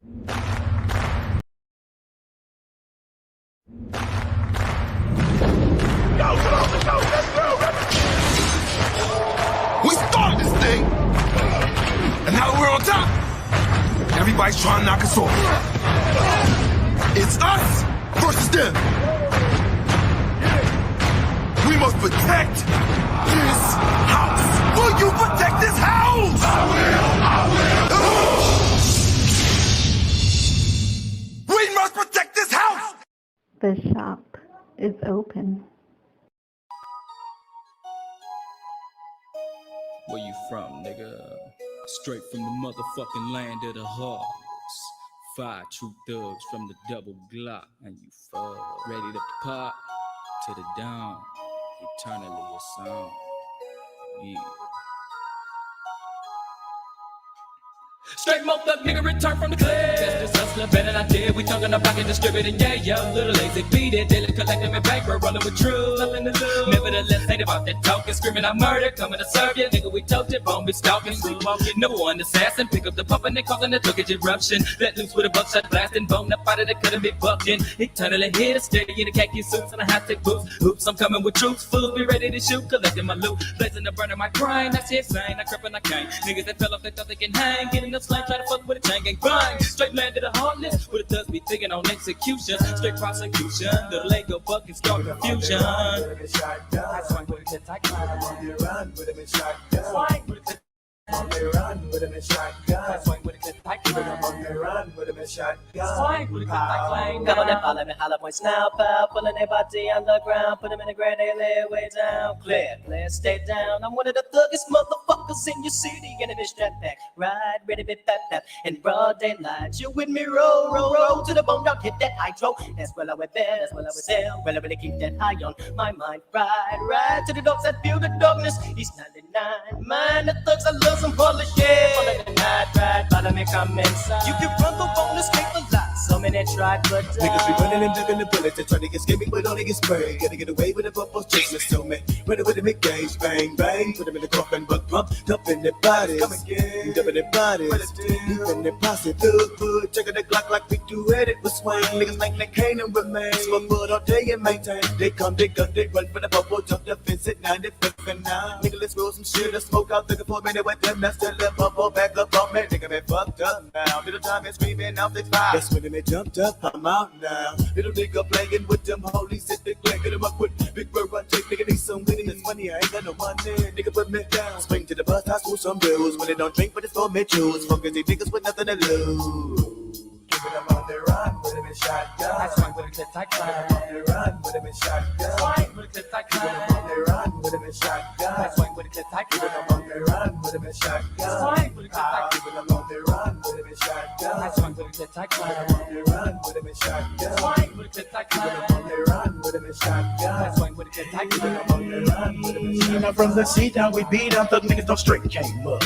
We started this thing, and now we're on top. Everybody's trying to knock us off. It's us versus them. We must protect this house. Will you protect this house? I will. We must protect this house. The shop is open. Where you from, nigga? Straight from the motherfucking land of the heartless. 5 true thugs from the double Glock. And you fuck. Ready to pop to the dawn. Eternally a song. Yeah. Straight moped up, nigga, return from the club. That's this hustler, better than I did. We talking about it, distributing, yeah, yo. Little lazy beat it, daily collecting me paper, rolling with truth. Nothing to lose. Nevertheless, ain't about that talking, screaming out murder, coming to serve you. Nigga, we told you, bone be stalking, sleepwalking. Number one assassin, pick up the pump and they causing a tookage eruption. Let loose with a buckshot blasting, bone up out of the cut and be bucking. Eternally here to stay in the khaki suits and the high-tech boots. Oops, I'm coming with troops, fools be ready to shoot, collecting my loot. Blazing the burner, my grind, that shit insane. I crap and I can't. Niggas that fell off, they thought they can hang. Getting the slang, try to fuck with a chain gang bang. Straight land to the heartless, with the thugs be thinking on execution. Straight prosecution, the Lego bucket start confusion. I swing with a kid, I run with him in shotgun. Swing with a kid. On the run with him in shotgun. Swing with a clip like clean. On the run with him in shotgun. Swing with a clip like clean. Come on and follow me, holla points now, pal. Pulling their body underground, put them in the ground, they lay way down. Clear, stay down. I'm one of the thuggest motherfuckers in your city. And if it's strap back, ride, ready, be fat, in broad daylight. You with me, roll to the bone, don't hit that hydro. That's where I went there, that's where I was there. Well, I really keep that high on my mind. Ride to the dogs that feel the darkness. East 99, mind the thugs, I love some polish, yeah. Follow the night ride, follow me, come inside. You can run the won't escape the lot. So many tried, but niggas be running and ducking the bullets and trying to escape me, but only get sprayed. Gotta get away with the bubbles chasing so me. Running with the big gauge, bang, bang. Put them in the coffin, but pump, dump in their bodies. Come again, dump in their bodies. Deep in their posse, thug, checking the Glock like we do it with swing. Niggas like they can't remain. Smoke wood all day and maintain. They come, they gun, they run for the bubble, jump the fence at 95 and 9. Nigga, let's roll some shit, let's smoke out, looking for a minute with them. That's the bubble back up on me. Nigga, been fucked up now. Little time is screaming out the fire. That's when they jumped up, I'm out now. Little nigga playing with them holy sit they play, get him up with big bird run, take nigga need some winning. It's money, I ain't got no money. Nigga put me down. Spring to the bus, I school some bills. When they don't drink, but it's for me choose. Fuckers, they niggas with nothing to lose. Give it on the run, with him in shotgun. I swing with a clip, I climb. On the run, with him in shotgun. Swing with a clip, I climb. On the run, with him in shotgun. I swing with a clip, I climb. On the run, with him in shotgun. Swing with a clip, I climb. On the run, with him in shotgun. I swing with a clip, I climb. On the run, with him in shotgun. Swing with a clip, I climb. On the run, with him in shotgun. I swing with a clip, I climb. On the run, with him in shotgun. I'm from the sea down, we beat up thug niggas, don't straight came up.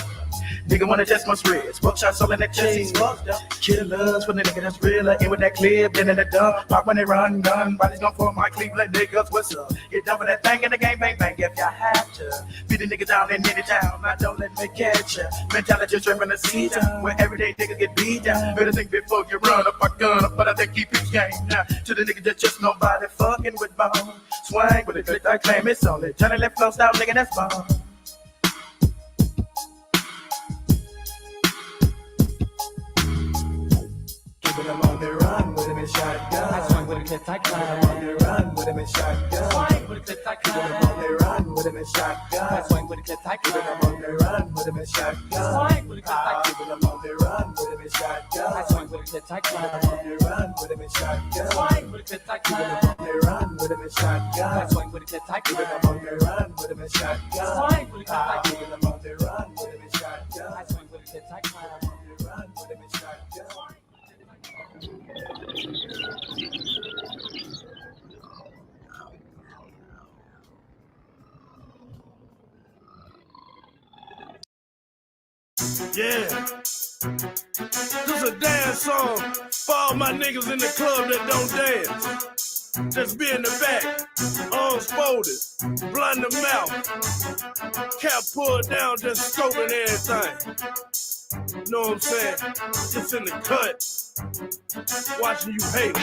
Nigga wanna test my spreads, buck shots all in that chest, he's fucked up. Killers for the nigga that's realer, in with that clip, then in the dump. Pop when they run, gun, bodies gon' for my Cleveland niggas, what's up? Get down for that thing in the game, bang, bang, if y'all have to. Beat the niggas down in any town, now don't let me catch ya. Mentality straight from the sea down, where everyday niggas get beat down. Better think before you run up a gun, but I think keep his game now. To the niggas that just nobody fucking with bone. Swing with a click, I claim it's on it. Johnny left flow style, nigga, that's bone. I'm on the run with him in shotgun. I swing with a clip, I climb. I'm on the run with him in shotgun. Swing with a clip, I climb. I'm on the run with him in shotgun. I swing with a clip, I climb. I'm on the run with him in shotgun. Swing with a clip, I climb. I'm on the run with him in shotgun. I swing with a clip, I climb. I'm on the run with him in shotgun. Swing with a clip, I climb. I'm on the run with him in shotgun. I swing with a clip, I climb. I'm on the run with him in shotgun. Swing with a clip, I climb. I'm on the run with him in shotgun. I swing with a clip, I climb. I'm on the run with him in shotgun. Yeah, this a dance song for all my niggas in the club that don't dance. Just be in the back, arms folded, blunt in the mouth, cap pulled down, just scoping everything. Know what I'm saying? Just in the cut. watching you hate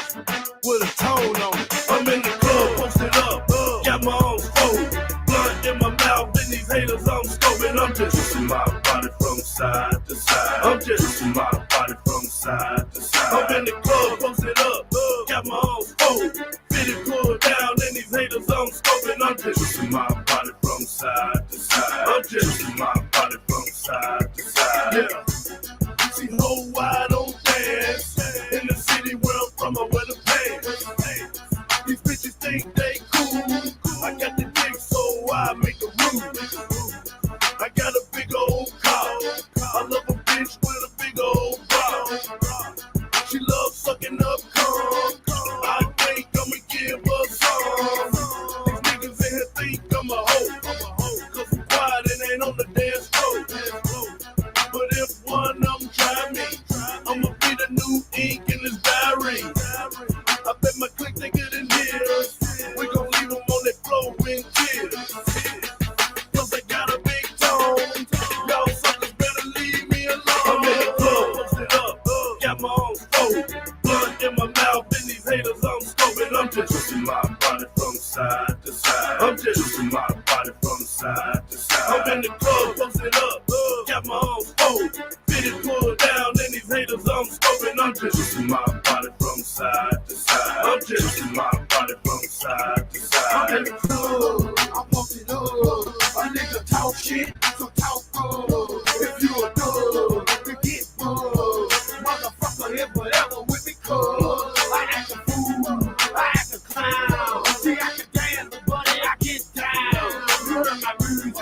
with a tone on it. I'm in the club, posted up, got my own phone, blunt in my mouth, and these haters I'm scoping. I'm just twisting my body from side to side. I'm just twisting my body from side to side. I'm in the club, posted up, got my own phone, fitted pulled down, and these haters I'm scoping. I'm just twisting my body from side to side. I'm just twisting my body from side to side. Yeah. See, whole wide don't dance. In the city where I'm from, I wear the pants. These bitches think they cool. I got the dick, so I make a move. I got a big old car. I love a bitch with a big old bra. She loves sucking up cum. I think I'ma give her some. These niggas in here think I'm a hoe. Cause I'm quiet and ain't on the dance floor. But if one of them try me, I'ma be the new ink in this diary. I bet my clique they get in here. We gon' leave them on that floor in tears. Cause I got a big tone. Y'all suckers better leave me alone. I'm in the club, posted up, got my own phone, blunt in my mouth, and these haters I'm scoping. I'm just twisting my body from side to side. I'm just twisting my body from side to side. I'm in the club, posted up, got my own phone, fitted pulled down, and these haters I'm scoping. I'm just twisting my body from side to side. I'm just twisting my body from side to side. I'm in the club, I'm posted up. A nigga talk shit, so talk good. If you a dub, then get buzzed. Motherfucker, if whatever with me, cuz I act a fool, I act a clown. See, I can dance, but I get down. You heard my music,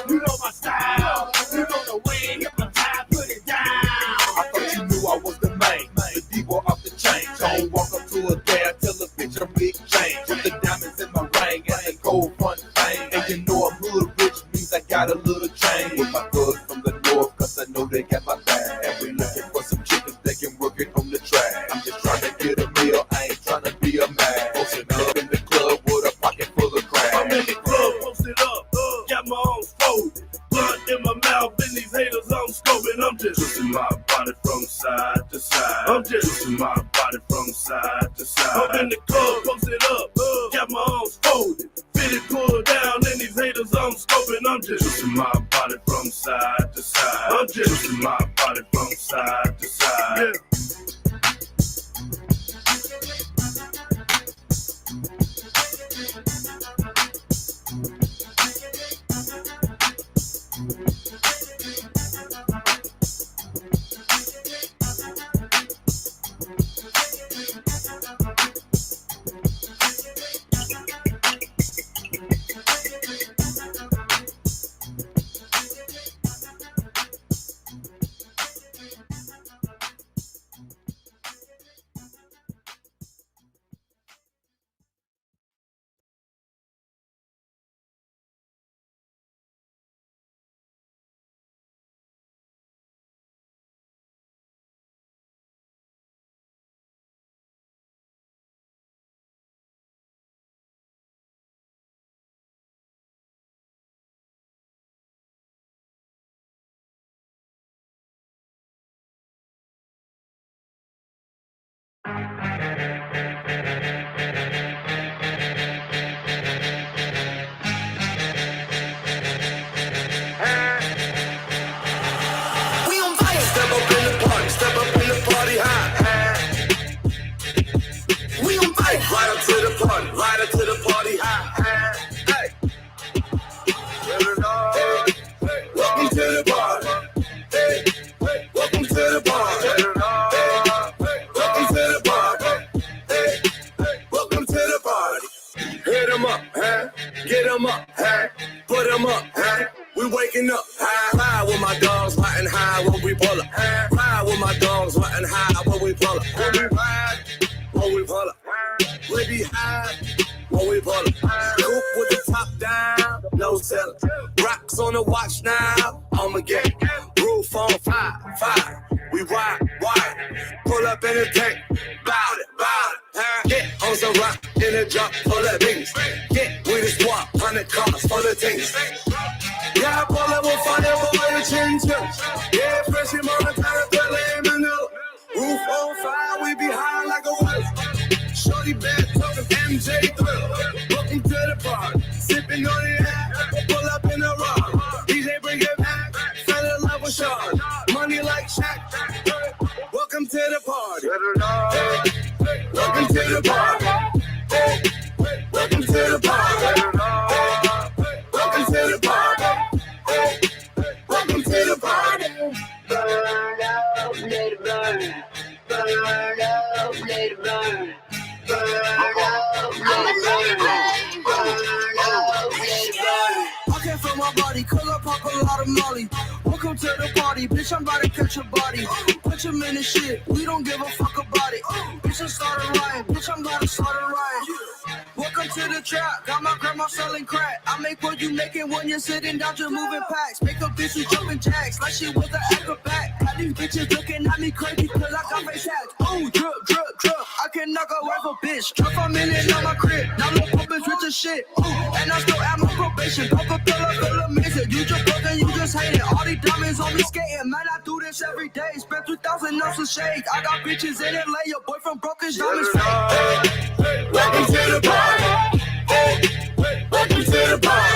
you know my style. You know the way, hypnotize, put it down. I thought you knew I was the main, the diva off the chain. Don't walk up to a guy, tell a bitch I'm big change. With the diamonds in my ring and the gold front fang. And you know I'm hood rich, means I got a little change. With my thugs from the north, cause I know they got my back. And we looking for some chickens that can work it on the track. I'm just trying to get a meal, I ain't trying to be a man. Posted up in the club with a pocket full of crack. I'm in the club, posted up, got my own phone, blunt in my mouth, and these haters I'm scoping. I'm just twisting my body from side to side. I'm just twisting my body from side to side. I'm in the club, posted up, got my own folded, fitted pulled down, and these haters I'm scoping. I'm just twisting my body from side to side. I'm just twisting my body from side to side. Yeah. Get 'em up, huh? Put 'em up, huh? We waking up, high, high with my dogs, riding high when we pull up. Ride with my dogs, riding high when we pull up. When we ride, when we pull up. We be high when we pull up. Coupe with the top down, no seller. Rocks on the watch now, I'ma get roof on fire. We ride, pull up in the tank, bout it, huh? Get on some rock in the drop, full of things. Get with the squad, 100 cars full of things. Yeah, I pull up with fire, boy, the chin. Yeah, fresh in Montana, Manila. Roof on fire. party. Welcome to the party. Welcome to the party. Welcome to the party. Welcome to the party. Burn up, let it burn. Burn up, let it burn. Burn up, let it burn. Burn up, let it burn. I can't feel my body, cause I pop a lot of molly. Welcome to the party, bitch, I'm about to catch your body. Put your in the shit, we don't give a fuck about it. Bitch, I started rhyme, bitch, I'm about to start a rhyme. Welcome to the trap, got my grandma selling crack. I make what you making when you're sitting down just moving packs. Make a bitch who jumping jacks like she was an acrobat. Got these bitches looking at me crazy cause I got face hacks. Oh, drip, drip, drip, I can knock a wife a bitch. Drop a minute on my crib, now little puppets rich as shit. Ooh, and I still at my probation, pop a pillow, feel amazing. You just broke and you just hate it. All these diamonds on me skating, man, I do this every day. Spent 3,000 ounces of shades. I got bitches in LA, your boyfriend broke his diamonds fake. Welcome to the party. Welcome to the party.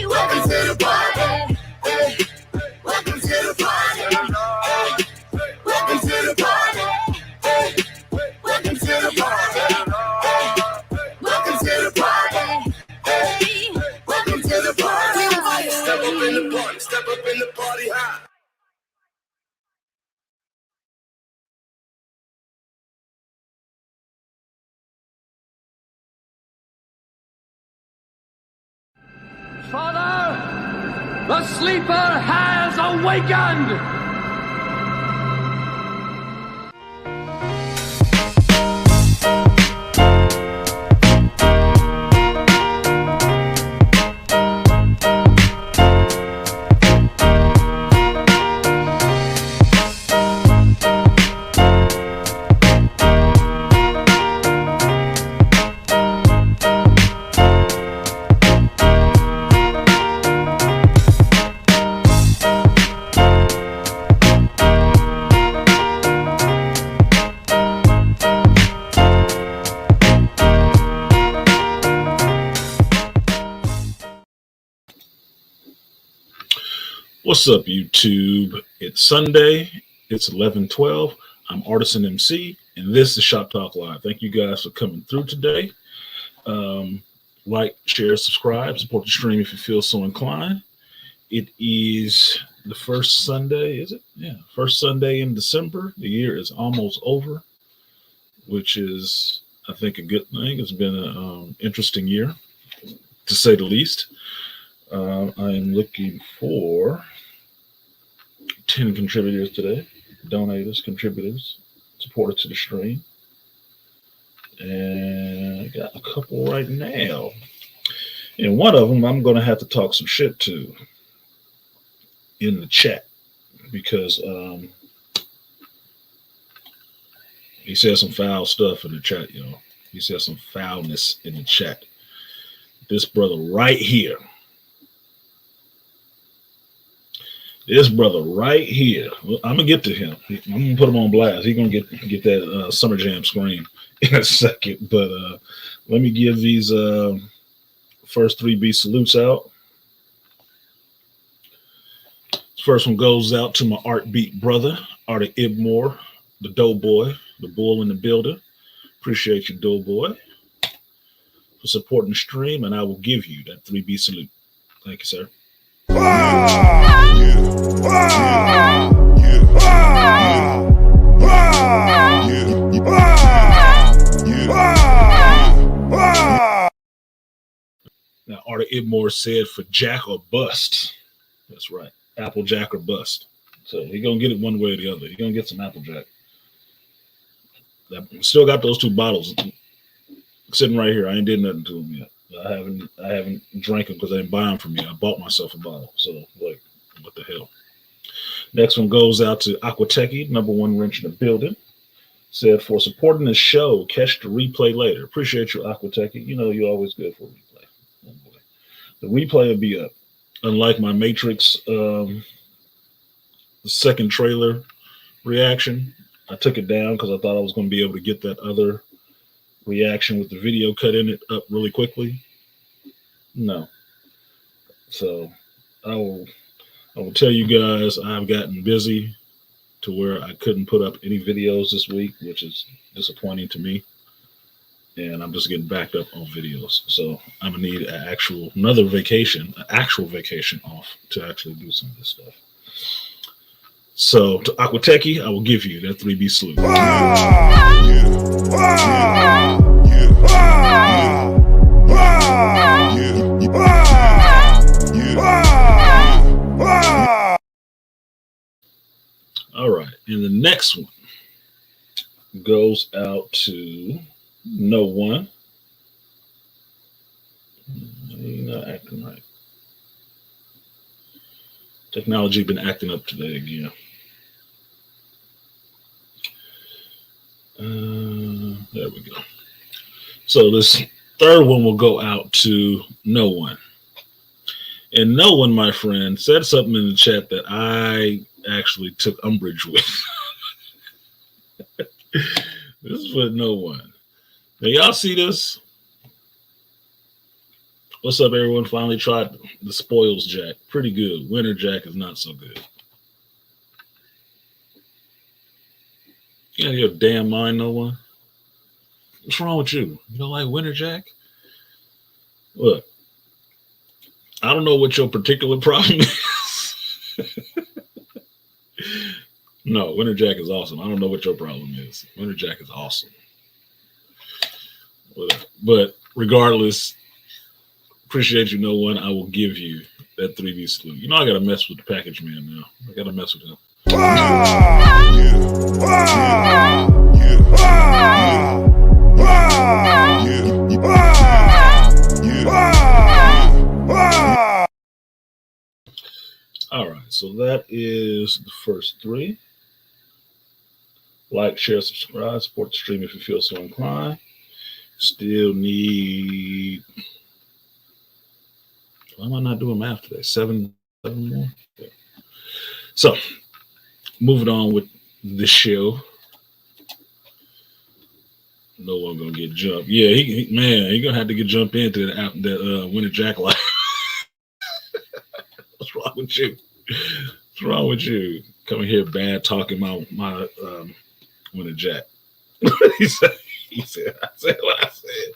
Welcome to the party. Welcome to the party. Welcome to the party. Welcome to the party. Welcome to the party. Welcome to the party. Step up in the party. Step up in the party high. Father, the sleeper has awakened! What's up, YouTube? It's Sunday. It's 11:12. I'm Artisan MC, and this is Shop Talk Live. Thank you guys for coming through today. Like, share, subscribe, support the stream if you feel so inclined. It is the first Sunday, is it? Yeah, first Sunday in December. The year is almost over, which is, I think, a good thing. It's been an interesting year, to say the least. I'm looking for 10 contributors today, donators, contributors, supporters to the stream. And I got a couple right now. And one of them I'm going to have to talk some shit to in the chat because he said some foul stuff in the chat, you know. He said some foulness in the chat. This brother right here. This brother right here. I'm gonna get to him. I'm gonna put him on blast. He's gonna get that Summer Jam scream in a second. But let me give these first 3B salutes out. First one goes out to my art beat brother, Artie Ibmore, the Doughboy, the bull in the building. Appreciate you, Doughboy, for supporting the stream, and I will give you that 3B salute. Thank you, sir. Now, Artie Ibmore said for Jack or bust. That's right. Applejack or bust. So he's going to get it one way or the other. He's going to get some Applejack. Still got those 2 bottles sitting right here. I ain't did nothing to them yet. I haven't drank them because they didn't buy them from me. I bought myself a bottle. So, like, what the hell? Next one goes out to Aquateki, #1 wrench in the building. Said, for supporting the show, catch the replay later. Appreciate you, Aquateki. You know you're always good for a replay. Oh, boy. The replay will be up. Unlike my Matrix the second trailer reaction, I took it down because I thought I was going to be able to get that other reaction with the video cut in it up really quickly. No. So I will tell you guys I've gotten busy to where I couldn't put up any videos this week, which is disappointing to me. And I'm just getting backed up on videos. So I'm gonna need an actual vacation off to actually do some of this stuff. So to Aquateki, I will give you that 3B salute. All right, and the next one goes out to No One. You're not acting right. Technology been acting up today again. There we go. So this third one will go out to No One. And No One, my friend, said something in the chat that I actually took umbrage with. This is for No One. Now, y'all see this? What's up, everyone? Finally tried the Spoils Jack. Pretty good. Winter Jack is not so good. You got your damn mind, No One? What's wrong with you? You don't like Winter Jack? Look, I don't know what your particular problem is. No, Winter Jack is awesome. I don't know what your problem is. Winter Jack is awesome. But regardless, appreciate you, No One. I will give you that 3B salute. You know I gotta mess with the package man now. I gotta mess with him. All right, so that is the first three. Like, share, subscribe, support the stream if you feel so inclined. Still need. Why am I not doing math today? Seven more. Okay. So, moving on with the show. No one gonna get jumped. Yeah, he gonna have to get jumped into that Winter Jack life. What's wrong with you? What's wrong with you? Coming here bad talking my Winter Jack. He said I said what I said.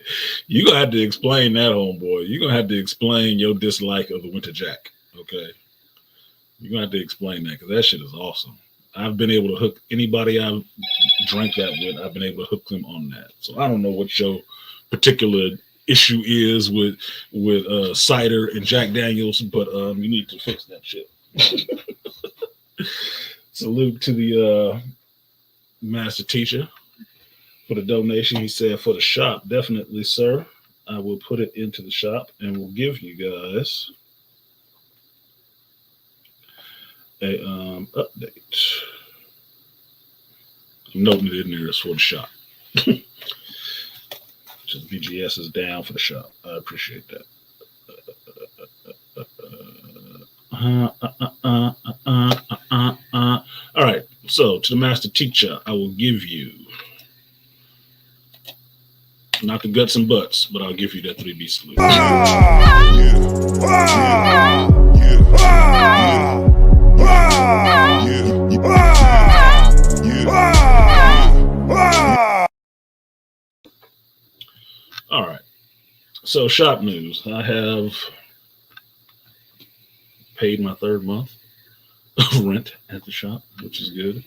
You're gonna have to explain that, homeboy. You're gonna have to explain your dislike of the Winter Jack. Okay. You're gonna have to explain that because that shit is awesome. I've been able to hook anybody I've drank that with, I've been able to hook them on that. So I don't know what your particular issue is with cider and Jack Daniels, but you need to fix that shit. Salute to the master teacher for the donation. He said for the shop, definitely, sir. I will put it into the shop and we'll give you guys a update. I'm noting it in there as for the shop. Just VGS is down for the shop. I appreciate that. All right. So to the master teacher, I will give you not the guts and butts, but I'll give you that 3B salute. All right. So shop news. I have paid my third month of rent at the shop, which is good.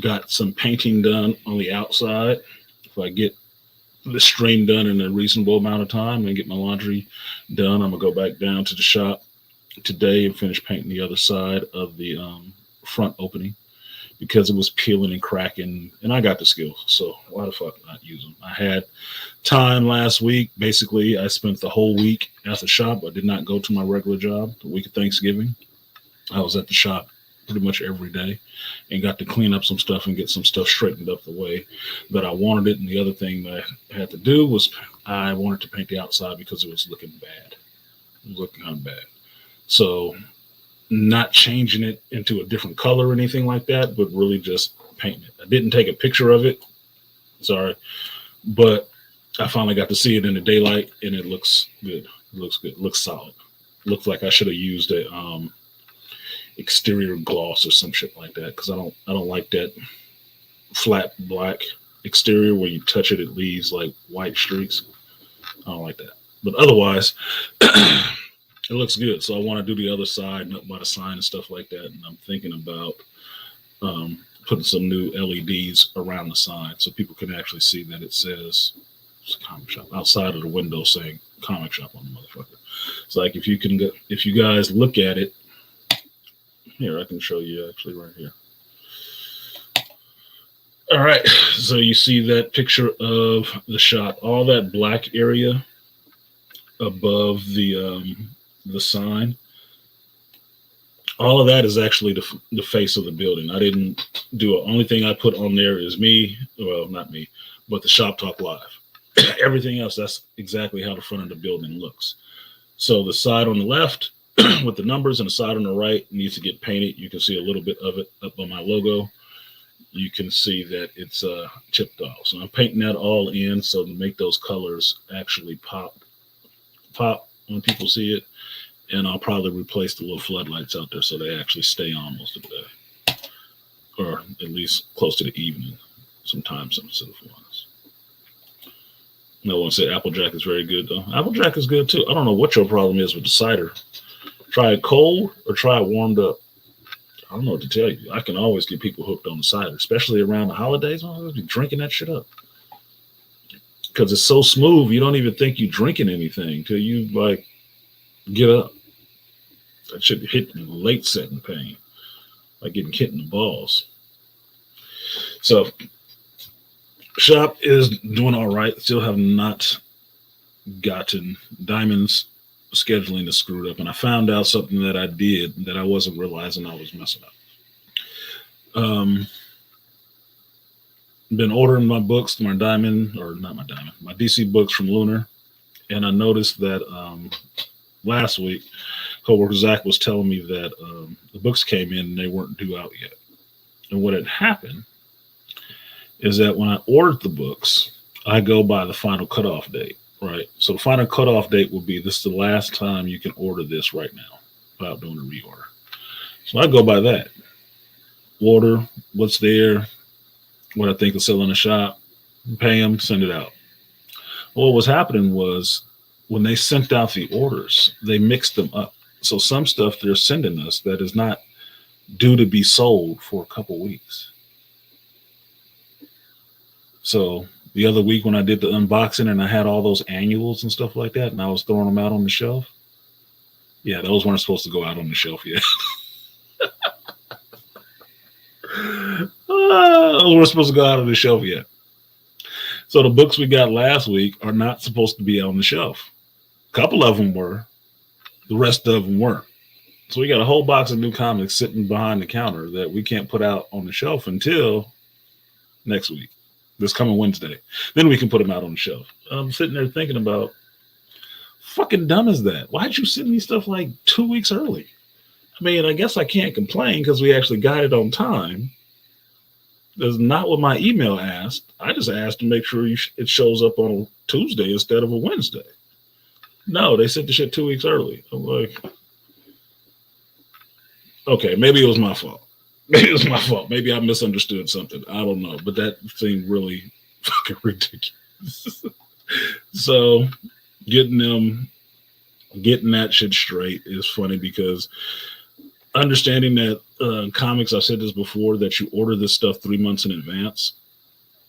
Got some painting done on the outside. If I get the stream done in a reasonable amount of time and get my laundry done, I'm gonna go back down to the shop today and finish painting the other side of the front opening because it was peeling and cracking, and I got the skills, so why the fuck not use them? I had time last week. Basically, I spent the whole week at the shop. I did not go to my regular job. The week of Thanksgiving, I was at the shop pretty much every day and got to clean up some stuff and get some stuff straightened up the way that I wanted it. And the other thing that I had to do was I wanted to paint the outside because it was looking bad. It was looking kind of bad. So not changing it into a different color or anything like that, but really just painting it. I didn't take a picture of it. Sorry. But I finally got to see it in the daylight and it looks good. It looks good. It looks solid. Looks like I should have used a exterior gloss or some shit like that, because I don't like that flat black exterior where you touch it, it leaves like white streaks. I don't like that. But otherwise, it looks good. So I want to do the other side and up by the sign and stuff like that. And I'm thinking about putting some new LEDs around the sign so people can actually see that it says comic shop outside of the window saying comic shop on the motherfucker. It's like if you guys look at it here, I can show you actually right here. All right, so you see that picture of the shop, all that black area above the sign. All of that is actually the face of the building. I didn't do it. Only thing I put on there is me. Well, not me, but the Shop Talk Live. Everything else, that's exactly how the front of the building looks. So the side on the left with the numbers and the side on the right needs to get painted. You can see a little bit of it up on my logo. You can see that it's chipped off. So I'm painting that all in so to make those colors actually pop when people see it. And I'll probably replace the little floodlights out there so they actually stay on most of the day, or at least close to the evening, sometimes instead of ones. No one said Applejack is very good though. Applejack is good too. I don't know what your problem is with the cider. Try it cold or try it warmed up. I don't know what to tell you. I can always get people hooked on the cider, especially around the holidays. I'll be drinking that shit up because it's so smooth. You don't even think you're drinking anything till you like get up. That should hit late setting pain, like getting hit in the balls. So shop is doing all right. Still have not gotten Diamond's scheduling is screwed up, and I found out something that I did that I wasn't realizing I was messing up. Been ordering my books, my DC books from Lunar, and I noticed that last week, coworker Zach was telling me that the books came in and they weren't due out yet. And what had happened is that when I ordered the books, I go by the final cutoff date, right? So the final cutoff date will be this is the last time you can order this right now without doing a reorder. So I go by that. Order what's there, what I think will sell in the shop, pay them, send it out. Well, what was happening was when they sent out the orders, they mixed them up. So some stuff they're sending us that is not due to be sold for a couple weeks. So the other week when I did the unboxing and I had all those annuals and stuff like that, and I was throwing them out on the shelf, yeah, those weren't supposed to go out on the shelf yet. Those weren't supposed to go out on the shelf yet. So the books we got last week are not supposed to be on the shelf. A couple of them were. The rest of them weren't. So we got a whole box of new comics sitting behind the counter that we can't put out on the shelf until next week, this coming Wednesday. Then we can put them out on the shelf. I'm sitting there thinking about, fucking dumb is that? Why'd you send me stuff like 2 weeks early? I mean, I guess I can't complain because we actually got it on time. That's not what my email asked. I just asked to make sure it shows up on a Tuesday instead of a Wednesday. No, they sent the shit 2 weeks early. I'm like, okay, maybe it was my fault. Maybe it was my fault. Maybe I misunderstood something. I don't know, but that seemed really fucking ridiculous. So getting that shit straight is funny because understanding that comics, I've said this before, that you order this stuff 3 months in advance.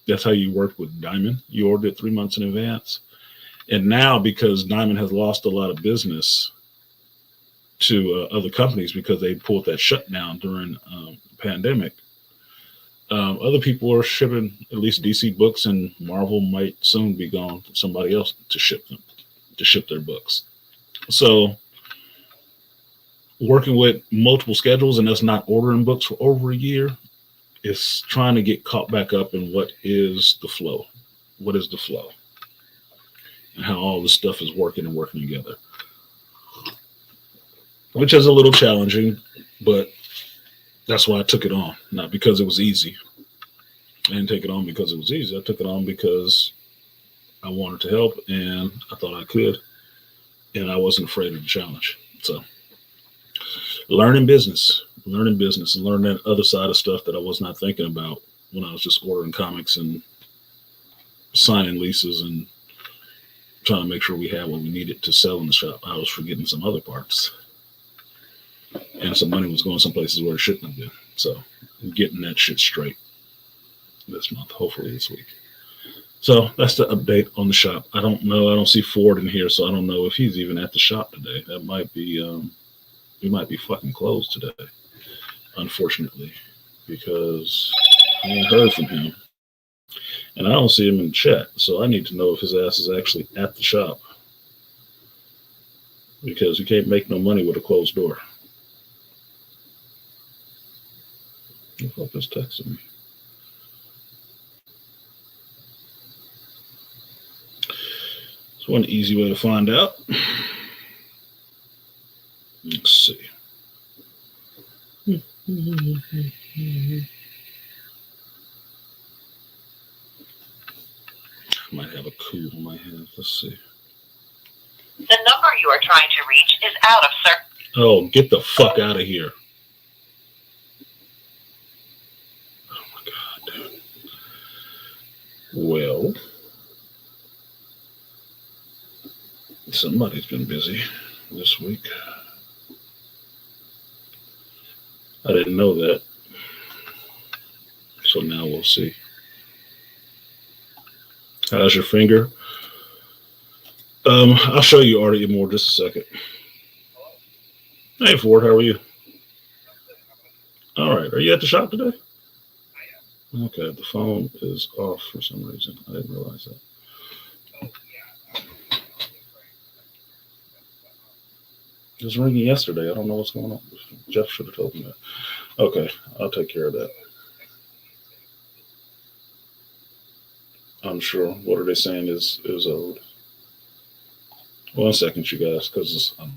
That's how you work with Diamond. You order it 3 months in advance. And now, because Diamond has lost a lot of business to other companies because they pulled that shutdown during the pandemic, other people are shipping, at least DC books, and Marvel might soon be gone to somebody else to ship their books. So working with multiple schedules and us not ordering books for over a year is trying to get caught back up in what is the flow. What is the flow? And how all this stuff is working and working together. Which is a little challenging, but that's why I took it on. Not because it was easy. I didn't take it on because it was easy. I took it on because I wanted to help and I thought I could. And I wasn't afraid of the challenge. So learning business. learning business and learning that other side of stuff that I was not thinking about when I was just ordering comics and signing leases and trying to make sure we had what we needed to sell in the shop. I was forgetting some other parts. And some money was going some places where it shouldn't have been. So I'm getting that shit straight this month, hopefully this week. So that's the update on the shop. I don't know. I don't see Ford in here, so I don't know if he's even at the shop today. That might be, he might be fucking closed today, unfortunately, because I ain't heard from him. And I don't see him in the chat, so I need to know if his ass is actually at the shop, because you can't make no money with a closed door. The fuck is texting me? It's one easy way to find out. Let's see. I might have a coup on my hands. Let's see. The number you are trying to reach is out of service. Oh, get the fuck out of here. Oh my God, dude. Well, somebody's been busy this week. I didn't know that. So now we'll see. How's your finger? I'll show you Artie more just a second. Hey Ford, how are you? All right. Are you at the shop today? Okay, the phone is off for some reason. I didn't realize that. It was ringing yesterday. I don't know what's going on. Jeff should have told me that. Okay, I'll take care of that. I'm sure. What are they saying is owed? 1 second, you guys, because I'm.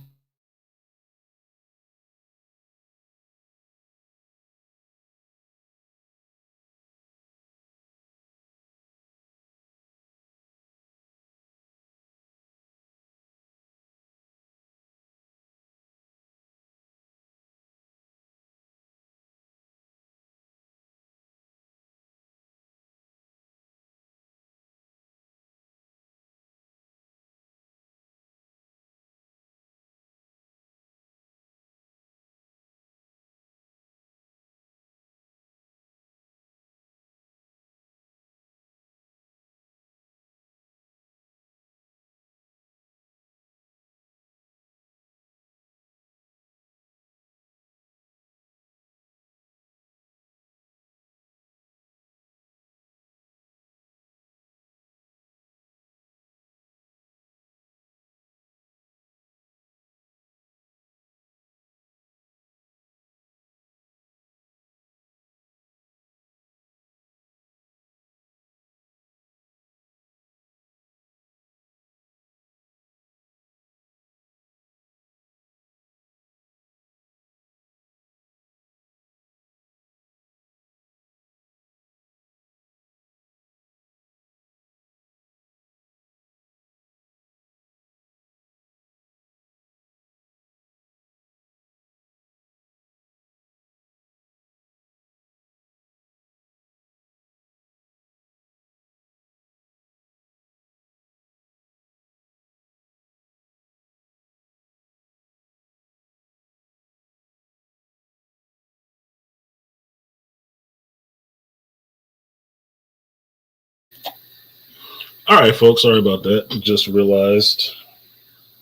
All right, folks. Sorry about that. Just realized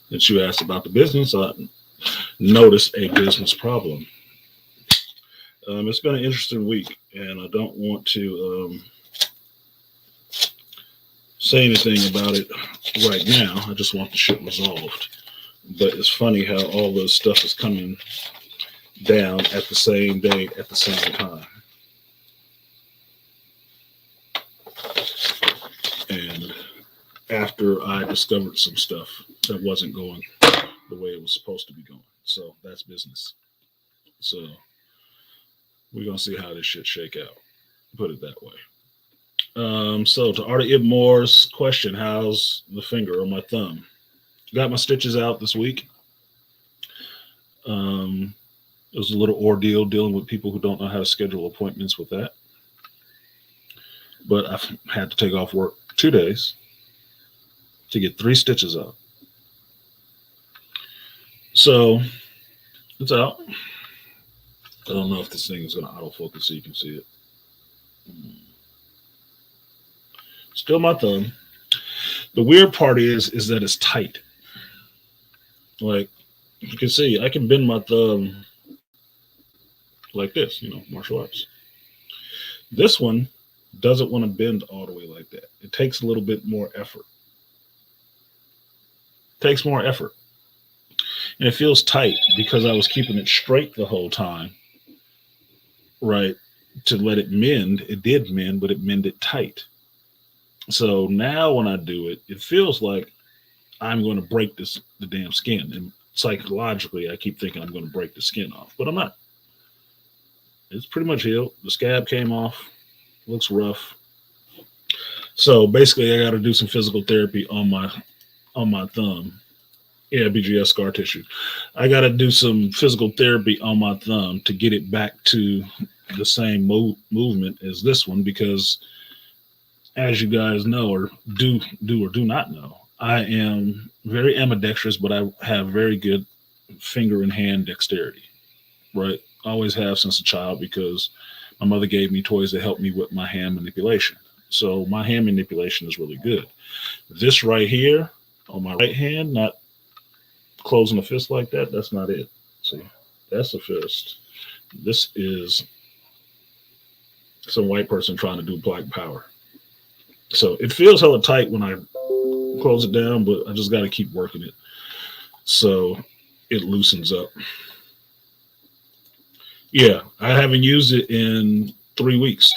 that you asked about the business. I noticed a business problem. It's been an interesting week, and I don't want to say anything about it right now. I just want the shit resolved. But it's funny how all this stuff is coming down at the same day, at the same time. And after I discovered some stuff that wasn't going the way it was supposed to be going. So that's business. So we're going to see how this shit shake out. Put it that way. So to Artie Ibmore's question, how's the finger or my thumb? Got my stitches out this week. It was a little ordeal dealing with people who don't know how to schedule appointments with that. But I've had to take off work 2 days to get 3 stitches out. So it's out. I don't know if this thing is going to autofocus so you can see it. Still my thumb. The weird part is that it's tight. Like you can see, I can bend my thumb like this, martial arts. This one doesn't want to bend all the way like that. It takes a little bit more effort. Takes more effort. And it feels tight because I was keeping it straight the whole time, right? To let it mend. It did mend, but it mended tight. So now when I do it, it feels like I'm going to break the damn skin. And psychologically, I keep thinking I'm going to break the skin off, but I'm not. It's pretty much healed. The scab came off. Looks rough. So basically, I got to do some physical therapy on my thumb. Yeah, BGS scar tissue. I got to do some physical therapy on my thumb to get it back to the same movement as this one, because as you guys know, or do not know, I am very ambidextrous, but I have very good finger and hand dexterity, right? Always have since a child, because my mother gave me toys that help me with my hand manipulation. So my hand manipulation is really good. This right here on my right hand, not closing a fist like that, that's not it. See, that's a fist. This is some white person trying to do black power. So it feels hella tight when I close it down, but I just got to keep working it so it loosens up. Yeah, I haven't used it in 3 weeks.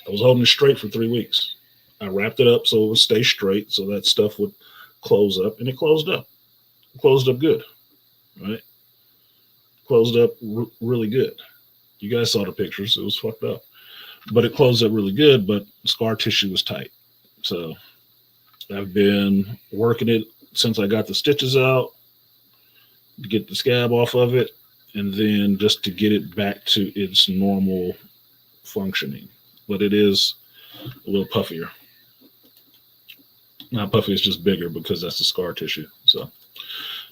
I was holding it straight for 3 weeks. I wrapped it up so it would stay straight, so that stuff would close up, and it closed up. It closed up good, right? Closed up really good. You guys saw the pictures. It was fucked up. But it closed up really good, but scar tissue was tight. So I've been working it since I got the stitches out to get the scab off of it, and then just to get it back to its normal functioning. But it is a little puffier. Not puffy, it's just bigger because that's the scar tissue. So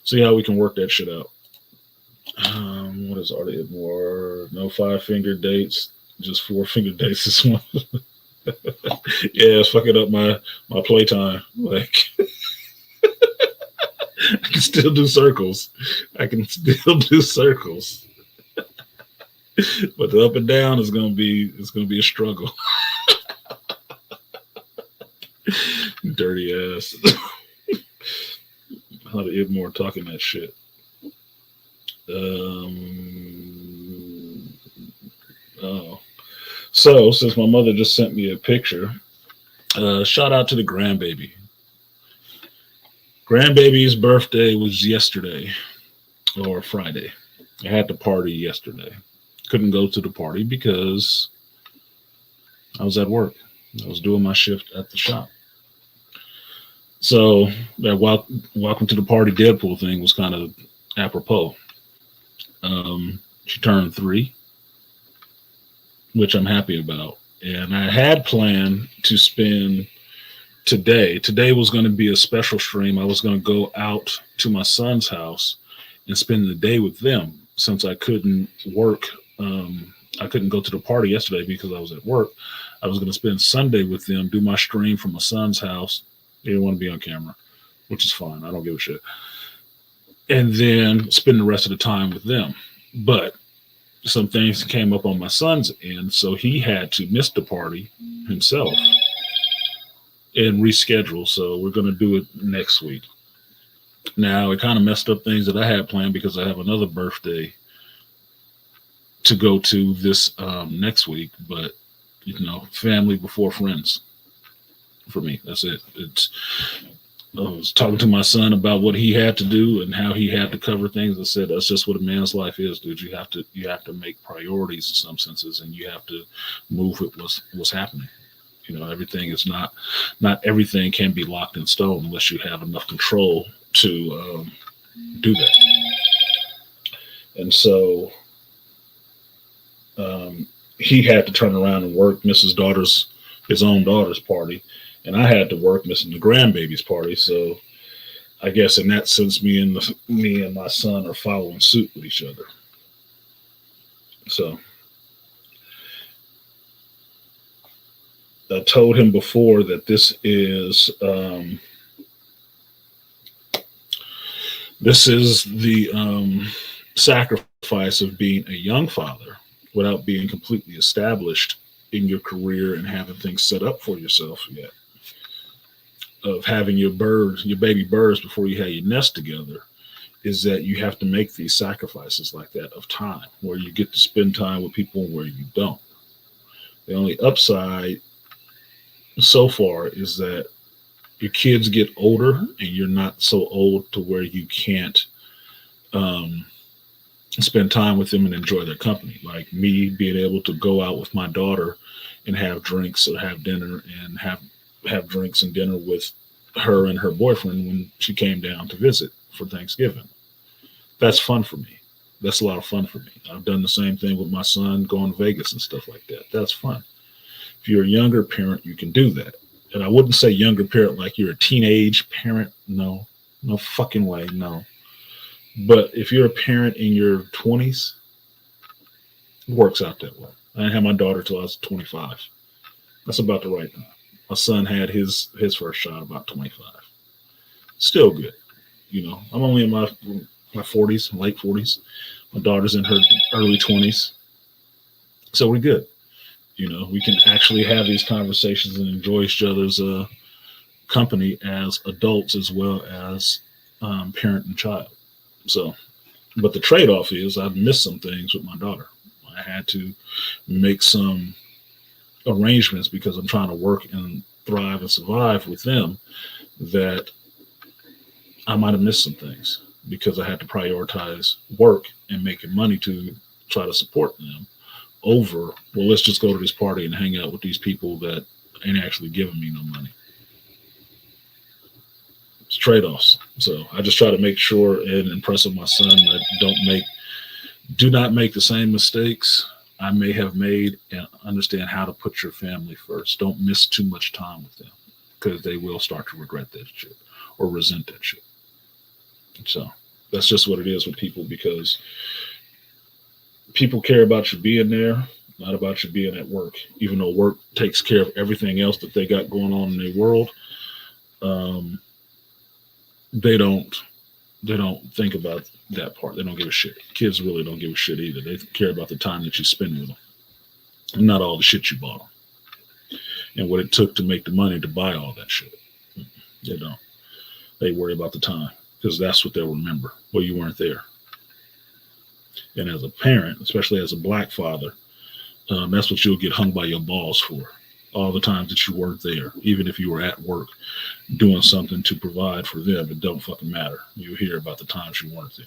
see how we can work that shit out. What is already more? No 5-finger dates, just 4-finger dates this month. Yeah, it's fucking up my playtime. Like I can still do circles. But the up and down is gonna be a struggle. Dirty ass. How to get more talking that shit. So since my mother just sent me a picture, shout out to the grandbaby. Grandbaby's birthday was yesterday or Friday. I had the party yesterday. Couldn't go to the party because I was at work. I was doing my shift at the shop. So that welcome to the party Deadpool thing was kind of apropos. She turned 3, which I'm happy about. And I had planned to spend today. Today was going to be a special stream. I was going to go out to my son's house and spend the day with them, since I couldn't work. I couldn't go to the party yesterday because I was at work. I was going to spend Sunday with them, do my stream from my son's house. He didn't want to be on camera, which is fine. I don't give a shit. And then spend the rest of the time with them. But some things came up on my son's end, so he had to miss the party himself and reschedule. So we're going to do it next week. Now, it kind of messed up things that I had planned because I have another birthday to go to this next week. But, family before friends for me. That's it. I was talking to my son about what he had to do and how he had to cover things. I said, that's just what a man's life is, dude. You have to make priorities in some senses, and you have to move with what's happening. Everything is not everything can be locked in stone unless you have enough control to do that. And so he had to turn around and work his own daughter's party, and I had to work missing the grandbaby's party. So I guess in that sense, me and my son are following suit with each other. So I told him before that this is the sacrifice of being a young father without being completely established in your career and having things set up for yourself yet. Of having your baby birds before you have your nest together, is that you have to make these sacrifices like that of time, where you get to spend time with people and where you don't. The only upside so far is that your kids get older and you're not so old to where you can't spend time with them and enjoy their company. Like me being able to go out with my daughter and have drinks or have dinner and have drinks and dinner with her and her boyfriend when she came down to visit for Thanksgiving. That's fun for me. That's a lot of fun for me. I've done the same thing with my son going to Vegas and stuff like that. That's fun. If you're a younger parent, you can do that. And I wouldn't say younger parent like you're a teenage parent. No fucking way. No. But if you're a parent in your 20s, it works out that way. I didn't have my daughter till I was 25. That's about the right time. My son had his first shot about 25. Still good. I'm only in my 40s, late 40s. My daughter's in her early 20s. So we're good. We can actually have these conversations and enjoy each other's company as adults as well as parent and child. So, but the trade-off is I've missed some things with my daughter. I had to make some arrangements because I'm trying to work and thrive and survive with them, that I might have missed some things because I had to prioritize work and making money to try to support them over, well, let's just go to this party and hang out with these people that ain't actually giving me no money. It's trade-offs. So I just try to make sure and impress on my son that do not make the same mistakes I may have made, and understand how to put your family first. Don't miss too much time with them because they will start to regret that shit or resent that shit. So that's just what it is with people, because people care about you being there, not about you being at work. Even though work takes care of everything else that they got going on in their world, they don't think about that part. They don't give a shit. Kids really don't give a shit either. They care about the time that you spend with them, and not all the shit you bought them and what it took to make the money to buy all that shit. They don't. They worry about the time because that's what they'll remember. Well, you weren't there. And as a parent, especially as a black father, that's what you'll get hung by your balls for. All the times that you weren't there, even if you were at work doing something to provide for them, it don't fucking matter. You hear about the times you weren't there.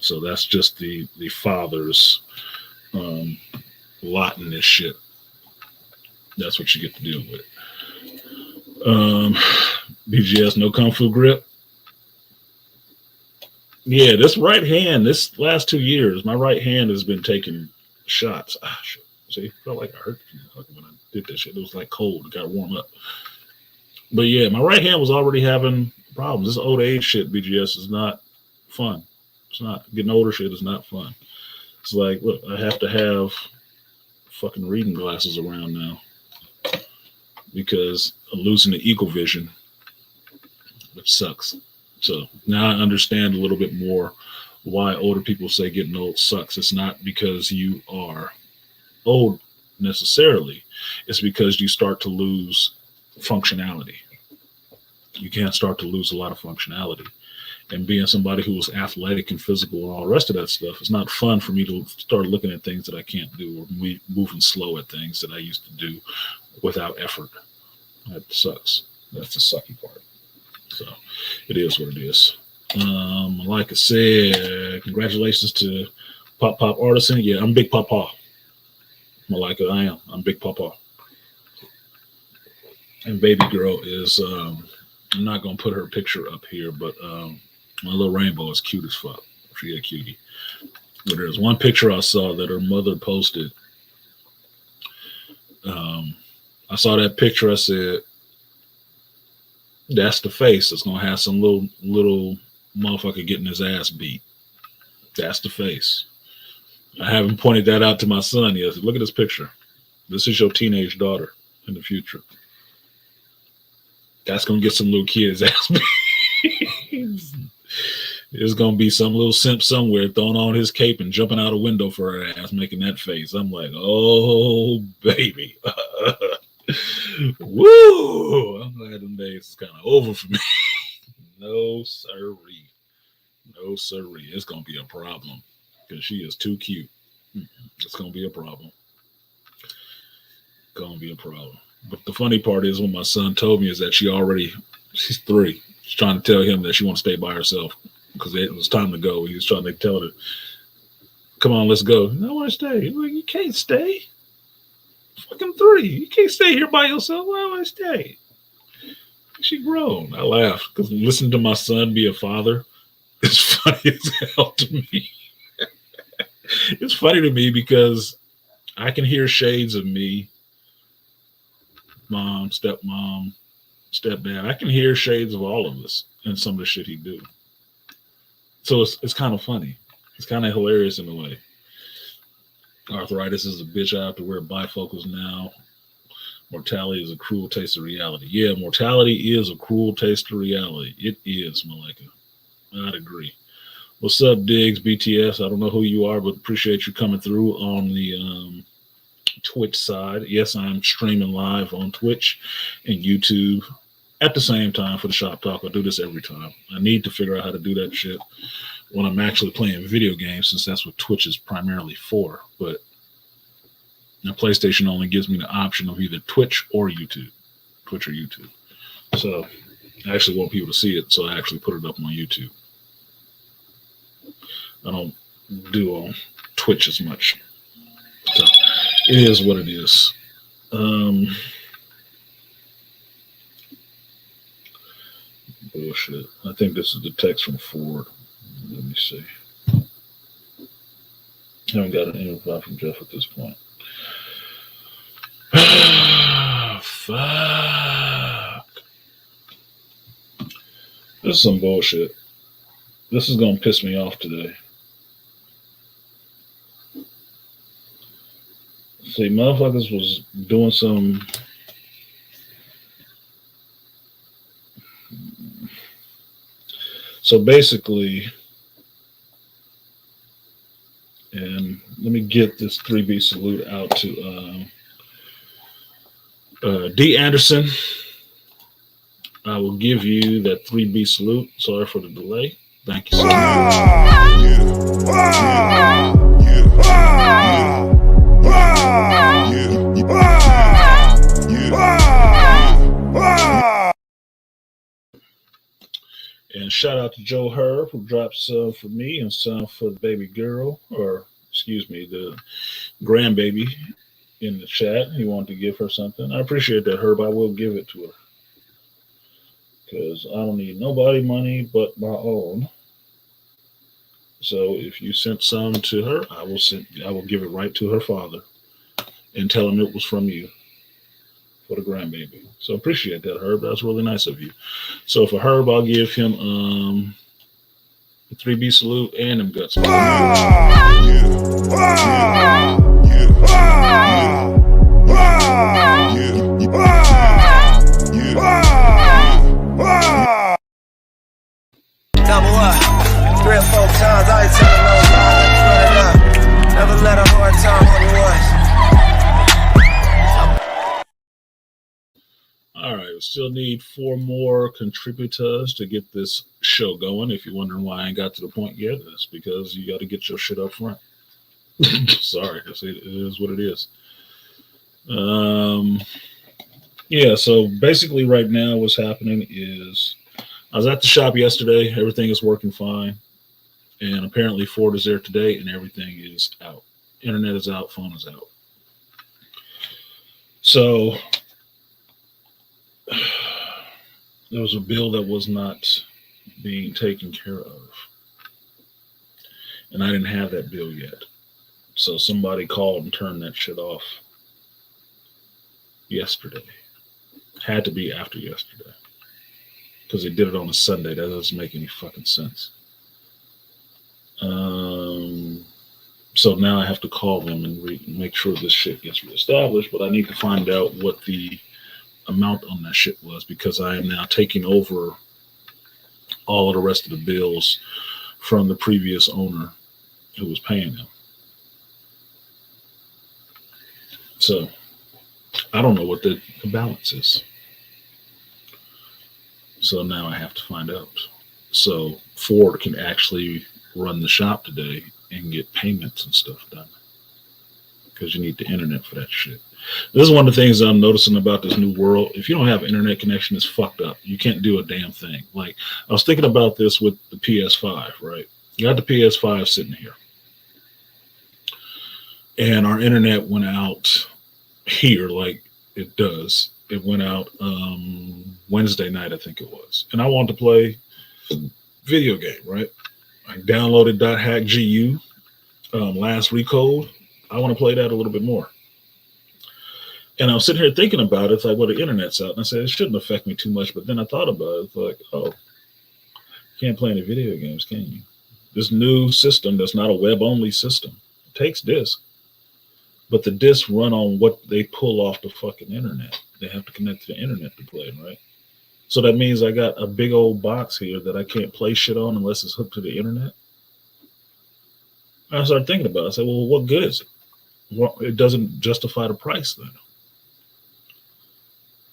So that's just the father's lot in this shit. That's what you get to deal with. BGS, no Kung Fu grip. Yeah, this right hand, this last 2 years, my right hand has been taking shots. Shit. See, felt like I hurt when I did that shit. It was like cold. It got to warm up. But yeah, my right hand was already having problems. This old age shit, BGS, is not fun. It's not. Getting older shit is not fun. It's like, look, I have to have fucking reading glasses around now because I'm losing the eagle vision, which sucks. So now I understand a little bit more why older people say getting old sucks. It's not because you are old necessarily. It's because you start to lose functionality. You can start to lose a lot of functionality. And being somebody who was athletic and physical and all the rest of that stuff, it's not fun for me to start looking at things that I can't do, or moving slow at things that I used to do without effort. That sucks. That's the sucky part. So it is what it is. Like I said, congratulations to Pop Artisan. Yeah, I'm Big Papa. Malika, I am. I'm Big Papa. And baby girl is, I'm not going to put her picture up here, but my little rainbow is cute as fuck. She a cutie. But there's one picture I saw that her mother posted. I saw that picture. I said, that's the face that's gonna have some little motherfucker getting his ass beat. That's the face. I haven't pointed that out to my son yet. I said, look at this picture. This is your teenage daughter in the future. That's gonna get some little kid's ass beat. There's gonna be some little simp somewhere throwing on his cape and jumping out a window for her ass, making that face. I'm like, oh baby. Woo! I'm glad them days is kind of over for me. No siree. No siree. It's gonna be a problem because she is too cute. It's gonna be a problem. Gonna be a problem. But the funny part is when my son told me is that she's 3. She's trying to tell him that she wants to stay by herself because it was time to go. He was trying to tell her, come on, let's go. I want to stay. Like, you can't stay. Fucking 3. You can't stay here by yourself. Why would I stay? She grown. I laughed because listening to my son be a father is funny as hell to me. It's funny to me because I can hear shades of me, mom, stepmom, stepdad. I can hear shades of all of us in some of the shit he do. So it's kind of funny. It's kind of hilarious in a way. Arthritis is a bitch. I have to wear bifocals now. Mortality is a cruel taste of reality. Yeah, mortality is a cruel taste of reality. It is, Malika. I'd agree. What's up, Diggs, BTS? I don't know who you are, but appreciate you coming through on the Twitch side. Yes, I'm streaming live on Twitch and YouTube at the same time for the Shop Talk. I do this every time. I need to figure out how to do that shit when I'm actually playing video games, since that's what Twitch is primarily for. But the PlayStation only gives me the option of either Twitch or YouTube. Twitch or YouTube. So I actually want people to see it, so I actually put it up on YouTube. I don't do on Twitch as much. So it is what it is. Bullshit. I think this is the text from Ford. Let me see. I haven't got an invite from Jeff at this point. Fuck. This is some bullshit. This is gonna piss me off today. See, motherfuckers was doing some. So basically, and let me get this 3B salute out to D. Anderson. I will give you that 3B salute. Sorry for the delay. Thank you so much. And shout out to Joe Herb, who dropped some for me and some for the baby girl, or excuse me, the grandbaby in the chat. He wanted to give her something. I appreciate that, Herb. I will give it to her, because I don't need nobody money but my own. So if you sent some to her, I will give it right to her father and tell him it was from you for the grandbaby. So appreciate that, Herb. That's really nice of you. So for Herb, I'll give him a 3B salute and them guts. Double up 3 or 4 times. I ain't telling no lie. Never let a hard time on the voice. All right, we still need 4 more contributors to get this show going. If you're wondering why I ain't got to the point yet, it's because you got to get your shit up front. Sorry, it is what it is. Yeah, so basically right now what's happening is I was at the shop yesterday. Everything is working fine. And apparently Ford is there today and everything is out. Internet is out, phone is out. So there was a bill that was not being taken care of. and I didn't have that bill yet. So somebody called and turned that shit off yesterday. Had to be after yesterday because they did it on a Sunday. That doesn't make any fucking sense. So now I have to call them and make sure this shit gets reestablished. But I need to find out what the amount on that shit was, because I am now taking over all of the rest of the bills from the previous owner who was paying them. So I don't know what the balance is. So now I have to find out. So Ford can actually run the shop today and get payments and stuff done, because you need the internet for that shit. This is one of the things I'm noticing about this new world. If you don't have internet connection, it's fucked up. You can't do a damn thing. Like, I was thinking about this with the PS5, right? You got the PS5 sitting here, and our internet went out here like it does. It went out Wednesday night, I think it was. And I wanted to play video game, right? I downloaded .hackgu, last recode. I want to play that a little bit more. And I'm sitting here thinking about it. It's like, well, the internet's out. And I said, it shouldn't affect me too much. But then I thought about it. It's like, oh, you can't play any video games, can you? This new system that's not a web-only system takes disk. But the discs run on what they pull off the fucking internet. They have to connect to the internet to play, right? So that means I got a big old box here that I can't play shit on unless it's hooked to the internet. I started thinking about it. I said, well, what good is it? Well, it doesn't justify the price then.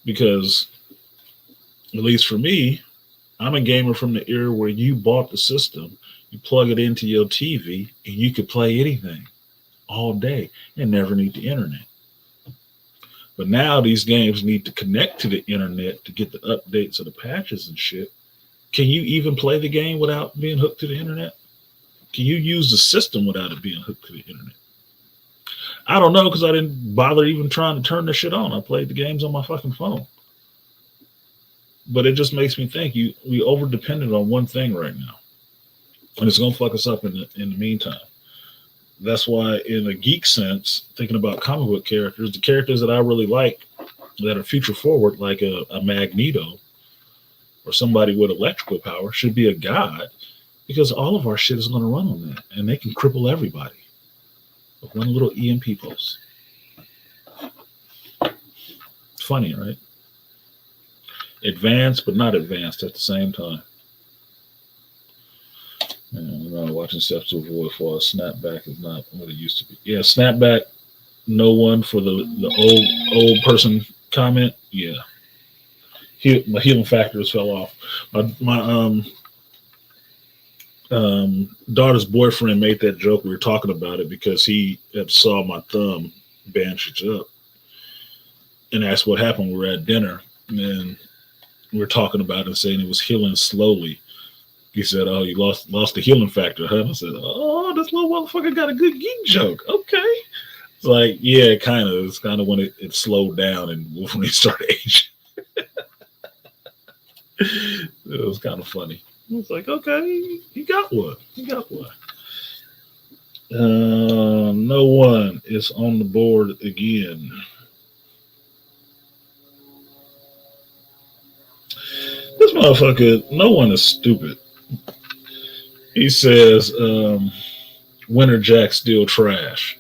Because, at least for me, I'm a gamer from the era where you bought the system, you plug it into your TV, and you could play anything all day and never need the internet. But now these games need to connect to the internet to get the updates of the patches and shit. Can you even play the game without being hooked to the internet? Can you use the system without it being hooked to the internet? I don't know, because I didn't bother even trying to turn the shit on. I played the games on my fucking phone. But it just makes me think we over dependent on one thing right now. And it's gonna fuck us up in the meantime. That's why, in a geek sense, thinking about comic book characters, the characters that I really like that are future forward, like a Magneto or somebody with electrical power, should be a god, because all of our shit is going to run on that, and they can cripple everybody with one little EMP pulse. Funny, right? Advanced, but not advanced at the same time. I'm watching steps to avoid fall. Snapback is not what it used to be. Yeah, snapback. No one for the old person comment. Yeah, my healing factors fell off. My daughter's boyfriend made that joke. We were talking about it because he had saw my thumb bandaged up and asked what happened. We were at dinner and we were talking about it and saying it was healing slowly. He said, "Oh, you lost the healing factor, huh?" I said, "Oh, this little motherfucker got a good geek joke." Okay, it's like, yeah, kind of. It's kind of when it slowed down and when he started aging. It was kind of funny. It's like, okay, he got one. He got one. No one is on the board again. This motherfucker, no one is stupid. He says, Winter Jack still trash.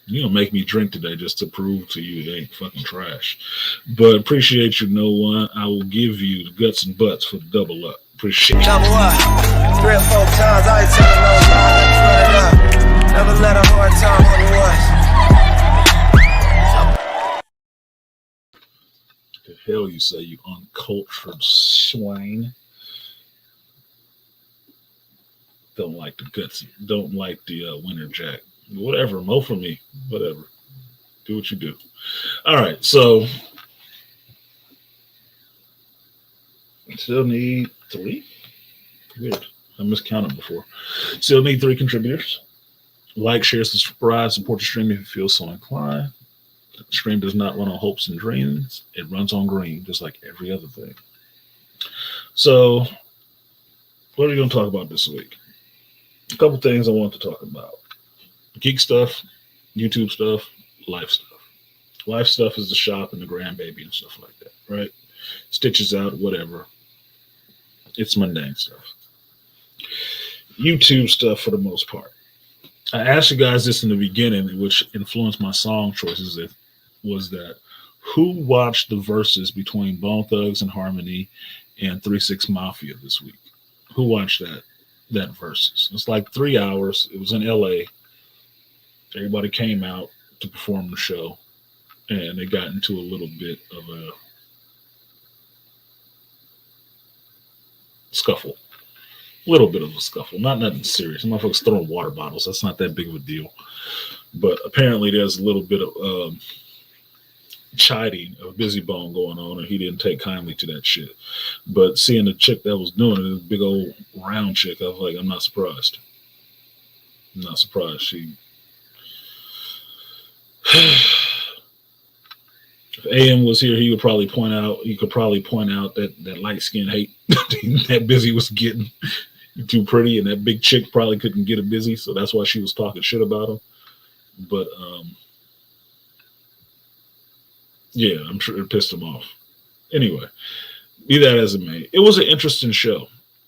You don't make me drink today just to prove to you it ain't fucking trash. But appreciate you, no one. I will give you the guts and butts for the double up. Appreciate it. Double up. 3 or 4 times, I ain't telling no lie. Let's run it up. Never let a hard time on The hell you say, you uncultured swine. Don't like the guts. Don't like the Winter Jack. Whatever, mo for me. Whatever. Do what you do. All right, so still need 3. Weird. I miscounted before. Still need 3 contributors. Like, share, subscribe, support the stream if you feel so inclined. The stream does not run on hopes and dreams. It runs on green, just like every other thing. So What are we going to talk about this week? A couple things I want to talk about. Geek stuff, YouTube stuff, life stuff. Life stuff is the shop and the grandbaby and stuff like that, right? Stitches out, whatever. It's mundane stuff. YouTube stuff for the most part. I asked you guys this in the beginning, which influenced my song choices. Was that who watched the verses between Bone Thugs and Harmony and 3 6 Mafia this week? Who watched that verses? It's like 3 hours. It was in LA. Everybody came out to perform the show, and they got into a little bit of a scuffle. A little bit of a scuffle. Not nothing serious. Motherfuckers throwing water bottles. That's not that big of a deal. But apparently there's a little bit of chiding of Busy Bone going on, and he didn't take kindly to that shit. But seeing the chick that was doing it, a big old round chick, I was like, I'm not surprised. I'm not surprised. She if AM was here, he could probably point out that light skin hate that Busy was getting. Too pretty, and that big chick probably couldn't get a Busy, so that's why she was talking shit about him. But yeah, I'm sure it pissed him off. Anyway, be that as it may, it was an interesting show,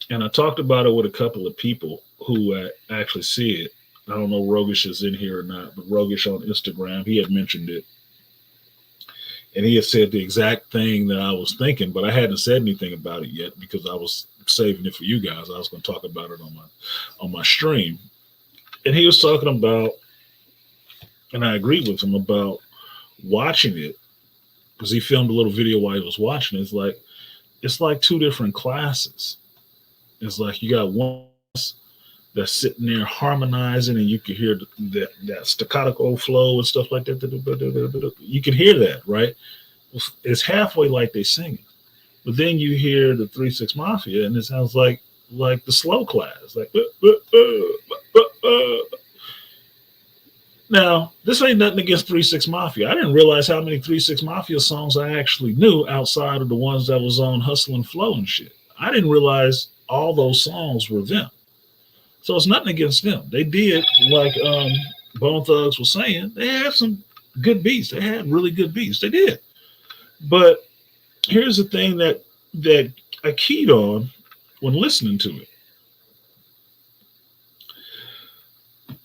and I talked about it with a couple of people who actually see it. I don't know Rogish is in here or not, but Rogish on Instagram, he had mentioned it, and he had said the exact thing that I was thinking, but I hadn't said anything about it yet because I was saving it for you guys. I was going to talk about it on my stream, and he was talking about, and I agreed with him about watching it because he filmed a little video while he was watching it. It's like two different classes. It's like you got one that's sitting there harmonizing, and you can hear that staccato flow and stuff like that. You can hear that, right? It's halfway like they singing. But then you hear the 3 6 Mafia, and it sounds like the slow class. Like, Now, this ain't nothing against 3 6 Mafia. I didn't realize how many 3 6 Mafia songs I actually knew outside of the ones that was on Hustle and Flow and shit. I didn't realize all those songs were them. So it's nothing against them. They did, like Bone Thugs was saying, they had some good beats. They had really good beats. They did. But here's the thing that I keyed on when listening to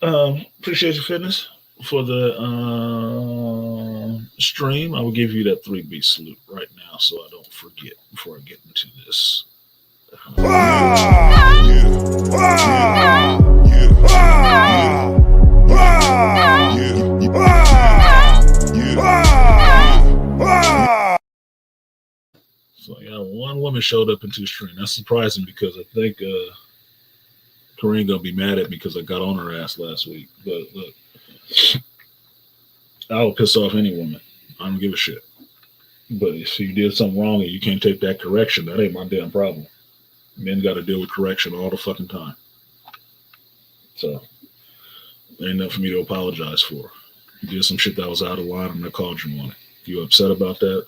it. Appreciate your fitness for the stream. I will give you that 3B salute right now so I don't forget before I get into this. So yeah, one woman showed up into the stream. That's surprising because I think Corinne gonna be mad at me because I got on her ass last week. But look, I will piss off any woman. I don't give a shit. But if you did something wrong and you can't take that correction, that ain't my damn problem. Men got to deal with correction all the fucking time. So ain't nothing for me to apologize for. You did some shit that was out of line, and I called you on it. If you upset about that,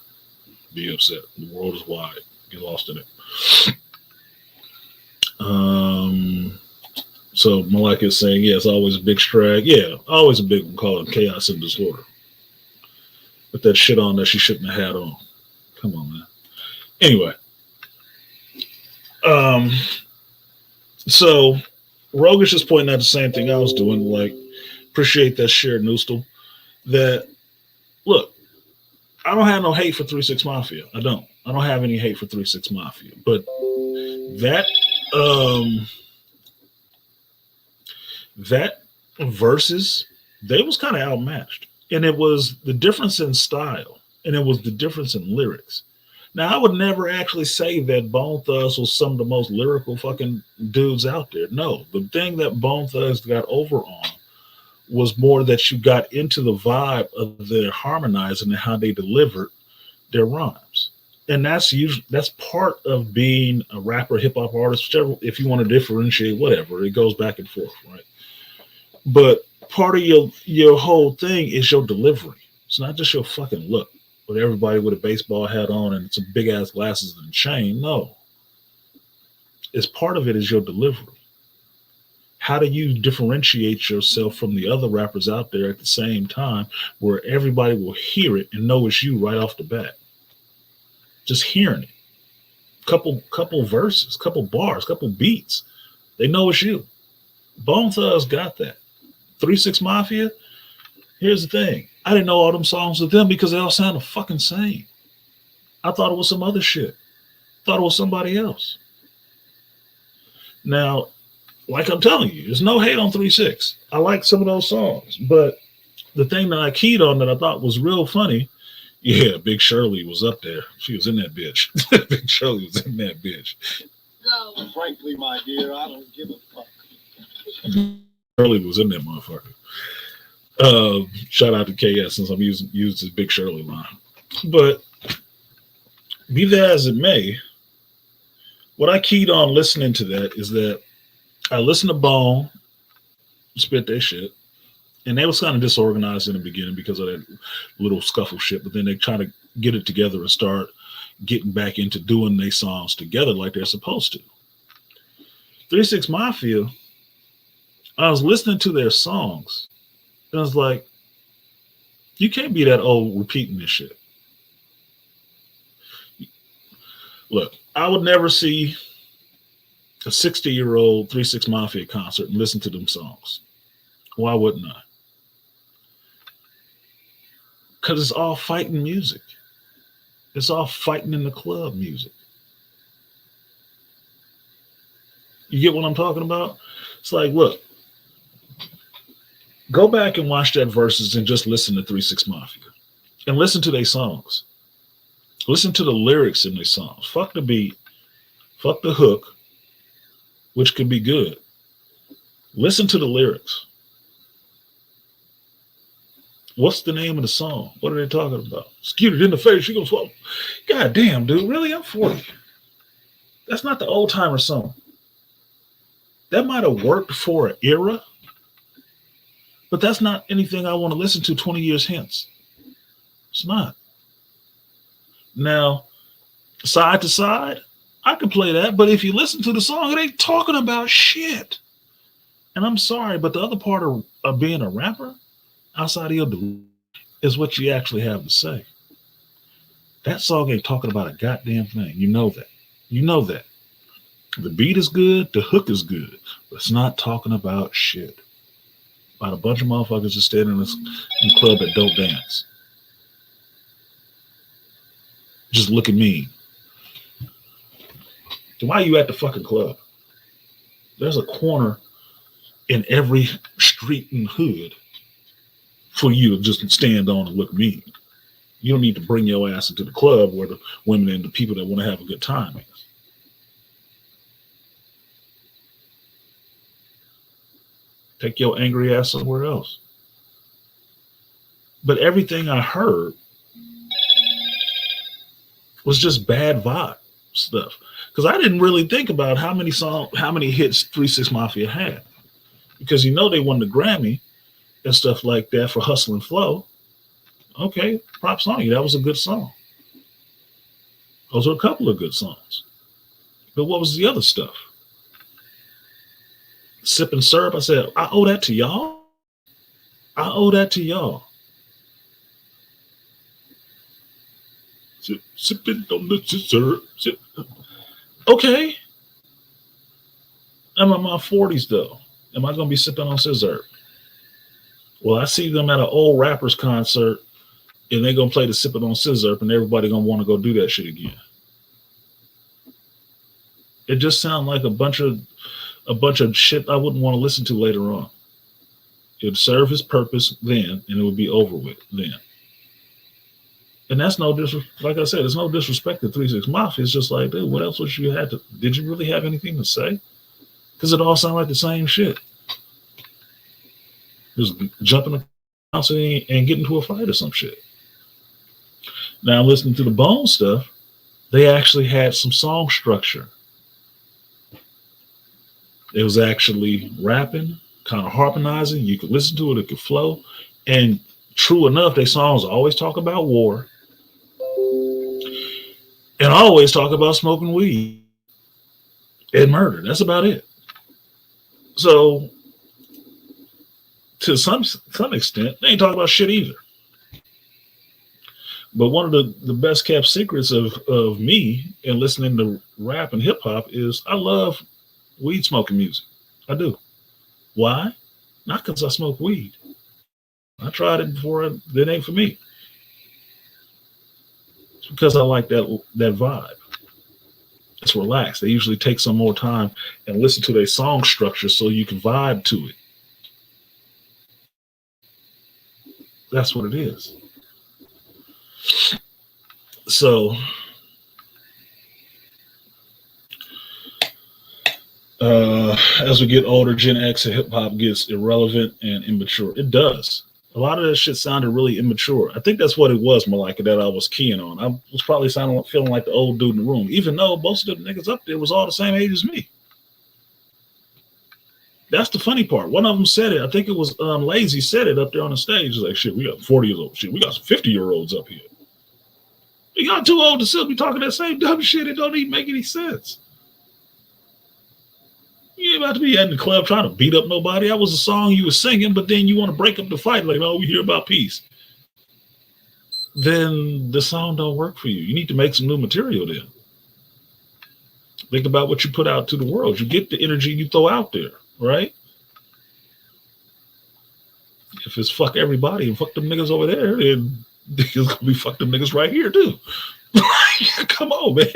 be upset. The world is wide. Get lost in it. So Malika is saying, yeah, it's always a big strag. Yeah, always a big one. Call it chaos and disorder. Put that shit on that she shouldn't have had on. Come on, man. Anyway. So Rogish is pointing out the same thing I was doing. Like, appreciate that shared Noostal. That, look, I don't have no hate for 3 6 Mafia. I don't have any hate for 3 6 Mafia. But that versus, they was kind of outmatched. And it was the difference in style. And it was the difference in lyrics. Now, I would never actually say that Bone Thugs was some of the most lyrical fucking dudes out there. No, the thing that Bone Thugs got over on was more that you got into the vibe of their harmonizing and how they delivered their rhymes. And that's part of being a rapper, hip hop artist, whichever, if you want to differentiate, whatever, it goes back and forth, right? But part of your whole thing is your delivery. It's not just your fucking look. With everybody with a baseball hat on and some big ass glasses and chain. No. is part of it is your delivery. How do you differentiate yourself from the other rappers out there at the same time where everybody will hear it and know it's you right off the bat? Just hearing it. Couple verses, couple bars, couple beats. They know it's you. Bone Thugs got that. 3 6 Mafia, here's the thing. I didn't know all them songs with them because they all sound the fucking same. I thought it was some other shit. Thought it was somebody else. Now, like I'm telling you, there's no hate on 3 6. I like some of those songs, but the thing that I keyed on that I thought was real funny, yeah, Big Shirley was up there. She was in that bitch. Big Shirley was in that bitch. No, frankly, my dear, I don't give a fuck. Shirley was in that motherfucker. Shout out to KS since I'm using his Big Shirley line. But be that as it may, what I keyed on listening to that is that I listened to Bone spit their shit, and they was kind of disorganized in the beginning because of that little scuffle shit, but then they try to get it together and start getting back into doing their songs together like they're supposed to. 3 6 Mafia, I was listening to their songs, and I was like, you can't be that old repeating this shit. Look, I would never see a 60-year-old 3 6 Mafia concert and listen to them songs. Why wouldn't I? Because it's all fighting music. It's all fighting in the club music. You get what I'm talking about? It's like, look, go back and watch that verses and just listen to 3 6 Mafia. And listen to their songs. Listen to the lyrics in their songs. Fuck the beat. Fuck the hook, which could be good. Listen to the lyrics. What's the name of the song? What are they talking about? Skewered in the face, she gonna swallow. God damn, dude, really? I'm 40. That's not the old timer song. That might have worked for an era, but that's not anything I want to listen to 20 years hence. It's not. Now, side to side, I could play that, but if you listen to the song, it ain't talking about shit. And I'm sorry, but the other part of being a rapper, outside of your delivery, is what you actually have to say. That song ain't talking about a goddamn thing. You know that. You know that. The beat is good, the hook is good, but it's not talking about shit. About a bunch of motherfuckers just standing in this club that don't dance. Just looking mean. So why are you at the fucking club? There's a corner in every street and hood for you to just stand on and look mean. You don't need to bring your ass into the club where the women and the people that want to have a good time is. Take your angry ass somewhere else. But everything I heard was just bad vibe stuff. Because I didn't really think about how many hits 3 6 Mafia had. Because you know they won the Grammy and stuff like that for Hustle and Flow. Okay, props on you. That was a good song. Those were a couple of good songs. But what was the other stuff? Sip and Syrup, I said, I owe that to y'all. I owe that to y'all. Sipping on the syrup. Okay. I'm in my 40s though. Am I going to be sipping on scissor? Well, I see them at an old rappers concert and they're going to play the sipping on scissor and everybody going to want to go do that shit again. It just sounds like a bunch of shit I wouldn't want to listen to later on. It would serve its purpose then and it would be over with then. And that's no disrespect. Like I said, there's no disrespect to 3 6 Mafia. It's just like, dude, what else was you had to? Did you really have anything to say? Because it all sounded like the same shit. Just jumping the house and getting into a fight or some shit. Now, listening to the Bone stuff, they actually had some song structure. It was actually rapping, kind of harmonizing. You could listen to it, it could flow. And true enough, their songs always talk about war. And always talk about smoking weed. and murder. That's about it. So to some extent, they ain't talking about shit either. But one of the best kept secrets of me and listening to rap and hip hop is I love weed smoking music. I do. Why? Not because I smoke weed. I tried it before. It ain't for me. It's because I like that vibe. It's relaxed. They usually take some more time and listen to their song structure so you can vibe to it. That's what it is. So as we get older, Gen X and hip hop gets irrelevant and immature. It does. A lot of that shit sounded really immature. I think that's what it was, Malika, that I was keying on. I was probably feeling like the old dude in the room, even though most of the niggas up there was all the same age as me. That's the funny part. One of them said it. I think it was Lazy said it up there on the stage. It's like, shit, we got 40 years old. Shit, we got some 50-year-olds up here. You got too old to still be talking that same dumb shit. It don't even make any sense. You ain't about to be in the club trying to beat up nobody. That was a song you were singing, but then you want to break up the fight. Like, oh, we hear about peace. Then the song don't work for you. You need to make some new material then. Think about what you put out to the world. You get the energy you throw out there, right? If it's fuck everybody and fuck them niggas over there, then it's going to be fuck them niggas right here too. Come on, man.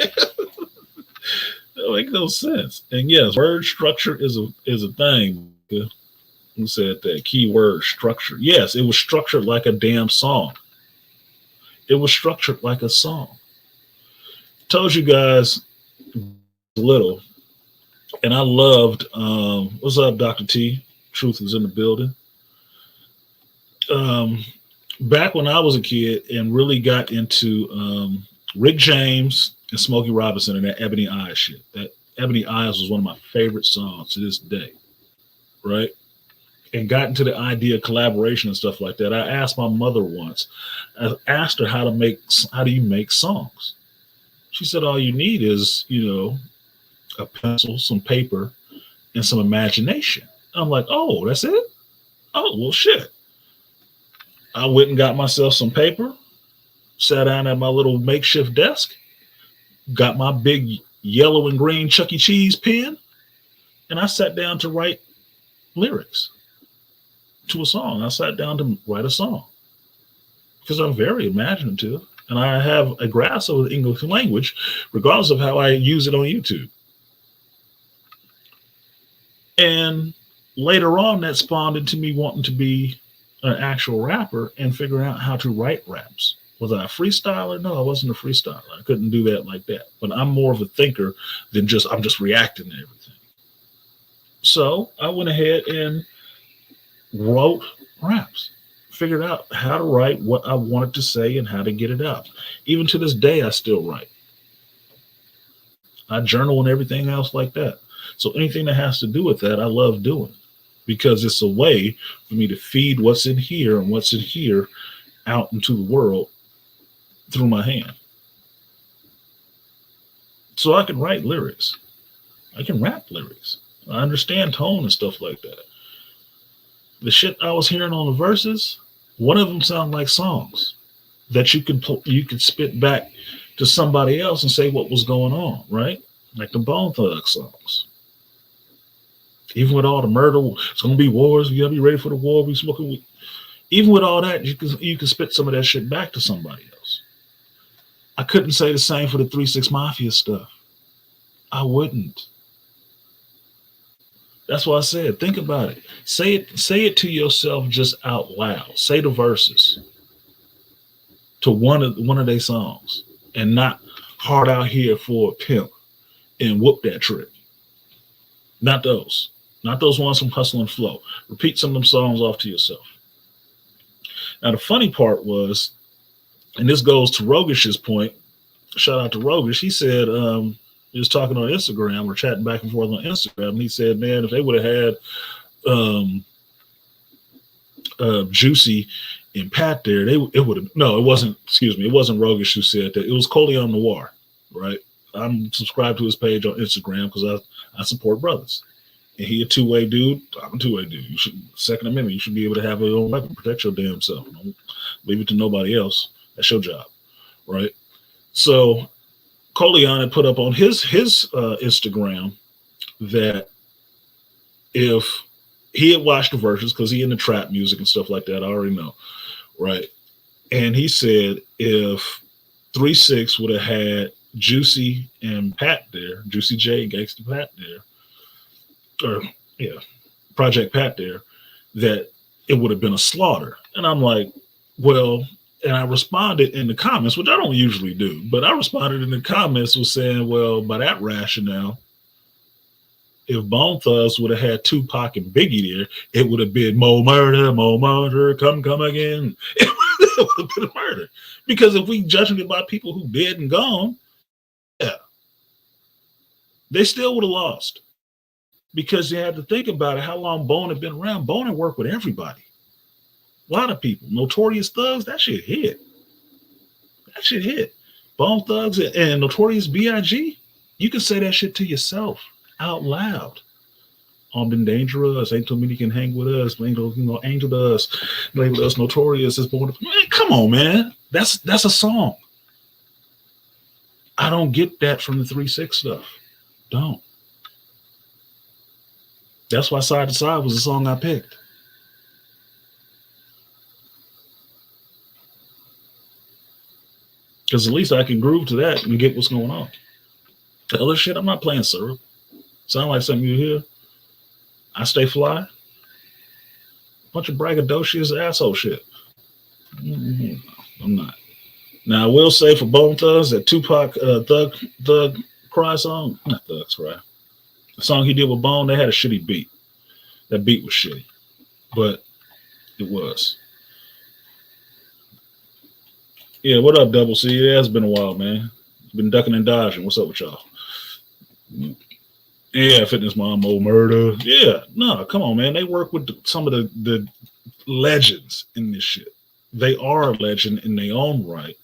That makes no sense. And yes, word structure is a thing. Who said that? Keyword structure. Yes, it was structured like a damn song. It was structured like a song. Told you guys a little, and I loved. What's up, Dr. T? Truth is in the building. Back when I was a kid and really got into Rick James and Smokey Robinson and that Ebony Eyes shit. That Ebony Eyes was one of my favorite songs to this day, right? And got into the idea of collaboration and stuff like that. I asked my mother once, I asked her how do you make songs? She said, all you need is, a pencil, some paper, and some imagination. I'm like, oh, that's it? Oh, well, shit. I went and got myself some paper, sat down at my little makeshift desk, got my big yellow and green Chuck E. Cheese pen, and I sat down to write lyrics to a song. I sat down to write a song because I'm very imaginative and I have a grasp of the English language, regardless of how I use it on YouTube. And later on, that spawned into me wanting to be an actual rapper and figuring out how to write raps. Was I a freestyler? No, I wasn't a freestyler. I couldn't do that like that. But I'm more of a thinker than I'm just reacting to everything. So I went ahead and wrote raps, figured out how to write what I wanted to say and how to get it out. Even to this day, I still write. I journal and everything else like that. So anything that has to do with that, I love doing because it's a way for me to feed what's in here and what's in here out into the world through my hand. So I can write lyrics. I can rap lyrics. I understand tone and stuff like that. The shit I was hearing on the verses, one of them sound like songs that you could spit back to somebody else and say what was going on, right? Like the Bone Thug songs. Even with all the murder, it's gonna be wars. You gotta be ready for the war. We smoking weed. Even with all that, you can spit some of that shit back to somebody else. I couldn't say the same for the 3 6 Mafia stuff. I wouldn't. That's why I said, think about it. Say it to yourself just out loud. Say the verses to one of their songs, and not hard out here for a pimp and whoop that trick. Not those. Not those ones from Hustle and Flow. Repeat some of them songs off to yourself. Now, the funny part was, and this goes to Rogish's point, shout out to Rogish, he said, he was talking on Instagram, we're chatting back and forth on Instagram, and he said, man, if they would have had Juicy and Pat there, it would have, no, it wasn't, excuse me, it wasn't Rogish who said that, it was Coleon Noir, right? I'm subscribed to his page on Instagram because I support brothers. And he a two-way dude. I'm a two-way dude. You should, Second Amendment, you should be able to have your own weapon. Protect your damn self. Don't leave it to nobody else. That's your job, right? So Coleon had put up on his Instagram that if he had watched the verses, because he into trap music and stuff like that, I already know, right? And he said if 3 6 would have had Juicy and Pat there, Juicy J and Gangsta Pat there, or yeah, Project Pat there, that it would have been a slaughter. And I'm like, well, and I responded in the comments, which I don't usually do, but I responded in the comments was saying, well, by that rationale, if Bone Thugs would have had Tupac and Biggie there, it would have been more murder, come again. It would have been a murder. Because if we judging it by people who dead and gone, yeah, they still would have lost. Because you had to think about it, how long Bone had been around. Bone had worked with everybody. A lot of people. Notorious Thugs, that shit hit. That shit hit. Bone Thugs and Notorious B.I.G., you can say that shit to yourself out loud. Armed and dangerous, ain't too many can hang with us. Angel to us, label us notorious. Is born. Man, come on, man. That's a song. I don't get that from the 3 6 stuff. Don't. That's why Side to Side was the song I picked. Because at least I can groove to that and get what's going on. The other shit, I'm not playing syrup. Sound like something you hear. I stay fly. Bunch of braggadocious asshole shit. I'm not. Now, I will say for Bone Thugs, that Tupac Thug Cry song, not Thugs Cry, the song he did with Bone, they had a shitty beat. That beat was shitty, but it was. Yeah, what up, Double C? Yeah, it's been a while, man. Been ducking and dodging. What's up with y'all? Yeah, Fitness Mom, old murder. Yeah, no, come on, man. They work with some of the legends in this shit. They are a legend in their own right.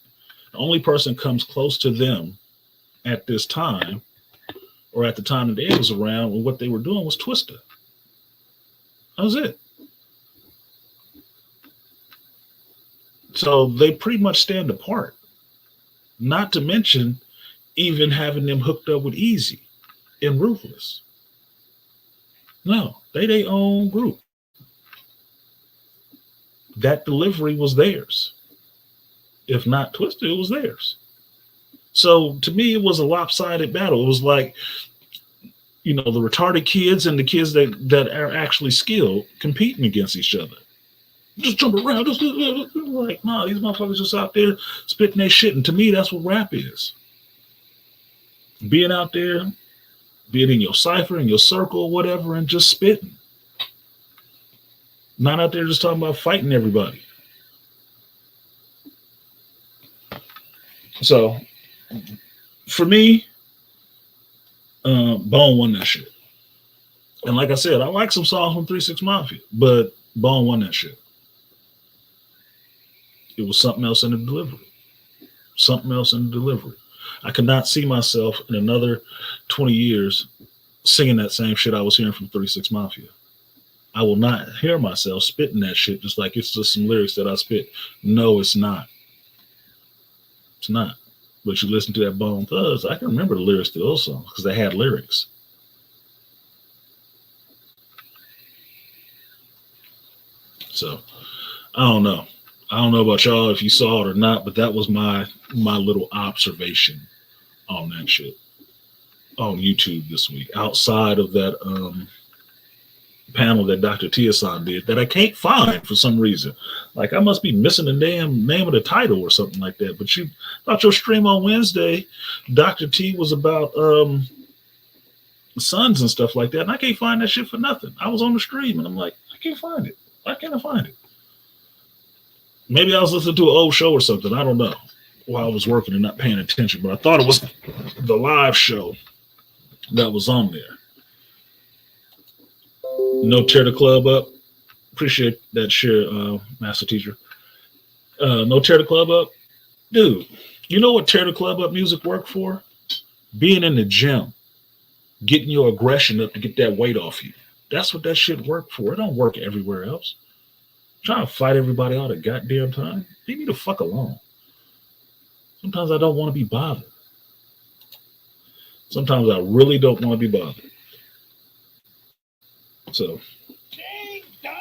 The only person comes close to them at this time, or at the time that they was around, and what they were doing was Twista. That was it. So they pretty much stand apart. Not to mention even having them hooked up with Easy and Ruthless. No, they their own group. That delivery was theirs. If not Twista, it was theirs. So to me, it was a lopsided battle. It was like, you know, the retarded kids and the kids that are actually skilled competing against each other. Just jump around. Just like, nah, these motherfuckers just out there spitting their shit. And to me, that's what rap is. Being out there, being in your cipher, in your circle, whatever, and just spitting. Not out there just talking about fighting everybody. So, for me, Bone won that shit. And like I said, I like some songs from 3 6 Mafia, but Bone won that shit. It was something else in the delivery. Something else in the delivery. I could not see myself in another 20 years singing that same shit I was hearing from 3 6 Mafia. I will not hear myself spitting that shit just like it's just some lyrics that I spit. No, it's not. It's not. But you listen to that Bone Thugs, I can remember the lyrics to those songs because they had lyrics. So, I don't know. I don't know about y'all if you saw it or not, but that was my little observation on that shit on YouTube this week. Outside of that panel that Dr. Artisan did that I can't find for some reason. Like I must be missing the damn name of the title or something like that. But you thought your stream on Wednesday, Dr. T was about sons and stuff like that. And I can't find that shit for nothing. I was on the stream and I'm like, I can't find it. Why can't I find it? Maybe I was listening to an old show or something. I don't know. While I was working and not paying attention, but I thought it was the live show that was on there. No, tear the club up. Appreciate that share, Master Teacher. No, tear the club up. Dude, you know what tear the club up music worked for? being in the gym, getting your aggression up to get that weight off you. That's what that shit worked for. It don't work everywhere else. Trying to fight everybody all the goddamn time. Leave me the fuck alone. Sometimes I don't want to be bothered. Sometimes I really don't want to be bothered. So. Ding dong,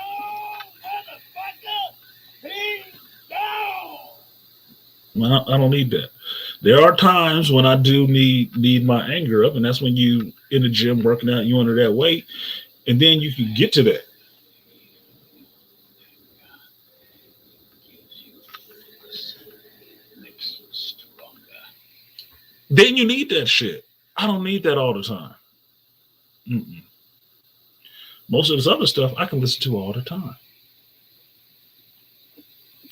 motherfucker! Ding dong! I don't need that. There are times when I do need my anger up, and that's when you in the gym working out, you under that weight, and then you can get to that. Then you need that shit. I don't need that all the time. Mm-mm. Most of this other stuff I can listen to all the time.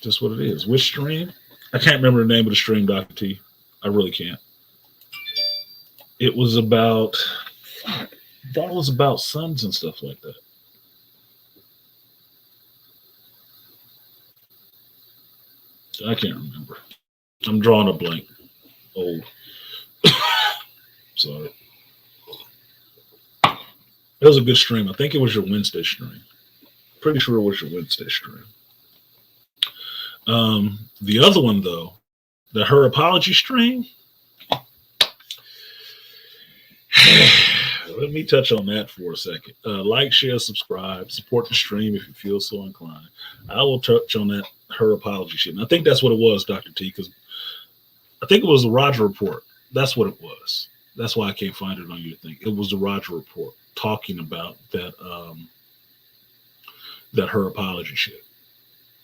Just what it is. Which stream? I can't remember the name of the stream, Dr. T. I really can't. It was about, I thought it was about sons and stuff like that. I can't remember. I'm drawing a blank. Old. Sorry. It was a good stream. I think it was your Wednesday stream. Pretty sure it was your Wednesday stream. The other one, though, the Her Apology stream. Let me touch on that for a second. Like, share, subscribe, support the stream if you feel so inclined. I will touch on that Her Apology shit. And I think that's what it was, Dr. T, because I think it was the Roger Report. That's what it was. That's why I can't find it on your thing. It was the Roger Report talking about that that Her Apology shit.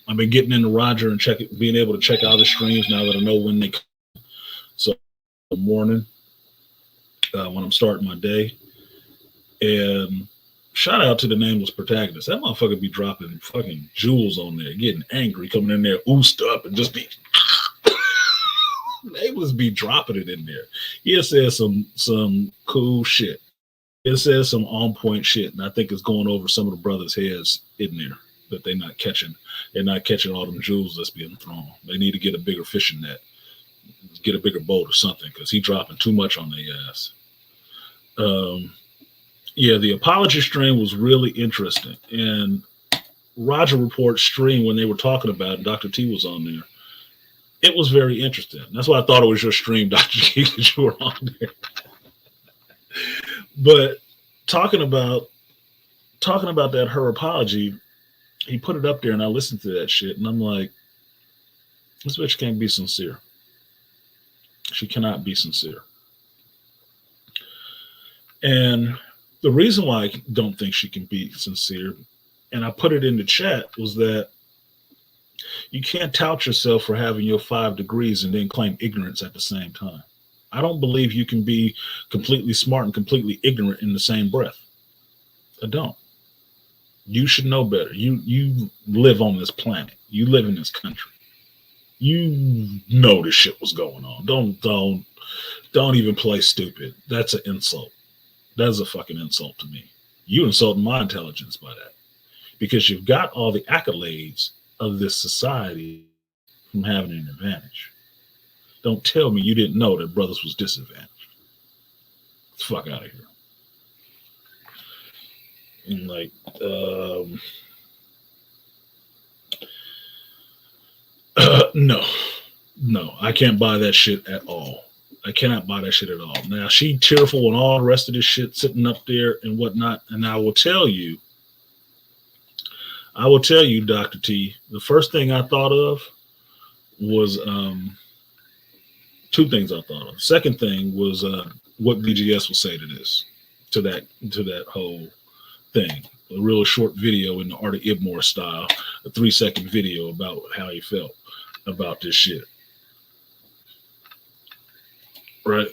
I've been getting into Roger and being able to check out the streams now that I know when they come. So in the morning, when I'm starting my day. And shout out to the nameless protagonist. That motherfucker be dropping fucking jewels on there, getting angry, coming in there, oosed up, and just be they was be dropping it in there. He said some cool shit. It says some on point shit, and I think it's going over some of the brothers' heads in there that they're not catching. They're not catching all them jewels that's being thrown. They need to get a bigger fishing net, get a bigger boat or something, because he dropping too much on their ass. Yeah, the apology stream was really interesting, and Roger Report stream when they were talking about it, Dr. T was on there. It was very interesting. That's why I thought it was your stream, Dr. T, because you were on there. But talking about that Her Apology, he put it up there, and I listened to that shit, and I'm like, this bitch can't be sincere. She cannot be sincere. And the reason why I don't think she can be sincere, and I put it in the chat, was that you can't tout yourself for having your 5 degrees and then claim ignorance at the same time. I don't believe you can be completely smart and completely ignorant in the same breath. I don't. You should know better. You live on this planet. You live in this country. You know this shit was going on. Don't even play stupid. That's an insult. That's a fucking insult to me. You insulting my intelligence by that, because you've got all the accolades of this society from having an advantage. Don't tell me you didn't know that brothers was disadvantaged. Get the fuck out of here. And like, no, I can't buy that shit at all. I cannot buy that shit at all. Now, she tearful and all the rest of this shit sitting up there and whatnot. And I will tell you, Dr. T, the first thing I thought of was 2 things I thought of. Second thing was what BGS will say to this, to that whole thing. A real short video in the Art of Ibmore style, a 3-second video about how he felt about this shit. Right?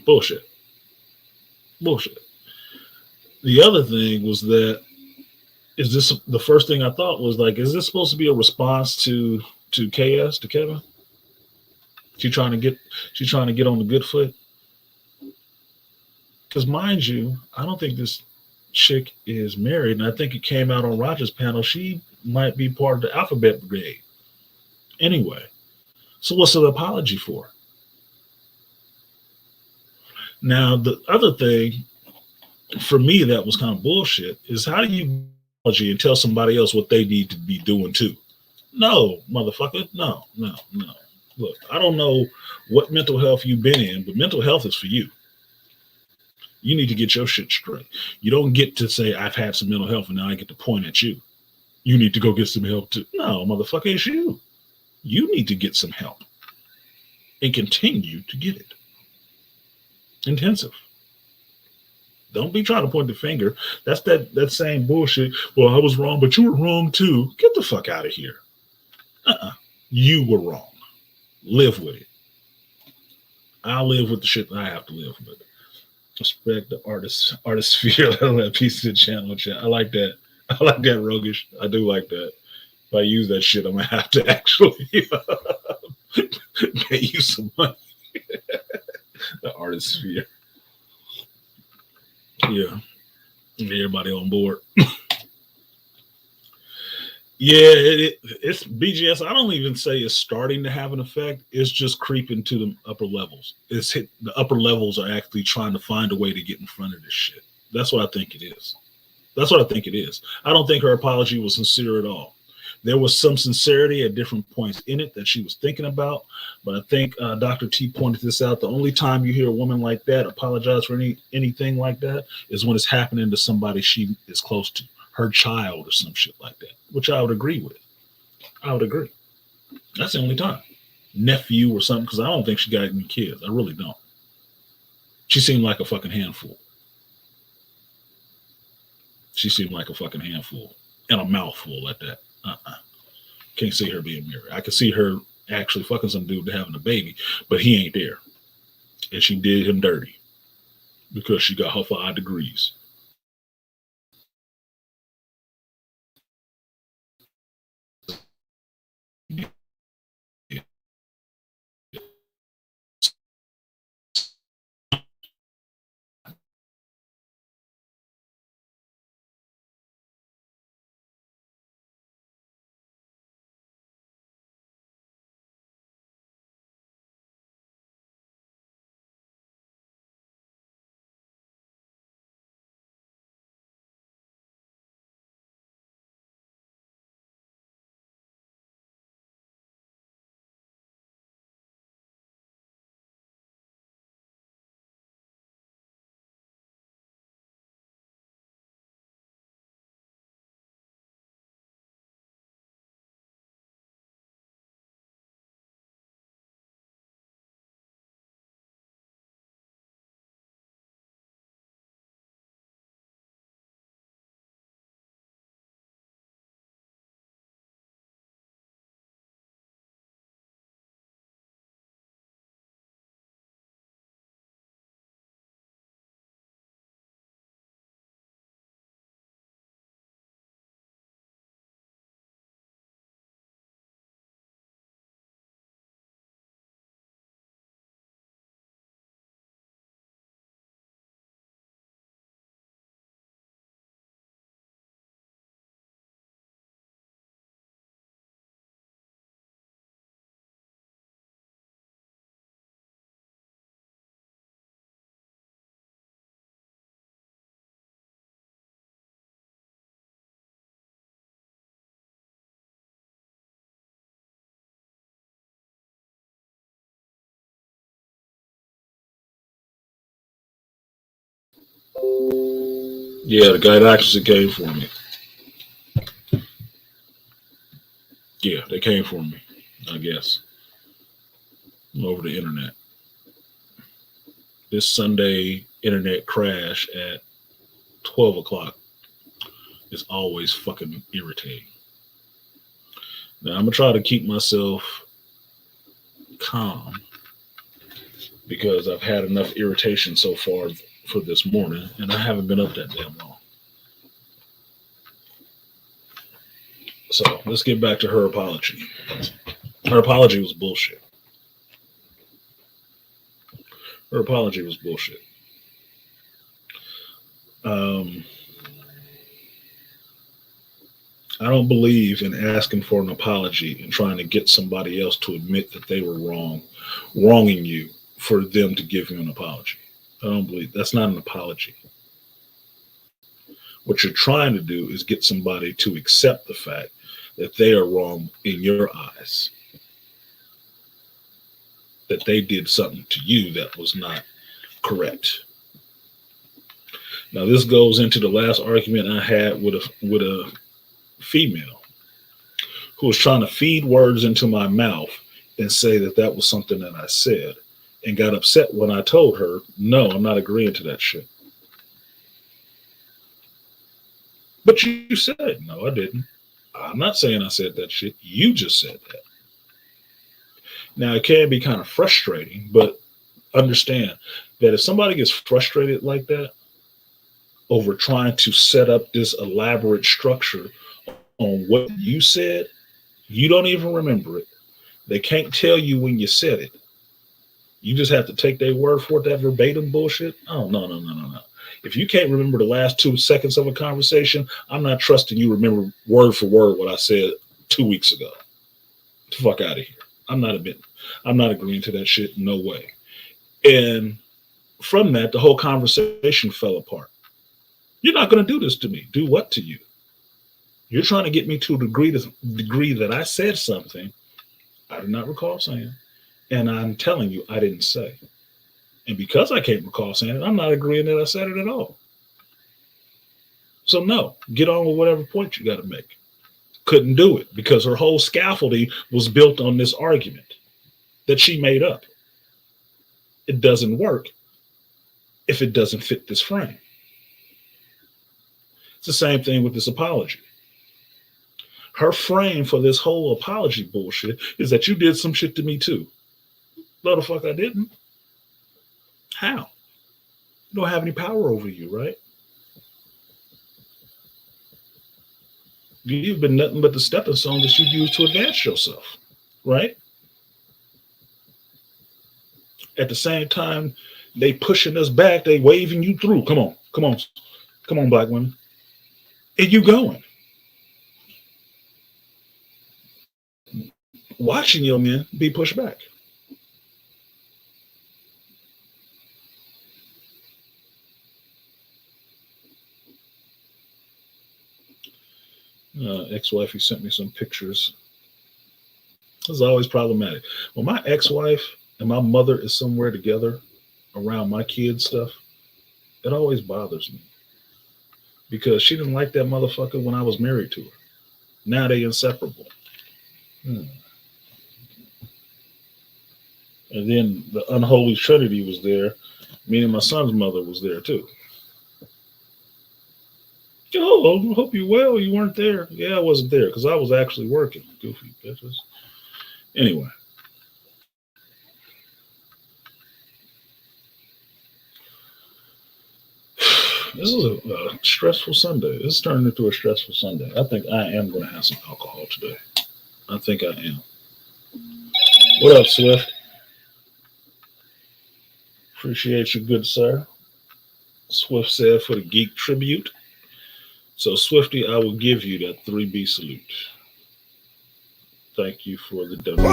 Bullshit. The other thing was that, is this the first thing I thought was like, is this supposed to be a response to KS, to Kevin? She's trying to get on the good foot. Because mind you, I don't think this chick is married, and I think it came out on Roger's panel. She might be part of the Alphabet Brigade. Anyway, so what's the apology for? Now, the other thing for me that was kind of bullshit is how do you apology and tell somebody else what they need to be doing too? No, motherfucker. No. Look, I don't know what mental health you've been in, but mental health is for you. You need to get your shit straight. You don't get to say, I've had some mental health and now I get to point at you. You need to go get some help too. No, motherfucker, it's you. You need to get some help and continue to get it. Intensive. Don't be trying to point the finger. That's that same bullshit. Well, I was wrong, but you were wrong too. Get the fuck out of here. You were wrong. Live with it. I'll live with the shit that I have to live with. Respect the artist sphere. That piece of the channel chat. I like that. I like that, Rogish. I do like that. If I use that shit, I'm gonna have to actually pay you some money. The artist sphere. Yeah. Get everybody on board. Yeah, it's BGS. I don't even say it's starting to have an effect. It's just creeping to the upper levels. The upper levels are actually trying to find a way to get in front of this shit. That's what I think it is. That's what I think it is. I don't think her apology was sincere at all. There was some sincerity at different points in it that she was thinking about, but I think Dr. T pointed this out. The only time you hear a woman like that apologize for anything like that is when it's happening to somebody she is close to, her child or some shit like that, which I would agree with. I would agree. That's the only time. Nephew or something, because I don't think she got any kids. I really don't. She seemed like a fucking handful. She seemed like a fucking handful and a mouthful at that. Can't see her being married. I can see her actually fucking some dude having a baby, but he ain't there. And she did him dirty because she got her 5 degrees. Yeah, the guy that actually came for me. Yeah, they came for me, I guess, over the internet. This Sunday internet crash at 12 o'clock is always fucking irritating. Now, I'm going to try to keep myself calm because I've had enough irritation so far for this morning, and I haven't been up that damn long. So let's get back to her apology. Her apology was bullshit. Her apology was bullshit. I don't believe in asking for an apology and trying to get somebody else to admit that they were wronging you for them to give you an apology. I don't believe that's not an apology. What you're trying to do is get somebody to accept the fact that they are wrong in your eyes, that they did something to you that was not correct. Now, this goes into the last argument I had with a female who was trying to feed words into my mouth and say that that was something that I said, and got upset when I told her, no, I'm not agreeing to that shit. But you said it. No, I didn't. I'm not saying I said that shit. You just said that. Now, it can be kind of frustrating, but understand that if somebody gets frustrated like that over trying to set up this elaborate structure on what you said, you don't even remember it. They can't tell you when you said it. You just have to take their word for it, that verbatim bullshit. Oh, no. If you can't remember the last 2 seconds of a conversation, I'm not trusting you remember word for word what I said 2 weeks ago. Get the fuck out of here. I'm not agreeing to that shit. No way. And from that, the whole conversation fell apart. You're not going to do this to me. Do what to you? You're trying to get me to a degree that I said something I do not recall saying. And I'm telling you, I didn't say. And because I can't recall saying it, I'm not agreeing that I said it at all. So no, get on with whatever point you got to make. Couldn't do it because her whole scaffolding was built on this argument that she made up. It doesn't work if it doesn't fit this frame. It's the same thing with this apology. Her frame for this whole apology bullshit is that you did some shit to me too. No, the fuck I didn't. How? You don't have any power over you, right? You've been nothing but the stepping stone that you use to advance yourself, right? At the same time, they pushing us back, they waving you through. Come on, black women. And you going. Watching your men be pushed back. Ex-wife, he sent me some pictures. This is always problematic. When my ex-wife and my mother is somewhere together around my kids' stuff, it always bothers me. Because she didn't like that motherfucker when I was married to her. Now they inseparable. And then the unholy trinity was there, meaning my son's mother was there too. Oh, I hope you well. You weren't there. Yeah, I wasn't there because I was actually working. Goofy bitches. Anyway. This is a stressful Sunday. This turned into a stressful Sunday. I think I am going to have some alcohol today. I think I am. What up, Swift? Appreciate you, good sir. Swift said for the Geek Tribute. So, Swifty, I will give you that 3B salute. Thank you for the donation.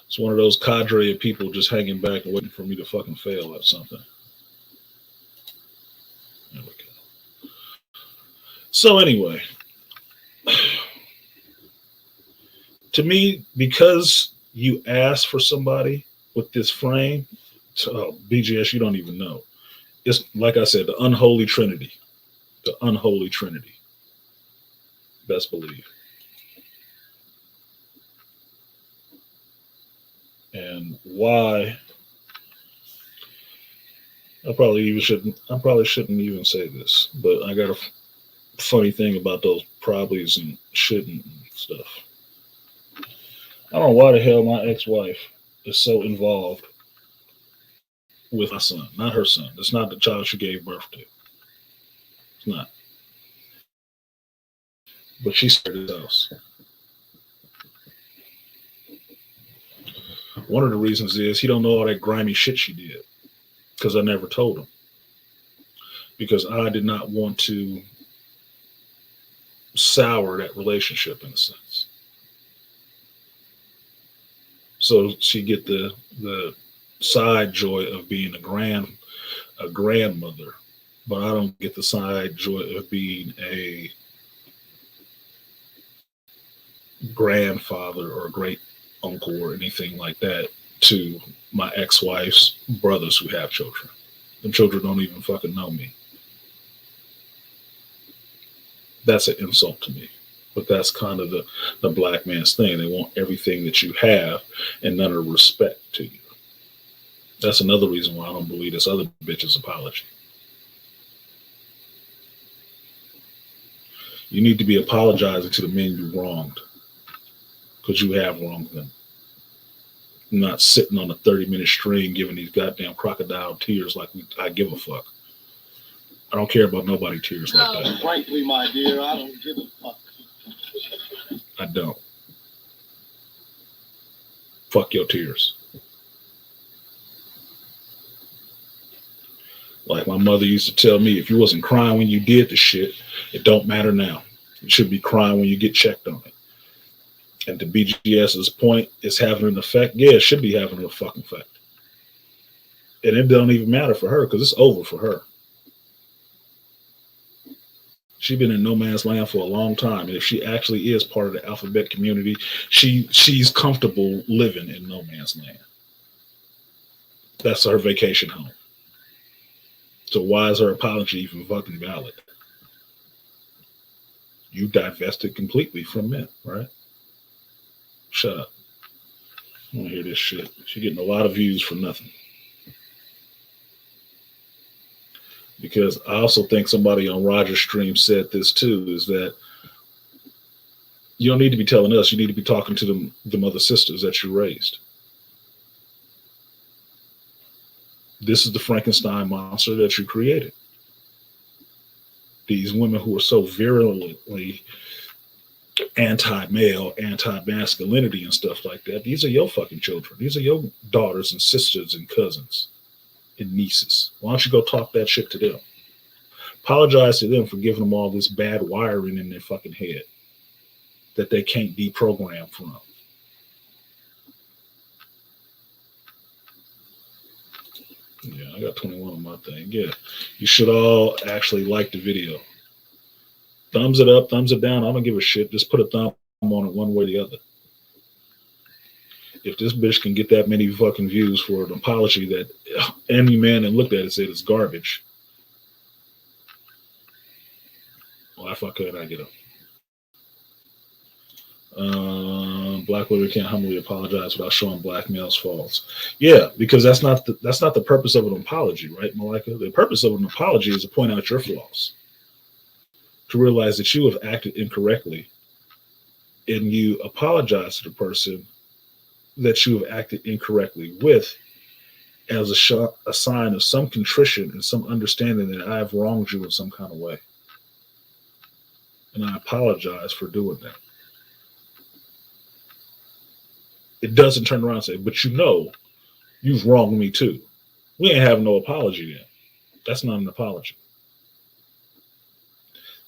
It's one of those cadre of people just hanging back and waiting for me to fucking fail at something. There we go. So, anyway. To me, because you asked for somebody with this frame, so BGS, you don't even know. It's like I said, the unholy trinity. The unholy trinity. Best believe. And why? I probably shouldn't even say this, but I got a funny thing about those probablys and shouldn't and stuff. I don't know why the hell my ex-wife is so involved with my son, not her son. It's not the child she gave birth to. It's not. But she started his house. One of the reasons is he don't know all that grimy shit she did because I never told him. because I did not want to sour that relationship in a sense. So she get the side joy of being a grandmother, but I don't get the side joy of being a grandfather or a great uncle or anything like that to my ex-wife's brothers who have children. Them children don't even fucking know me. That's an insult to me. But that's kind of the black man's thing. They want everything that you have and none of the respect to you. That's another reason why I don't believe this other bitch's apology. You need to be apologizing to the men you wronged, because you have wronged them. Not sitting on a 30-minute stream giving these goddamn crocodile tears like I give a fuck. I don't care about nobody tears like that. Frankly, my dear, I don't give a fuck. I don't. Fuck your tears. Like my mother used to tell me, if you wasn't crying when you did the shit, it don't matter now. You should be crying when you get checked on it. And to BGS's point, it's having an effect. Yeah, it should be having a fucking effect. And it don't even matter for her because it's over for her. She's been in no man's land for a long time. And if she actually is part of the alphabet community, she's comfortable living in no man's land. That's her vacation home. So why is her apology even fucking valid? You divested completely from men, right? Shut up. I don't hear this shit. She's getting a lot of views for nothing. Because I also think somebody on Roger's stream said this too, is that you don't need to be telling us, you need to be talking to them other sisters that you raised. This is the Frankenstein monster that you created. These women who are so virulently anti-male, anti-masculinity and stuff like that, these are your fucking children. These are your daughters and sisters and cousins and nieces. Why don't you go talk that shit to them? Apologize to them for giving them all this bad wiring in their fucking head that they can't deprogram from. Yeah, I got 21 on my thing. Yeah, you should all actually like the video. Thumbs it up, thumbs it down. I don't give a shit. Just put a thumb on it one way or the other. If this bitch can get that many fucking views for an apology that any man that looked at it said it's garbage, why fuck could I get him? Black women can't humbly apologize without showing black males' faults. Yeah, because that's not the purpose of an apology, right, Malika? The purpose of an apology is to point out your flaws, to realize that you have acted incorrectly, and you apologize to the person that you have acted incorrectly with as a sign of some contrition and some understanding that I have wronged you in some kind of way. And I apologize for doing that. It doesn't turn around and say, but you know, you've wronged me too. We ain't having no apology then. That's not an apology.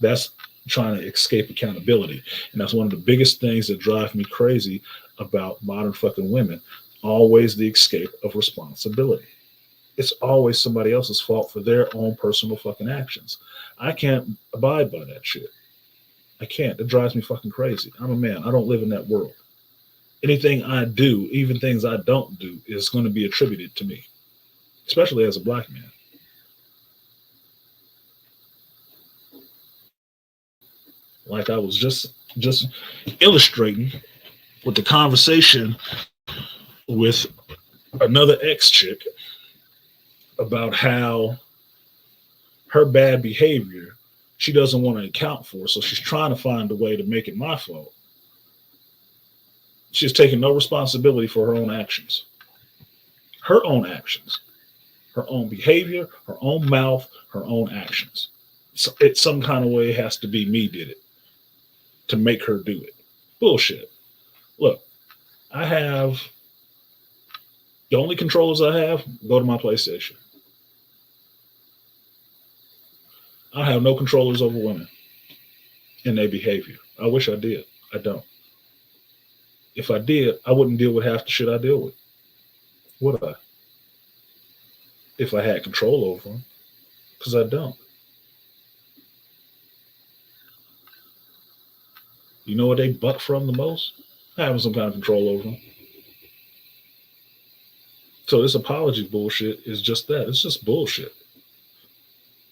That's trying to escape accountability. And that's one of the biggest things that drive me crazy about modern fucking women. Always the escape of responsibility. It's always somebody else's fault for their own personal fucking actions. I can't abide by that shit. I can't. It drives me fucking crazy. I'm a man. I don't live in that world. Anything I do, even things I don't do, is going to be attributed to me, especially as a black man. Like I was just illustrating with the conversation with another ex-chick about how her bad behavior, she doesn't want to account for, so she's trying to find a way to make it my fault. She's taking no responsibility for her own actions. Her own actions. Her own behavior, her own mouth, her own actions. So it some kind of way has to be me did it to make her do it. Bullshit. Look, I have the only controllers I have, go to my PlayStation. I have no controllers over women and their behavior. I wish I did. I don't. If I did, I wouldn't deal with half the shit I deal with. Would I? If I had control over them. Because I don't. You know what they buck from the most? Having some kind of control over them. So this apology bullshit is just that. It's just bullshit.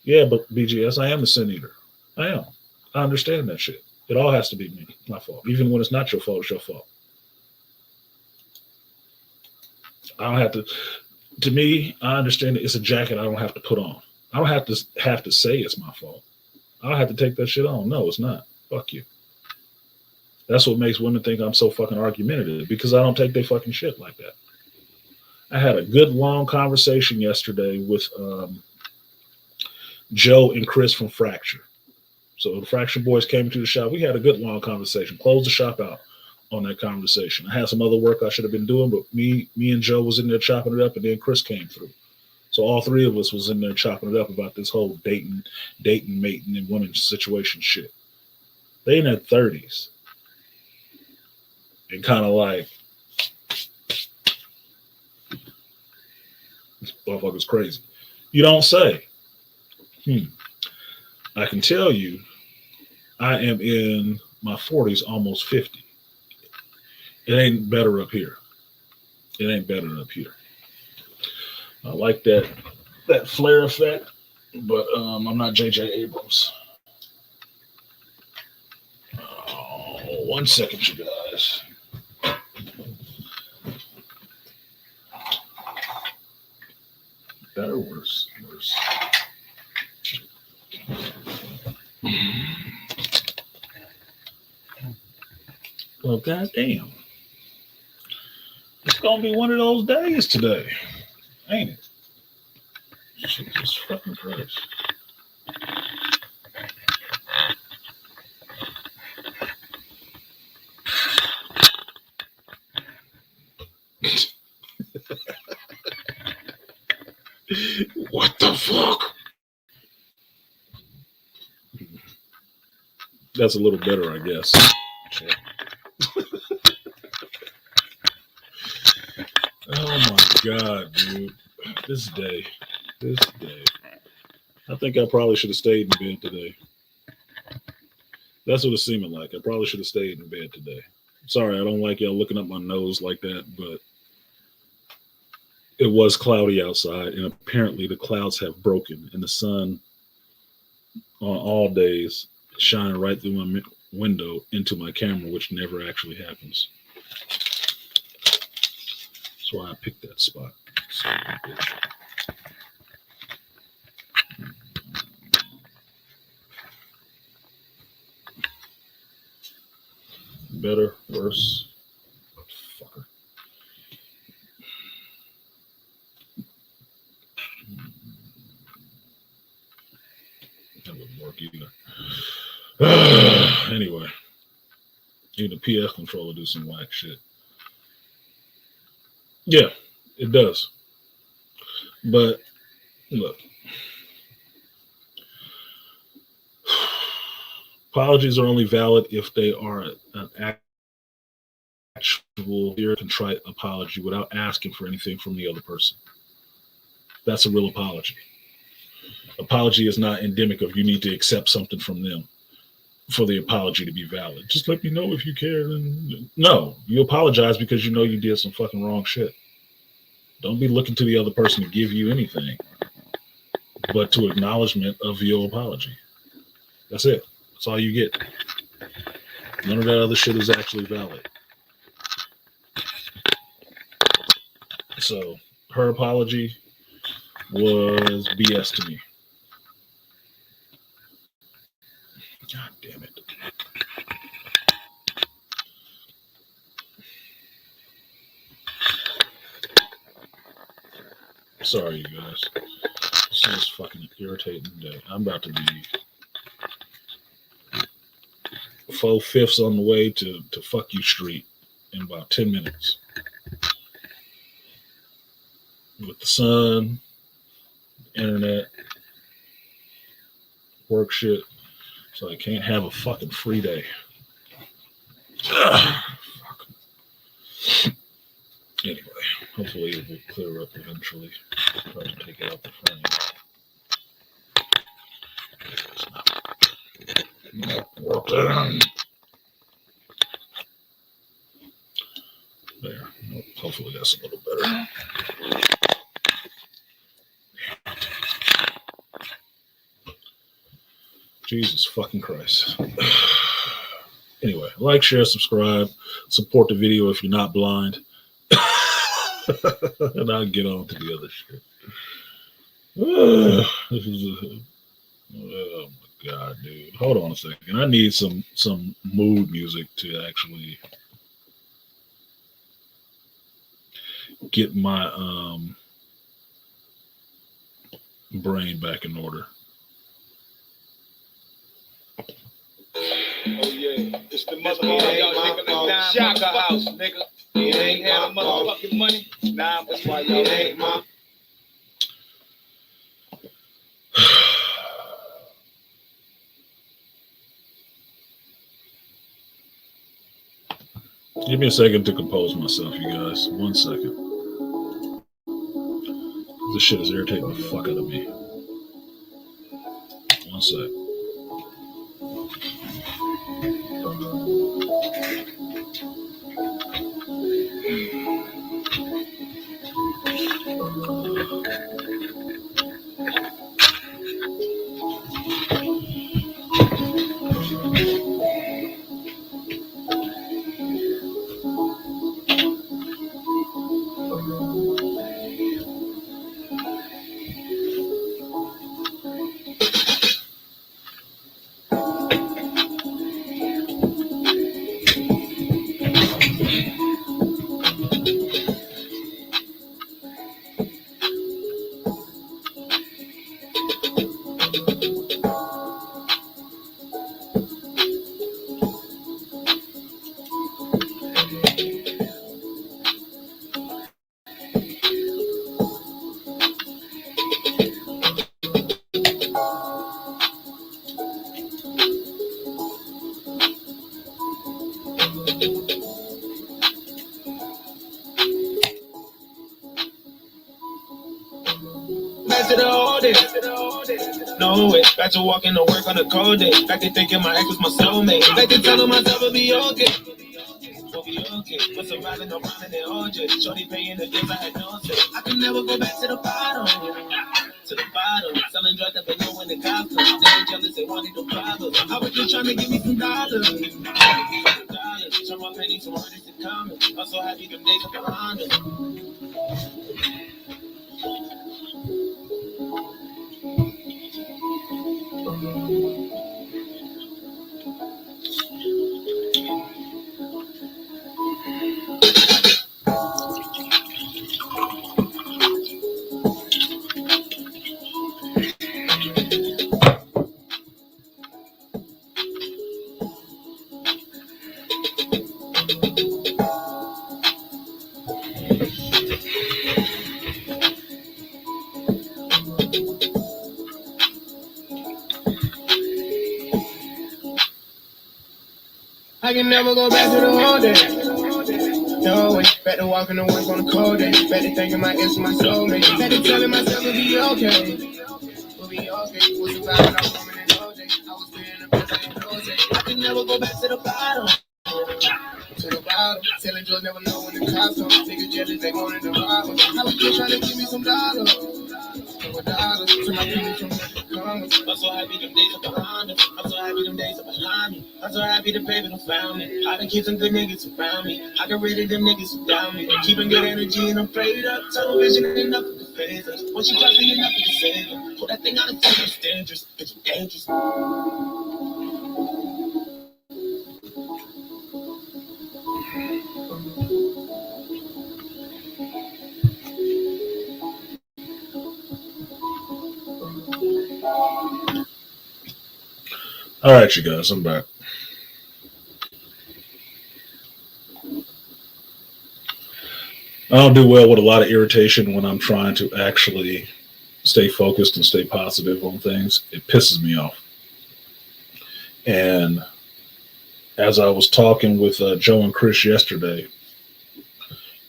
Yeah, but BGS, I am the sin eater. I am. I understand that shit. It all has to be me, my fault. Even when it's not your fault, it's your fault. I don't have to me, I understand that it's a jacket I don't have to put on. I don't have to say it's my fault. I don't have to take that shit on. No, it's not. Fuck you. That's what makes women think I'm so fucking argumentative, because I don't take their fucking shit like that. I had a good long conversation yesterday with Joe and Chris from Fracture. So the Fracture boys came to the shop. We had a good long conversation. Closed the shop out on that conversation. I had some other work I should have been doing, but me and Joe was in there chopping it up, and then Chris came through. So all three of us was in there chopping it up about this whole dating, mating, and women's situation shit. They in their 30s. And kind of like, this motherfucker's crazy. You don't say. I can tell you, I am in my 40s, almost 50. It ain't better up here. It ain't better up here. I like that flare effect, but I'm not J.J. Abrams. Oh, 1 second, you guys. Better, worse. Well, goddamn. It's gonna be one of those days today, ain't it? Jesus fucking Christ. What the fuck? That's a little better, I guess. Oh my God, dude. This day. I think I probably should have stayed in bed today. That's what it's seeming like. I probably should have stayed in bed today. Sorry, I don't like y'all looking up my nose like that, but it was cloudy outside, and apparently the clouds have broken, and the sun on all days is shining right through my window into my camera, which never actually happens. That's why I picked that spot. Better, worse, fucker. That wouldn't work either. Anyway, even the PF controller do some whack shit. Yeah, it does. But look, apologies are only valid if they are an actual contrite apology without asking for anything from the other person. That's a real apology. Apology is not endemic of you need to accept something from them for the apology to be valid. Just let me know if you care. No, you apologize because you know you did some fucking wrong shit. Don't be looking to the other person to give you anything, but to acknowledgement of your apology. That's it. That's all you get. None of that other shit is actually valid. So her apology was BS to me. God damn it. Sorry, you guys. This is fucking irritating day. I'm about to be 4/5 on the way to Fuck You Street in about 10 minutes. With the sun, internet, work shit, so I can't have a fucking free day. Ugh. Anyway, hopefully it will clear up eventually. Try to take it out the frame. There. Hopefully that's a little better. Jesus fucking Christ. Anyway, like, share, subscribe, support the video if you're not blind. And I'll get on to the other shit. This is oh my God, dude. Hold on a second. I need some mood music to actually get my brain back in order. Oh yeah, it's the motherfucking Shaka house, nigga. It ain't had no motherfucking money. Nah, that's why y'all ain't my. Give me a second to compose myself, you guys. 1 second. This shit is irritating the fuck out of me. 1 sec. No way, back to walking to work on a cold day. Back to thinking my ex was my soulmate. Back to telling myself it'll be okay. We'll be okay. But surviving no running and OJ. Shorty paying the bills I had no say. I can never go back to the bottom. To the bottom. Selling drugs that they know when the cops come. They were jealous, they wanted the problems. I was just trying to give me some dollars. Turn my pennies from hardest to common. I'm so happy them days are behind us. I can never go back to the old days. No way, back to walking to work on a cold day. Back to thinking my ex was my soulmate. Back to telling myself it'll be okay. We'll be okay. Was surviving our woman in all day. I was paying the bills I didn't know. I can never go back to the bottom. To the bottom. Selling drugs, never know when the cops come. Niggas jealous, they wanted to rob us. I was just trying to give me some dollars. Couple dollars to my people from the comments. I'm so happy them days are behind us. I'm so happy them days are behind me. I'm so happy the baby done found me. I done keep some good niggas around me. I got rid of them niggas who down me. Keeping good energy and I'm prayed up. Television ain't nothing to phase us. Once you cross me, you're nothing to save us. Pull that thing out and take it's dangerous. It's dangerous. All right, you guys, I'm back. I don't do well with a lot of irritation when I'm trying to actually stay focused and stay positive on things. It pisses me off. And as I was talking with Joe and Chris yesterday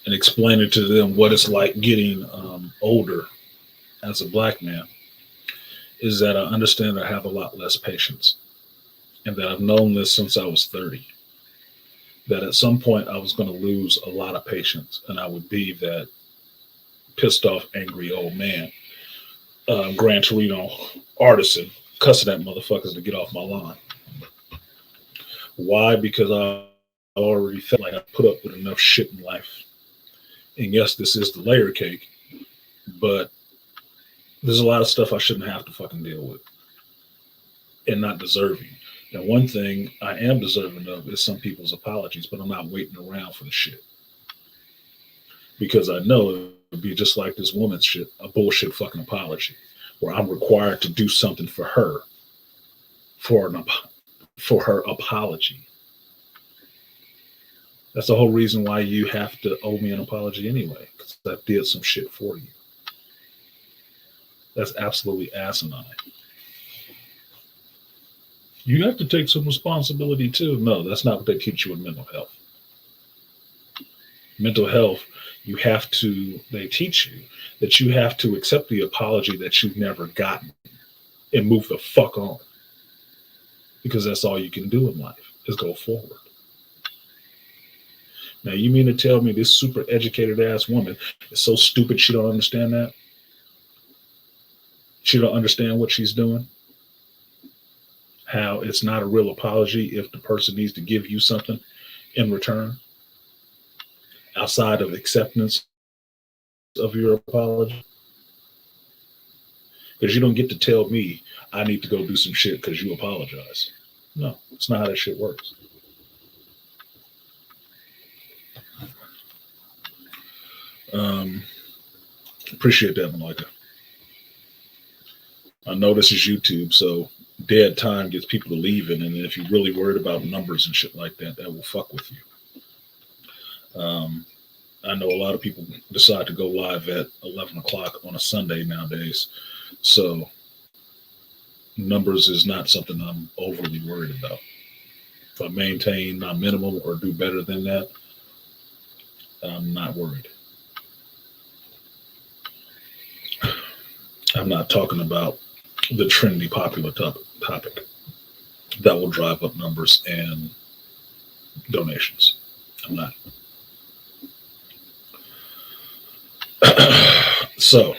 and explaining to them what it's like getting older as a black man, is that I understand I have a lot less patience, and that I've known this since I was 30. That at some point I was going to lose a lot of patience, and I would be that pissed off, angry old man. Gran Torino Artisan, cussing at motherfuckers to get off my lawn. Why? Because I already felt like I put up with enough shit in life. And yes, this is the layer cake, but there's a lot of stuff I shouldn't have to fucking deal with and not deserving. And one thing I am deserving of is some people's apologies, but I'm not waiting around for the shit. Because I know it would be just like this woman's shit, a bullshit fucking apology, where I'm required to do something for her for her apology. That's the whole reason why you have to owe me an apology anyway, because I did some shit for you. That's absolutely asinine. You have to take some responsibility too. No, that's not what they teach you in mental health. Mental health, they teach you that you have to accept the apology that you've never gotten and move the fuck on. Because that's all you can do in life, is go forward. Now, you mean to tell me this super educated ass woman is so stupid she don't understand that? She don't understand what she's doing? How it's not a real apology if the person needs to give you something in return outside of acceptance of your apology? Because you don't get to tell me I need to go do some shit because you apologize. No, it's not how that shit works. Appreciate that, Malika. I know this is YouTube, so dead time gets people to leaving, and if you're really worried about numbers and shit like that, that will fuck with you. I know a lot of people decide to go live at 11 o'clock on a Sunday nowadays, so numbers is not something I'm overly worried about. If I maintain my minimum or do better than that, I'm not worried. I'm not talking about the trendy popular topic that will drive up numbers and donations. I'm not. So,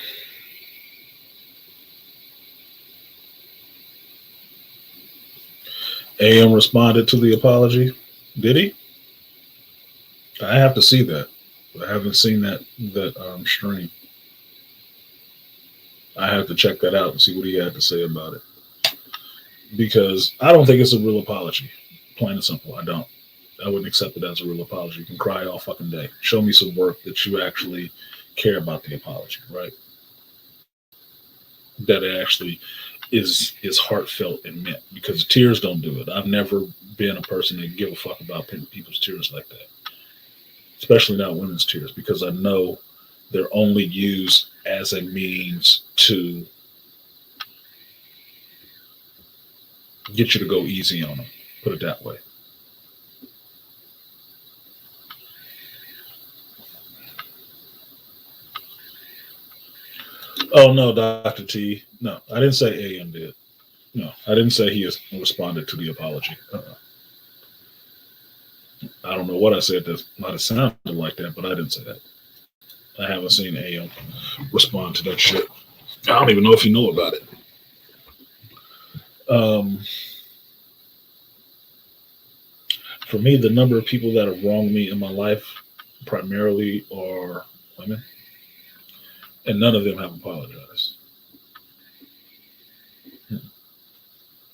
AM responded to the apology. Did he? I have to see that. I haven't seen that stream. I have to check that out and see what he had to say about it. Because I don't think it's a real apology. Plain and simple, I don't. I wouldn't accept it as a real apology. You can cry all fucking day. Show me some work that you actually care about the apology, right? That it actually is heartfelt and meant. Because tears don't do it. I've never been a person that give a fuck about people's tears like that. Especially not women's tears, because I know they're only used as a means to get you to go easy on them. Put it that way. Oh, no, Dr. T. No, I didn't say AM did. No, I didn't say he has responded to the apology. I don't know what I said that might have sounded like that, but I didn't say that. I haven't seen AM respond to that shit. I don't even know if you know about it. For me, the number of people that have wronged me in my life primarily are women, and none of them have apologized.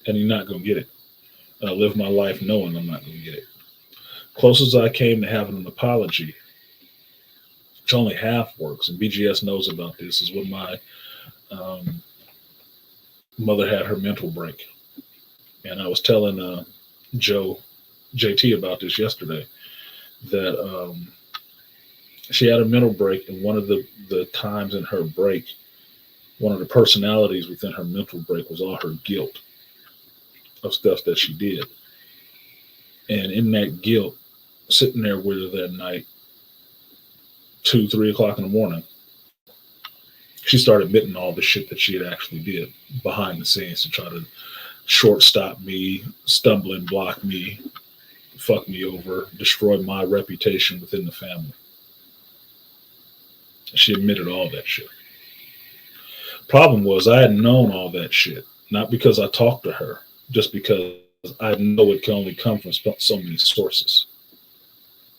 And you're not going to get it. I live my life knowing I'm not going to get it. Closest I came to having an apology, which only half works, and BGS knows about this, is when my mother had her mental break. And I was telling JT about this yesterday, that she had a mental break, and one of the times in her break, one of the personalities within her mental break was all her guilt. of stuff that she did. And in that guilt, sitting there with her that night, 2, 3 o'clock in the morning, she started admitting all the shit that she had actually did behind the scenes to try to shortstop me, stumbling block me, fuck me over, destroy my reputation within the family. She admitted all that shit. Problem was, I had known all that shit, not because I talked to her, just because I know it can only come from so many sources.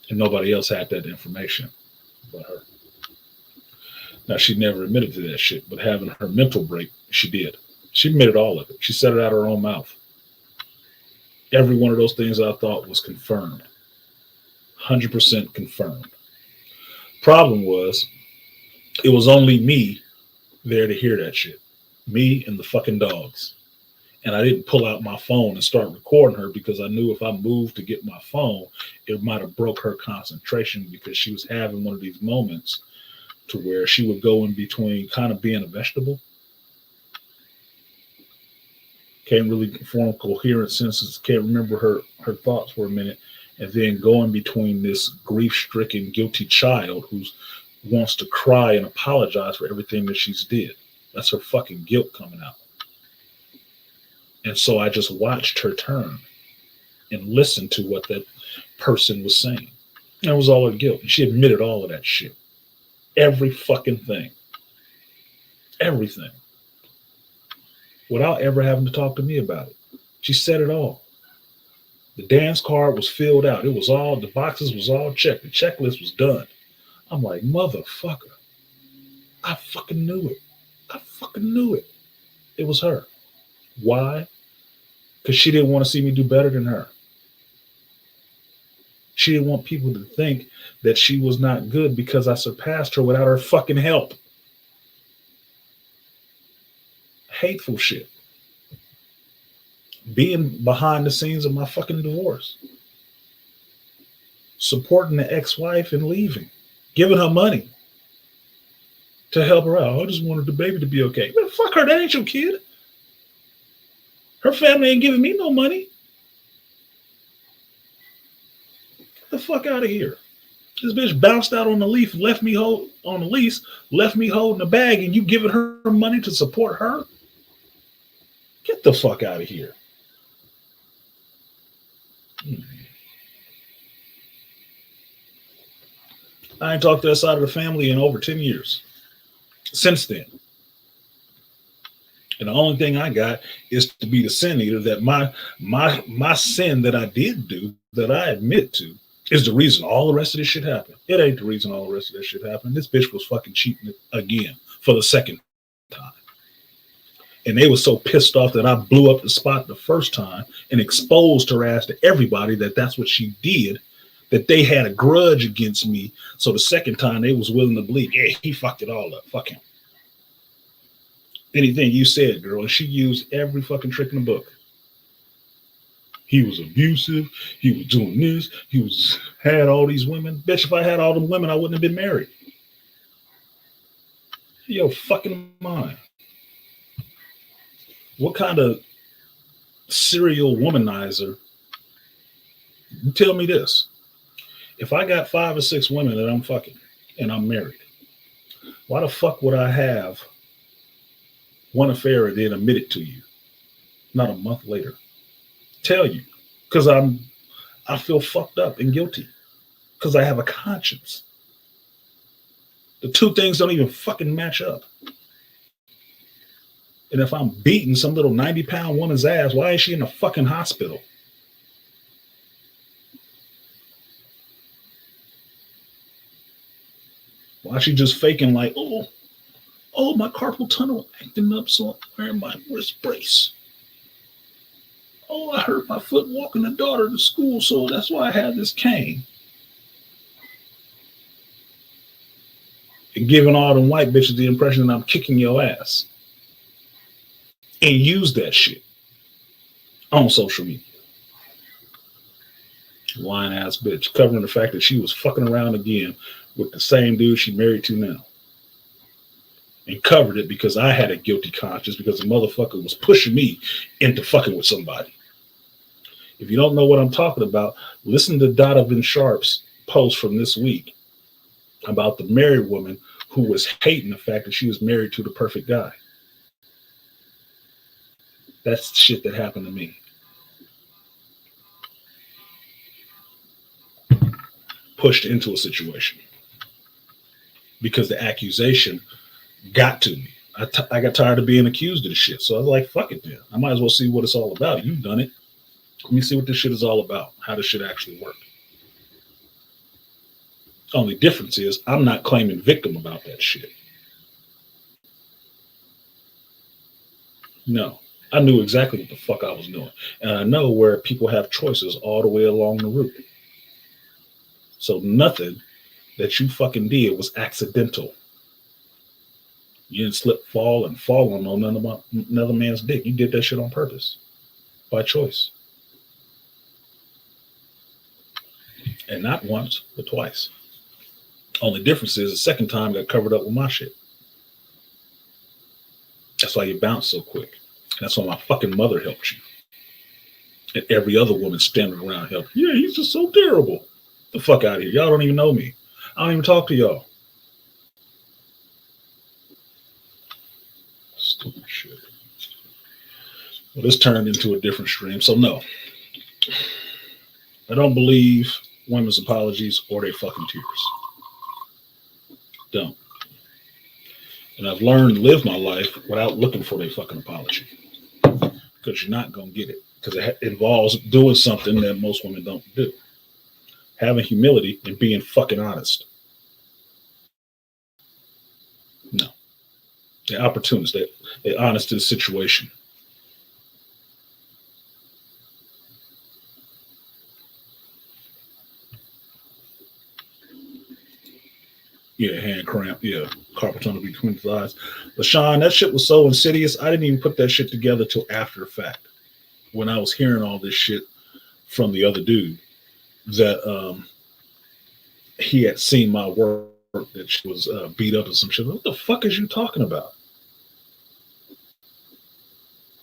And nobody else had that information but her. Now, she never admitted to that shit, but having her mental break, she did. She admitted all of it. She said it out of her own mouth. Every one of those things I thought was confirmed. 100% confirmed. Problem was, it was only me there to hear that shit. Me and the fucking dogs. And I didn't pull out my phone and start recording her because I knew if I moved to get my phone, it might have broke her concentration because she was having one of these moments to where she would go in between kind of being a vegetable. Can't really form coherent sentences, can't remember her thoughts for a minute, and then go in between this grief-stricken, guilty child who wants to cry and apologize for everything that she's did. That's her fucking guilt coming out. And so I just watched her turn and listened to what that person was saying. That was all her guilt. And she admitted all of that shit. Every fucking thing. Everything. Without ever having to talk to me about it. She said it all. The dance card was filled out. It was all, the boxes was all checked. The checklist was done. I'm like, motherfucker. I fucking knew it. I fucking knew it. It was her. Why? Because she didn't want to see me do better than her. She didn't want people to think that she was not good because I surpassed her without her fucking help. Hateful shit. Being behind the scenes of my fucking divorce. Supporting the ex-wife and leaving. Giving her money to help her out. I just wanted the baby to be okay. Man, fuck her. That ain't your kid. Her family ain't giving me no money. Get the fuck out of here. This bitch bounced out on the leaf, left me holding the bag, and you giving her money to support her? Get the fuck out of here. I ain't talked to that side of the family in over 10 years. Since then. And the only thing I got is to be the sin eater, that my sin that I did do, that I admit to, is the reason all the rest of this shit happened. It ain't the reason all the rest of this shit happened. This bitch was fucking cheating again for the second time. And they were so pissed off that I blew up the spot the first time and exposed her ass to everybody that that's what she did, that they had a grudge against me. So the second time they was willing to believe, yeah, he fucked it all up. Fuck him. Anything you said, girl. And she used every fucking trick in the book. He was abusive. He was doing this. Had all these women. Bitch, if I had all them women, I wouldn't have been married. Yo, fucking mind. What kind of serial womanizer? You tell me this. If I got 5 or 6 women that I'm fucking and I'm married, why the fuck would I have one affair and then admit it to you? Not a month later. Tell you. Because I feel fucked up and guilty. Because I have a conscience. The two things don't even fucking match up. And if I'm beating some little 90-pound woman's ass, why is she in a fucking hospital? Why is she just faking like, oh, my carpal tunnel acting up, so I'm wearing my wrist brace. Oh, I hurt my foot walking the daughter to school, so that's why I have this cane. And giving all them white bitches the impression that I'm kicking your ass. And use that shit on social media. Lying ass bitch, covering the fact that she was fucking around again with the same dude she married to now. And covered it because I had a guilty conscience because the motherfucker was pushing me into fucking with somebody. If you don't know what I'm talking about, listen to Donovan Sharp's post from this week about the married woman who was hating the fact that she was married to the perfect guy. That's shit that happened to me. Pushed into a situation because the accusation got to me. I got tired of being accused of this shit. So I was like, fuck it then. I might as well see what it's all about. You've done it. Let me see what this shit is all about. How this shit actually work. Only difference is I'm not claiming victim about that shit. No. I knew exactly what the fuck I was doing. And I know where people have choices all the way along the route. So nothing that you fucking did was accidental. You didn't slip, fall, and fall on another man's dick. You did that shit on purpose. By choice. And not once, but twice. Only difference is the second time got covered up with my shit. That's why you bounce so quick. That's why my fucking mother helped you. And every other woman standing around helped. Yeah, he's just so terrible. The fuck out of here. Y'all don't even know me. I don't even talk to y'all. Stupid shit. Well, this turned into a different stream. So no. I don't believe women's apologies or their fucking tears. Don't. And I've learned to live my life without looking for their fucking apology. Because you're not going to get it. Because it involves doing something that most women don't do. Having humility and being fucking honest. No. They're opportunists. They're honest to the situation. Yeah, hand cramp. Yeah, carpal tunnel between the thighs. LaShawn, that shit was so insidious. I didn't even put that shit together till after the fact. When I was hearing all this shit from the other dude, that he had seen my work, that she was beat up and some shit. What the fuck is you talking about?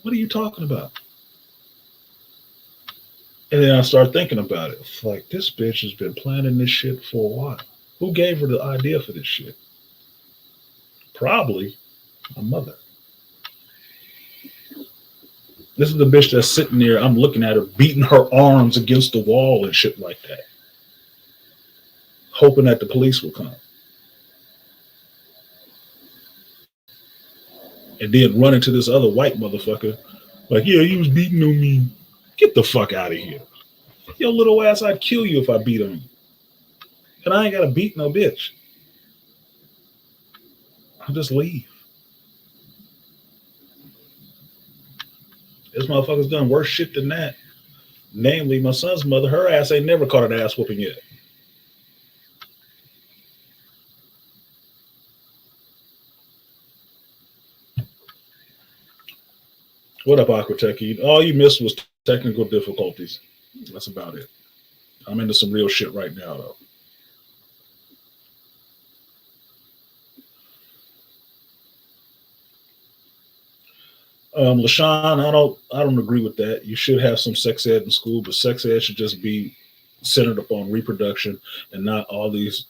What are you talking about? And then I start thinking about it. It's like, this bitch has been planning this shit for a while. Who gave her the idea for this shit? Probably my mother. This is the bitch that's sitting there. I'm looking at her beating her arms against the wall and shit like that. Hoping that the police will come. And then run into this other white motherfucker. Like, yeah, he was beating on me. Get the fuck out of here. Yo, little ass, I'd kill you if I beat on you. And I ain't got to beat no bitch. I'll just leave. This motherfucker's done worse shit than that. Namely, my son's mother, her ass ain't never caught an ass whooping yet. What up, Aquatech? All you missed was technical difficulties. That's about it. I'm into some real shit right now, though. LaShawn, I don't agree with that. You should have some sex ed in school, but sex ed should just be centered upon reproduction and not all these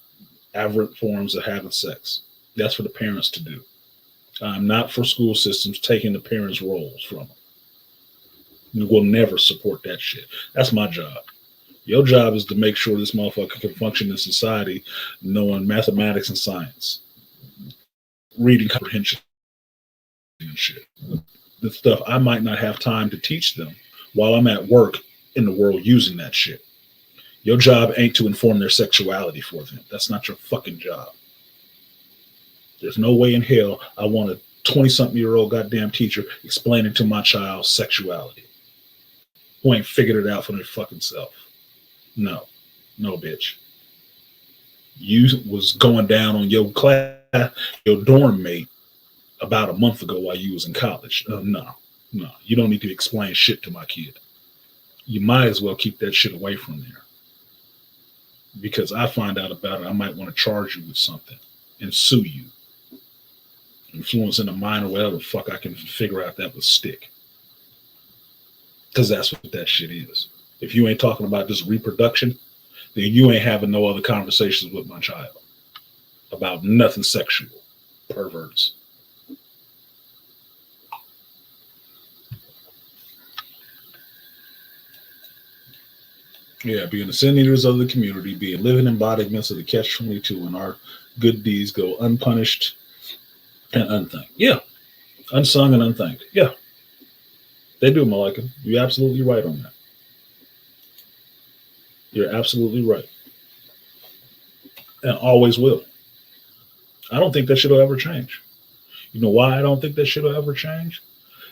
aberrant forms of having sex. That's for the parents to do. I'm not for school systems taking the parents' roles from them. We will never support that shit. That's my job. Your job is to make sure this motherfucker can function in society knowing mathematics and science, reading comprehension and shit. The stuff I might not have time to teach them while I'm at work in the world using that shit. Your job ain't to inform their sexuality for them. That's not your fucking job. There's no way in hell I want a 20-something-year-old goddamn teacher explaining to my child sexuality who ain't figured it out for their fucking self. No, bitch. You was going down on your class, your dorm mate about a month ago while you was in college. No. You don't need to explain shit to my kid. You might as well keep that shit away from there. Because I find out about it, I might want to charge you with something and sue you. Influencing a minor, whatever the fuck I can figure out that would stick. Because that's what that shit is. If you ain't talking about just reproduction, then you ain't having no other conversations with my child about nothing sexual. Perverts. Yeah, being the sin eaters of the community, being living embodiments of the catch-22, and our good deeds go unpunished and unthanked. Yeah, unsung and unthanked. Yeah, they do, Malika. You're absolutely right on that. You're absolutely right. And always will. I don't think that shit will ever change. You know why I don't think that shit will ever change?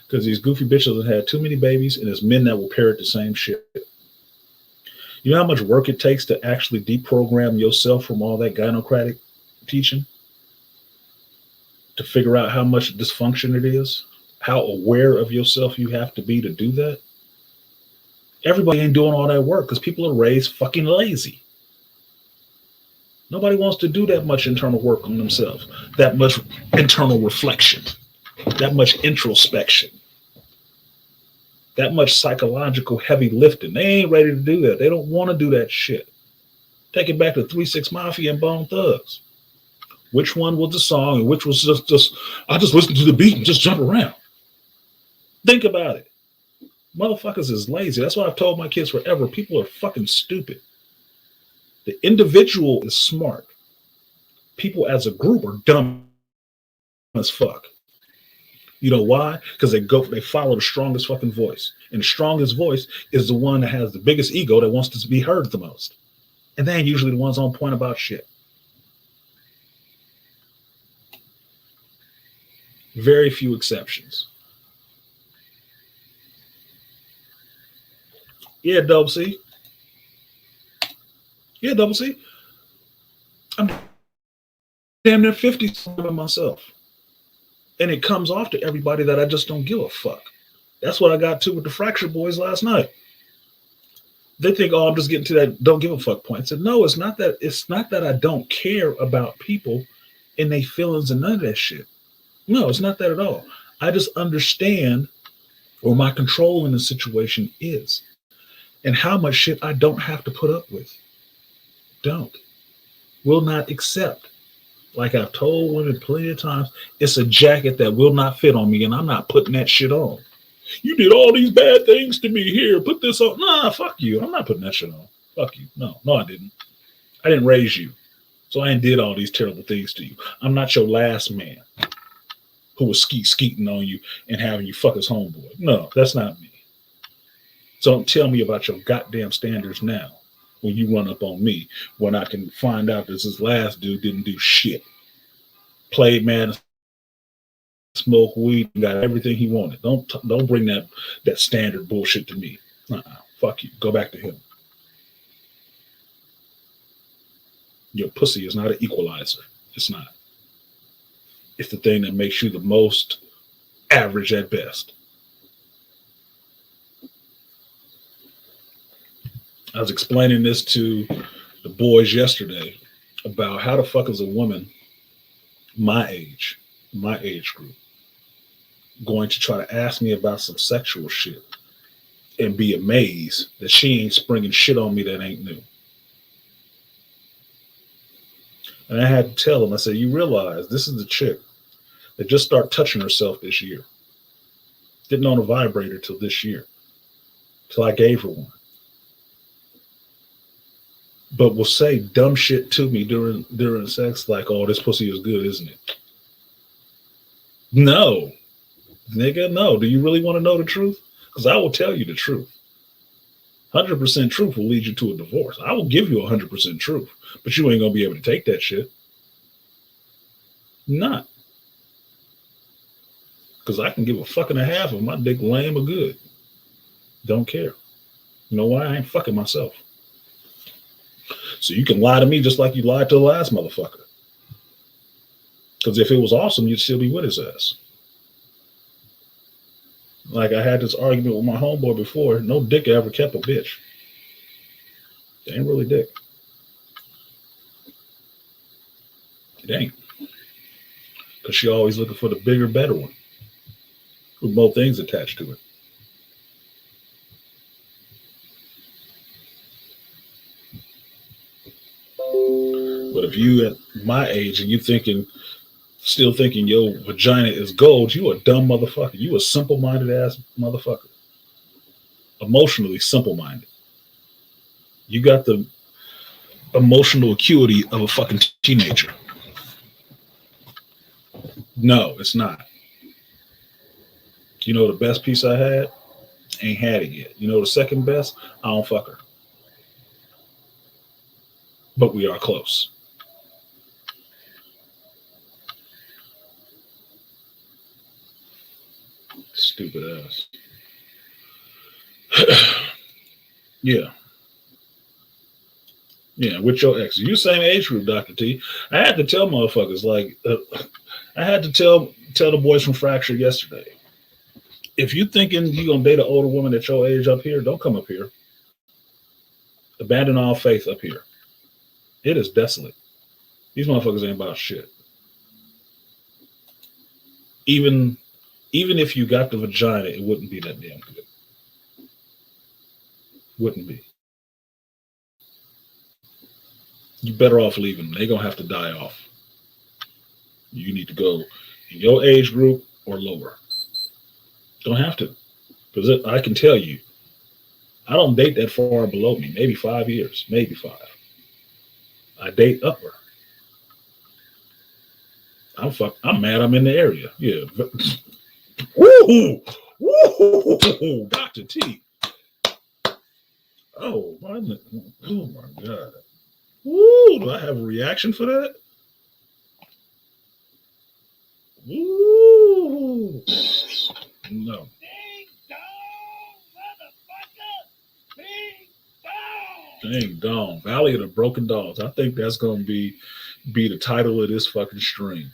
Because these goofy bitches have had too many babies, and there's men that will parrot the same shit. You know how much work it takes to actually deprogram yourself from all that gynocratic teaching? To figure out how much dysfunction it is? How aware of yourself you have to be to do that? Everybody ain't doing all that work because people are raised fucking lazy. Nobody wants to do that much internal work on themselves, that much internal reflection, that much introspection, that much psychological heavy lifting. They ain't ready to do that. They don't want to do that shit. Take it back to 3-6 Mafia and Bone Thugs. Which one was the song and which was just I just listen to the beat and just jump around. Think about it. Motherfuckers is lazy. That's what I've told my kids forever. People are fucking stupid. The individual is smart. People as a group are dumb as fuck. You know why? Because they follow the strongest fucking voice. And the strongest voice is the one that has the biggest ego that wants to be heard the most. And they ain't usually the ones on point about shit. Very few exceptions. Yeah, Double C. Yeah, Double C. I'm damn near 50 myself. And it comes off to everybody that I just don't give a fuck. That's what I got to with the Fracture Boys last night. They think, oh, I'm just getting to that don't give a fuck point. I said, no, it's not that. It's not that I don't care about people and their feelings and none of that shit. No, it's not that at all. I just understand where my control in the situation is and how much shit I don't have to put up with. Don't. Will not accept. Like I've told women plenty of times, it's a jacket that will not fit on me, and I'm not putting that shit on. You did all these bad things to me here. Put this on. Nah, fuck you. I'm not putting that shit on. Fuck you. No, I didn't. I didn't raise you. So I ain't did all these terrible things to you. I'm not your last man who was skeeting on you and having you fuck his homeboy. No, that's not me. So don't tell me about your goddamn standards now when you run up on me when I can find out that this last dude didn't do shit. Played man, smoked weed, got everything he wanted. Don't bring that standard bullshit to me. Fuck you. Go back to him. Your pussy is not an equalizer. It's not. It's the thing that makes you the most average at best. I was explaining this to the boys yesterday about how the fuck is a woman my age group, going to try to ask me about some sexual shit and be amazed that she ain't springing shit on me that ain't new. And I had to tell them, I said, you realize this is the chick that just started touching herself this year. Didn't own a vibrator till this year, till I gave her one. But will say dumb shit to me during sex like, oh, this pussy is good, isn't it? No. Nigga, no. Do you really want to know the truth? Because I will tell you the truth. 100% truth will lead you to a divorce. I will give you 100% truth, but you ain't going to be able to take that shit. Not. Because I can give a fuck and a half if my dick lame or good. Don't care. You know why? I ain't fucking myself. So you can lie to me just like you lied to the last motherfucker. Because if it was awesome, you'd still be with his ass. Like I had this argument with my homeboy before. No dick ever kept a bitch. It ain't really dick. It ain't. Because she always looking for the bigger, better one. With both things attached to it. if you at my age and you still thinking your vagina is gold, you a dumb motherfucker. You a simple-minded ass motherfucker. Emotionally simple-minded. You got the emotional acuity of a fucking teenager. No, it's not. You know the best piece I had? Ain't had it yet. You know the second best? I don't fuck her. But we are close. Stupid ass. Yeah. Yeah, with your ex. You same age group, Dr. T. I had to tell motherfuckers, like, I had to tell the boys from Fracture yesterday. If you thinking you gonna date an older woman at your age up here, don't come up here. Abandon all faith up here. It is desolate. These motherfuckers ain't about shit. Even if you got the vagina, it wouldn't be that damn good. Wouldn't be. You better off leaving them. They're gonna have to die off. You need to go in your age group or lower. Don't have to. Because I can tell you, I don't date that far below me. Maybe 5 years. Maybe 5. I date upper. I'm mad I'm in the area. Yeah. Woo! Woo! Dr. T. Oh my God. Woo! Do I have a reaction for that? Woo! No. Dang dong. Valley of the Broken Dolls. I think that's gonna be the title of this fucking stream.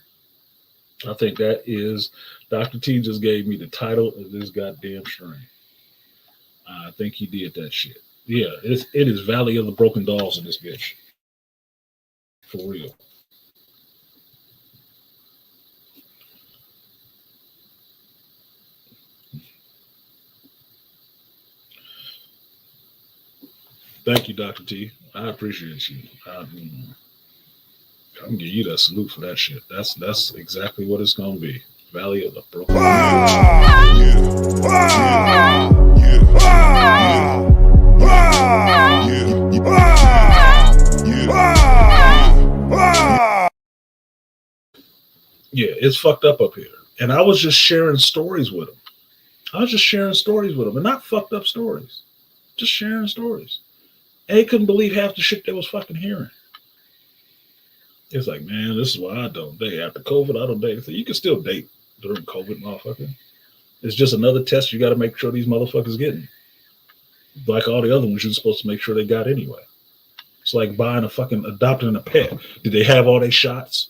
I think that is Dr. T just gave me the title of this goddamn stream. I think he did that shit. Yeah, it is Valley of the Broken Dolls in this bitch. For real. Thank you, Dr. T. I appreciate you. I'm gonna give you that salute for that shit. That's exactly what it's gonna be. Valley of the Broken. Yeah, it's fucked up here. And I was just sharing stories with them. And not fucked up stories. Just sharing stories. And they couldn't believe half the shit they was fucking hearing. It's like, man, this is why I don't date. After COVID, I don't date. So you can still date during COVID, motherfucker. It's just another test you got to make sure these motherfuckers getting. Like all the other ones, you're supposed to make sure they got anyway. It's like adopting a pet. Did they have all their shots?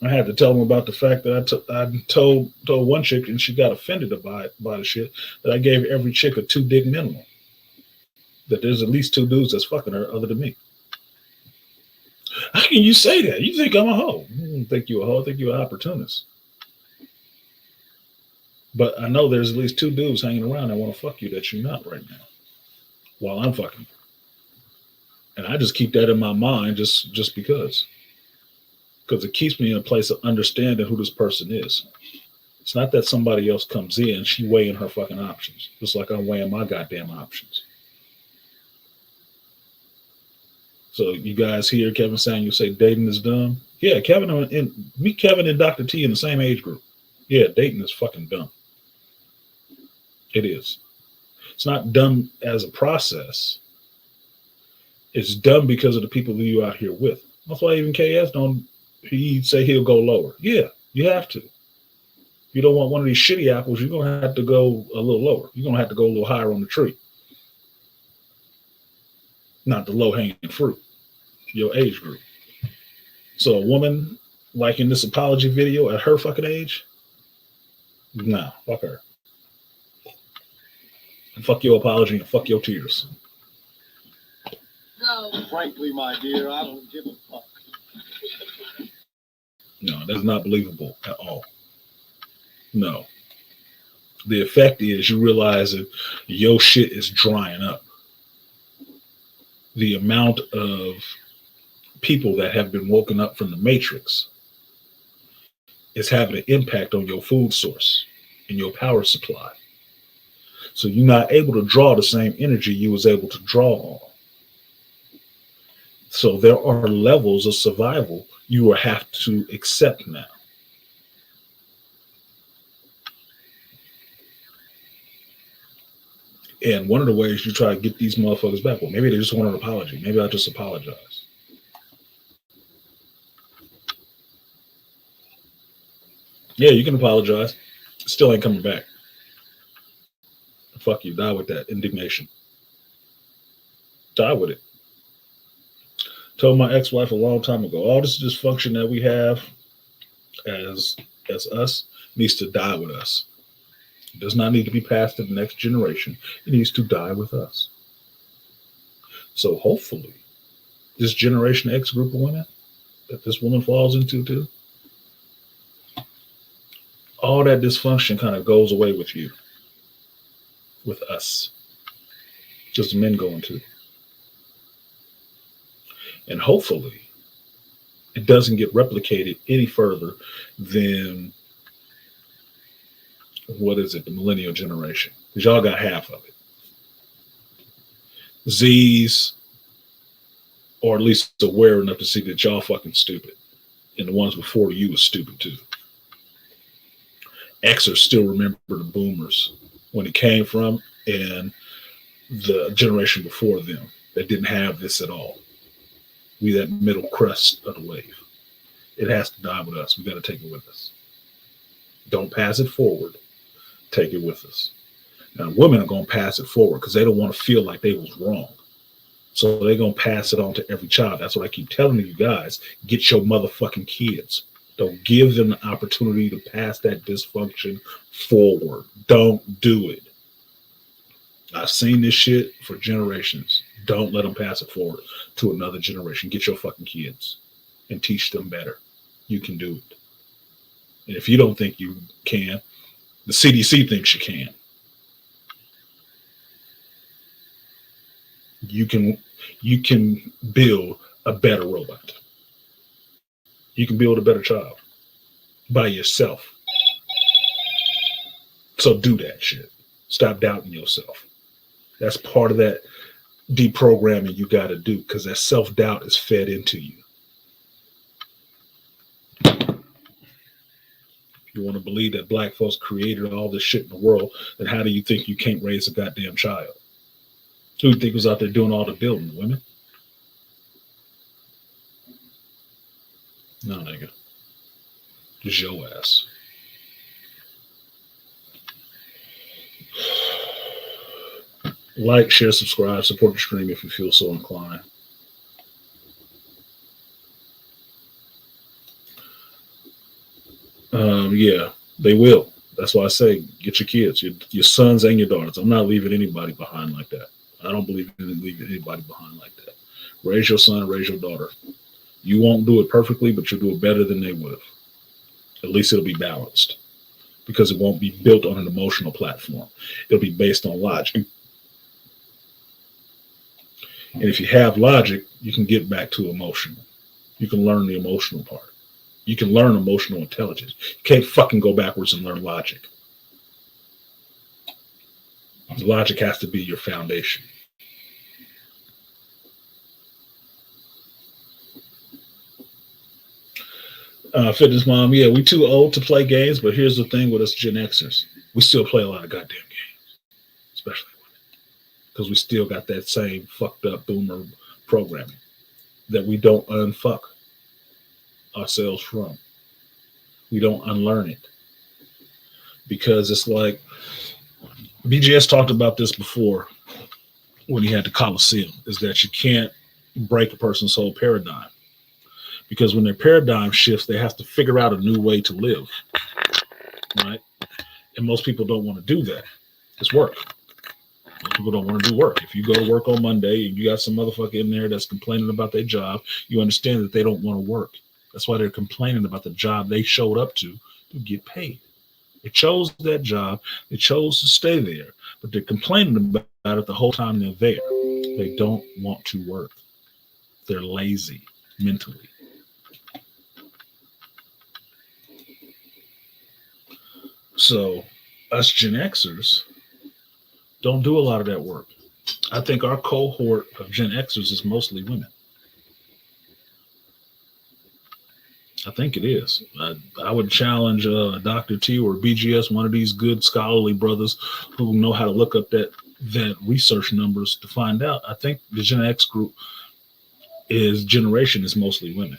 I had to tell them about the fact that I told one chick, and she got offended by the shit, that I gave every chick a 2-dick minimum. That there's at least 2 dudes that's fucking her other than me. How can you say that? You think I'm a hoe? I don't think you're a hoe. I think you're an opportunist. But I know there's at least 2 dudes hanging around that want to fuck you that you're not right now, while I'm fucking you. And I just keep that in my mind just because it keeps me in a place of understanding who this person is. It's not that somebody else comes in, she weighing her fucking options, just like I'm weighing my goddamn options. So you guys hear Kevin saying, you say dating is dumb? Yeah, Kevin and Dr. T in the same age group. Yeah, dating is fucking dumb. It is. It's not dumb as a process. It's dumb because of the people that you out here with. That's why even KS he'd say he'll go lower. Yeah, you have to. If you don't want one of these shitty apples, you're going to have to go a little lower. You're going to have to go a little higher on the tree. Not the low-hanging fruit. Your age group. So a woman, like in this apology video, at her fucking age, nah, fuck her. And fuck your apology and fuck your tears. No, frankly, my dear, I don't give a fuck. No, that's not believable at all. No. The effect is you realize that your shit is drying up. the amount of people that have been woken up from the matrix is having an impact on your food source and your power supply. So you're not able to draw the same energy you was able to draw on. So there are levels of survival you will have to accept now. And one of the ways you try to get these motherfuckers back, well, maybe they just want an apology. Maybe I'll just apologize. Yeah, you can apologize. Still ain't coming back. Fuck you. Die with that indignation. Die with it. Told my ex-wife a long time ago, all this dysfunction that we have as us needs to die with us. It does not need to be passed to the next generation. It needs to die with us. So hopefully, this Generation X group of women that this woman falls into too, all that dysfunction kind of goes away with you, with us. Just men going to. And hopefully, it doesn't get replicated any further than, what is it, the millennial generation. Because y'all got half of it. Z's, or at least aware enough to see that y'all fucking stupid. And the ones before you was stupid too. Xers still remember the boomers when it came from, and the generation before them that didn't have this at all. We that middle crust of the wave. It has to die with us. We got to take it with us. Don't pass it forward. Take it with us. Now, women are going to pass it forward because they don't want to feel like they was wrong. So they're going to pass it on to every child. That's what I keep telling you guys. Get your motherfucking kids. Don't give them the opportunity to pass that dysfunction forward. Don't do it. I've seen this shit for generations. Don't let them pass it forward to another generation. Get your fucking kids and teach them better. You can do it. And if you don't think you can, the CDC thinks you can. You can build a better robot. You can build a better child by yourself. So do that shit. Stop doubting yourself. That's part of that deprogramming you got to do, because that self-doubt is fed into you. If you want to believe that black folks created all this shit in the world, then how do you think you can't raise a goddamn child? Who do you think was out there doing all the building? Women? No, nigga. Just your ass. Like, share, subscribe, support the stream if you feel so inclined. Yeah, they will. That's why I say get your kids, your sons and your daughters. I'm not leaving anybody behind like that. I don't believe in leaving anybody behind like that. Raise your son, raise your daughter. You won't do it perfectly, but you'll do it better than they would have. At least it'll be balanced, because it won't be built on an emotional platform. It'll be based on logic. And if you have logic, you can get back to emotional. You can learn the emotional part. You can learn emotional intelligence. You can't fucking go backwards and learn logic. Logic has to be your foundation. Fitness Mom, yeah, we too old to play games, but here's the thing with us Gen Xers. We still play a lot of goddamn games, especially because we still got that same fucked up boomer programming that we don't unfuck ourselves from. We don't unlearn it, because it's like BGS talked about this before when he had the Coliseum, is that you can't break a person's whole paradigm, because when their paradigm shifts, they have to figure out a new way to live, right? And most people don't want to do that. It's work. Most people don't want to do work. If you go to work on Monday and you got some motherfucker in there that's complaining about their job, you understand that they don't want to work. That's why they're complaining about the job they showed up to get paid. They chose that job. They chose to stay there, but they're complaining about it the whole time they're there. They don't want to work. They're lazy mentally. So us Gen Xers don't do a lot of that work. I think our cohort of Gen Xers is mostly women. I think it is. I would challenge Dr. T or BGS, one of these good scholarly brothers who know how to look up that research numbers to find out. I think the Gen X group generation is mostly women.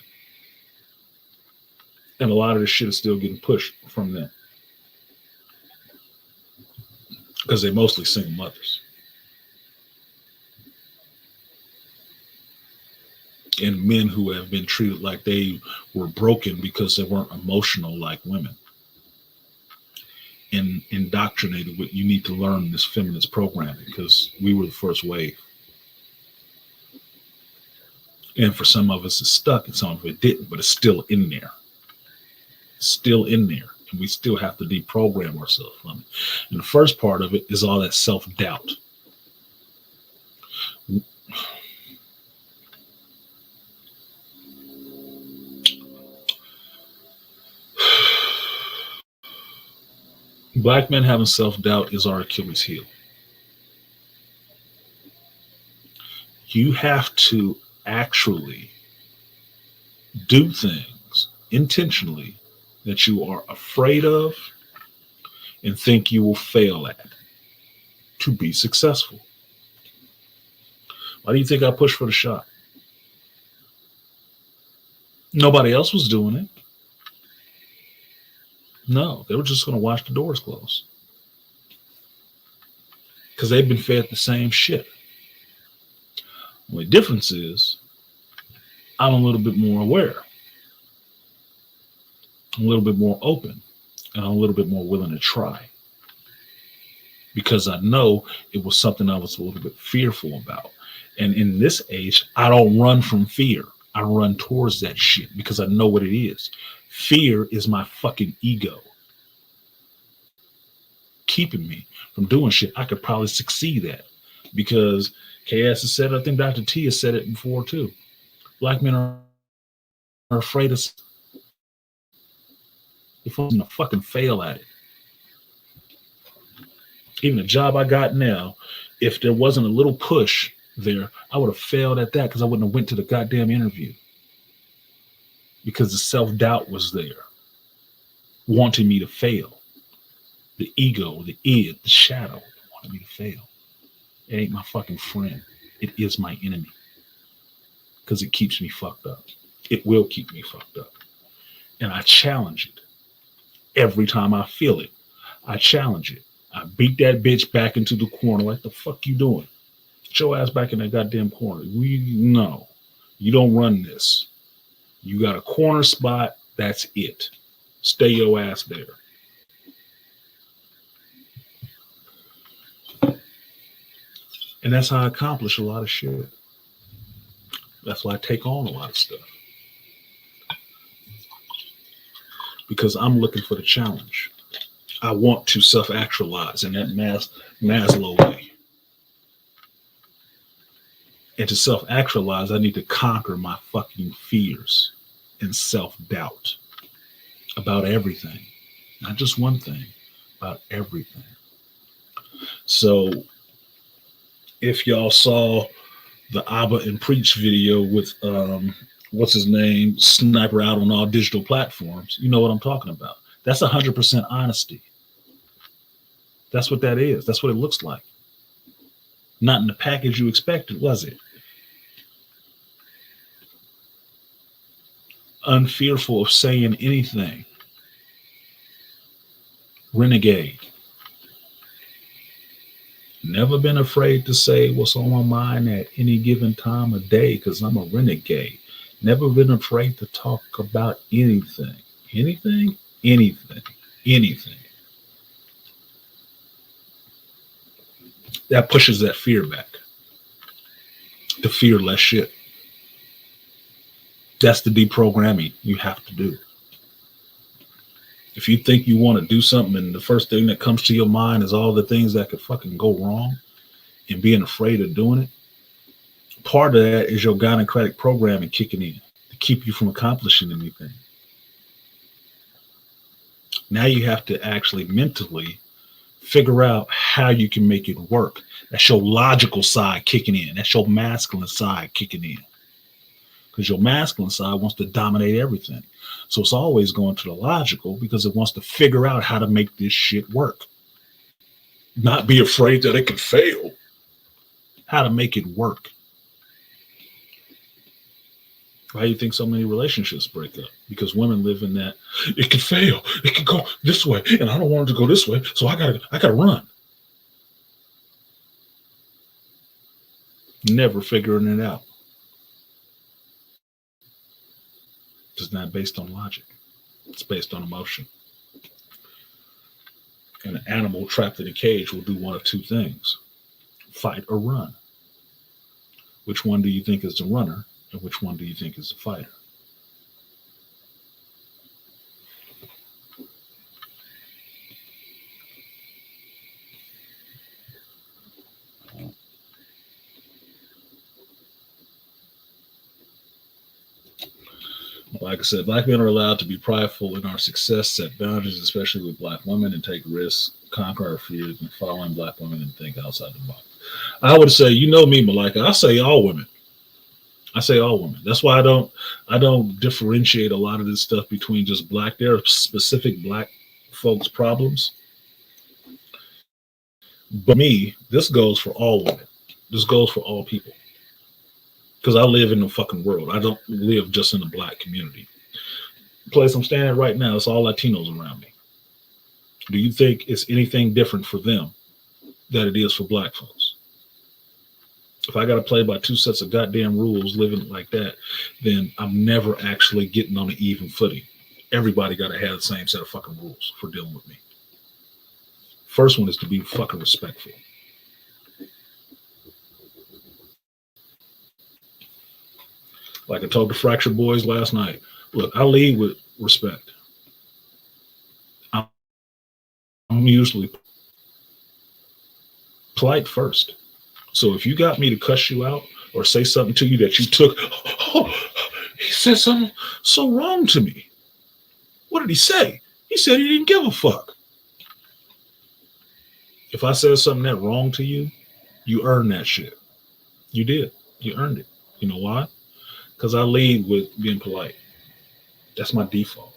And a lot of this shit is still getting pushed from them. Because they're mostly single mothers. And men who have been treated like they were broken because they weren't emotional like women. And indoctrinated with, you need to learn this feminist programming because we were the first wave. And for some of us, it's stuck and some of it didn't, but it's still in there. Still in there. And we still have to deprogram ourselves from it. And the first part of it is all that self-doubt. Black men having self-doubt is our Achilles heel. You have to actually do things intentionally that you are afraid of and think you will fail at to be successful. Why do you think I pushed for the shop? Nobody else was doing it. No, they were just going to watch the doors close. Because they've been fed the same shit. The only difference is I'm a little bit more aware. I'm a little bit more open. And I'm a little bit more willing to try. Because I know it was something I was a little bit fearful about. And in this age, I don't run from fear. I run towards that shit because I know what it is. Fear is my fucking ego keeping me from doing shit I could probably succeed at. Because KS has said it, I think Dr. T has said it before too. Black men are afraid of if I'm gonna fucking fail at it. Even the job I got now, if there wasn't a little push there, I would have failed at that because I wouldn't have went to the goddamn interview. Because the self-doubt was there, wanting me to fail. The ego, the id, the shadow wanted me to fail. It ain't my fucking friend. It is my enemy. Because it keeps me fucked up. It will keep me fucked up. And I challenge it. Every time I feel it, I challenge it. I beat that bitch back into the corner. Like, the fuck you doing? Get your ass back in that goddamn corner. No, you don't run this. You got a corner spot. That's it. Stay your ass there. And that's how I accomplish a lot of shit. That's why I take on a lot of stuff. Because I'm looking for the challenge. I want to self-actualize in that Maslow way. And to self-actualize, I need to conquer my fucking fears and self-doubt about everything. Not just one thing, about everything. So if y'all saw the Abba and Preach video with, what's his name, Sniper out on all digital platforms, you know what I'm talking about. That's 100% honesty. That's what that is. That's what it looks like. Not in the package you expected, was it? Unfearful of saying anything. Renegade. Never been afraid to say what's on my mind at any given time of day because I'm a renegade. Never been afraid to talk about anything. Anything? Anything. Anything. That pushes that fear back. To fear less shit. That's the deprogramming you have to do. If you think you want to do something and the first thing that comes to your mind is all the things that could fucking go wrong and being afraid of doing it, Part of that is your gynocratic programming kicking in to keep you from accomplishing anything. Now you have to actually mentally figure out how you can make it work. That's your logical side kicking in. That's your masculine side kicking in. Because your masculine side wants to dominate everything. So it's always going to the logical because it wants to figure out how to make this shit work. Not be afraid that it can fail. How to make it work. Why do you think so many relationships break up? Because women live in that, it can fail. It can go this way. And I don't want it to go this way. So I gotta run. Never figuring it out. It's not based on logic. It's based on emotion. And an animal trapped in a cage will do one of two things. Fight or run. Which one do you think is the runner? And which one do you think is the fighter? Like I said, black men are allowed to be prideful in our success, set boundaries, especially with black women, and take risks, conquer our fears, and follow in black women and think outside the box. I would say, you know me, Malika, I say all women. I say all women. That's why I don't differentiate a lot of this stuff between just black. There are specific black folks' problems. But me, this goes for all women. This goes for all people. Because I live in the fucking world. I don't live just in the black community. The place I'm standing right now, it's all Latinos around me. Do you think it's anything different for them than it is for black folks? If I got to play by two sets of goddamn rules living like that, then I'm never actually getting on an even footing. Everybody got to have the same set of fucking rules for dealing with me. First one is to be fucking respectful. Like I told the Fractured Boys last night, look, I lead with respect. I'm usually polite first. So if you got me to cuss you out or say something to you that you took, oh, he said something so wrong to me. What did he say? He said he didn't give a fuck. If I said something that wrong to you, you earned that shit. You did. You earned it. You know why? Because I lead with being polite. That's my default.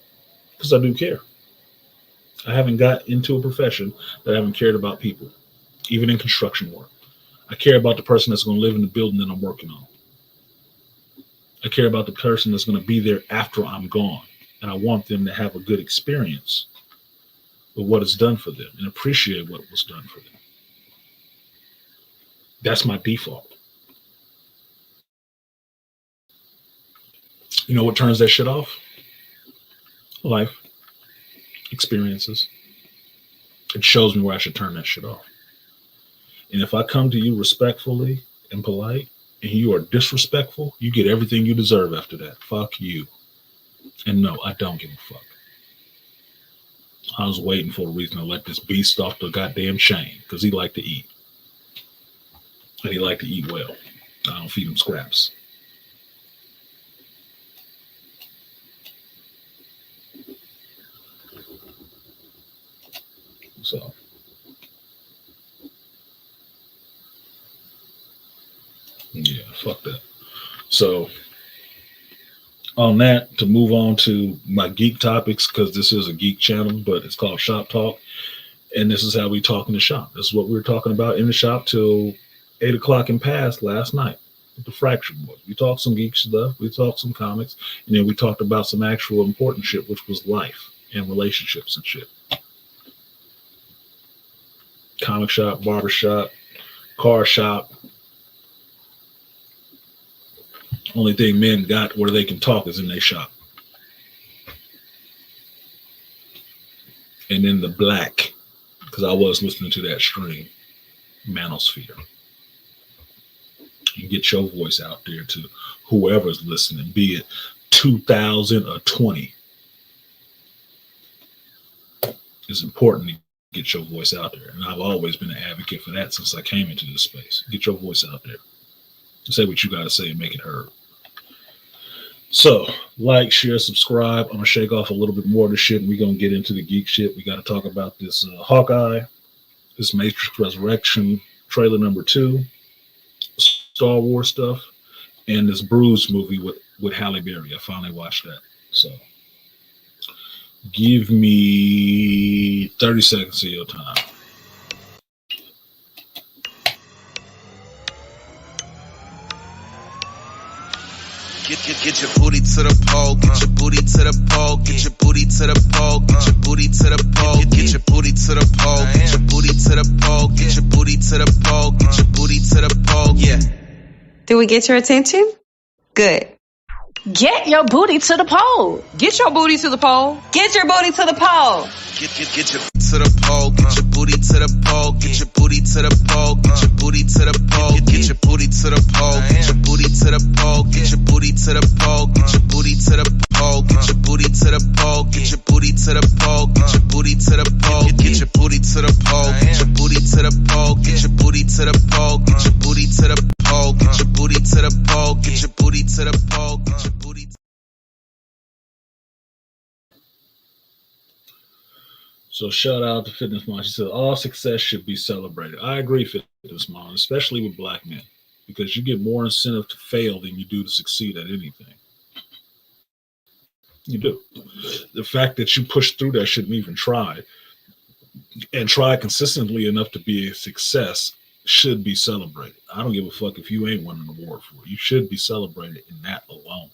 Because I do care. I haven't got into a profession that I haven't cared about people, even in construction work. I care about the person that's going to live in the building that I'm working on. I care about the person that's going to be there after I'm gone. And I want them to have a good experience with what it's done for them and appreciate what was done for them. That's my default. You know what turns that shit off? Life. Experiences. It shows me where I should turn that shit off. And if I come to you respectfully and polite, and you are disrespectful, you get everything you deserve after that. Fuck you. And no, I don't give a fuck. I was waiting for a reason to let this beast off the goddamn chain because he liked to eat. And he liked to eat well. I don't feed him scraps. So, yeah, fuck that. So, on that, to move on to my geek topics, because this is a geek channel, but it's called Shop Talk. And this is how we talk in the shop. This is what we were talking about in the shop till 8 o'clock and past last night with the Fractured Boys. We talked some geek stuff, we talked some comics, and then we talked about some actual important shit, which was life and relationships and shit. Comic shop, barber shop, car shop. Only thing men got where they can talk is in their shop. And then the black, because I was listening to that stream, Manosphere. You get your voice out there to whoever's listening, be it 2,000 or 20. It's important to get your voice out there. And I've always been an advocate for that since I came into this space. Get your voice out there. Say what you got to say and make it heard. So, like, share, subscribe. I'm going to shake off a little bit more of the shit, and we're going to get into the geek shit. We got to talk about this Hawkeye, this Matrix Resurrection trailer number 2, Star Wars stuff, and this Bruise movie with Halle Berry. I finally watched that. So, give me 30 seconds of your time. Get your booty to the pole, get your booty to the pole, get your booty to the pole, get your booty to the pole, get your booty to the pole, get your booty to the pole, get your booty to the pole, get your booty to the pole, yeah. Did we get your attention? Good. Get your booty to the pole. Get your booty to the pole. Get your booty to the pole. Get your to the pole, get your booty to the pole, get your booty to the pole, get your booty to the pole, get your booty to the pole, get your booty to the pole, get your booty to the pole, get your booty to the pole, get your booty to the pole, get your booty to the pole, get your booty to the pole, get your booty to the pole, get your booty to the pole, get your booty to the pole, get your booty to the pole, get your booty to the pole, get your booty to the pole, get your booty. So shout out to Fitness Mom. She said, all success should be celebrated. I agree, Fitness Mom, especially with black men, because you get more incentive to fail than you do to succeed at anything. You do. The fact that you push through that shit and even try, and try consistently enough to be a success, should be celebrated. I don't give a fuck if you ain't won an award for it. You should be celebrated in that alone.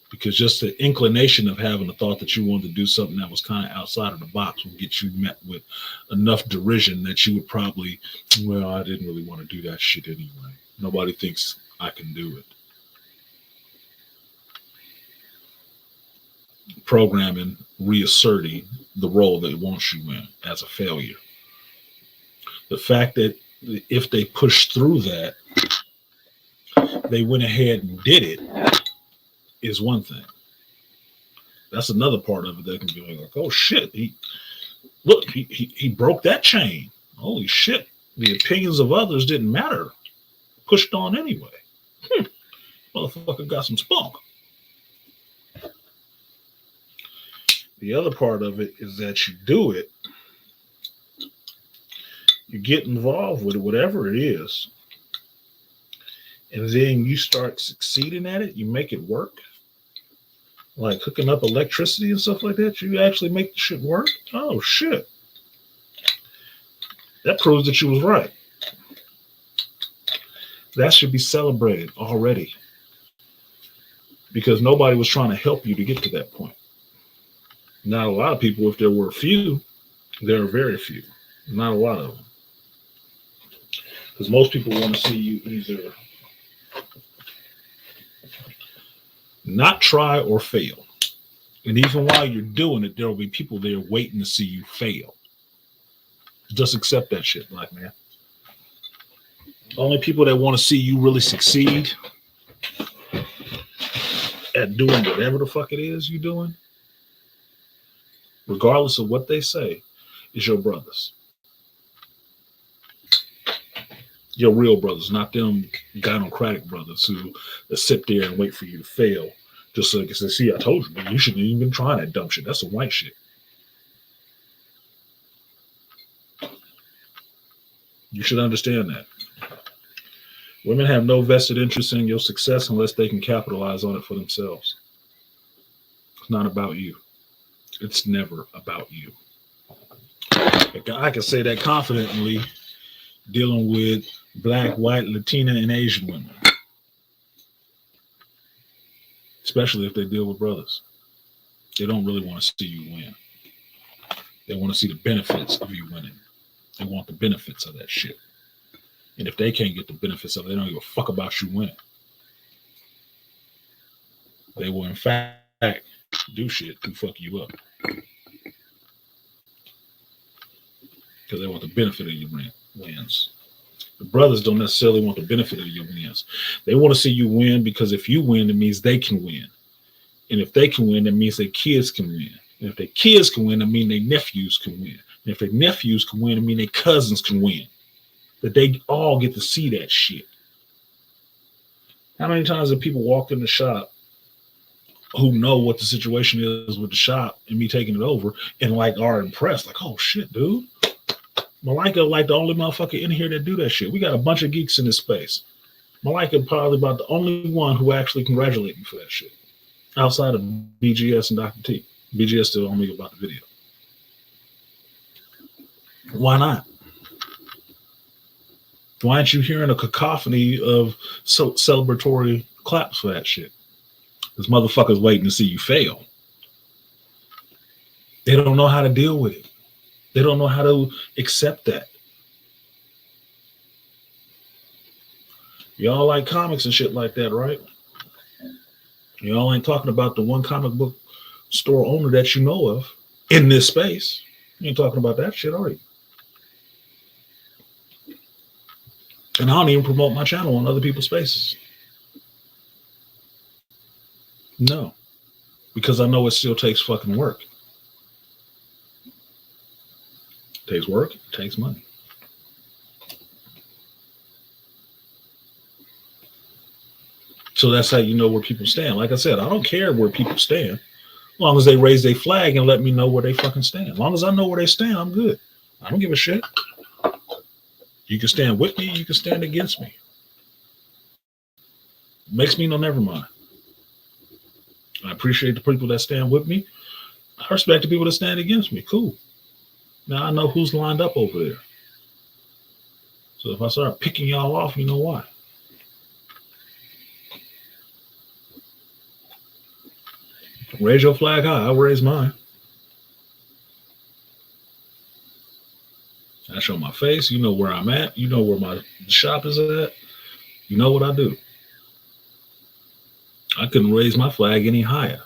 Because just the inclination of having the thought that you wanted to do something that was kind of outside of the box will get you met with enough derision that you would probably, well, I didn't really want to do that shit anyway. Nobody thinks I can do it. Programming, reasserting the role that it wants you in as a failure. The fact that if they pushed through that, they went ahead and did it, is one thing. That's another part of it that can be like, oh shit, he broke that chain. Holy shit, the opinions of others didn't matter. Pushed on anyway. Motherfucker got some spunk. The other part of it is that you do it, you get involved with it, whatever it is, and then you start succeeding at it, you make it work. Like hooking up electricity and stuff like that, you actually make the shit work? Oh, shit. That proves that you was right. That should be celebrated already. Because nobody was trying to help you to get to that point. Not a lot of people, if there were a few, there are very few. Not a lot of them. Because most people want to see you either not try or fail. And even while you're doing it, there will be people there waiting to see you fail. Just accept that shit, black man. Only people that want to see you really succeed at doing whatever the fuck it is you're doing, regardless of what they say, is your brothers. Your real brothers, not them gynocratic brothers who sit there and wait for you to fail just so they can say, see, I told you, man, you shouldn't even been trying that dumb shit. That's some white shit. You should understand that. Women have no vested interest in your success unless they can capitalize on it for themselves. It's not about you. It's never about you. I can say that confidently dealing with Black, white, Latina, and Asian women. Especially if they deal with brothers. They don't really want to see you win. They want to see the benefits of you winning. They want the benefits of that shit. And if they can't get the benefits of it, they don't give a fuck about you winning. They will, in fact, do shit to fuck you up. Because they want the benefit of your wins. The brothers don't necessarily want the benefit of your wins. They want to see you win because if you win, it means they can win. And if they can win, that means their kids can win. And if their kids can win, it means their nephews can win. And if their nephews can win, it means their cousins can win. That they all get to see that shit. How many times have people walked in the shop who know what the situation is with the shop and me taking it over and like are impressed? Like, oh shit, dude. Malika like the only motherfucker in here that do that shit. We got a bunch of geeks in this space. Malika probably about the only one who actually congratulate me for that shit. Outside of BGS and Dr. T. BGS still on me about the video. Why not? Why aren't you hearing a cacophony of celebratory claps for that shit? Because motherfuckers waiting to see you fail. They don't know how to deal with it. They don't know how to accept that. Y'all like comics and shit like that, right? Y'all ain't talking about the one comic book store owner that you know of in this space. You ain't talking about that shit, are you? And I don't even promote my channel on other people's spaces. No. Because I know it still takes fucking work. It takes work, it takes money. So that's how you know where people stand. Like I said, I don't care where people stand. As long as they raise their flag and let me know where they fucking stand. As long as I know where they stand, I'm good. I don't give a shit. You can stand with me, you can stand against me. Makes me no never mind. I appreciate the people that stand with me. I respect the people that stand against me. Cool. Now I know who's lined up over there. So if I start picking y'all off, you know why. Raise your flag high. I'll raise mine. I show my face. You know where I'm at. You know where my shop is at. You know what I do. I couldn't raise my flag any higher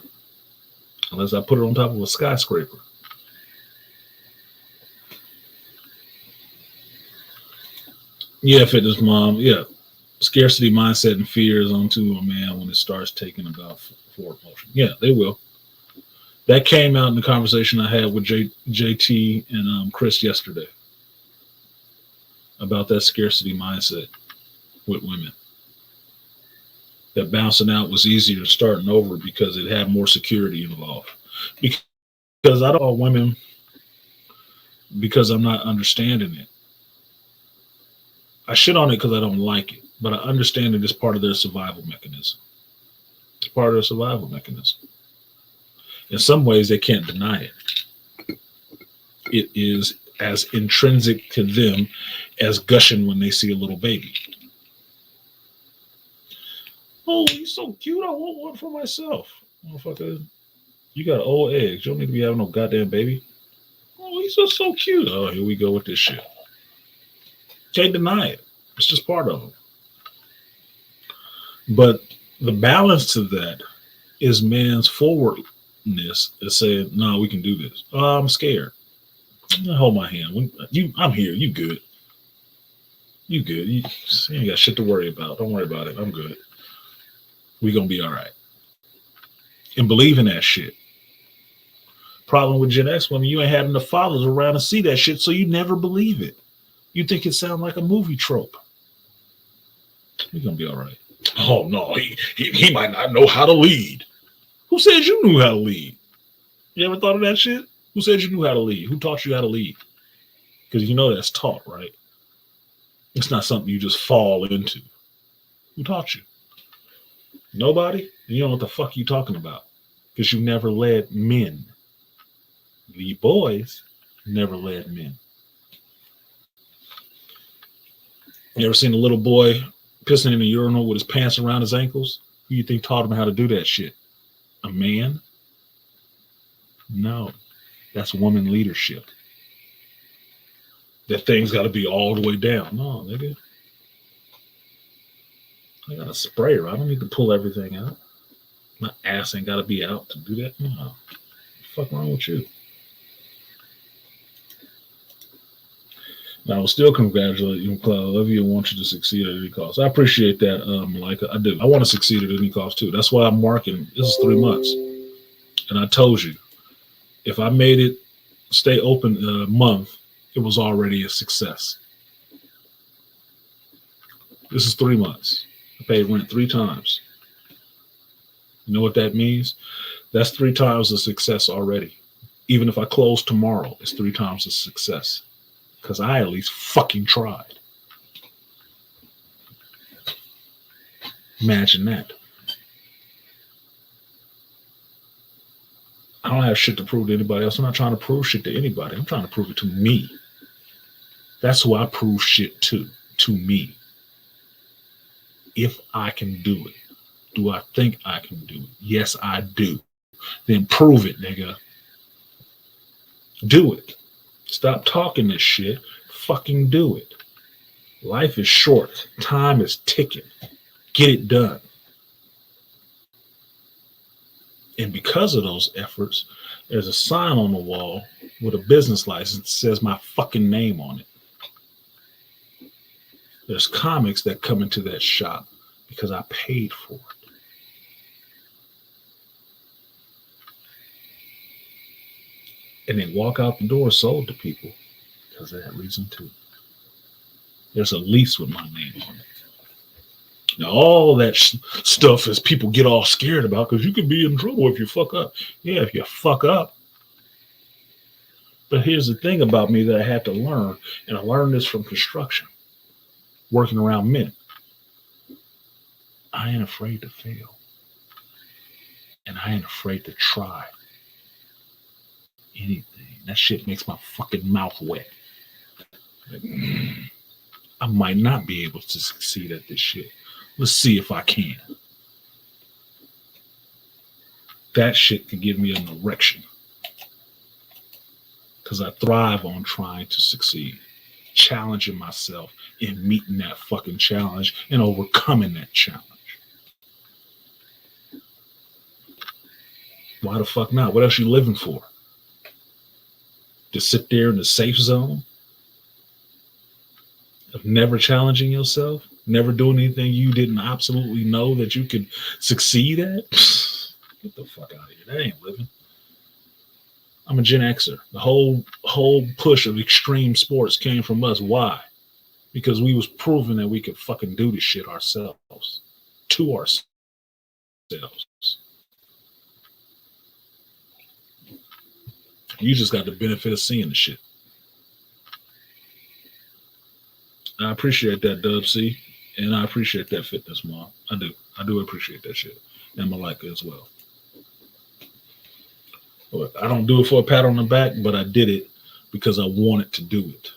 unless I put it on top of a skyscraper. Yeah, fitness mom. Yeah. Scarcity mindset and fears onto a man when it starts taking about forward motion. Yeah, they will. That came out in the conversation I had with JT and Chris yesterday about that scarcity mindset with women. That bouncing out was easier than starting over because it had more security involved. Because I don't know women because I'm not understanding it. I shit on it because I don't like it, but I understand it as part of their survival mechanism. It's part of their survival mechanism. In some ways, they can't deny it. It is as intrinsic to them as gushing when they see a little baby. Oh, he's so cute. I want one for myself. Motherfucker, you got old eggs. You don't need to be having no goddamn baby. Oh, he's just so cute. Oh, here we go with this shit. Can't deny it. It's just part of them. But the balance to that is man's forwardness is saying, no, we can do this. Oh, I'm scared. Hold my hand. I'm here. You good. You good. You ain't got shit to worry about. Don't worry about it. I'm good. We gonna be all right. And believe in that shit. Problem with Gen X women, you ain't had enough fathers around to see that shit, so you never believe it. You think it sounds like a movie trope. We gonna be all right. Oh no, he might not know how to lead. Who said you knew how to lead? You ever thought of that shit? Who said you knew how to lead? Who taught you how to lead? Because you know that's taught, right? It's not something you just fall into. Who taught you? Nobody? You don't know what the fuck you talking about. Because you never led men. The boys never led men. You ever seen a little boy pissing in a urinal with his pants around his ankles? Who you think taught him how to do that shit? A man? No. That's woman leadership. That thing's got to be all the way down. No, nigga. I got a sprayer. I don't need to pull everything out. My ass ain't got to be out to do that. No. What the fuck wrong with you? Now, I will still congratulate you, Cloud. I love you and want you to succeed at any cost. I appreciate that, Malika. I do. I want to succeed at any cost, too. That's why I'm marking. This is 3 months. And I told you, if I made it stay open a month, it was already a success. This is 3 months. I paid rent 3 times. You know what that means? That's 3 times the success already. Even if I close tomorrow, it's 3 times the success. Because I at least fucking tried. Imagine that. I don't have shit to prove to anybody else. I'm not trying to prove shit to anybody. I'm trying to prove it to me. That's who I prove shit to me. If I can do it. Do I think I can do it? Yes, I do. Then prove it, nigga. Do it. Stop talking this shit. Fucking do it. Life is short. Time is ticking. Get it done. And because of those efforts, there's a sign on the wall with a business license that says my fucking name on it. There's comics that come into that shop because I paid for it. And they walk out the door sold to people because of that reason too. There's a lease with my name on it. Now, all that stuff is people get all scared about because you can be in trouble if you fuck up. Yeah, if you fuck up. But here's the thing about me that I had to learn, and I learned this from construction, working around men. I ain't afraid to fail. And I ain't afraid to try anything. That shit makes my fucking mouth wet. Like, I might not be able to succeed at this shit. Let's see if I can. That shit can give me an erection. Because I thrive on trying to succeed. Challenging myself and meeting that fucking challenge and overcoming that challenge. Why the fuck not? What else you living for? To sit there in the safe zone? Of never challenging yourself? Never doing anything you didn't absolutely know that you could succeed at? Get the fuck out of here. That ain't living. I'm a Gen Xer. The whole push of extreme sports came from us. Why? Because we was proving that we could fucking do this shit ourselves. To ourselves. You just got the benefit of seeing the shit. I appreciate that, Dub C. And I appreciate that fitness, Mom. I do. I do appreciate that shit. And Malika as well. But I don't do it for a pat on the back, but I did it because I wanted to do it.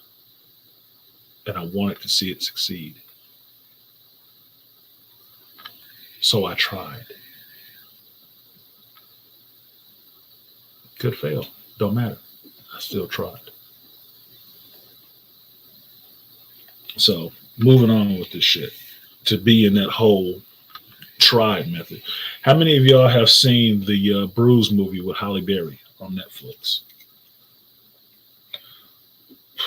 And I wanted to see it succeed. So I tried. Could fail. Don't matter. I still tried. So moving on with this shit. To be in that whole tried method. How many of y'all have seen the Bruise movie with Halle Berry on Netflix?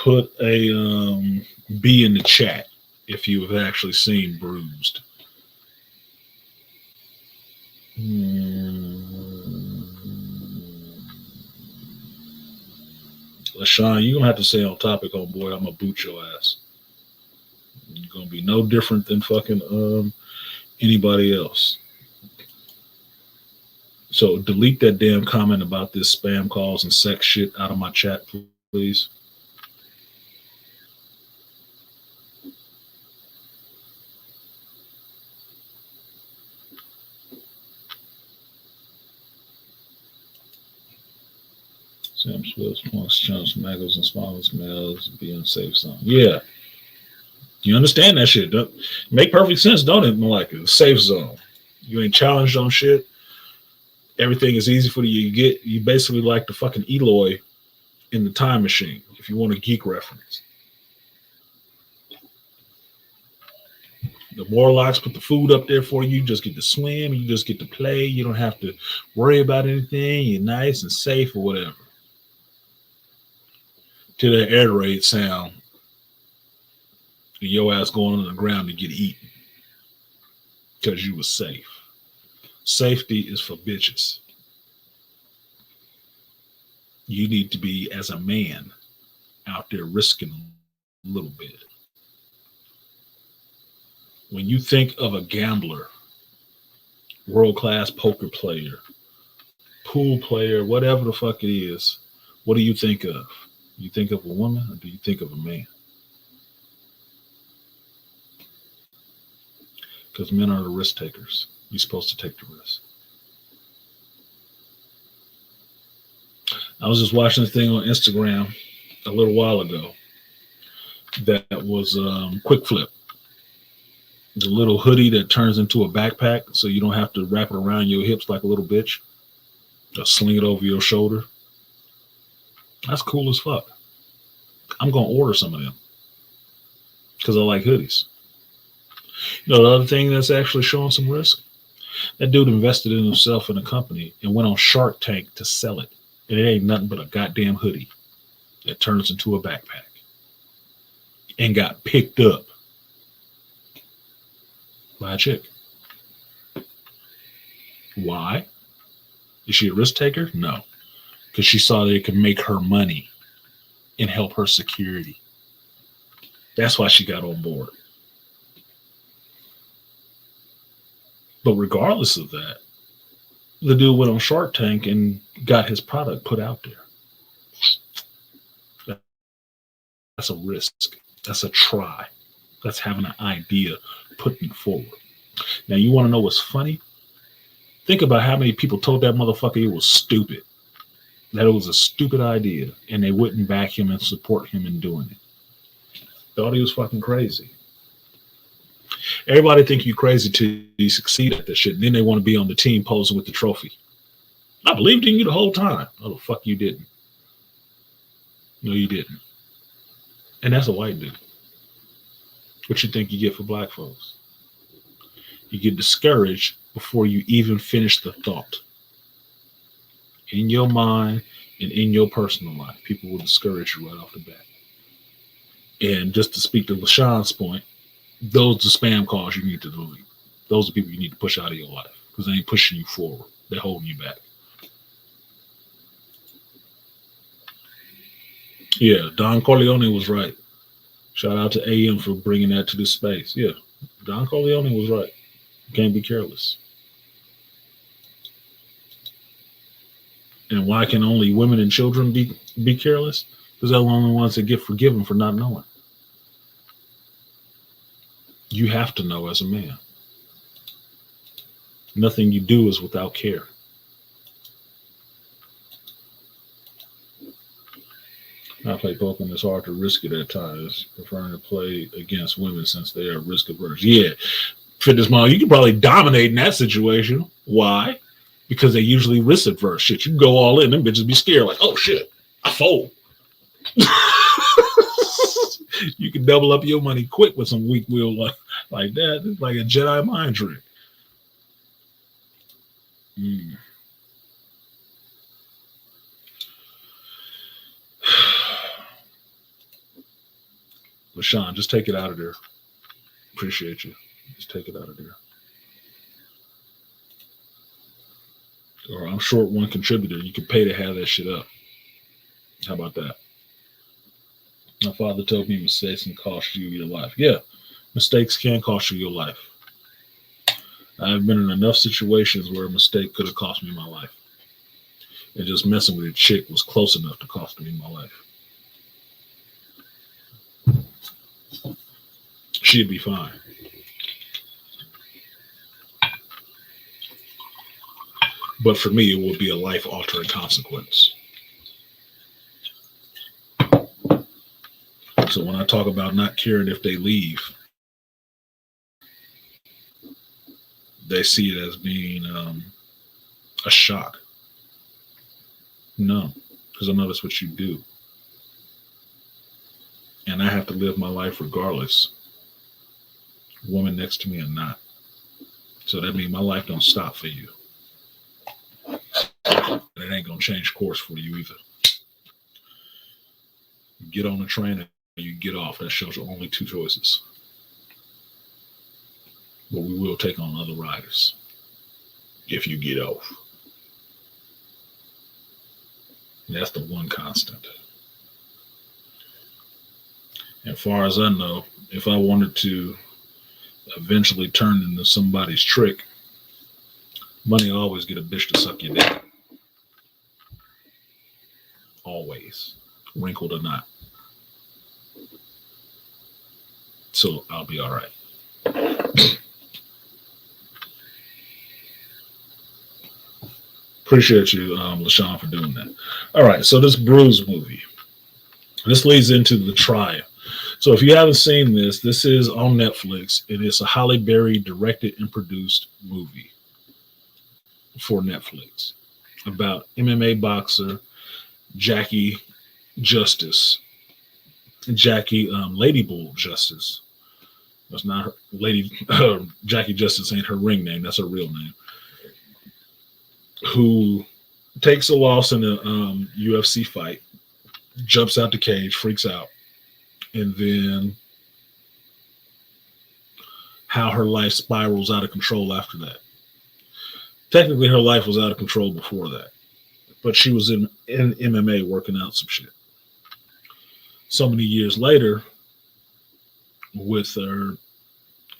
Put a B in the chat if you have actually seen Bruised. LaShawn, you're going to have to stay on topic, homeboy. I'm going to boot your ass. You're going to be no different than fucking anybody else. So delete that damn comment about this spam calls and sex shit out of my chat, please. Sam Swift, Punks, Chumps, Maggles, and Smallest Males be in safe zone. Yeah. You understand that shit. Make perfect sense, don't it, Malika? Safe zone. You ain't challenged on shit. Everything is easy for you. You basically like the fucking Eloy in the Time Machine, if you want a geek reference. The Morlocks put the food up there for you. You just get to swim. You just get to play. You don't have to worry about anything. You're nice and safe or whatever. To that air raid sound, and your ass going on the ground to get eaten because you was safe. Safety is for bitches. You need to be, as a man, out there risking a little bit. When you think of a gambler, world-class poker player, pool player, whatever the fuck it is, what do you think of? You think of a woman or do you think of a man? Because men are the risk takers. You're supposed to take the risk. I was just watching a thing on Instagram a little while ago that was quick flip. The little hoodie that turns into a backpack so you don't have to wrap it around your hips like a little bitch. Just sling it over your shoulder. That's cool as fuck. I'm going to order some of them because I like hoodies. You know, the other thing that's actually showing some risk? That dude invested in himself in a company and went on Shark Tank to sell it. And it ain't nothing but a goddamn hoodie that turns into a backpack and got picked up by a chick. Why? Is she a risk taker? No. Because she saw that it could make her money and help her security. That's why she got on board. But regardless of that, the dude went on Shark Tank and got his product put out there. That's a risk. That's a try. That's having an idea, putting forward. Now, you want to know what's funny? Think about how many people told that motherfucker it was stupid. That it was a stupid idea, and they wouldn't back him and support him in doing it. Thought he was fucking crazy. Everybody think you crazy till you succeed at this shit, and then they want to be on the team posing with the trophy. I believed in you the whole time. Oh, the fuck you didn't. No, you didn't. And that's a white dude. What you think you get for black folks? You get discouraged before you even finish the thought. In your mind and in your personal life, people will discourage you right off the bat. And just to speak to LaShawn's point, those are spam calls you need to delete. Those are people you need to push out of your life because they ain't pushing you forward. They're holding you back. Yeah, Don Corleone was right. Shout out to AM for bringing that to this space. Yeah, Don Corleone was right. You can't be careless. And why can only women and children be careless? Because they're the only ones that get forgiven for not knowing. You have to know as a man. Nothing you do is without care. I play poker and it's hard to risk it at times, preferring to play against women since they are risk averse. Yeah, fitness model, you can probably dominate in that situation. Why? Because they usually risk adverse. Shit, you go all in, them bitches be scared like, oh shit, I fold. You can double up your money quick with some weak will like that. It's like a Jedi mind trick. LaShawn, just take it out of there. Appreciate you. Just take it out of there. Or I'm short one contributor. You can pay to have that shit up. How about that? My father told me mistakes can cost you your life. Yeah, mistakes can cost you your life. I've been in enough situations where a mistake could have cost me my life. And just messing with a chick was close enough to cost me my life. She'd be fine. But for me, it would be a life-altering consequence. So when I talk about not caring if they leave, they see it as being a shock. No, because I know that's what you do. And I have to live my life regardless. Woman next to me or not. So that means my life don't stop for you. And it ain't going to change course for you either. You get on the train and you get off. That shows you only two choices. But we will take on other riders if you get off. And that's the one constant. And as far as I know, if I wanted to eventually turned into somebody's trick, money always get a bitch to suck your dick. Always, wrinkled or not. So I'll be all right. Appreciate you, LaShawn, for doing that. All right, so this Bruise movie. This leads into The Trial. So if you haven't seen this, this is on Netflix. It is a Halle Berry directed and produced movie for Netflix about MMA boxer Jackie Justice. Jackie Lady Bull Justice. That's not her lady. Jackie Justice ain't her ring name. That's her real name. Who takes a loss in a UFC fight, jumps out the cage, freaks out, and then how her life spirals out of control after that. Technically, her life was out of control before that, but she was in MMA working out some shit. So many years later, with her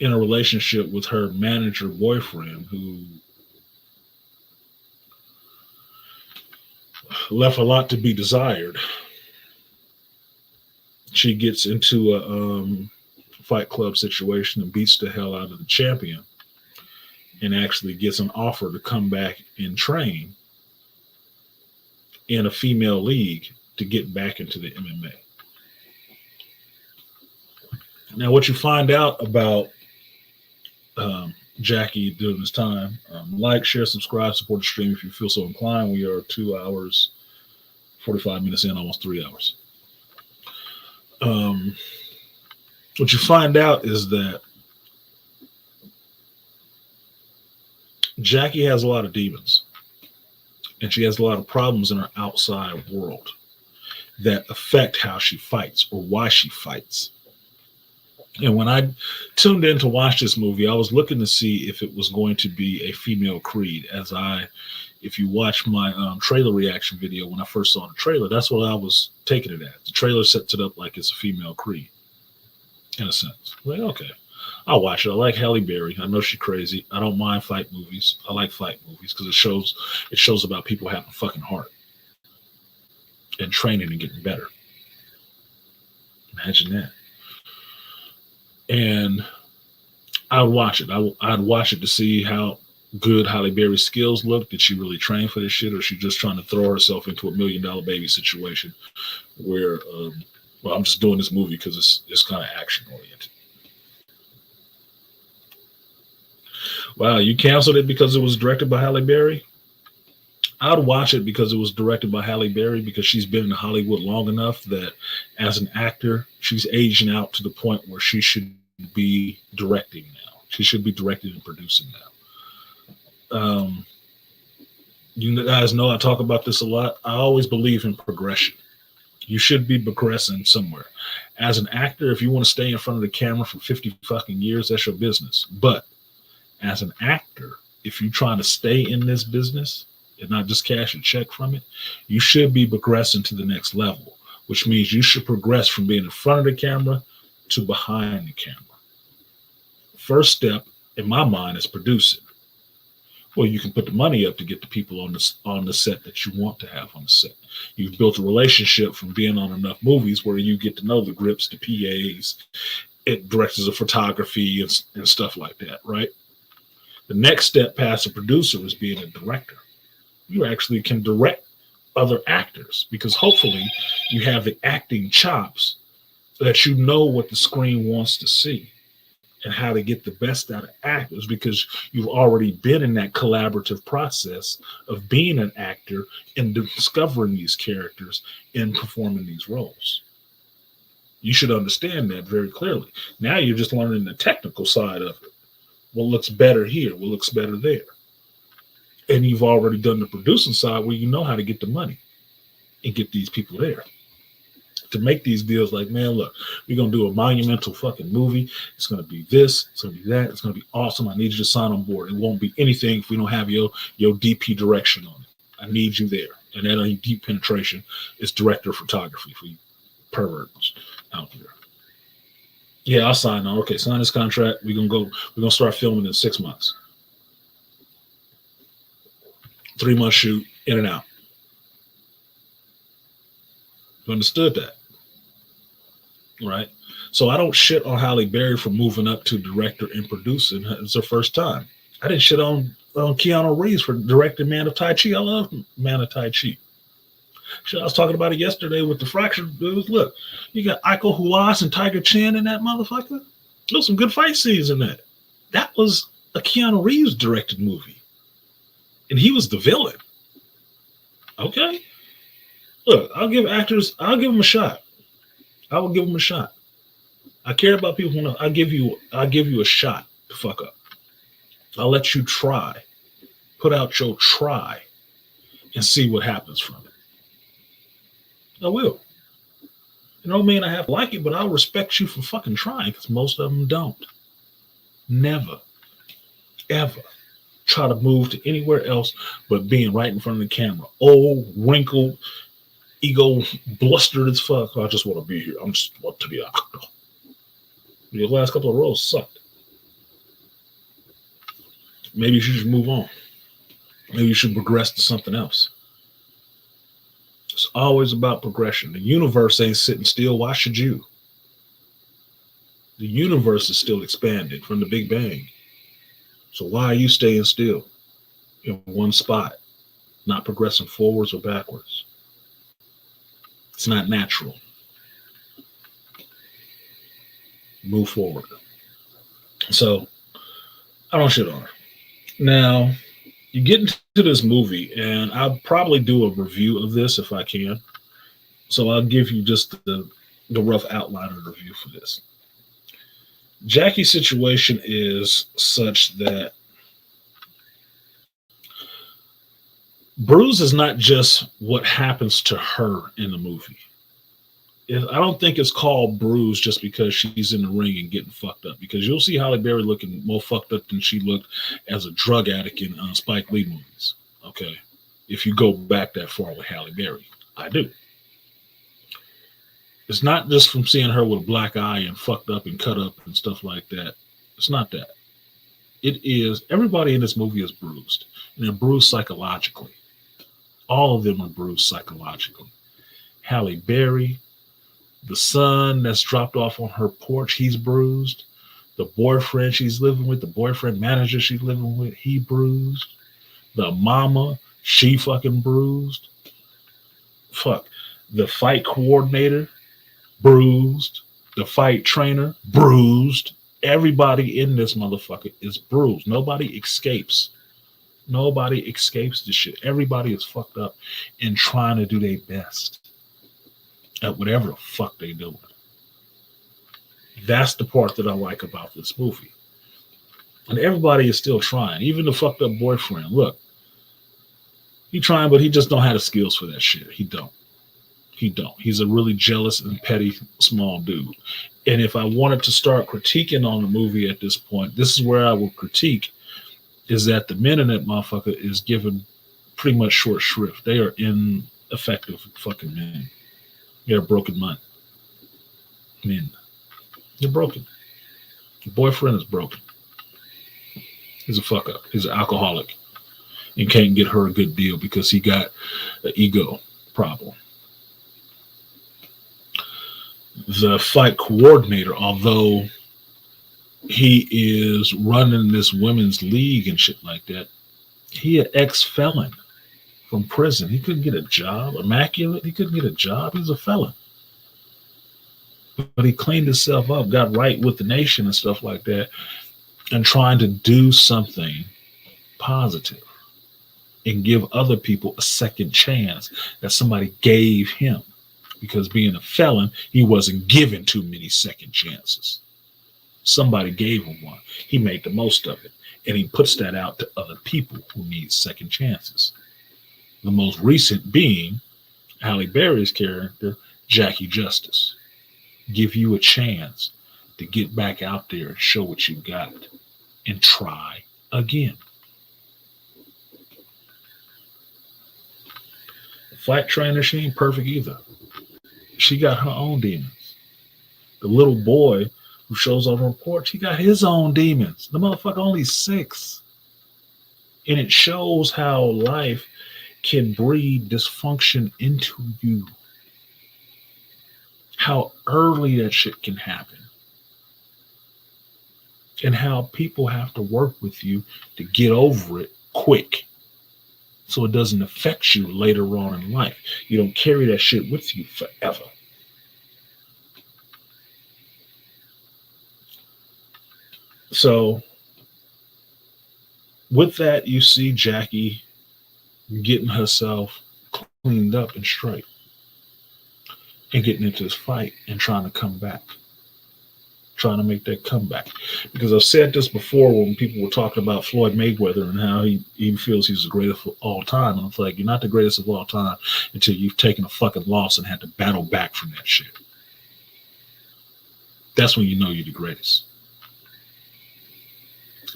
in a relationship with her manager boyfriend, who left a lot to be desired, she gets into a Fight Club situation and beats the hell out of the champion, and actually gets an offer to come back and train in a female league to get back into the MMA. Now, what you find out about Jackie during this time, like, share, subscribe, support the stream if you feel so inclined. We are 2 hours, 45 minutes in, almost 3 hours. What you find out is that Jackie has a lot of demons, and she has a lot of problems in her outside world that affect how she fights or why she fights. And when I tuned in to watch this movie, I was looking to see if it was going to be a female Creed. If you watch my trailer reaction video, when I first saw the trailer, that's what I was taking it as. The trailer sets it up like it's a female Creed, in a sense. Like, okay, I'll watch it. I like Halle Berry. I know she's crazy. I don't mind fight movies. I like fight movies because it shows about people having fucking heart and training and getting better. Imagine that. And I would watch it. I'd watch it to see how good Halle Berry's skills look. Did she really train for this shit, or is she just trying to throw herself into a $1 million baby situation where, well, I'm just doing this movie because it's kind of action oriented. Wow, you canceled it because it was directed by Halle Berry? I'd watch it because it was directed by Halle Berry, because she's been in Hollywood long enough that as an actor, she's aging out to the point where she should be directing now. She should be directing and producing now. You guys know I talk about this a lot. I always believe in progression. You should be progressing somewhere. As an actor, if you want to stay in front of the camera for 50 fucking years, that's your business. But as an actor, if you're trying to stay in this business and not just cash a check from it, you should be progressing to the next level, which means you should progress from being in front of the camera to behind the camera. First step, in my mind, is producing. Well, you can put the money up to get the people on the set that you want to have on the set. You've built a relationship from being on enough movies where you get to know the grips, the PAs, directors of photography, and stuff like that, right? The next step past a producer is being a director. You actually can direct other actors because hopefully you have the acting chops that you know what the screen wants to see and how to get the best out of actors, because you've already been in that collaborative process of being an actor and discovering these characters and performing these roles. You should understand that very clearly. Now you're just learning the technical side of it. What looks better here? What looks better there? And you've already done the producing side where you know how to get the money and get these people there to make these deals. Like, man, look, we're going to do a monumental fucking movie. It's going to be this. It's going to be that. It's going to be awesome. I need you to sign on board. It won't be anything if we don't have your DP direction on it. I need you there. And that ain't deep penetration. It's director of photography for you perverts out there. Yeah, I'll sign on. Okay, sign this contract. We're gonna start filming in 6 months. 3 month shoot, in and out. You understood that, right? So I don't shit on Halle Berry for moving up to director and producing. It's her first time. I didn't shit on Keanu Reeves for directing Man of Tai Chi. I love Man of Tai Chi. Shit, I was talking about it yesterday with the fractured dudes. Look, you got Iko Uwais and Tiger Chan in that motherfucker. There's some good fight scenes in that. That was a Keanu Reeves directed movie, and he was the villain. Okay, look, I'll give them a shot. I will give them a shot. I care about people who know. I'll give you a shot to fuck up. I'll let you try, put out your try, and see what happens from it. I will. You don't mean I have to like it, but I'll respect you for fucking trying, because most of them don't. Never, ever try to move to anywhere else but being right in front of the camera. Old, wrinkled, ego blustered as fuck. I just want to be here. I just want to be an actor. Your last couple of roles sucked. Maybe you should just move on. Maybe you should progress to something else. It's always about progression. The universe ain't sitting still. Why should you? The universe is still expanding from the Big Bang. So why are you staying still in one spot, not progressing forwards or backwards? It's not natural. Move forward. So I don't shit on her. Now, you get into this movie, and I'll probably do a review of this if I can. So I'll give you just the rough outline of the review for this. Jackie's situation is such that bruise is not just what happens to her in the movie. I don't think it's called bruise just because she's in the ring and getting fucked up, because you'll see Halle Berry looking more fucked up than she looked as a drug addict in Spike Lee movies. Okay. If you go back that far with Halle Berry, I do. It's not just from seeing her with a black eye and fucked up and cut up and stuff like that. It's not that. It is, everybody in this movie is bruised, and they're bruised psychologically. All of them are bruised psychologically. Halle Berry, the son that's dropped off on her porch, he's bruised. The boyfriend she's living with, the boyfriend manager she's living with, he bruised. The mama, she fucking bruised. Fuck. The fight coordinator, bruised. The fight trainer, bruised. Everybody in this motherfucker is bruised. Nobody escapes. Nobody escapes this shit. Everybody is fucked up and trying to do their best at whatever the fuck they doing. That's the part that I like about this movie. And everybody is still trying. Even the fucked up boyfriend. Look, he trying, but he just don't have the skills for that shit. He don't. He's a really jealous and petty small dude. And if I wanted to start critiquing on the movie at this point, this is where I will critique, is that the men in that motherfucker is given pretty much short shrift. They are ineffective fucking men. They're broken men. They're broken. The boyfriend is broken. He's a fuck up. He's an alcoholic and can't get her a good deal because he got an ego problem. The fight coordinator, although he is running this women's league and shit like that, he an ex-felon from prison. He couldn't get a job. Immaculate. He couldn't get a job. He's a felon. But he cleaned himself up, got right with the nation and stuff like that, and trying to do something positive and give other people a second chance that somebody gave him. Because being a felon, he wasn't given too many second chances. Somebody gave him one. He made the most of it. And he puts that out to other people who need second chances. The most recent being Halle Berry's character, Jackie Justice. Give you a chance to get back out there and show what you got and try again. The fight trainer, she ain't perfect either. She got her own demons. The little boy who shows up on the porch, he got his own demons. The motherfucker only 6. And it shows how life can breed dysfunction into you. How early that shit can happen. And how people have to work with you to get over it quick. So it doesn't affect you later on in life. You don't carry that shit with you forever. So with that, you see Jackie getting herself cleaned up and straight and getting into this fight and trying to come back. Trying to make that comeback. Because I've said this before when people were talking about Floyd Mayweather and how he feels he's the greatest of all time. And I'm like, you're not the greatest of all time until you've taken a fucking loss and had to battle back from that shit. That's when you know you're the greatest.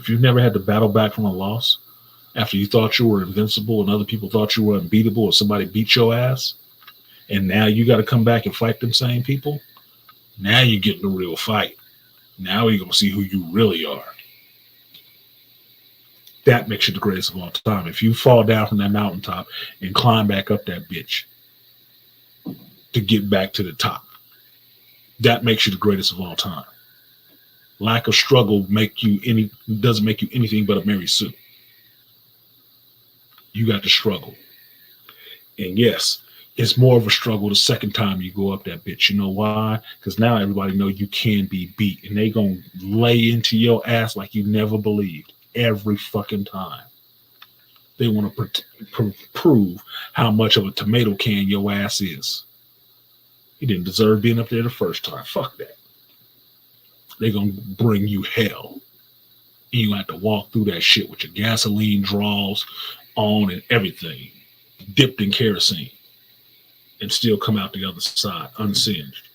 If you've never had to battle back from a loss after you thought you were invincible and other people thought you were unbeatable or somebody beat your ass, and now you got to come back and fight them same people, now you're getting the real fight. Now you're going to see who you really are. That makes you the greatest of all time. If you fall down from that mountaintop and climb back up that bitch to get back to the top, that makes you the greatest of all time. Lack of struggle doesn't make you anything but a Mary Sue. You got to struggle. And yes, it's more of a struggle the second time you go up that bitch. You know why? Because now everybody know you can be beat. And they gonna lay into your ass like you never believed. Every fucking time. They want to prove how much of a tomato can your ass is. You didn't deserve being up there the first time. Fuck that. They gonna bring you hell. And you have to walk through that shit with your gasoline draws on and everything. Dipped in kerosene. And still come out the other side unsinged.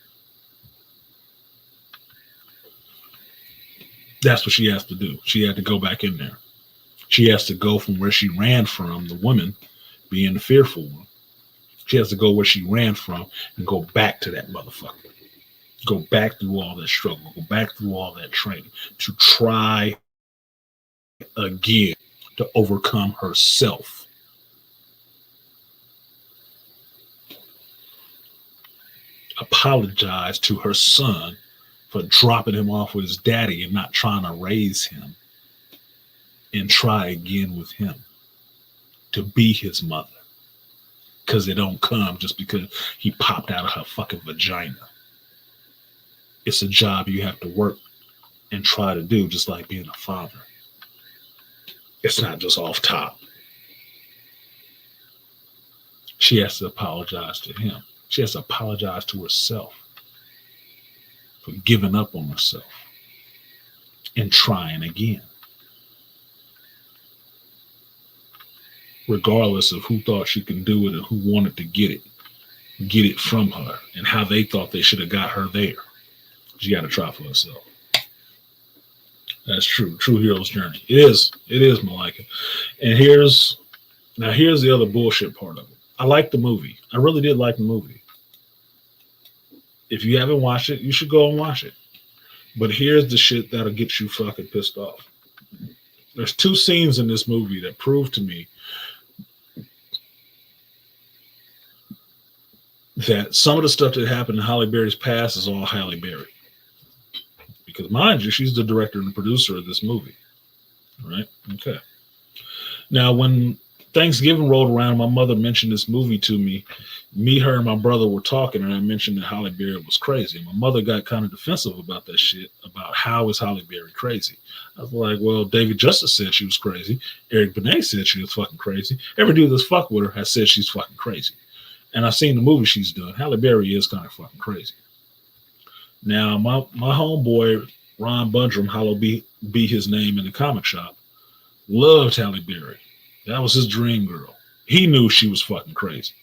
That's what she has to do. She had to go back in there. She has to go from where she ran from, the woman being the fearful one. She has to go where she ran from and go back to that motherfucker. Go back through all that struggle. Go back through all that training to try again to overcome herself. Apologize to her son for dropping him off with his daddy and not trying to raise him, and try again with him to be his mother, because it don't come just because he popped out of her fucking vagina. It's a job you have to work and try to do, just like being a father. It's not just off top. She has to apologize to him. She has to apologize to herself for giving up on herself and trying again. Regardless of who thought she could do it and who wanted to get it from her and how they thought they should have got her there. She got to try for herself. That's true. True hero's journey. It is, Malika. And here's the other bullshit part of it. I like the movie. I really did like the movie. If you haven't watched it, you should go and watch it. But here's the shit that'll get you fucking pissed off. There's 2 scenes in this movie that prove to me that some of the stuff that happened in Halle Berry's past is all Halle Berry. Because mind you, she's the director and the producer of this movie. Right? Okay. Now, when Thanksgiving rolled around, my mother mentioned this movie to me. Me, her, and my brother were talking, and I mentioned that Halle Berry was crazy. My mother got kind of defensive about that shit, about how is Halle Berry crazy. I was like, well, David Justice said she was crazy. Eric Benet said she was fucking crazy. Every dude that's fucked with her has said she's fucking crazy. And I've seen the movie she's done. Halle Berry is kind of fucking crazy. Now, my homeboy, Ron Bundrum, hallowed be his name in the comic shop, loved Halle Berry. That was his dream girl. He knew she was fucking crazy.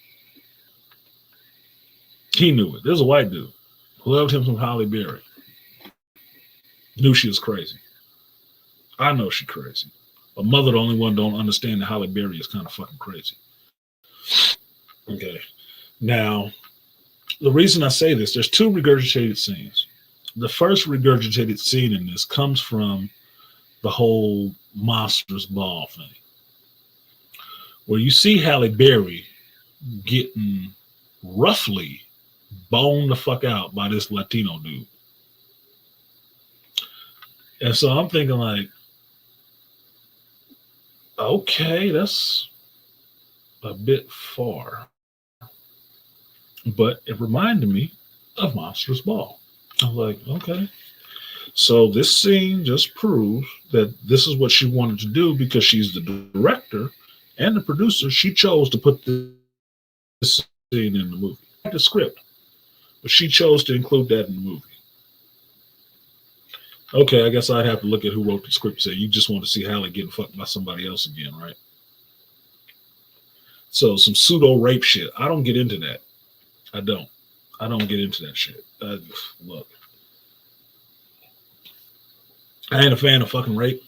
He knew it. There's a white dude who loved him from Halle Berry. Knew she was crazy. I know she's crazy. But mother, the only one don't understand that Halle Berry is kind of fucking crazy. Okay. Now, the reason I say this, there's 2 regurgitated scenes. the first regurgitated scene in this comes from the whole Monsters Ball thing, where you see Halle Berry getting roughly boned the fuck out by this Latino dude. And so I'm thinking like, okay, that's a bit far. But it reminded me of Monsters Ball. I was like, okay. So this scene just proves that this is what she wanted to do because she's the director and the producer. She chose to put this scene in the movie. The script. But she chose to include that in the movie. Okay, I guess I'd have to look at who wrote the script and say, you just want to see Halle getting fucked by somebody else again, right? So some pseudo rape shit. I don't get into that. I don't get into that shit. Look, I ain't a fan of fucking rape,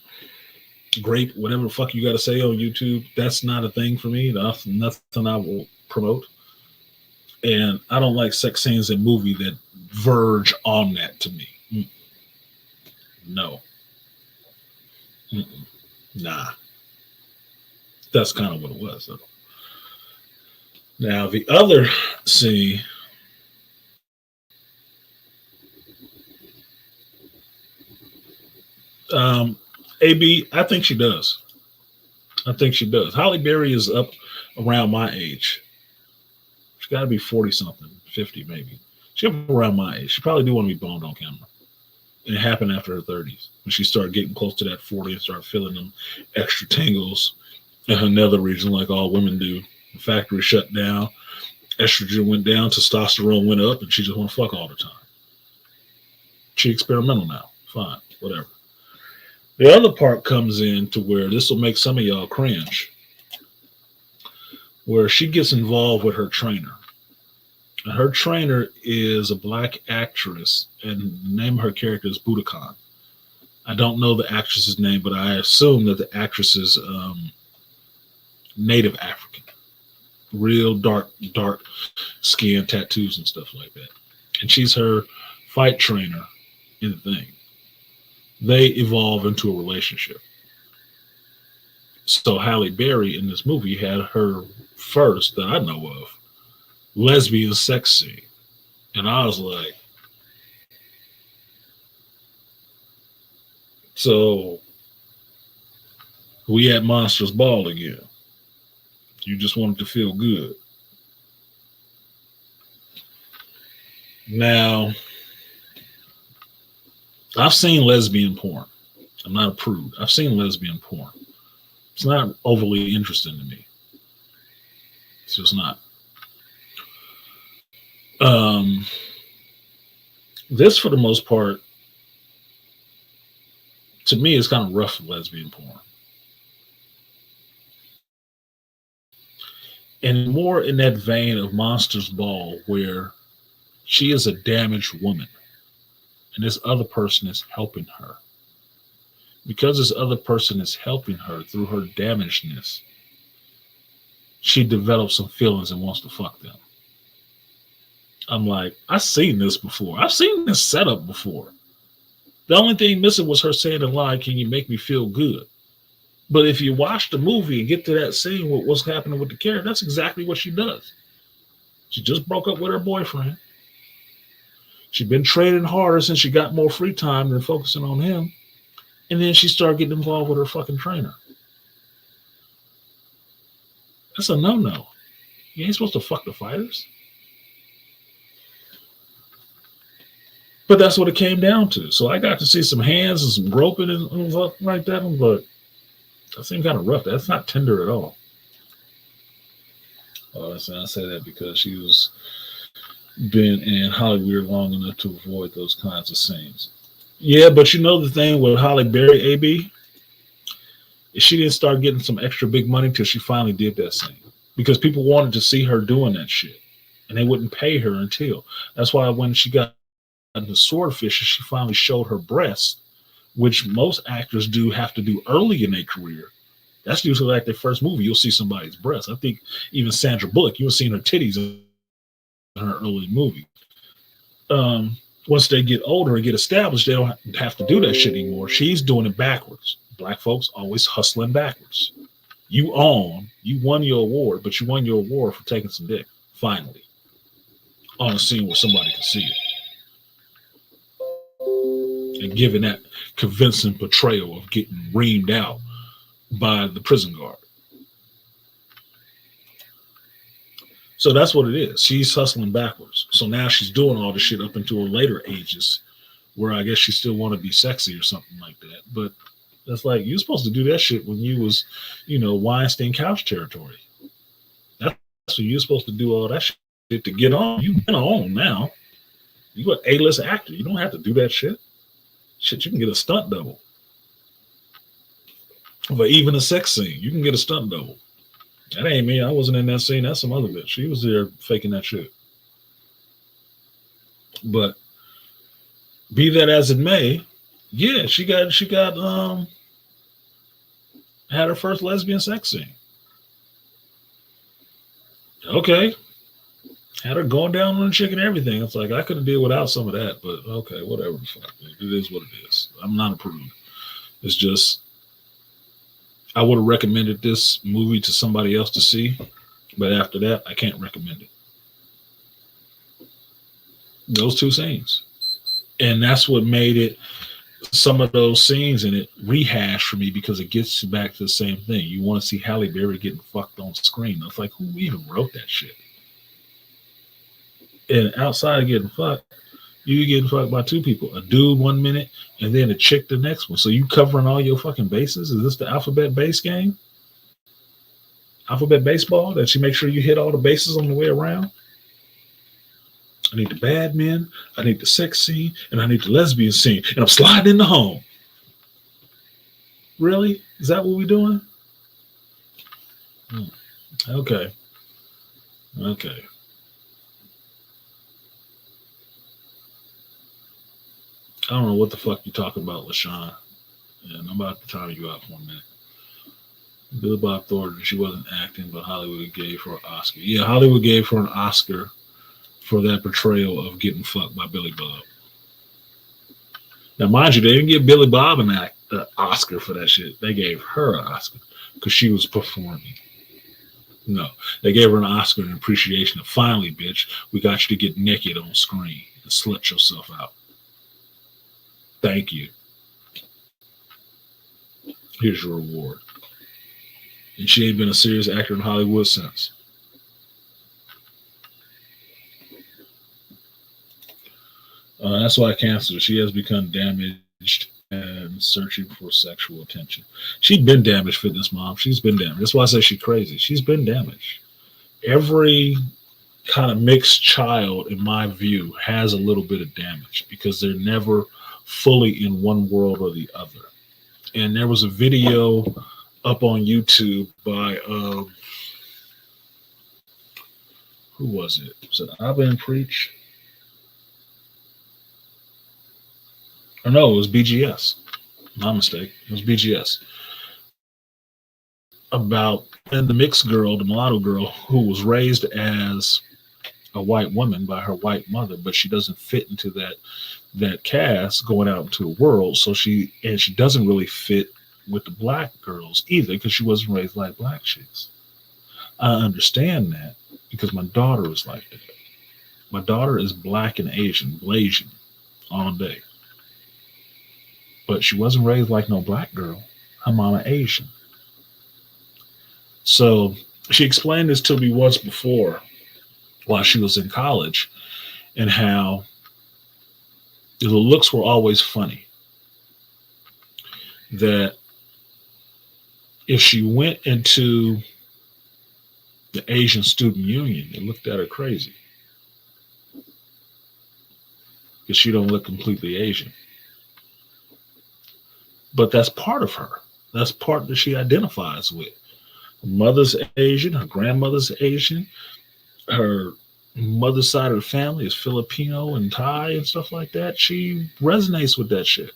whatever the fuck you got to say on YouTube. That's not a thing for me. That's nothing I will promote. And I don't like sex scenes in movie that verge on that to me. No. Nah. That's kind of what it was, though. Now, the other scene, AB, I think she does. Halle Berry is up around my age. She's got to be 40-something, 50 maybe. She's up around my age. She probably do want to be boned on camera. And it happened after her 30s. When she started getting close to that 40 and started feeling them extra tingles in her nether region like all women do. The factory shut down. Estrogen went down. Testosterone went up. And she just want to fuck all the time. She experimental now. Fine. Whatever. The other part comes in to where this will make some of y'all cringe. Where she gets involved with her trainer. And her trainer is a black actress, and the name of her character is Budokan. I don't know the actress's name, but I assume that the actress is Native African. Real dark skin, tattoos, and stuff like that. And she's her fight trainer in the thing. They evolve into a relationship. So Halle Berry in this movie had her first, that I know of, lesbian sex scene. And I was like, so we at Monsters Ball again. You just wanted to feel good. Now, I've seen lesbian porn. I'm not a prude. I've seen lesbian porn. It's not overly interesting to me. It's just not. This, for the most part, to me, is kind of rough lesbian porn. And more in that vein of Monsters Ball, where she is a damaged woman and this other person is helping her. Because this other person is helping her through her damagedness, she develops some feelings and wants to fuck them. I'm like, I've seen this before. I've seen this setup before. The only thing missing was her saying the line, "Can you make me feel good?" But if you watch the movie and get to that scene with what's happening with the character, that's exactly what she does. She just broke up with her boyfriend. She's been training harder since she got more free time than focusing on him. And then she started getting involved with her fucking trainer. That's a no-no. You ain't supposed to fuck the fighters. But that's what it came down to. So I got to see some hands and some groping and stuff like that. But that seemed kind of rough. That's not tender at all. Oh, I say that because she was been in Hollywood long enough to avoid those kinds of scenes. Yeah, but you know the thing with Halle Berry, AB, is she didn't start getting some extra big money till she finally did that scene. Because people wanted to see her doing that shit. And they wouldn't pay her until. That's why when she got the Swordfish, she finally showed her breasts, which most actors have to do early in their career. That's usually like their first movie. You'll see somebody's breasts. I think even Sandra Bullock, you'll see her titties in her early movie. Once they get older and get established, they don't have to do that shit anymore. She's doing it backwards. Black folks always hustling backwards. You won your award, but you won your award for taking some dick, finally, on a scene where somebody can see it. And giving that convincing portrayal of getting reamed out by the prison guard. So that's what it is. She's hustling backwards. So now she's doing all this shit up into her later ages, where I guess she still want to be sexy or something like that. But that's like, you're supposed to do that shit when you was, Weinstein couch territory. That's when you're supposed to do all that shit to get on. You've been on now. You an A-list actor. You don't have to do that shit. Shit, you can get a stunt double. But even a sex scene, you can get a stunt double. That ain't me. I wasn't in that scene. That's some other bitch. She was there faking that shit. But be that as it may, yeah, she got had her first lesbian sex scene. Okay. Had her going down on the chick and everything. It's like, I could have did without some of that, but okay, whatever the fuck. It is what it is. I'm not approved. It's just, I would have recommended this movie to somebody else to see, but after that, I can't recommend it. Those two scenes. And that's what made it, some of those scenes in it, rehash for me, because it gets back to the same thing. You want to see Halle Berry getting fucked on screen. It's like, who even wrote that shit? And outside of getting fucked, you getting fucked by two people. A dude 1 minute, and then a chick the next one. So you covering all your fucking bases? Is this the alphabet base game? Alphabet baseball? That you make sure you hit all the bases on the way around? I need the bad men, I need the sex scene, and I need the lesbian scene. And I'm sliding in the home. Really? Is that what we're doing? Okay. Okay. I don't know what the fuck you talking about, LaShawn. And I'm about to time you out for a minute. Billy Bob Thornton, she wasn't acting, but Hollywood gave her an Oscar. Yeah, Hollywood gave her an Oscar for that portrayal of getting fucked by Billy Bob. Now, mind you, they didn't give Billy Bob an Oscar for that shit. They gave her an Oscar because she was performing. No, they gave her an Oscar in appreciation of, finally, bitch, we got you to get naked on screen and slut yourself out. Thank you. Here's your reward. And she ain't been a serious actor in Hollywood since. That's why I canceled her. She has become damaged and searching for sexual attention. She'd been damaged, Fitness Mom. She's been damaged. That's why I say she's crazy. She's been damaged. Every kind of mixed child, in my view, has a little bit of damage because they're never fully in one world or the other. And there was a video up on YouTube by who was it? Was it Abba and Preach? Or no, it was BGS. My mistake. It was BGS. About, and the mixed girl, the mulatto girl, who was raised as a white woman by her white mother, but she doesn't fit into that cast going out into the world. So she doesn't really fit with the black girls either because she wasn't raised like black chicks. I understand that because my daughter is like that. My daughter is black and Asian, Blasian, all day. But she wasn't raised like no black girl. Her mama Asian. So she explained this to me once before while she was in college, and how the looks were always funny. That if she went into the Asian Student Union, they looked at her crazy because she don't look completely Asian. But that's part of her. That's part that she identifies with. Her mother's Asian, her grandmother's Asian, her mother's side of the family is Filipino and Thai and stuff like that. She resonates with that shit.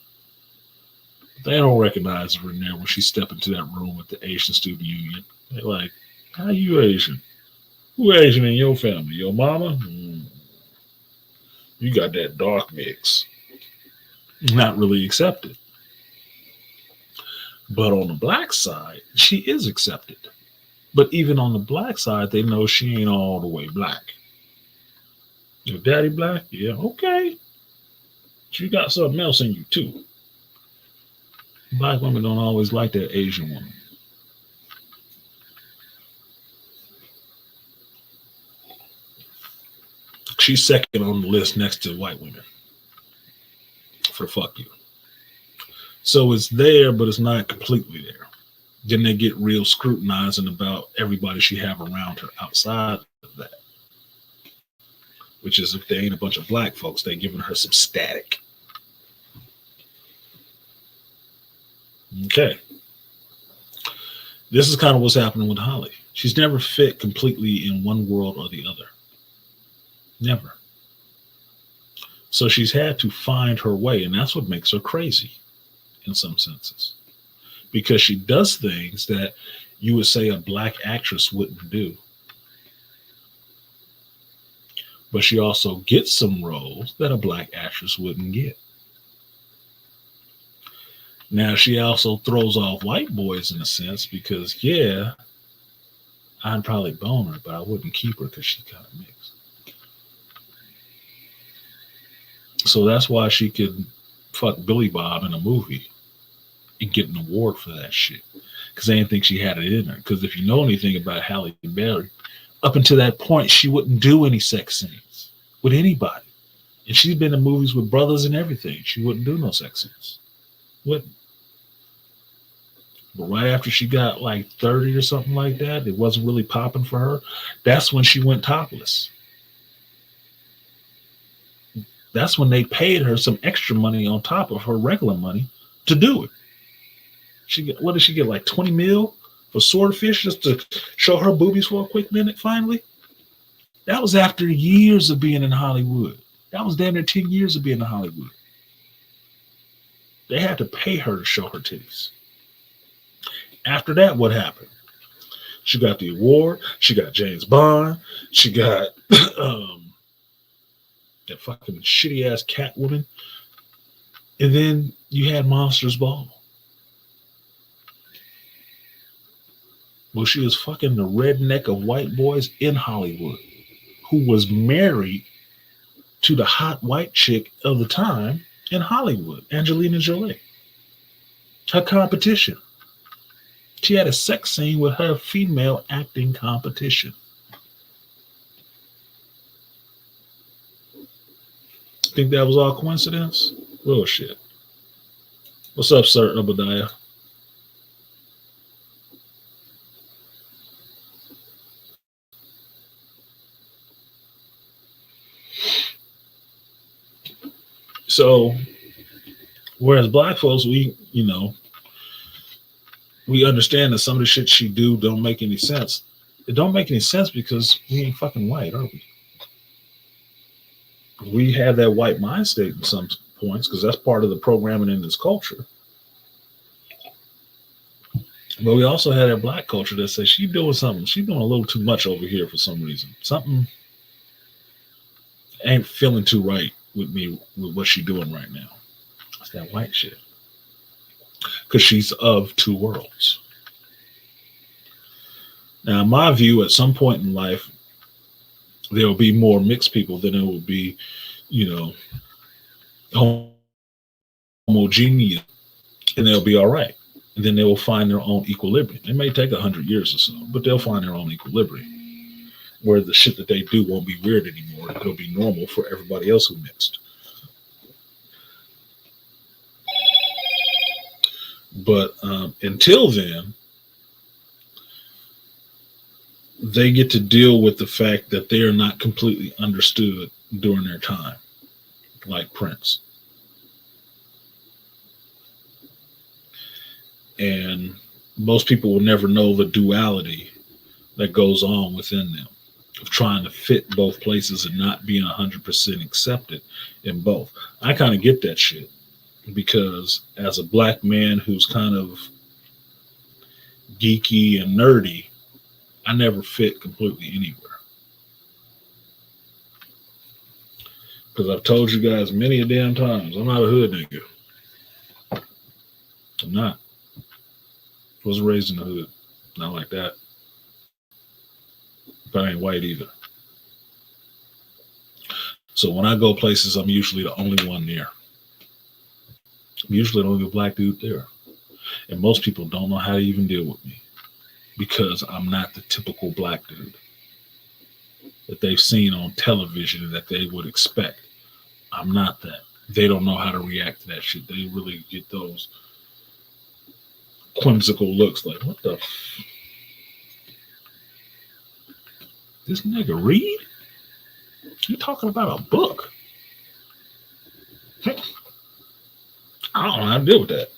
They don't recognize her in there when she step into that room with the Asian Student Union. They're like, how you Asian? Who Asian in your family? Your mama? You got that dark mix. Not really accepted. But on the black side, she is accepted. But even on the black side, they know she ain't all the way black. Your daddy black? Yeah, okay. She got something else in you too. Black women don't always like that Asian woman. She's second on the list next to white women for fuck you. So it's there, but it's not completely there. Then they get real scrutinizing about everybody she have around her outside of that. Which is if they ain't a bunch of black folks, they giving her some static. Okay. This is kind of what's happening with Holly. She's never fit completely in one world or the other. Never. So she's had to find her way, and that's what makes her crazy in some senses. Because she does things that you would say a black actress wouldn't do. But she also gets some roles that a black actress wouldn't get. Now, she also throws off white boys in a sense because, yeah, I'd probably bone her, but I wouldn't keep her because she's kind of mixed. So that's why she could fuck Billy Bob in a movie and get an award for that shit. Because they didn't think she had it in her. Because if you know anything about Halle Berry, up until that point, she wouldn't do any sex scenes with anybody. And she's been in movies with brothers and everything. She wouldn't do no sex scenes. Wouldn't. But right after she got like 30 or something like that, it wasn't really popping for her. That's when she went topless. That's when they paid her some extra money on top of her regular money to do it. What did she get, like 20 mil for Swordfish just to show her boobies for a quick minute finally? That was after years of being in Hollywood. That was damn near 10 years of being in Hollywood. They had to pay her to show her titties. After that, what happened? She got the award. She got James Bond. She got that fucking shitty ass Catwoman. And then you had Monsters Ball. Well, she was fucking the redneck of white boys in Hollywood who was married to the hot white chick of the time in Hollywood, Angelina Jolie. Her competition. She had a sex scene with her female acting competition. Think that was all coincidence? Bullshit. What's up, Sir Obadiah? So, whereas black folks, we understand that some of the shit she do don't make any sense. It don't make any sense because we ain't fucking white, are we? We have that white mind state in some points because that's part of the programming in this culture. But we also have that black culture that says she's doing something. She's doing a little too much over here for some reason. Something ain't feeling too right with me with what she's doing right now. It's that white shit. Because she's of two worlds. Now, in my view, at some point in life, there will be more mixed people than it will be, homogeneous, and they'll be all right. And then they will find their own equilibrium. It may take 100 years or so, but they'll find their own equilibrium, where the shit that they do won't be weird anymore. It'll be normal for everybody else who mixed. But until then, they get to deal with the fact that they are not completely understood during their time, like Prince. And most people will never know the duality that goes on within them of trying to fit both places and not being 100% accepted in both. I kind of get that shit. Because as a black man who's kind of geeky and nerdy, I never fit completely anywhere. Because I've told you guys many a damn times, I'm not a hood nigga. I'm not. I wasn't raised in the hood. Not like that. But I ain't white either. So when I go places, I'm usually the only one there. I'm usually the only black dude there. And most people don't know how to even deal with me because I'm not the typical black dude that they've seen on television that they would expect. I'm not that. They don't know how to react to that shit. They really get those whimsical looks like, what the this nigga read? You talking about a book? I don't know how to deal with that.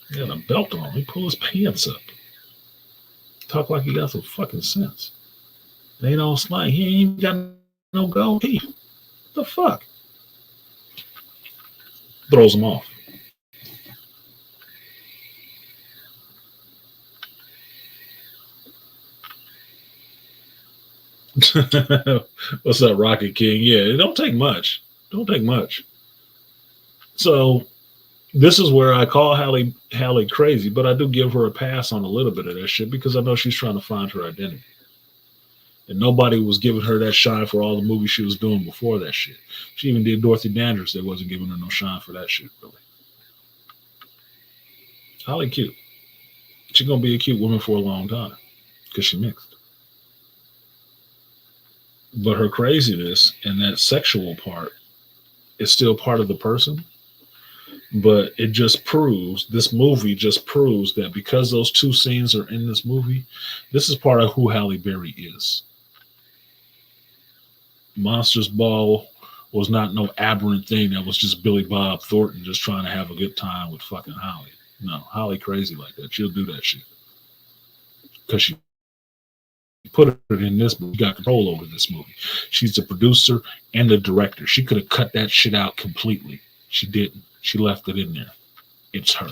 He got a belt on. He pull his pants up. Talk like he got some fucking sense. They ain't all slang. He ain't got no gold teeth. What the fuck? Throws him off. What's up, Rocket King? Yeah, it don't take much. Don't take much. So this is where I call Hallie crazy, but I do give her a pass on a little bit of that shit because I know she's trying to find her identity. And nobody was giving her that shine for all the movies she was doing before that shit. She even did Dorothy Dandridge. They wasn't giving her no shine for that shit, really. Holly cute. She's going to be a cute woman for a long time because she mixed. But her craziness and that sexual part is still part of the person. But it just proves, this movie just proves that because those two scenes are in this movie, this is part of who Halle Berry is. Monsters Ball was not no aberrant thing that was just Billy Bob Thornton just trying to have a good time with fucking Holly. No, Holly crazy like that. She'll do that shit. Because she put it in this movie, got control over this movie. She's the producer and the director. She could have cut that shit out completely. She didn't. She left it in there. It's her.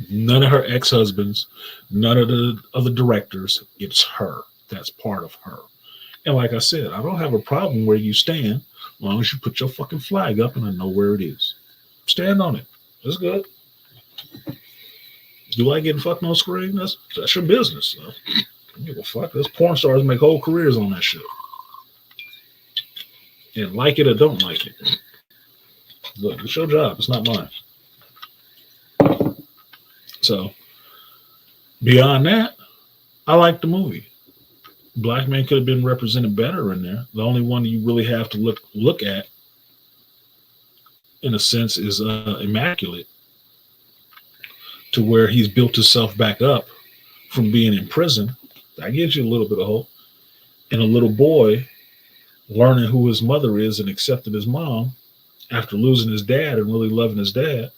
None of her ex-husbands, none of the other directors. It's her. That's part of her. And like I said, I don't have a problem where you stand as long as you put your fucking flag up and I know where it is. Stand on it. That's good. You like getting fucked on screen? That's your business. So. I don't give a fuck. Those porn stars make whole careers on that shit. And like it or don't like it. Look, it's your job. It's not mine. So, beyond that, I like the movie. Black man could have been represented better in there. The only one you really have to look at, in a sense, is Immaculate, to where he's built himself back up from being in prison. That gives you a little bit of hope. And a little boy learning who his mother is and accepting his mom after losing his dad and really loving his dad.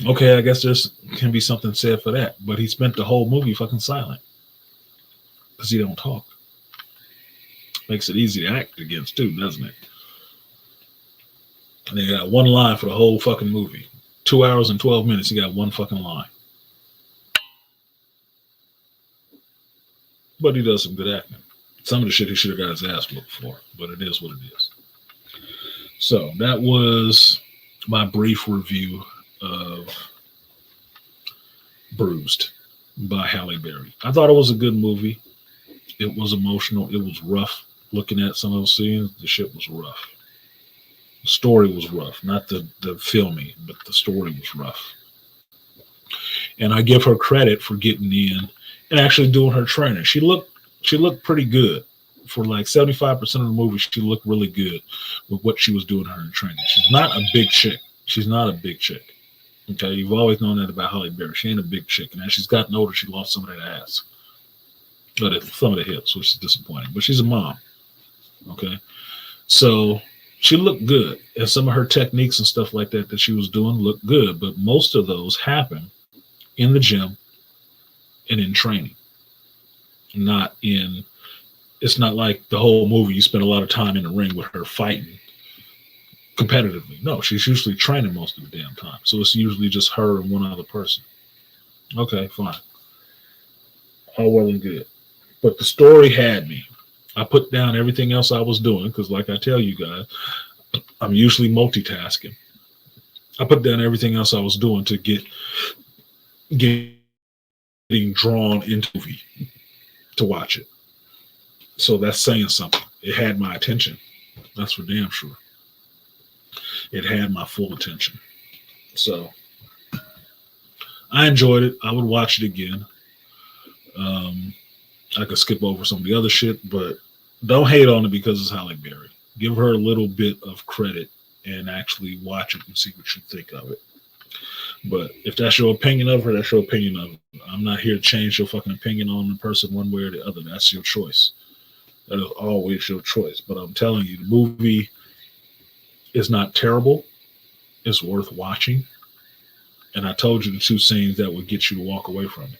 Okay, I guess there can be something said for that, but he spent the whole movie fucking silent because he don't talk. Makes it easy to act against too, doesn't it? And they got one line for the whole fucking movie. 2 hours and 12 minutes, he got one fucking line. But he does some good acting. Some of the shit he should have got his ass whooped for, but it is what it is. So that was my brief review of Bruised by Halle Berry. I thought it was a good movie. It was emotional. It was rough. Looking at some of those scenes, the shit was rough. The story was rough. Not the filming, but the story was rough. And I give her credit for getting in and actually doing her training. She looked pretty good. For like 75% of the movie, she looked really good with what she was doing her training. She's not a big chick. She's not a big chick. Okay, you've always known that about Halle Berry. She ain't a big chick. And as she's gotten older, she lost some of that ass. But some of the hips, which is disappointing. But she's a mom. Okay. So she looked good. And some of her techniques and stuff like that she was doing looked good. But most of those happen in the gym and in training. It's not like the whole movie you spend a lot of time in the ring with her fighting competitively. No, she's usually training most of the damn time. So it's usually just her and one other person. Okay, fine. All well and good. But the story had me. I put down everything else I was doing because, like I tell you guys, I'm usually multitasking. I put down everything else I was doing to getting drawn into the movie to watch it. So that's saying something. It had my attention. That's for damn sure. It had my full attention. So I enjoyed it. I would watch it again. I could skip over some of the other shit, but don't hate on it because it's Halle Berry. Give her a little bit of credit and actually watch it and see what you think of it. But if that's your opinion of her, that's your opinion of her. I'm not here to change your fucking opinion on the person one way or the other. That's your choice. That is always your choice. But I'm telling you, the movie is not terrible. It's worth watching. And I told you the two scenes that would get you to walk away from it.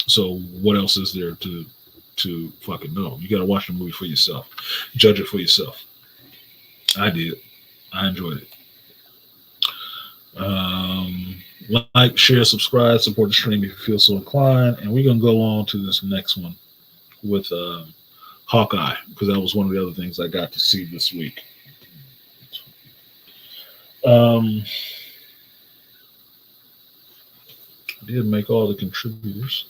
So what else is there to fucking know? You got to watch the movie for yourself. Judge it for yourself. I did. I enjoyed it. Like, share, subscribe, support the stream if you feel so inclined. And we're going to go on to this next one with Hawkeye, because that was one of the other things I got to see this week. I did make all the contributors.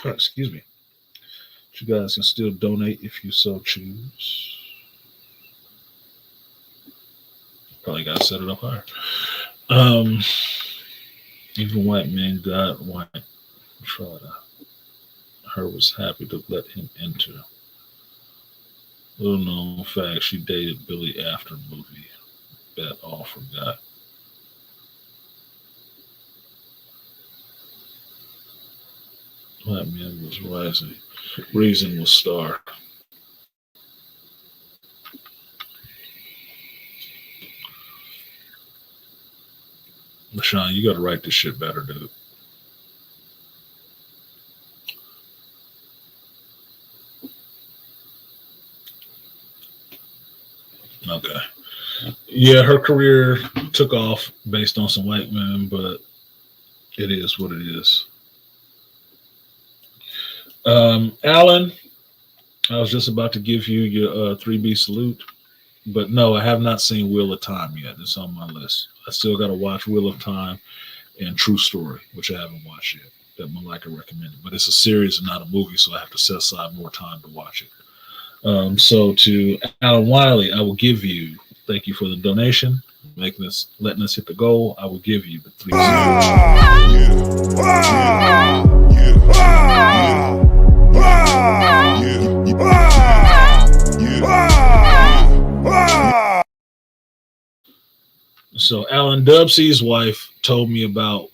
Excuse me. You guys can still donate if you so choose. Probably got to set it up higher. Even white men got white. Her was happy to let him enter. Little known fact, she dated Billy after movie. Bet all forgot. White man was rising. Reason was star. LaShawn, you got to write this shit better, dude. Okay. Yeah, her career took off based on some white men, but it is what it is. Alan, I was just about to give you your 3B salute, but no, I have not seen Wheel of Time yet. It's on my list. I still got to watch Wheel of Time and True Story, which I haven't watched yet, that Malika recommended. But it's a series and not a movie, so I have to set aside more time to watch it. So to Alan Wiley, I will give you, thank you for the donation, letting us hit the goal. I will give you the 3. So Alan Dubsey's wife told me about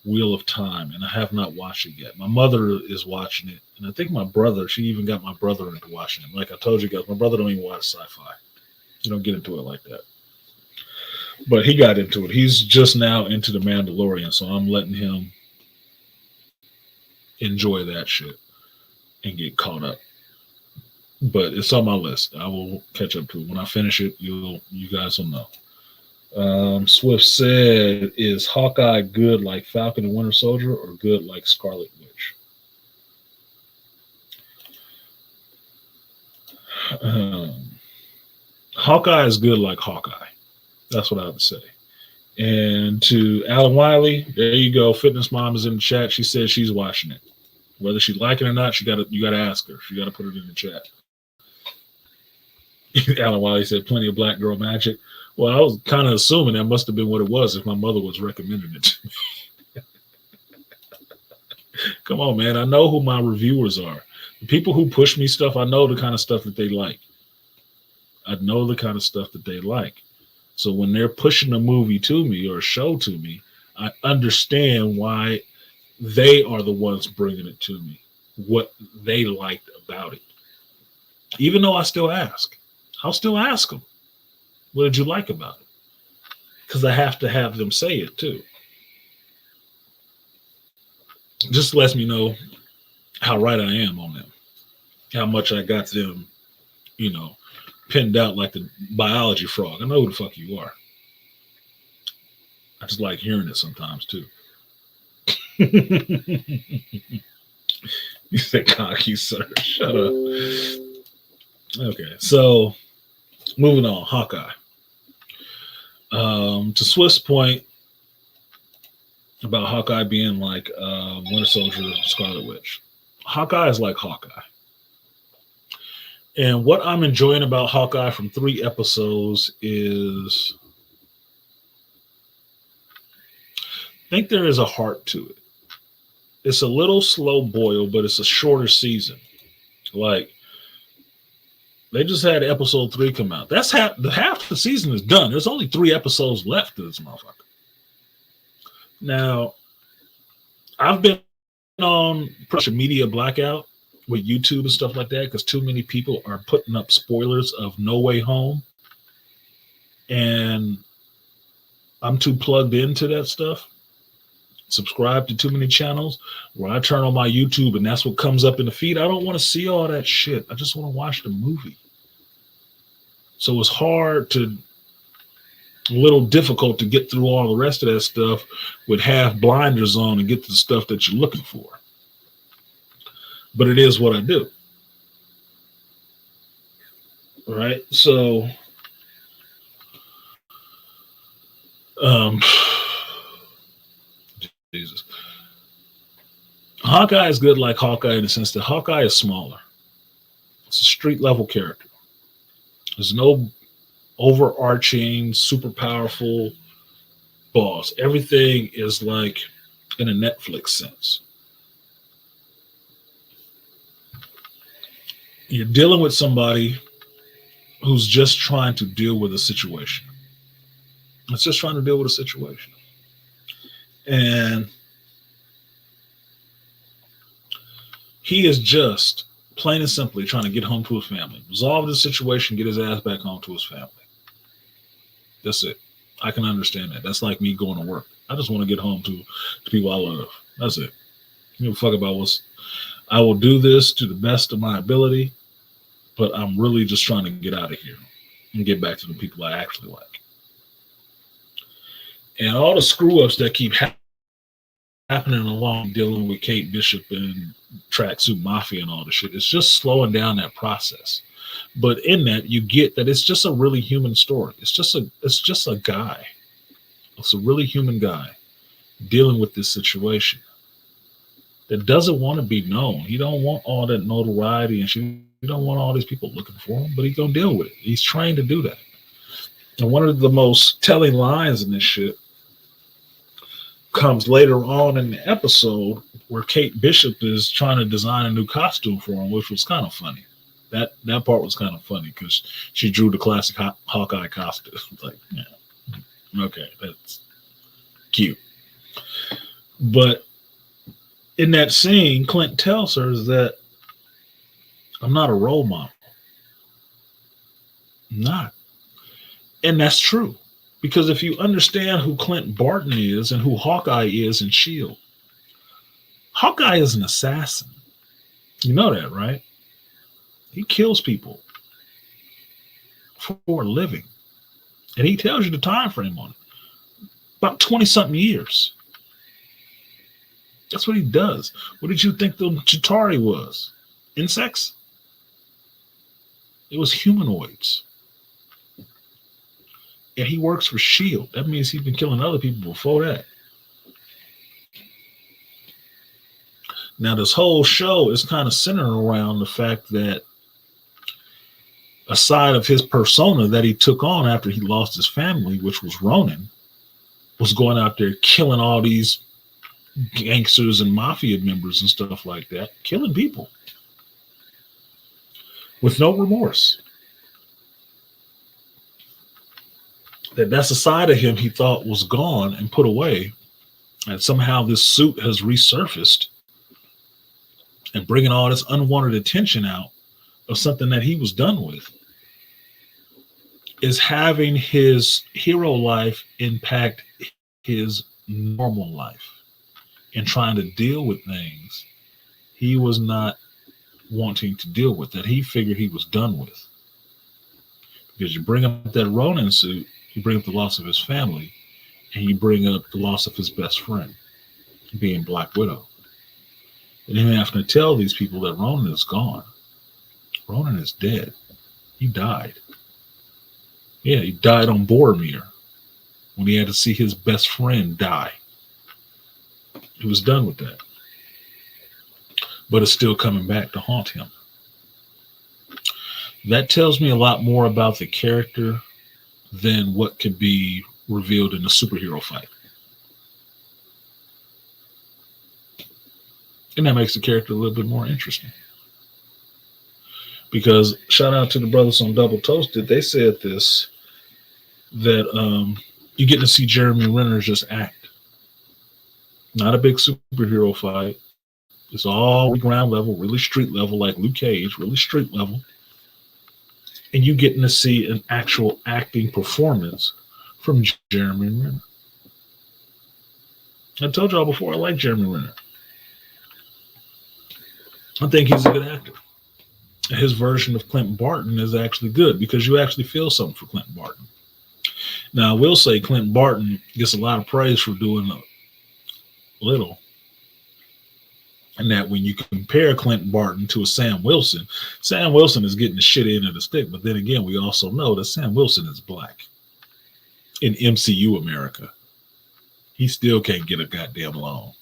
Wheel of Time, and I have not watched it yet. My mother is watching it, and I think my brother, she even got my brother into watching it. Like I told you guys, my brother don't even watch sci-fi. He don't get into it like that. But he got into it. He's just now into The Mandalorian, so I'm letting him enjoy that shit and get caught up. But it's on my list. I will catch up to it. When I finish it, you guys will know. Swift said, is Hawkeye good like Falcon and Winter Soldier or good like Scarlet Witch? Hawkeye is good like Hawkeye. That's what I would say. And to Alan Wiley, there you go. Fitness Mom is in the chat. She said she's watching it. Whether she like it or not, you gotta ask her. She gotta put it in the chat. Alan Wiley said plenty of black girl magic. Well, I was kind of assuming that must have been what it was if my mother was recommending it to me. Come on, man. I know who my reviewers are. The people who push me stuff, I know the kind of stuff that they like. I know the kind of stuff that they like. So when they're pushing a movie to me or a show to me, I understand why they are the ones bringing it to me, what they liked about it. Even though I still ask. I'll still ask them, what did you like about it? Because I have to have them say it too. Just lets me know how right I am on them, how much I got them, pinned out like the biology frog. I know who the fuck you are. I just like hearing it sometimes too. You said cocky, sir. Shut up. Okay, so moving on, Hawkeye. To Swift's point about Hawkeye being like Winter Soldier, Scarlet Witch. Hawkeye is like Hawkeye. And what I'm enjoying about Hawkeye from 3 episodes is I think there is a heart to it. It's a little slow boil, but it's a shorter season. Like, they just had episode 3 come out. That's half the season is done. There's only 3 episodes left of this motherfucker. Now, I've been on social media blackout with YouTube and stuff like that because too many people are putting up spoilers of No Way Home. And I'm too plugged into that stuff. Subscribe to too many channels where I turn on my YouTube and that's what comes up in the feed. I don't want to see all that shit. I just want to watch the movie. So it's a little difficult to get through all the rest of that stuff with half blinders on and get to the stuff that you're looking for. But it is what I do. All right. So, Jesus. Hawkeye is good like Hawkeye in the sense that Hawkeye is smaller. It's a street level character. There's no overarching, super powerful boss. Everything is like in a Netflix sense. You're dealing with somebody who's just trying to deal with a situation. It's just trying to deal with a situation. And he is just plain and simply trying to get home to his family, resolve the situation, get his ass back home to his family. That's it. I can understand that. That's like me going to work. I just want to get home to people I love. That's it. You know, fuck about I will do this to the best of my ability, but I'm really just trying to get out of here and get back to the people I actually like. And all the screw ups that keep happening along dealing with Kate Bishop and Tracksuit Mafia and all the shit, it's just slowing down that process. But in that, you get that it's just a really human story. It's just a guy. It's a really human guy dealing with this situation that doesn't want to be known. He don't want all that notoriety and shit. He don't want all these people looking for him, but he's gonna deal with it. He's trained to do that. And one of the most telling lines in this shit comes later on in the episode where Kate Bishop is trying to design a new costume for him, which was kind of funny. That part was kind of funny because she drew the classic Hawkeye costume. Like, yeah, okay, that's cute. But in that scene, Clint tells her that I'm not a role model. I'm not. And that's true. Because if you understand who Clint Barton is and who Hawkeye is in S.H.I.E.L.D., Hawkeye is an assassin. You know that, right? He kills people for a living. And he tells you the time frame on it. About 20-something years. That's what he does. What did you think the Chitauri was? Insects? It was humanoids. And he works for S.H.I.E.L.D. That means he's been killing other people before that. Now, this whole show is kind of centered around the fact that a side of his persona that he took on after he lost his family, which was Ronin, was going out there killing all these gangsters and mafia members and stuff like that, killing people with no remorse. That's a side of him he thought was gone and put away, and somehow this suit has resurfaced and bringing all this unwanted attention out of something that he was done with, is having his hero life impact his normal life and trying to deal with things he was not wanting to deal with, that he figured he was done with. Because you bring up that Ronin suit, you bring up the loss of his family, and you bring up the loss of his best friend, being Black Widow. And then having to tell these people that Ronan is gone. Ronan is dead. He died. Yeah, he died on Boromir when he had to see his best friend die. He was done with that. But it's still coming back to haunt him. That tells me a lot more about the character than what could be revealed in a superhero fight. And that makes the character a little bit more interesting. Because shout out to the brothers on Double Toasted, they said this, that you get to see Jeremy Renner just act. Not a big superhero fight. It's all ground level, really street level, like Luke Cage, really street level. And you getting to see an actual acting performance from Jeremy Renner. I told y'all before, I like Jeremy Renner. I think he's a good actor. His version of Clint Barton is actually good because you actually feel something for Clint Barton. Now, I will say Clint Barton gets a lot of praise for doing a little. And that when you compare Clint Barton to a Sam Wilson is getting the shit end of the stick. But then again, we also know that Sam Wilson is black in MCU America. He still can't get a goddamn loan.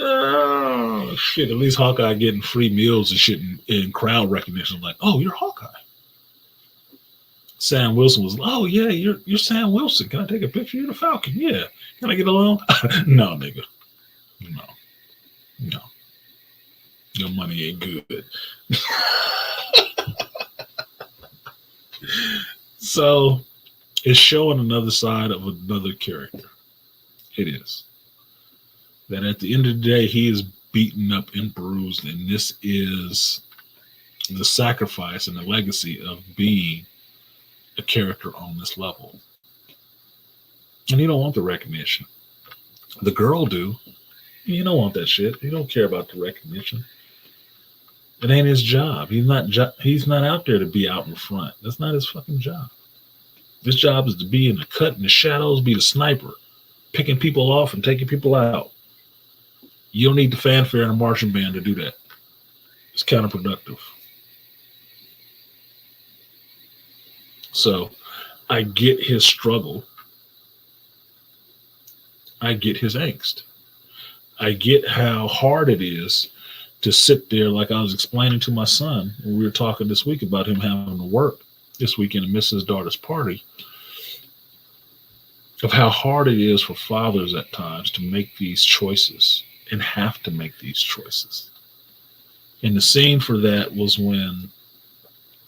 Oh, shit. At least Hawkeye getting free meals and shit in crowd recognition. Like, oh, you're Hawkeye. Sam Wilson was, oh, yeah, you're Sam Wilson. Can I take a picture? You're the Falcon. Yeah. Can I get a loan? No, nigga. No. Your money ain't good. So it's showing another side of another character. It is. That at the end of the day, he is beaten up and bruised, and this is the sacrifice and the legacy of being a character on this level. And you don't want the recognition. The girl do. You don't want that shit. You don't care about the recognition. It ain't his job. He's not out there to be out in front. That's not his fucking job. His job is to be in the cut, in the shadows, be the sniper, picking people off and taking people out. You don't need the fanfare and a marching band to do that. It's counterproductive. So I get his struggle. I get his angst. I get how hard it is to sit there, like I was explaining to my son when we were talking this week about him having to work this weekend and miss his daughter's party, of how hard it is for fathers at times to make these choices and have to make these choices. And the scene for that was when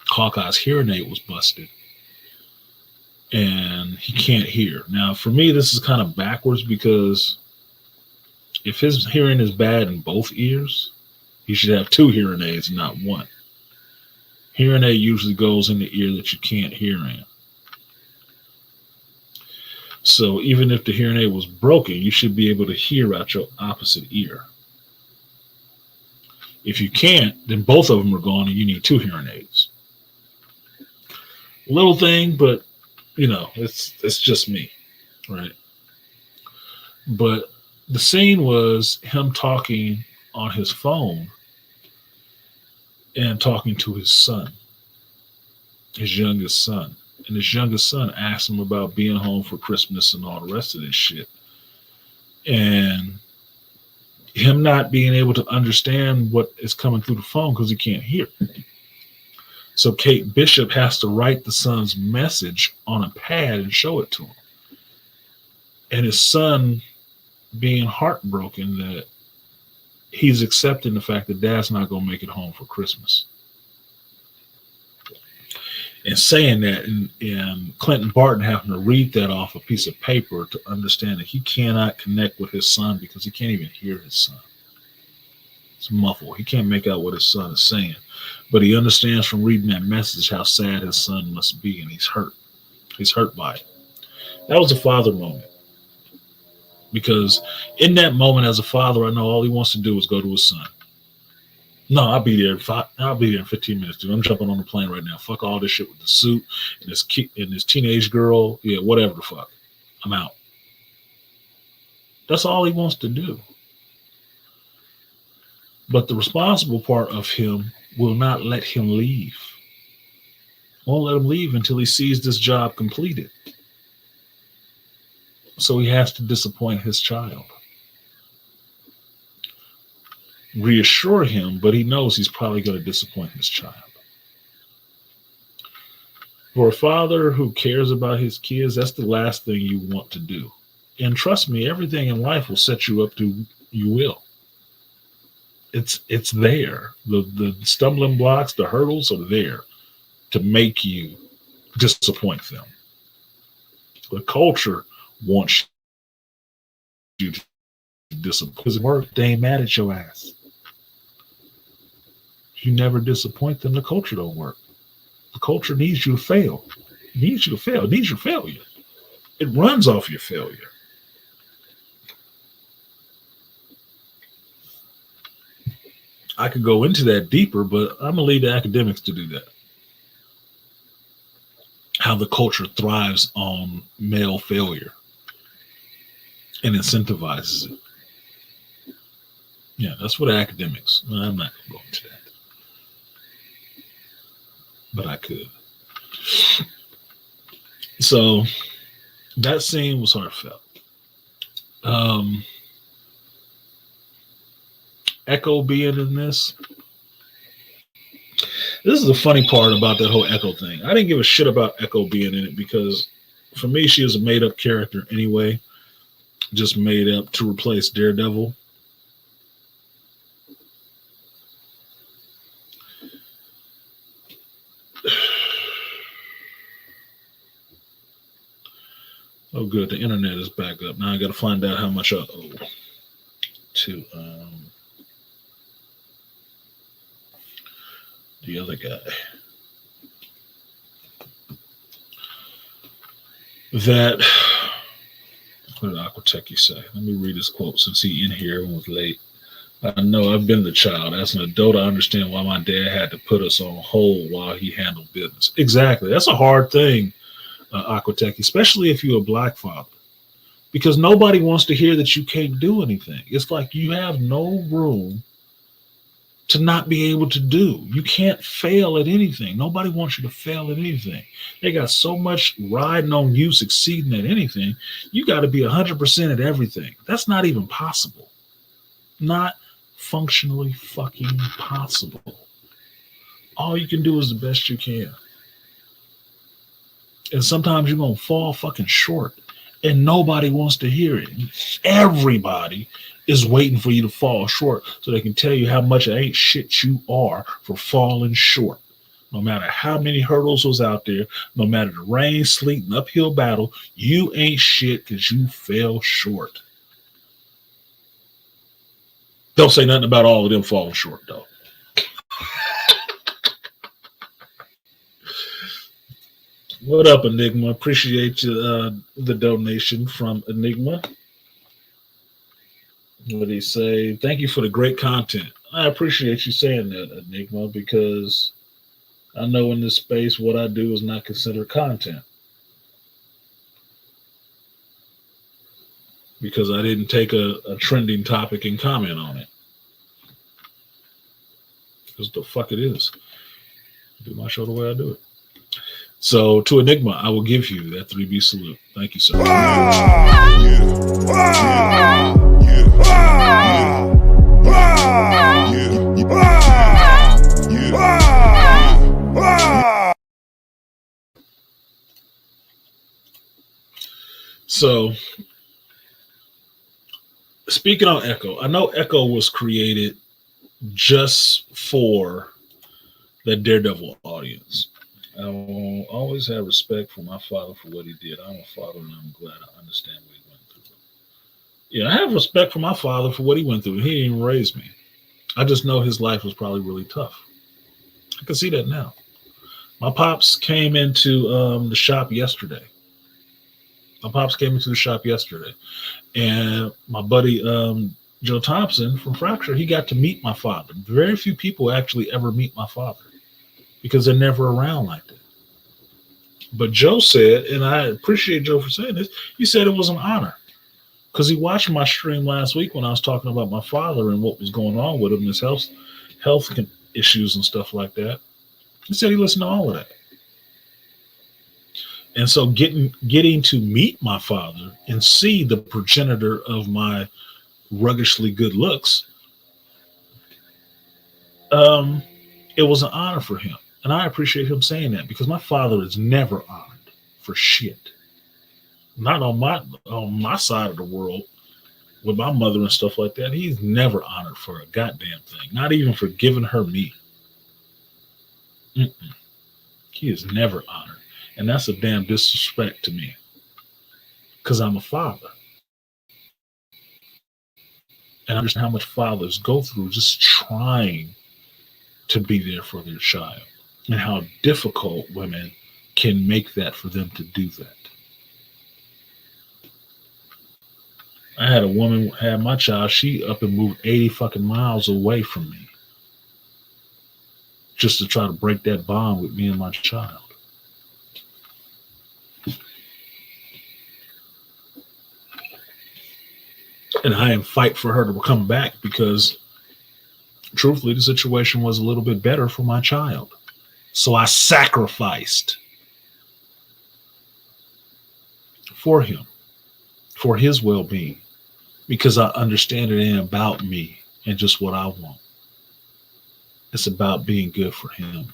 Hawkeye's hearing aid was busted and he can't hear. Now, for me, this is kind of backwards because if his hearing is bad in both ears, he should have two hearing aids and not one. Hearing aid usually goes in the ear that you can't hear in. So even if the hearing aid was broken, you should be able to hear out your opposite ear. If you can't, then both of them are gone and you need two hearing aids. Little thing, but you know, it's just me, right? But the scene was him talking on his phone and talking to his son, his youngest son. And his youngest son asked him about being home for Christmas and all the rest of this shit. And him not being able to understand what is coming through the phone because he can't hear. So Kate Bishop has to write the son's message on a pad and show it to him. And his son being heartbroken that he's accepting the fact that dad's not going to make it home for Christmas. And saying that, and Clinton Barton having to read that off a piece of paper to understand that he cannot connect with his son because he can't even hear his son. It's muffled. He can't make out what his son is saying. But he understands from reading that message how sad his son must be, and he's hurt. He's hurt by it. That was a father moment. Because in that moment as a father, I know all he wants to do is go to his son. No, I'll be there. I'll be there in 15 minutes, dude. I'm jumping on the plane right now. Fuck all this shit with the suit and this teenage girl. Yeah, whatever the fuck. I'm out. That's all he wants to do. But the responsible part of him will not let him leave. Won't let him leave until he sees this job completed. So he has to disappoint his child. Reassure him, but he knows he's probably going to disappoint his child. For a father who cares about his kids, that's the last thing you want to do. And trust me, everything in life will set you up to, you will. It's there. The stumbling blocks, the hurdles are there to make you disappoint them. The culture wants you to disappoint. Because it works, they ain't mad at your ass. If you never disappoint them, the culture don't work. The culture needs you to fail. It needs you to fail. It needs your failure. It runs off your failure. I could go into that deeper, but I'm going to leave the academics to do that. How the culture thrives on male failure and incentivizes it. Yeah, that's what academics. I'm not going to go into that. But I could. So that scene was heartfelt. Echo being in this. This is the funny part about that whole Echo thing. I didn't give a shit about Echo being in it because for me, she is a made-up character anyway. Just made up to replace Daredevil. Oh, good. The internet is back up. Now I got to find out how much I owe to the other guy. That, what did Aquatechy say? Let me read his quote since he in here and was late. I know I've been the child. As an adult, I understand why my dad had to put us on hold while he handled business. Exactly. That's a hard thing, Aquatechy, especially if you're a black father. Because nobody wants to hear that you can't do anything. It's like you have no room to not be able to do. You can't fail at anything. Nobody wants you to fail at anything. They got so much riding on you succeeding at anything. You got to be 100% at everything. That's not even possible. Not functionally fucking possible. All you can do is the best you can. And sometimes you're going to fall fucking short. And nobody wants to hear it. Everybody is waiting for you to fall short so they can tell you how much ain't shit you are for falling short. No matter how many hurdles was out there, no matter the rain, sleet, and uphill battle, you ain't shit because you fell short. Don't say nothing about all of them falling short, though. What up, Enigma? Appreciate you, the donation from Enigma. What did he say? Thank you for the great content. I appreciate you saying that, Enigma, because I know in this space what I do is not considered content. Because I didn't take a trending topic and comment on it. Because the fuck it is. I do my show the way I do it. So to Enigma, I will give you that 3B salute. Thank you, sir. So speaking on Echo, I know Echo was created just for the Daredevil audience. I will always have respect for my father for what he did. I'm a father and I'm glad I understand what he went through. Yeah, I have respect for my father for what he went through. He didn't even raise me. I just know his life was probably really tough. I can see that now. My pops came into the shop yesterday. And my buddy Joe Thompson from Fracture, he got to meet my father. Very few people actually ever meet my father because they're never around like that. But Joe said, and I appreciate Joe for saying this, he said it was an honor Because he watched my stream last week when I was talking about my father and what was going on with him, his health issues and stuff like that. He said he listened to all of that. And so getting to meet my father and see the progenitor of my ruggishly good looks, it was an honor for him. And I appreciate him saying that, because my father is never honored for shit. Not on my side of the world with my mother and stuff like that. He's never honored for a goddamn thing. Not even for giving her me. He is never honored. And that's a damn disrespect to me, because I'm a father. And I understand how much fathers go through just trying to be there for their child, and how difficult women can make that for them to do that. I had a woman had my child, she up and moved 80 fucking miles away from me just to try to break that bond with me and my child. And I am fight for her to come back, because truthfully, the situation was a little bit better for my child. So I sacrificed for him, for his well-being, because I understand it ain't about me and just what I want. It's about being good for him.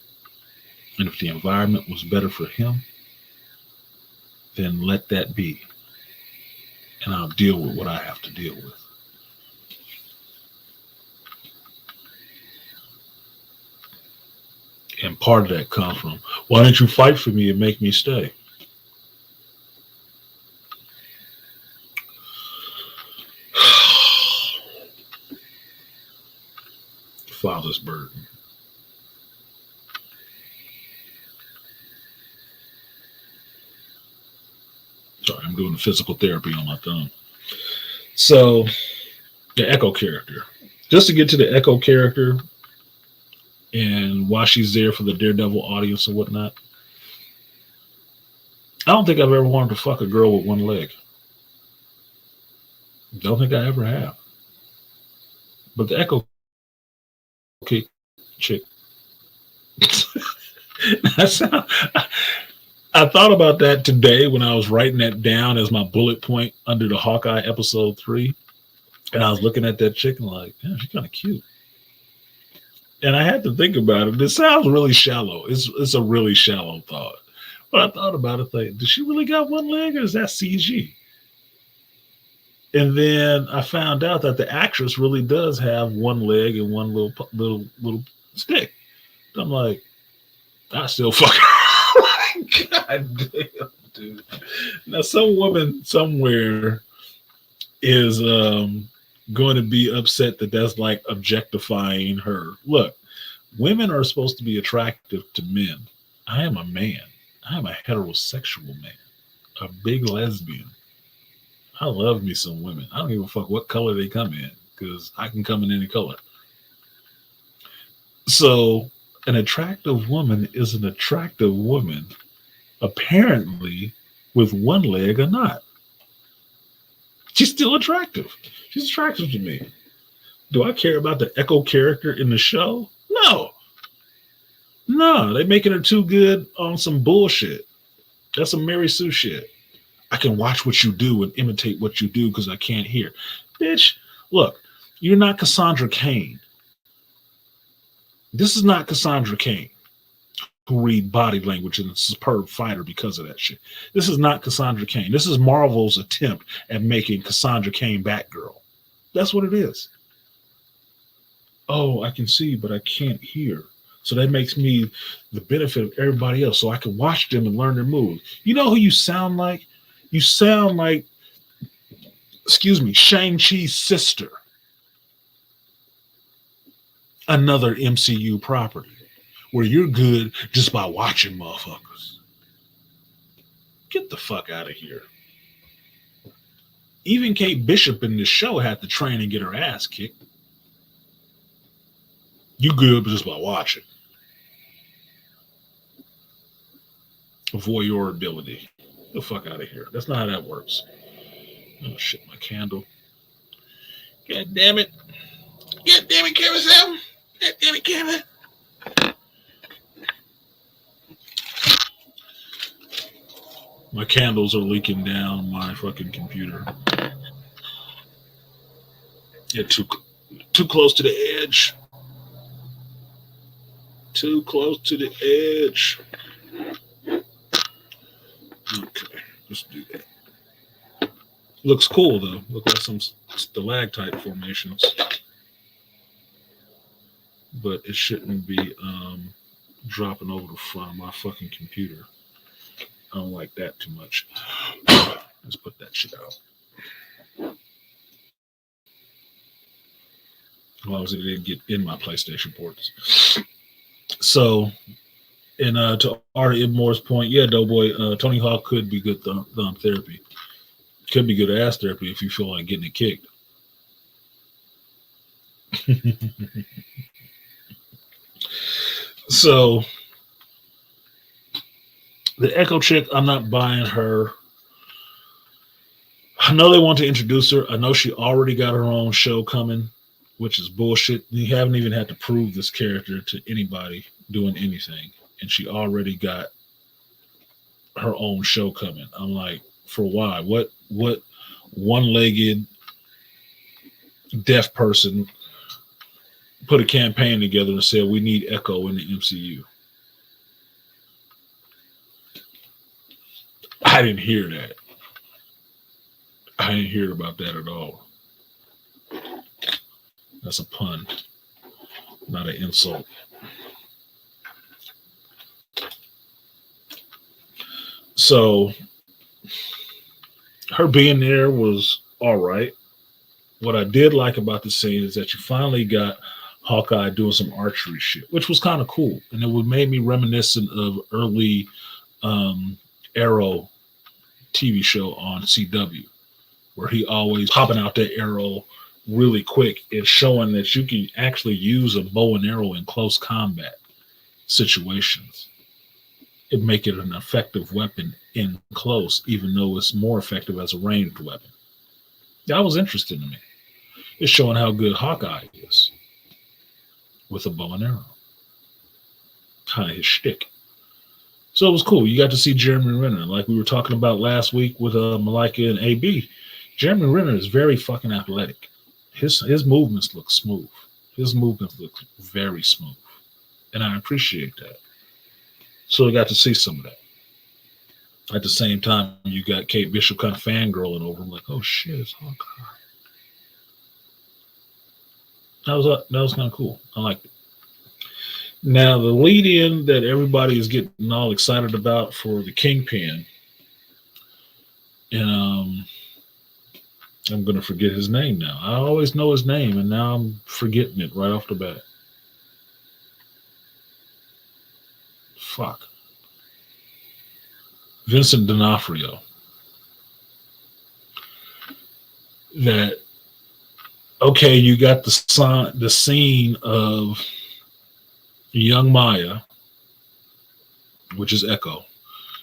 And if the environment was better for him, then let that be. And I'll deal with what I have to deal with. And part of that comes from, why don't you fight for me and make me stay? Father's burden. Sorry, I'm doing the physical therapy on my thumb. So, the Echo character. Just to get to the Echo character and why she's there for the Daredevil audience and whatnot, I don't think I've ever wanted to fuck a girl with one leg. Don't think I ever have. But the Echo chick. I thought about that today when I was writing that down as my bullet point under the Hawkeye episode 3. And I was looking at that chick and like, yeah, she's kind of cute. And I had to think about it. It sounds really shallow. It's a really shallow thought. But I thought about it, like, does she really got one leg, or is that CG? And then I found out that the actress really does have one leg and one little stick. I'm like, I still fuck her. God damn, dude. Now, some woman somewhere is going to be upset that that's like objectifying her. Look, women are supposed to be attractive to men. I am a man. I am a heterosexual man, a big lesbian. I love me some women. I don't give a fuck what color they come in, because I can come in any color. So an attractive woman is an attractive woman, apparently, with one leg or not. She's still attractive. She's attractive to me. Do I care about the Echo character in the show? No. No, they're making her too good on some bullshit. That's some Mary Sue shit. I can watch what you do and imitate what you do because I can't hear. Bitch, look, you're not Cassandra Cain. This is not Cassandra Cain, who read body language and a superb fighter because of that shit. This is not Cassandra Cain. This is Marvel's attempt at making Cassandra Cain Batgirl. That's what it is. Oh, I can see, but I can't hear. So that makes me the benefit of everybody else, so I can watch them and learn their moves. You know who you sound like? You sound like, Shang-Chi's sister. Another MCU property where you're good just by watching motherfuckers. Get the fuck out of here. Even Kate Bishop in this show had to train and get her ass kicked. You good just by watching. Voyeur ability. Get the fuck out of here. That's not how that works. Oh shit, my candle. God damn it. God damn it, Carousel. God damn it, Kevin. My candles are leaking down my fucking computer. Yeah, too close to the edge. Too close to the edge. Okay, let's do that. Looks cool though. Look like some stalactite formations. But it shouldn't be dropping over my fucking computer. I don't like that too much. Let's put that shit out. As long as it didn't get in my PlayStation ports. So, and to R.M. Moore's point, yeah, Doughboy, Tony Hawk could be good thumb therapy. Could be good ass therapy if you feel like getting it kicked. So, the Echo chick, I'm not buying her. I know they want to introduce her. I know she already got her own show coming, which is bullshit. You haven't even had to prove this character to anybody doing anything. And she already got her own show coming. I'm like, for why? What one-legged deaf person put a campaign together and said we need Echo in the MCU? I didn't hear that. I didn't hear about that at all. That's a pun, not an insult. So her being there was all right. What I did like about the scene is that you finally got Hawkeye doing some archery shit, which was kind of cool. And it would made me reminiscent of early Arrow TV show on CW, where he always popping out that arrow really quick and showing that you can actually use a bow and arrow in close combat situations. It make it an effective weapon in close, even though it's more effective as a ranged weapon. That was interesting to me. It's showing how good Hawkeye is with a bow and arrow. Kind of his shtick. So it was cool. You got to see Jeremy Renner, like we were talking about last week with Malika and AB. Jeremy Renner is very fucking athletic. His movements look smooth. His movements look very smooth. And I appreciate that. So I got to see some of that. At the same time, you got Kate Bishop kind of fangirling over him, like, oh shit, it's Hawkeye. That was kind of cool. I liked it. Now, the lead-in that everybody is getting all excited about for the Kingpin, and I'm going to forget his name now. I always know his name, and now I'm forgetting it right off the bat. Fuck. Vincent D'Onofrio. That, okay, you got the scene of young Maya, which is Echo,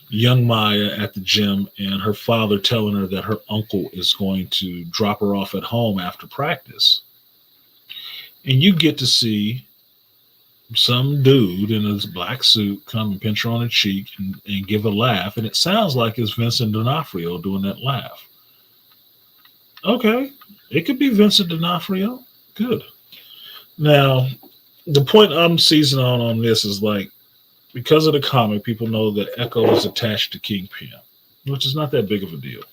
young Maya at the gym, and her father telling her that her uncle is going to drop her off at home after practice. And you get to see some dude in his black suit come and pinch her on the cheek and give a laugh, and it sounds like it's Vincent D'Onofrio doing that laugh. Okay, it could be Vincent D'Onofrio. Good. Now, the point I'm seizing on this is, like, because of the comic, people know that Echo is attached to Kingpin, which is not that big of a deal.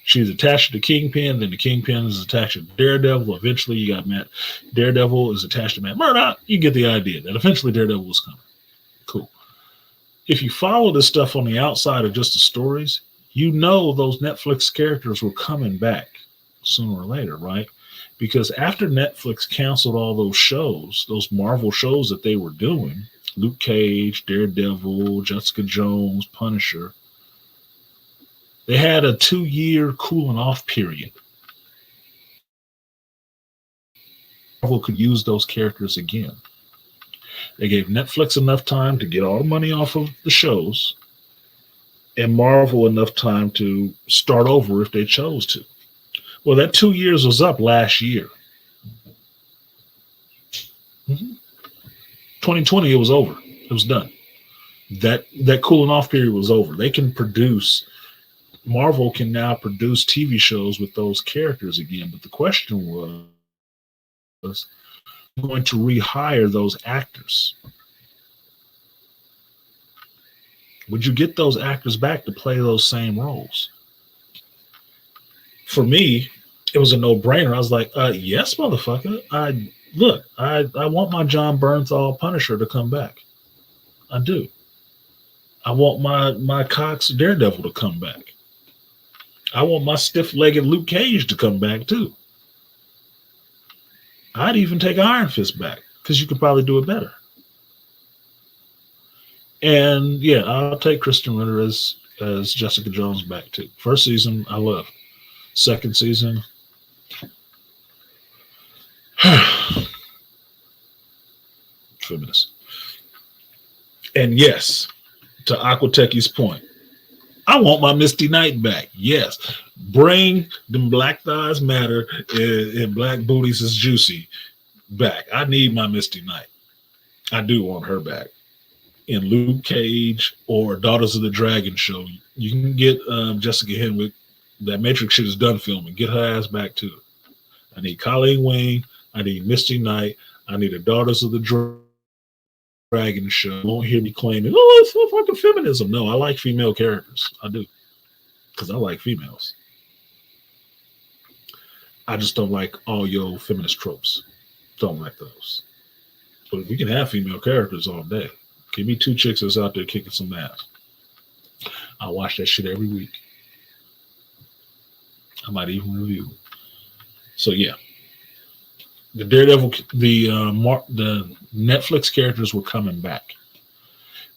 She's attached to Kingpin, then the Kingpin is attached to Daredevil. Eventually, you got Daredevil is attached to Matt Murdock. You get the idea that eventually Daredevil is coming. Cool. If you follow this stuff on the outside of just the stories, you know those Netflix characters were coming back sooner or later, right? Because after Netflix canceled all those shows, those Marvel shows that they were doing, Luke Cage, Daredevil, Jessica Jones, Punisher, they had a 2-year cooling off period. Marvel could use those characters again. They gave Netflix enough time to get all the money off of the shows and Marvel enough time to start over if they chose to. Well, that 2 years was up last year. 2020, it was over. It was done. That cooling off period was over. They can produce. Marvel can now produce TV shows with those characters again. But the question was going to rehire those actors. Would you get those actors back to play those same roles? For me, it was a no-brainer. I was like, yes, motherfucker. I want my John Bernthal Punisher to come back. I do. I want my Cox Daredevil to come back. I want my stiff-legged Luke Cage to come back too. I'd even take Iron Fist back because you could probably do it better. And yeah, I'll take Kristen Ritter as Jessica Jones back too. First season, I loved. Second season, feminist. And yes, to Aquatechi's point, I want my Misty Knight back. Yes, bring them Black Thighs Matter and Black Booties is Juicy back. I need my Misty Knight. I do want her back. In Luke Cage or Daughters of the Dragon show, you can get Jessica Henwick. That Matrix shit is done filming. Get her ass back to it. I need Colleen Wing. I need Misty Knight. I need a Daughters of the Dragon show. You won't hear me claiming, oh, it's so fucking feminism. No, I like female characters. I do. Because I like females. I just don't like all your feminist tropes. Don't like those. But if we can have female characters all day, give me 2 chicks that's out there kicking some ass. I watch that shit every week. I might even review. So yeah, the Daredevil, the Netflix characters were coming back.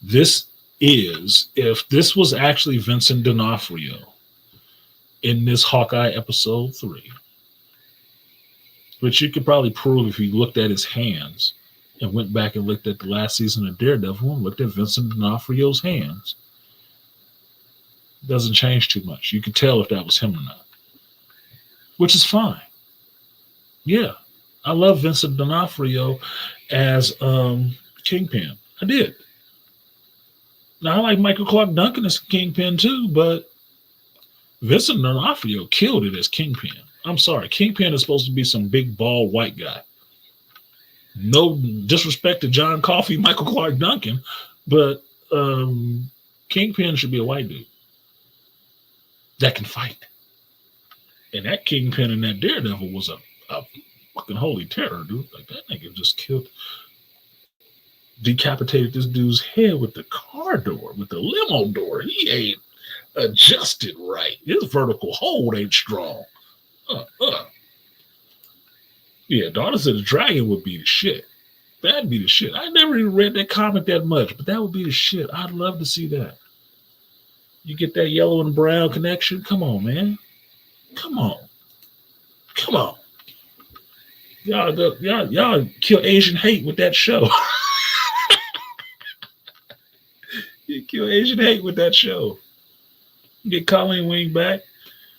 This is, if this was actually Vincent D'Onofrio in this Hawkeye episode 3, which you could probably prove if you looked at his hands and went back and looked at the last season of Daredevil and looked at Vincent D'Onofrio's hands, doesn't change too much. You could tell if that was him or not, which is fine. Yeah, I love Vincent D'Onofrio as Kingpin. I did. Now, I like Michael Clark Duncan as Kingpin too, but Vincent D'Onofrio killed it as Kingpin. I'm sorry, Kingpin is supposed to be some big, bald, white guy. No disrespect to John Coffey, Michael Clark Duncan, but Kingpin should be a white dude that can fight. And that Kingpin and that Daredevil was a fucking holy terror, dude. Like, that nigga just decapitated this dude's head with the car door, with the limo door. He ain't adjusted right. His vertical hold ain't strong. Yeah, Daughters of the Dragon would be the shit. That'd be the shit. I never even read that comic that much, but that would be the shit. I'd love to see that. You get that yellow and brown connection? Come on, man. Come on. Come on. Y'all kill Asian hate with that show. You kill Asian hate with that show. Get Colleen Wing back.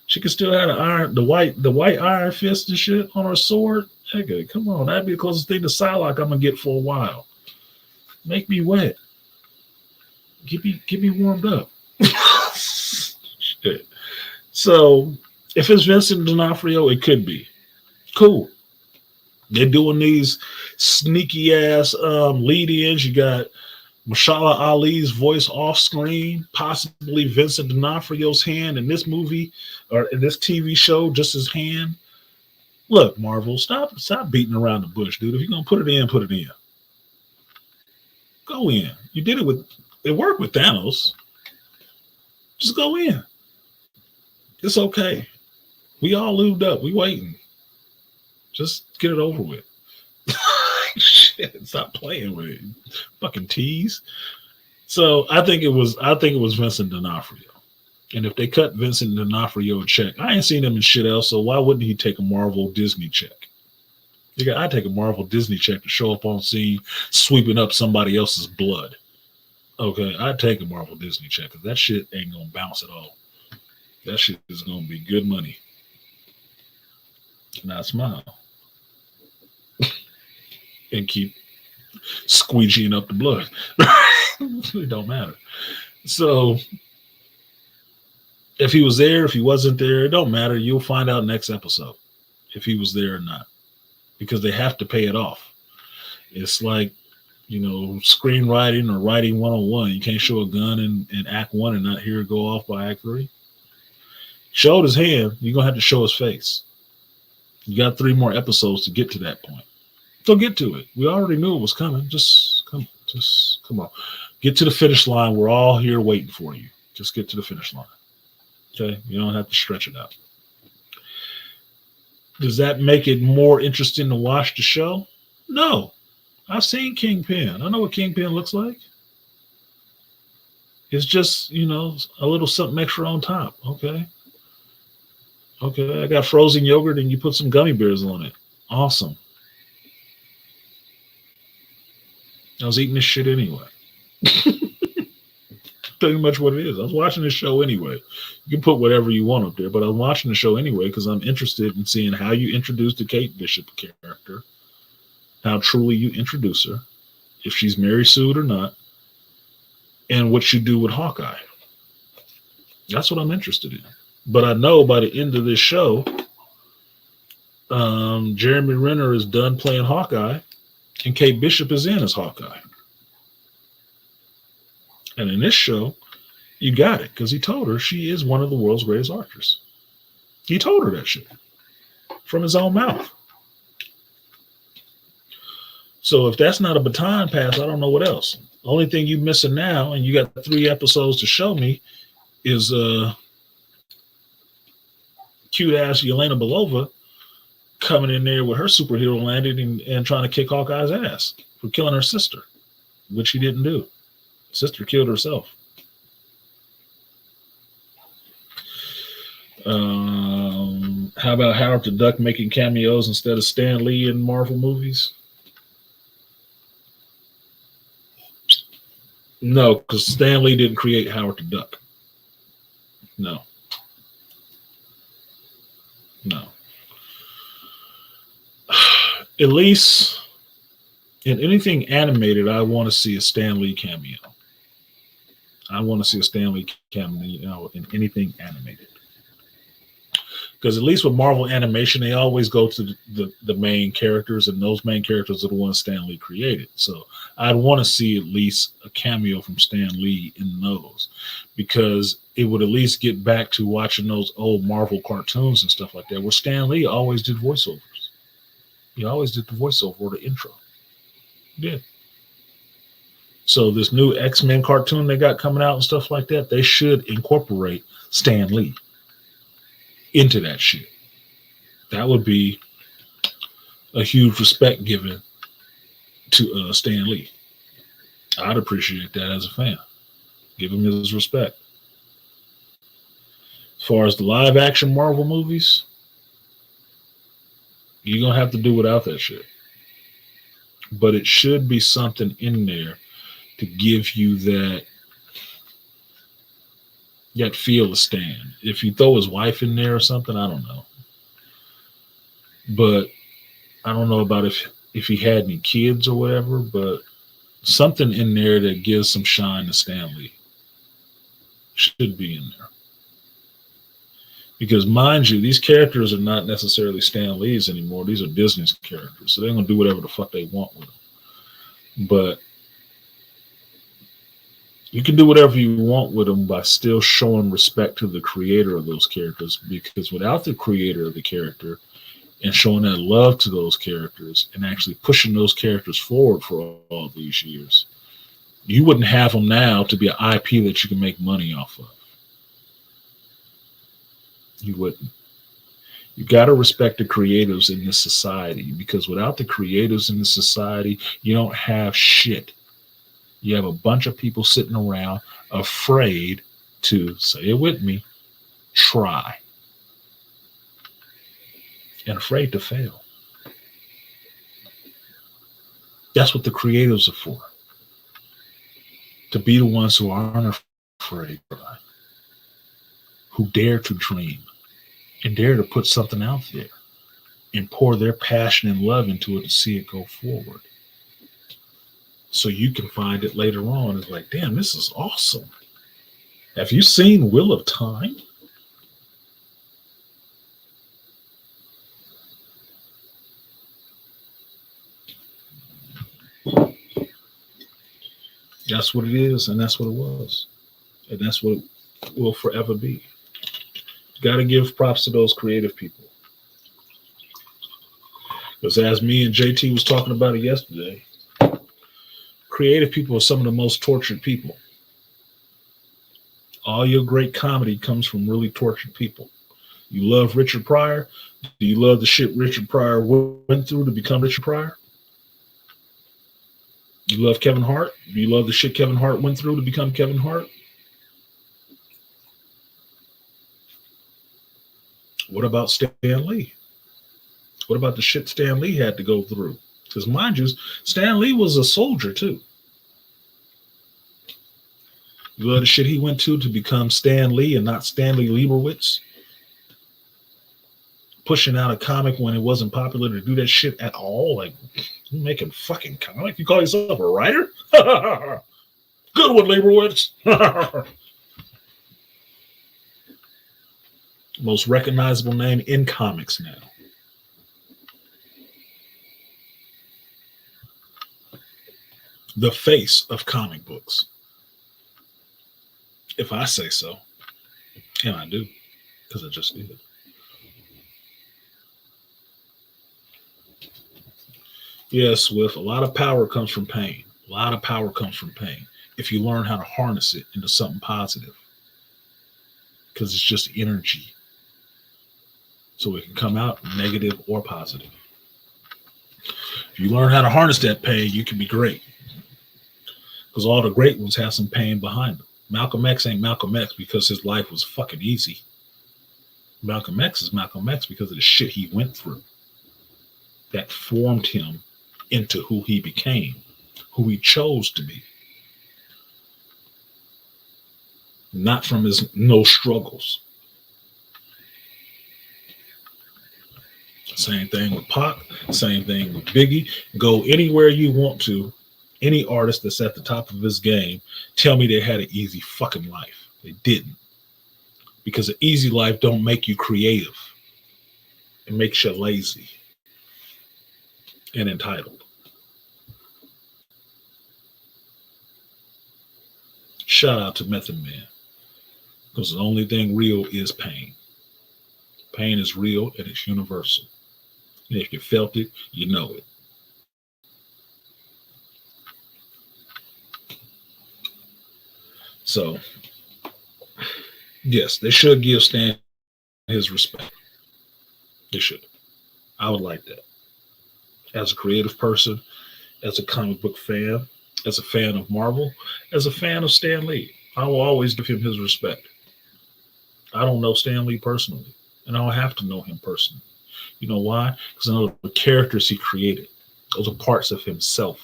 She can still have the white Iron Fist and shit on her sword. Okay, come on. That'd be the closest thing to Psylocke I'm gonna get for a while. Make me wet. Get me warmed up. Shit. So if it's Vincent D'Onofrio, it could be. Cool. They're doing these sneaky ass lead-ins. You got Mashallah Ali's voice off screen, possibly Vincent D'Onofrio's hand in this movie or in this TV show, just his hand. Look, Marvel, stop beating around the bush, dude. If you're gonna put it in, put it in. Go in. You did it worked with Thanos. Just go in. It's okay. We all lubed up. We waiting. Just get it over with. Shit, stop playing with it. Fucking tease. So I think it was Vincent D'Onofrio. And if they cut Vincent D'Onofrio a check, I ain't seen him in shit else, so why wouldn't he take a Marvel Disney check? I'd take a Marvel Disney check to show up on scene sweeping up somebody else's blood. Okay, I'd take a Marvel Disney check because that shit ain't gonna bounce at all. That shit is gonna be good money. Now smile and keep squeegeeing up the blood. It don't matter. So if he was there, if he wasn't there, it don't matter. You'll find out next episode if he was there or not, because they have to pay it off. It's like, screenwriting or writing 101. You can't show a gun in Act 1 and not hear it go off by Act 3. Showed his hand, you're going to have to show his face. You got 3 more episodes to get to that point. So get to it. We already knew it was coming. Just come on. Get to the finish line. We're all here waiting for you. Just get to the finish line. Okay? You don't have to stretch it out. Does that make it more interesting to watch the show? No. I've seen Kingpin. I know what Kingpin looks like. It's just, a little something extra on top. Okay. I got frozen yogurt and you put some gummy bears on it. Awesome. I was eating this shit anyway. Pretty much what it is. I was watching this show anyway. You can put whatever you want up there, but I'm watching the show anyway because I'm interested in seeing how you introduce the Kate Bishop character, how truly you introduce her, if she's Mary Sue or not, and what you do with Hawkeye. That's what I'm interested in. But I know by the end of this show, Jeremy Renner is done playing Hawkeye, and Kate Bishop is in as Hawkeye. And in this show, you got it, because he told her she is one of the world's greatest archers. He told her that shit from his own mouth. So if that's not a baton pass, I don't know what else. The only thing you're missing now, and you got 3 episodes to show me, is cute-ass Yelena Belova coming in there with her superhero landing and trying to kick Hawkeye's ass for killing her sister, which he didn't do. Sister killed herself. How about Howard the Duck making cameos instead of Stan Lee in Marvel movies? No, because Stan Lee didn't create Howard the Duck. No. At least in anything animated, I want to see a Stan Lee cameo. I want to see a Stan Lee cameo in anything animated. Because at least with Marvel animation, they always go to the main characters, and those main characters are the ones Stan Lee created. So I'd want to see at least a cameo from Stan Lee in those, because it would at least get back to watching those old Marvel cartoons and stuff like that, where Stan Lee always did voiceovers. He always did the voiceover or the intro. He did. So this new X-Men cartoon they got coming out and stuff like that, they should incorporate Stan Lee into that shit. That would be a huge respect given to Stan Lee. I'd appreciate that as a fan. Give him his respect. As far as the live action Marvel movies, you're going to have to do without that shit. But it should be something in there to give you that feel of Stan. If you throw his wife in there or something, I don't know. But I don't know about if he had any kids or whatever, but something in there that gives some shine to Stan Lee should be in there. Because mind you, these characters are not necessarily Stan Lee's anymore. These are Disney's characters. So they're going to do whatever the fuck they want with them. But you can do whatever you want with them by still showing respect to the creator of those characters, because without the creator of the character and showing that love to those characters and actually pushing those characters forward for all these years, you wouldn't have them now to be an IP that you can make money off of. You wouldn't. You got to respect the creatives in this society, because without the creatives in this society, you don't have shit. You have a bunch of people sitting around afraid to, say it with me, try. And afraid to fail. That's what the creatives are for. to be the ones who aren't afraid, who dare to dream and dare to put something out there and pour their passion and love into it to see it go forward. So you can find it later on. It's like, damn, this is awesome. Have you seen Wheel of Time? That's what it is, and that's what it was. And that's what it will forever be. Got to give props to those creative people. Because as me and JT was talking about it yesterday, creative people are some of the most tortured people. All your great comedy comes from really tortured people. You love Richard Pryor? Do you love the shit Richard Pryor went through to become Richard Pryor? You love Kevin Hart? Do you love the shit Kevin Hart went through to become Kevin Hart? What about Stan Lee? What about the shit Stan Lee had to go through? Because mind you, Stan Lee was a soldier too. You love the shit he went to become Stan Lee and not Stanley Leibowitz? Pushing out a comic when it wasn't popular to do that shit at all? Like, you making fucking comic? You call yourself a writer? Good one, Leibowitz. Most recognizable name in comics now. The face of comic books. If I say so. And I do. Because I just did. Yes, with a lot of power comes from pain. A lot of power comes from pain. If you learn how to harness it into something positive. Because it's just energy. So it can come out negative or positive. If you learn how to harness that pain, you can be great. Because all the great ones have some pain behind them. Malcolm X ain't Malcolm X because his life was fucking easy. Malcolm X is Malcolm X because of the shit he went through. That formed him into who he became, who he chose to be. Not from his no struggles. Same thing with Pac, same thing with Biggie. Go anywhere you want to, any artist that's at the top of his game, tell me they had an easy fucking life. They didn't. Because an easy life don't make you creative. It makes you lazy and entitled. Shout out to Method Man. Because the only thing real is pain. Pain is real and it's universal. And if you felt it, you know it. So, yes, they should give Stan his respect. They should. I would like that. As a creative person, as a comic book fan, as a fan of Marvel, as a fan of Stan Lee, I will always give him his respect. I don't know Stan Lee personally, and I don't have to know him personally. You know why? Because I know the characters he created. Those are parts of himself.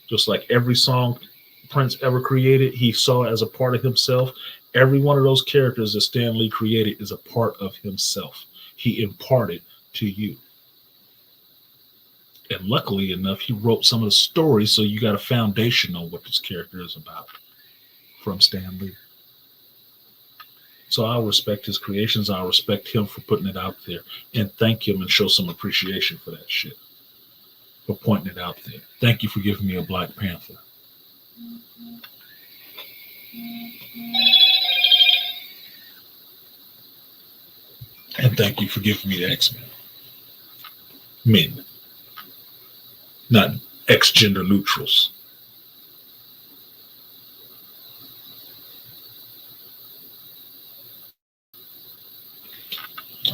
Just like every song Prince ever created, he saw as a part of himself. Every one of those characters that Stan Lee created is a part of himself. He imparted to you. And luckily enough, he wrote some of the stories, so you got a foundation on what this character is about from Stan Lee. So I'll respect his creations. I'll respect him for putting it out there and thank him and show some appreciation for that shit, for pointing it out there. Thank you for giving me a Black Panther. And thank you for giving me the X-Men. Men. Not ex-gender neutrals.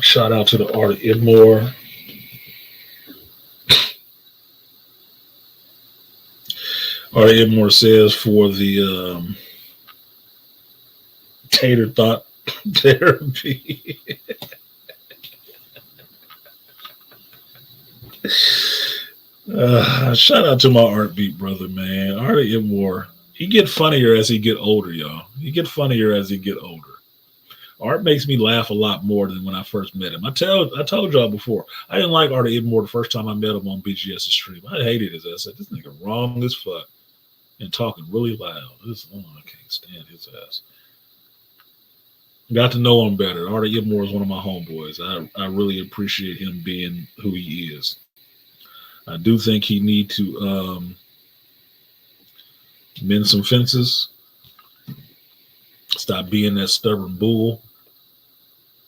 Shout out to the Art of Idmore. Art of Idmore says for the tater thought therapy. Shout out to my art beat brother, man. Art of Idmore He get funnier as he get older, y'all. He get funnier as he get older. Art makes me laugh a lot more than when I first met him. I told y'all before, I didn't like Art even more the first time I met him on BGS's stream. I hated his ass. I said, this nigga wrong as fuck and talking really loud. I can't stand his ass. Got to know him better. Art Ibmore is one of my homeboys. I really appreciate him being who he is. I do think he need to mend some fences. Stop being that stubborn bull.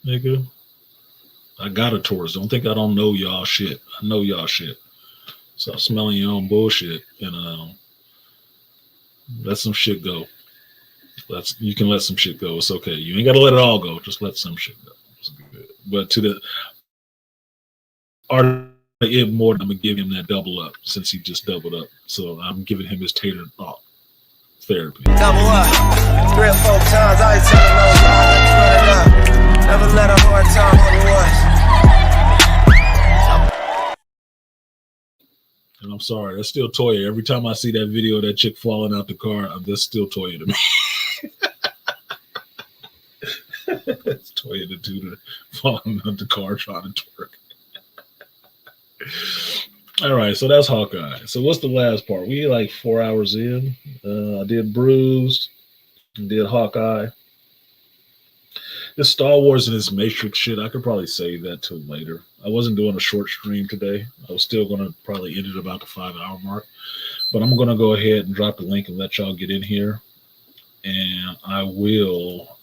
Nigga. I got a Taurus. Don't think I don't know y'all shit. I know y'all shit. Stop smelling your own bullshit and let some shit go. You can let some shit go. It's okay. You ain't gotta let it all go. Just let some shit go. It's good. But to the Art Ibmore, I'm gonna give him that double up since he just doubled up. So I'm giving him his tater thought therapy. Double up, 3 or 4 times. I ain't telling no lie, let's run it up. Never let a hard time on the ones. And I'm sorry, that's still Toya. Every time I see that video of that chick falling out the car, that's still Toya to me. It's Toya the Tutor falling out the car trying to twerk. All right, so that's Hawkeye. So what's the last part? We like 4 hours in. I did Bruised, did Hawkeye. This Star Wars and this Matrix shit, I could probably save that till later. I wasn't doing a short stream today. I was still going to probably end it about the 5-hour mark. But I'm going to go ahead and drop the link and let y'all get in here. And I will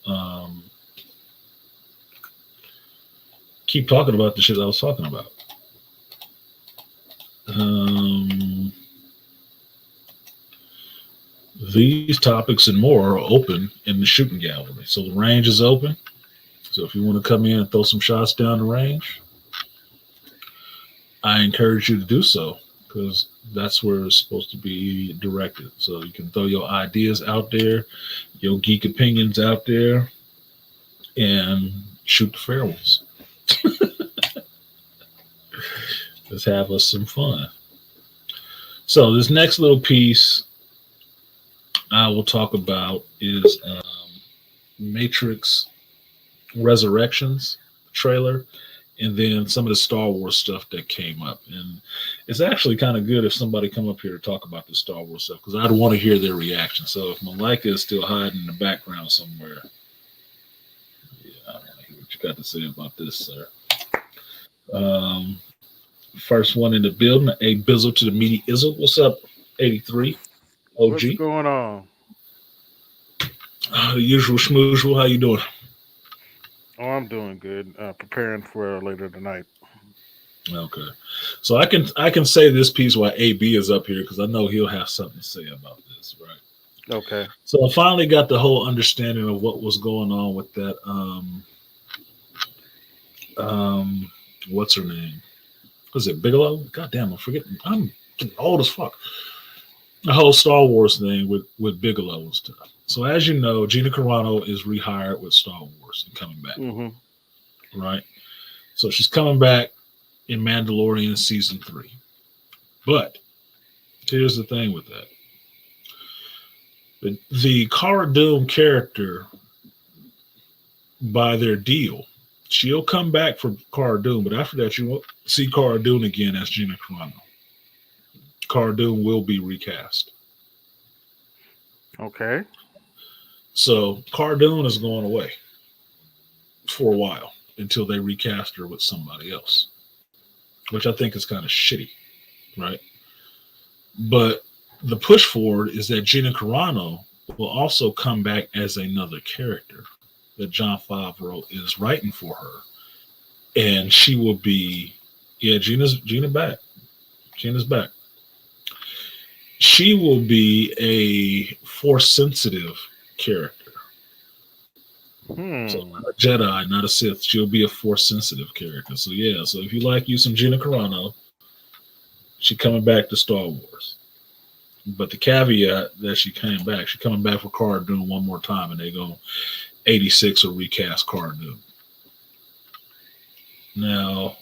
keep talking about the shit I was talking about. These topics and more are open in the shooting gallery. So the range is open. So if you want to come in and throw some shots down the range, I encourage you to do so because that's where it's supposed to be directed. So you can throw your ideas out there, your geek opinions out there, and shoot the fair ones. Let's have us some fun. So this next little piece I will talk about is Matrix Resurrections trailer, and then some of the Star Wars stuff that came up. And it's actually kind of good if somebody come up here to talk about the Star Wars stuff because I'd want to hear their reaction. So if Malika is still hiding in the background somewhere, yeah, I want to hear what you got to say about this, sir. First one in the building, A Bizzle to the Meaty Izzle. What's up, 83? OG. What's going on? The usual schmoozle. How you doing? Oh, I'm doing good. Preparing for later tonight. Okay, so I can say this piece while AB is up here because I know he'll have something to say about this, right? Okay. So I finally got the whole understanding of what was going on with that. What's her name? Was it Bigelow? God damn, I'm forgetting. I'm old as fuck. The whole Star Wars thing with Bigelow and stuff. So as you know, Gina Carano is rehired with Star Wars and coming back. Mm-hmm. Right? So she's coming back in Mandalorian season 3. But here's the thing with that. The Cara Dune character, by their deal, she'll come back for Cara Dune, but after that you won't see Cara Dune again as Gina Carano. Cara Dune will be recast. Okay. So Cara Dune is going away for a while until they recast her with somebody else, which I think is kind of shitty, right? But the push forward is that Gina Carano will also come back as another character that Jon Favreau is writing for her, and she will be, Gina's back. Gina's back. She will be a Force sensitive character. So not a Jedi, not a Sith. She'll be a Force sensitive character. So yeah, so if you like you some Gina Carano, she coming back to Star Wars. But the caveat that she came back, she coming back for Cara Dune one more time, and they go 86 or recast Cara Dune. Now,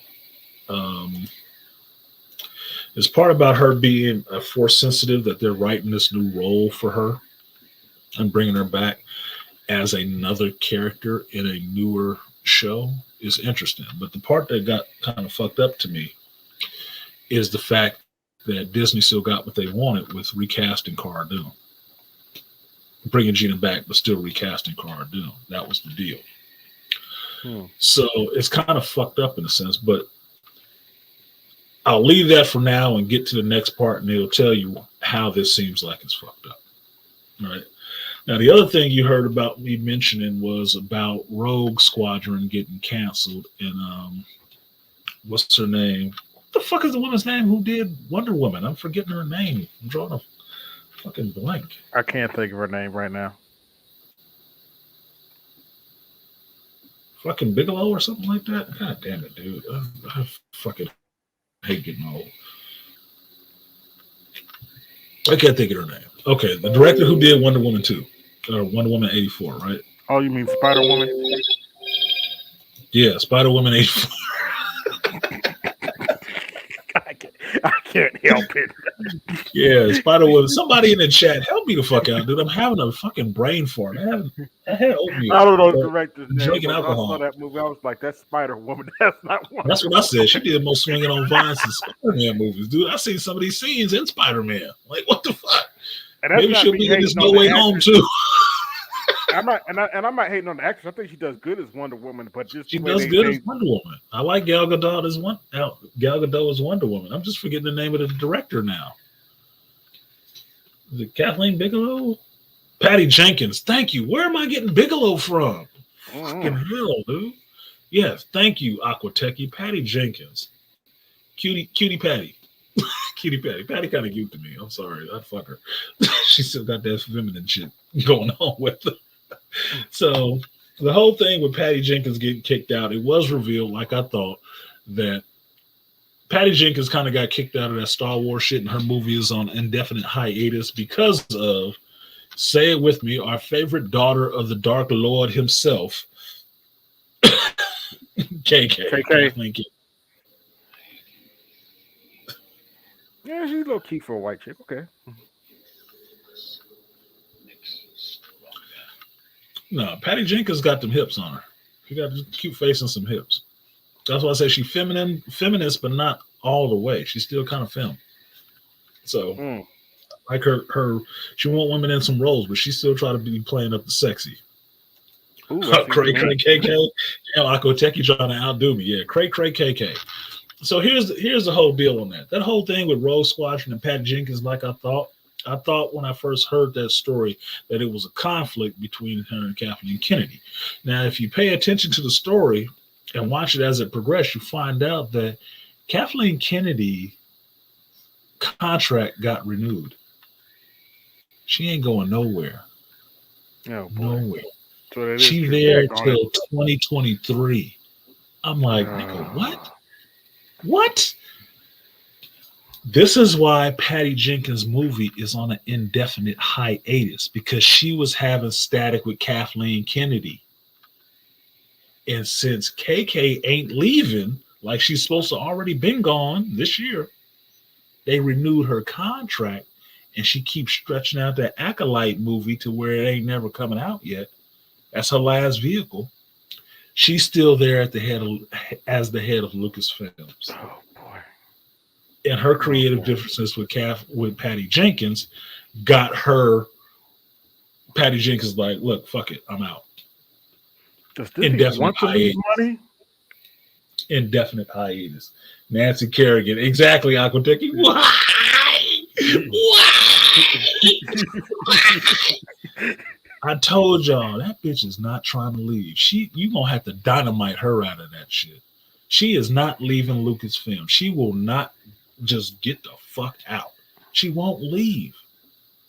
there's part about her being a Force sensitive that they're writing this new role for her and bringing her back as another character in a newer show is interesting. But the part that got kind of fucked up to me is the fact that Disney still got what they wanted with recasting Cara Dune. Bringing Gina back, but still recasting Cara Dune. That was the deal. So it's kind of fucked up in a sense, but I'll leave that for now and get to the next part, and it'll tell you how this seems like it's fucked up. All right. Now, the other thing you heard about me mentioning was about Rogue Squadron getting canceled. And what's her name? What the fuck is the woman's name who did Wonder Woman? I'm forgetting her name. I'm drawing a fucking blank. I can't think of her name right now. Fucking Bigelow or something like that? God damn it, dude. I fucking hate getting old. I can't think of her name. Okay, the director who did Wonder Woman 2, or Wonder Woman 84, right? Oh, you mean Spider Woman? Yeah, Spider Woman 84. I can't help it. Yeah, Spider Woman. Somebody in the chat, help me the fuck out, dude. I'm having a fucking brain fart. I had oatmeal. I don't know the director's name. Drinking I alcohol. saw that movie. I was like, that's Spider Woman. That's not one. That's what I said. She did more swinging on vines than Spider-Man movies, dude. I seen some of these scenes in Spider-Man. Like, what the fuck? And maybe she'll be in this No Way Home too. I'm not hating on the actress. I think she does good as Wonder Woman, but just she does good as Wonder Woman. I like Gal Gadot as Wonder Woman. I'm just forgetting the name of the director now. Is it Kathleen Bigelow? Patty Jenkins. Thank you. Where am I getting Bigelow from? Fucking hell, dude. Yes, thank you, Aquatechy. Patty Jenkins. Cutie Patty. Cutie Patty. Patty kind of cute to me. I'm sorry. I'd fuck her. She still got that feminine shit going on with her. So the whole thing with Patty Jenkins getting kicked out, it was revealed, like I thought, that Patty Jenkins kind of got kicked out of that Star Wars shit, and her movie is on indefinite hiatus because of, say it with me, our favorite daughter of the Dark Lord himself, KK. Yeah, she's a little cute for a white chick. Okay. No, Patty Jenkins got them hips on her. She got a cute face and some hips. That's why I say she's feminist, but not all the way. She's still kind of femme. So, like her, she want women in some roles, but she still try to be playing up the sexy. Ooh, Cray KK. Yeah, Aquatechy trying to outdo me. Yeah, Cray KK. So here's the whole deal on that. That whole thing with Rogue Squadron and Patty Jenkins, like I thought when I first heard that story that it was a conflict between her and Kathleen Kennedy. Now, if you pay attention to the story and watch it as it progressed, you find out that Kathleen Kennedy contract got renewed. She ain't going nowhere. Oh, nowhere. So She's there till 2023. I'm like, nigga, what? What? This is why Patty Jenkins' movie is on an indefinite hiatus, because she was having static with Kathleen Kennedy. And since KK ain't leaving, like she's supposed to already been gone this year, they renewed her contract, and she keeps stretching out that Acolyte movie to where it ain't never coming out yet. That's her last vehicle. She's still there at the head as the head of Lucasfilms. Oh boy. And her creative differences with Patty Jenkins got her. Patty Jenkins like, look, fuck it, I'm out. Does this want to lose money? Indefinite hiatus. Nancy Kerrigan, exactly. Aquatechy. Why? I told y'all that bitch is not trying to leave. You gonna have to dynamite her out of that shit. She is not leaving Lucasfilm. She will not just get the fuck out. She won't leave.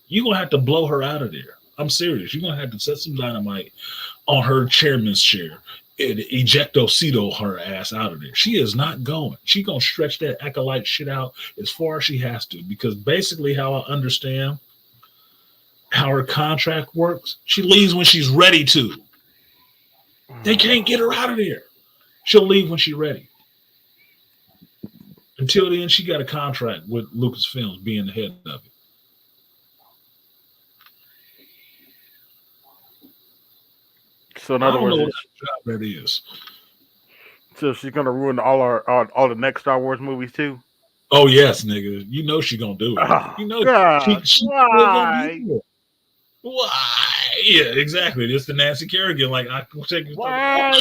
You're gonna have to blow her out of there. I'm serious. You're gonna have to set some dynamite on her chairman's chair and ejecto-ceto her ass out of there. She is not going. She gonna stretch that Acolyte shit out as far as she has to, because basically how I understand how her contract works, she leaves when she's ready to. They can't get her out of there. She'll leave when she's ready. Until then, she got a contract with Lucasfilms being the head of it. So in I other don't know words, what job that is. so she's gonna ruin all the next Star Wars movies too. Oh yes, nigga. You know she gonna do it. Oh, You know she God, still gonna why? do it. Why? Yeah, exactly. It's the Nancy Kerrigan. Like I take Why?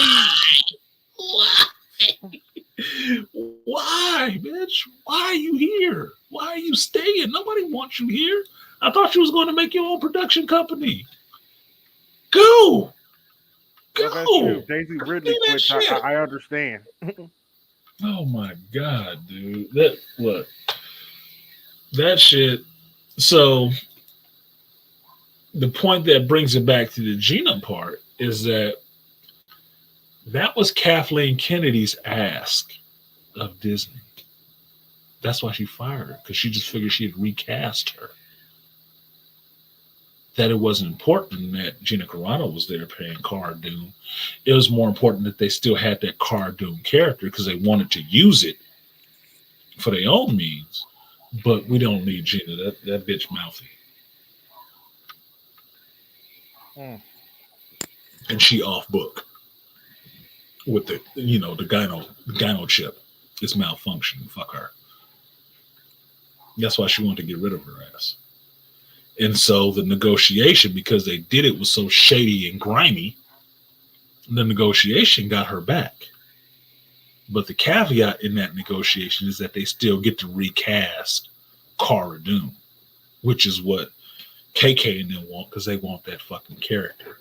Why, bitch? Why are you here? Why are you staying? Nobody wants you here. I thought you was going to make your own production company. Go. Well, that's true. Daisy Ridley quit. I understand. Oh my god, dude. That shit. So the point that brings it back to the Gina part is that was Kathleen Kennedy's ask of Disney. That's why she fired her, because she just figured she'd recast her. That it wasn't important that Gina Carano was there playing Cara Dune. It was more important that they still had that Cara Dune character because they wanted to use it for their own means. But we don't need Gina. That bitch mouthy. And she off book with the gyno chip is malfunctioning. Fuck her. That's why she wanted to get rid of her ass. And so the negotiation, because they did it, was so shady and grimy, the negotiation got her back. But the caveat in that negotiation is that they still get to recast Cara Dune, which is what KK and them want, because they want that fucking character.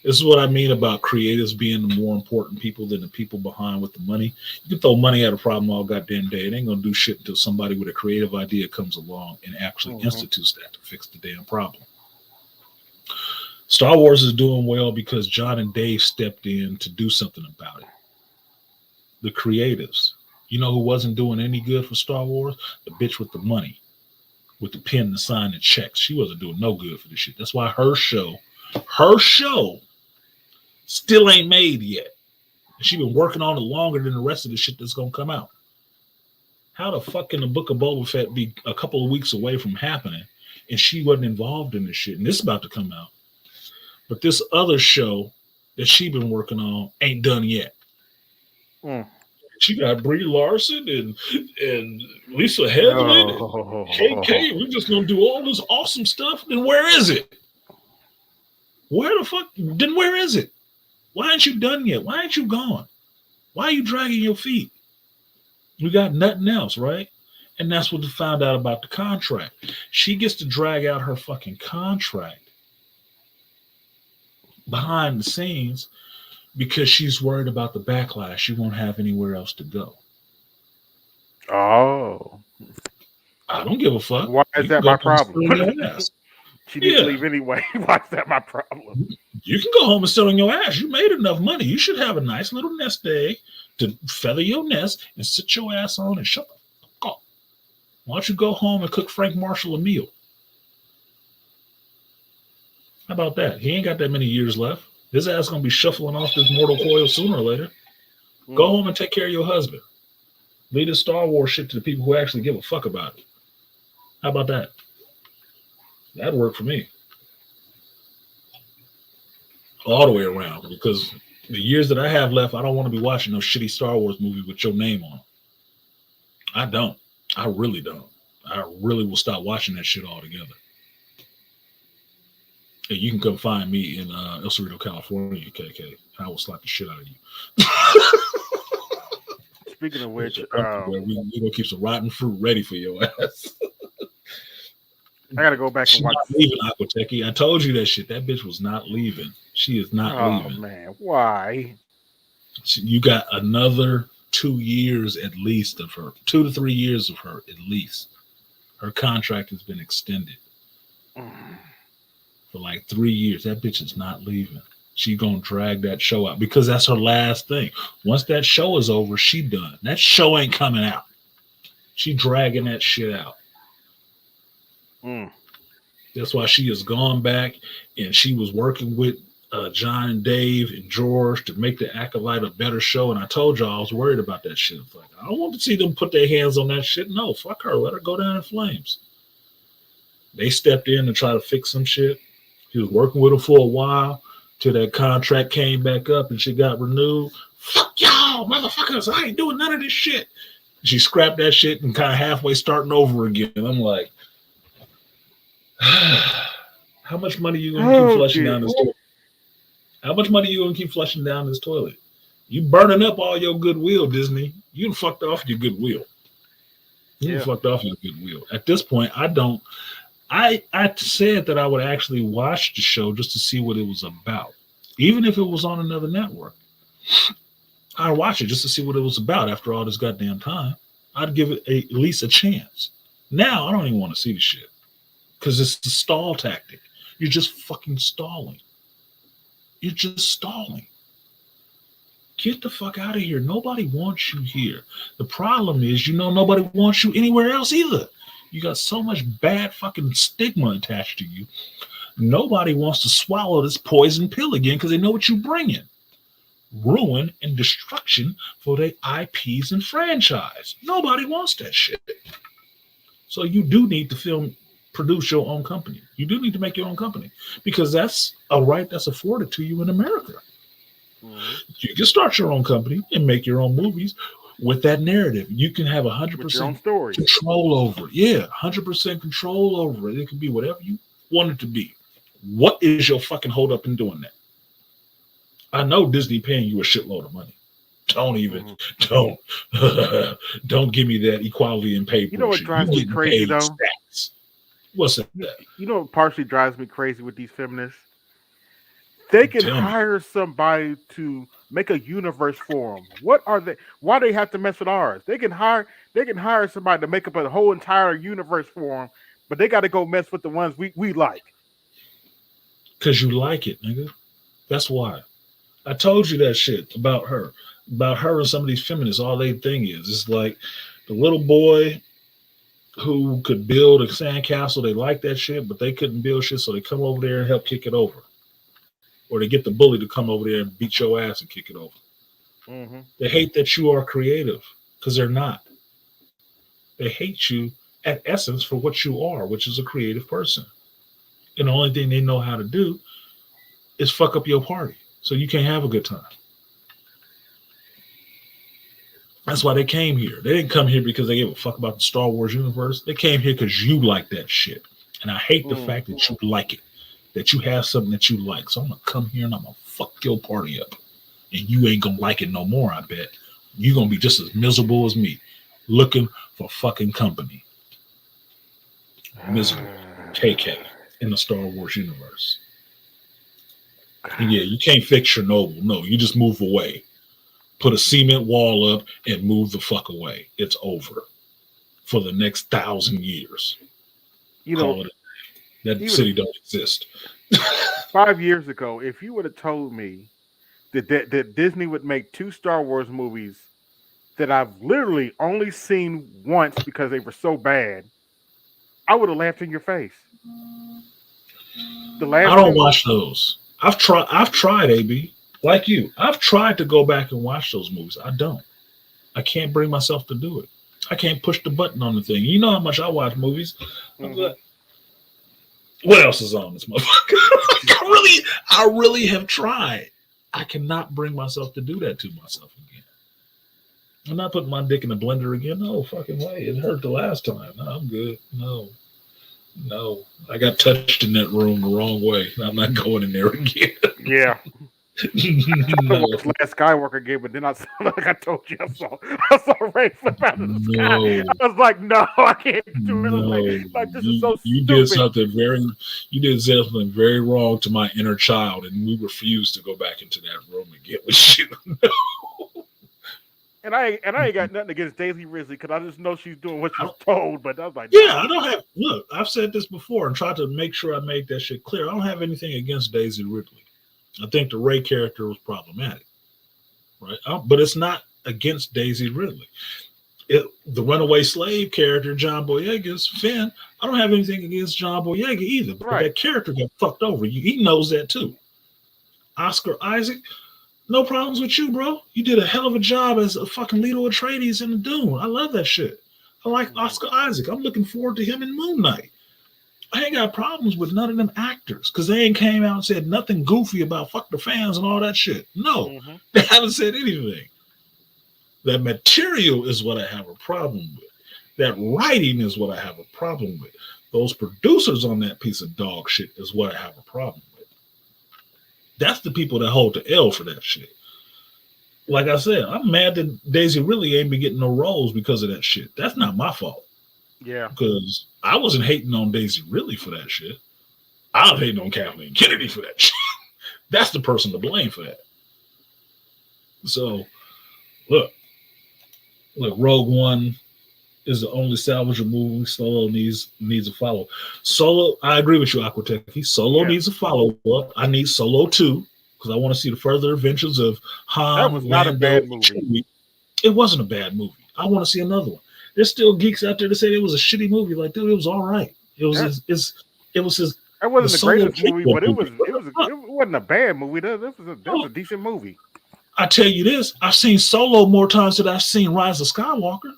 This is what I mean about creatives being the more important people than the people behind with the money. You can throw money at a problem all goddamn day. It ain't gonna do shit until somebody with a creative idea comes along and actually institutes that to fix the damn problem. Star Wars is doing well because John and Dave stepped in to do something about it. The creatives. You know who wasn't doing any good for Star Wars? The bitch with the money, with the pen to sign the checks. She wasn't doing no good for this shit. That's why her show still ain't made yet. She been working on it longer than the rest of the shit that's gonna come out. How the fuck can the Book of Boba Fett be a couple of weeks away from happening and she wasn't involved in this shit? And this is about to come out. But this other show that she been working on ain't done yet. She got Brie Larson and Lisa Headland and KK. We're just gonna do all this awesome stuff. Then where is it? Where the fuck? Then where is it? Why ain't you done yet? Why ain't you gone? Why are you dragging your feet? We got nothing else, right? And that's what we found out about the contract. She gets to drag out her fucking contract behind the scenes because she's worried about the backlash. She won't have anywhere else to go. Oh. I don't give a fuck. Why is that my problem? She didn't leave anyway. Why is that my problem? You can go home and sit on your ass. You made enough money. You should have a nice little nest egg to feather your nest and sit your ass on and shut the fuck up. Why don't you go home and cook Frank Marshall a meal? How about that? He ain't got that many years left. His ass gonna be shuffling off this mortal coil sooner or later. Go home and take care of your husband. Leave this Star Wars shit to the people who actually give a fuck about it. How about that? That'd work for me. All the way around, because the years that I have left, I don't want to be watching no shitty Star Wars movie with your name on it. I don't. I really don't. I really will stop watching that shit altogether. And you can come find me in El Cerrito, California, KK. I will slap the shit out of you. Speaking of which, we're gonna keep some rotten fruit ready for your ass. I gotta go back and watch. Leaving Aquateki. I told you that shit. That bitch was not leaving. She is not leaving. Oh man, why? You got another 2 years at least of her. 2 to 3 years of her at least. Her contract has been extended for like 3 years. That bitch is not leaving. She gonna drag that show out because that's her last thing. Once that show is over, she done. That show ain't coming out. She dragging that shit out. That's why she has gone back and she was working with John and Dave and George to make the Acolyte a better show. And I told y'all I was worried about that shit. Like, I don't want to see them put their hands on that shit. No, fuck her. Let her go down in flames. They stepped in to try to fix some shit. He was working with her for a while. till that contract came back up and she got renewed. Fuck y'all, motherfuckers! I ain't doing none of this shit. She scrapped that shit and kind of halfway starting over again. I'm like, how much money you gonna keep flushing down this toilet? How much money you gonna keep flushing down this toilet? You burning up all your goodwill, Disney. You done fucked off your goodwill. You done fucked off your goodwill. At this point, I said that I would actually watch the show just to see what it was about. Even if it was on another network. I'd watch it just to see what it was about after all this goddamn time. I'd give it at least a chance. Now, I don't even want to see the shit. Because it's the stall tactic. You're just fucking stalling. You're just stalling. Get the fuck out of here. Nobody wants you here. The problem is, nobody wants you anywhere else either. You got so much bad fucking stigma attached to you. Nobody wants to swallow this poison pill again because they know what you bring in. Ruin and destruction for their IPs and franchise. Nobody wants that shit. So you do need to produce your own company. You do need to make your own company because that's a right that's afforded to you in America. You can start your own company and make your own movies with that narrative. You can have 100% control over it. Yeah, 100% control over it. It can be whatever you want it to be. What is your fucking hold up in doing that? I know Disney paying you a shitload of money. Don't give me that equality in pay. You know what drives me crazy though? Stats. What's that? You know what partially drives me crazy with these feminists? They can hire somebody to make a universe for them. What are they? Why do they have to mess with ours? They can hire somebody to make up a whole entire universe for them, but they got to go mess with the ones we like. Because you like it, nigga. That's why. I told you that shit about her and some of these feminists. All they thing is, it's like the little boy who could build a sandcastle. They like that shit, but they couldn't build shit, so they come over there and help kick it over. Or they get the bully to come over there and beat your ass and kick it over. Mm-hmm. They hate that you are creative because they're not. They hate you at essence for what you are, which is a creative person. And the only thing they know how to do is fuck up your party so you can't have a good time. That's why they came here. They didn't come here because they gave a fuck about the Star Wars universe. They came here because you like that shit. And I hate the fact that you like it. That you have something that you like. So I'm going to come here and I'm going to fuck your party up. And you ain't going to like it no more, I bet. You're going to be just as miserable as me. Looking for fucking company. Miserable. KK in the Star Wars universe. And yeah, you can't fix Chernobyl. No, you just move away. Put a cement wall up and move the fuck away. It's over. For the next 1,000 years. You know, that city don't exist. 5 years ago, if you would have told me that Disney would make 2 Star Wars movies that I've literally only seen once because they were so bad, I would have laughed in your face. I don't watch those. I've tried, AB, like you. I've tried to go back and watch those movies. I don't. I can't bring myself to do it. I can't push the button on the thing. You know how much I watch movies. Mm-hmm. What else is on this motherfucker? I really have tried. I cannot bring myself to do that to myself again. I'm not putting my dick in the blender again. No fucking way. It hurt the last time. No, I'm good. No. I got touched in that room the wrong way. I'm not going in there again. Yeah. I watched Last Skywalker game, but then I saw, like I told you, I saw Rey flip out of the sky. I was like, no, I can't do it. Like this is so you stupid. You did something very wrong to my inner child, and we refuse to go back into that room again with you. No. And I ain't got nothing against Daisy Ridley because I just know she's doing what she was told. But I was like, yeah, I don't have. Look, I've said this before and tried to make sure I made that shit clear. I don't have anything against Daisy Ridley. I think the Rey character was problematic, right? But it's not against Daisy Ridley. The runaway slave character, John Boyega's Finn, I don't have anything against John Boyega either. But that character got fucked over. He knows that too. Oscar Isaac, no problems with you, bro. You did a hell of a job as a fucking Leto Atreides in the Dune. I love that shit. I like Oscar Isaac. I'm looking forward to him in Moon Knight. I ain't got problems with none of them actors because they ain't came out and said nothing goofy about fuck the fans and all that shit. No, they haven't said anything. That material is what I have a problem with. That writing is what I have a problem with. Those producers on that piece of dog shit is what I have a problem with. That's the people that hold the L for that shit. Like I said, I'm mad that Daisy really ain't been getting no roles because of that shit. That's not my fault. Yeah. Because I wasn't hating on Daisy really for that shit. I was hating on Kathleen Kennedy for that shit. That's the person to blame for that. So, look, Rogue One is the only salvageable movie. Solo needs a follow. Solo, I agree with you, Aquateki. Solo needs a follow-up. I need Solo 2 because I want to see the further adventures of Han. That was not a bad movie. It wasn't a bad movie. I want to see another one. There's still geeks out there that say it was a shitty movie. Like, dude, it was all right. It was his. It wasn't the greatest movie, but it wasn't a bad movie. That was a decent movie. I tell you this, I've seen Solo more times than I've seen Rise of Skywalker.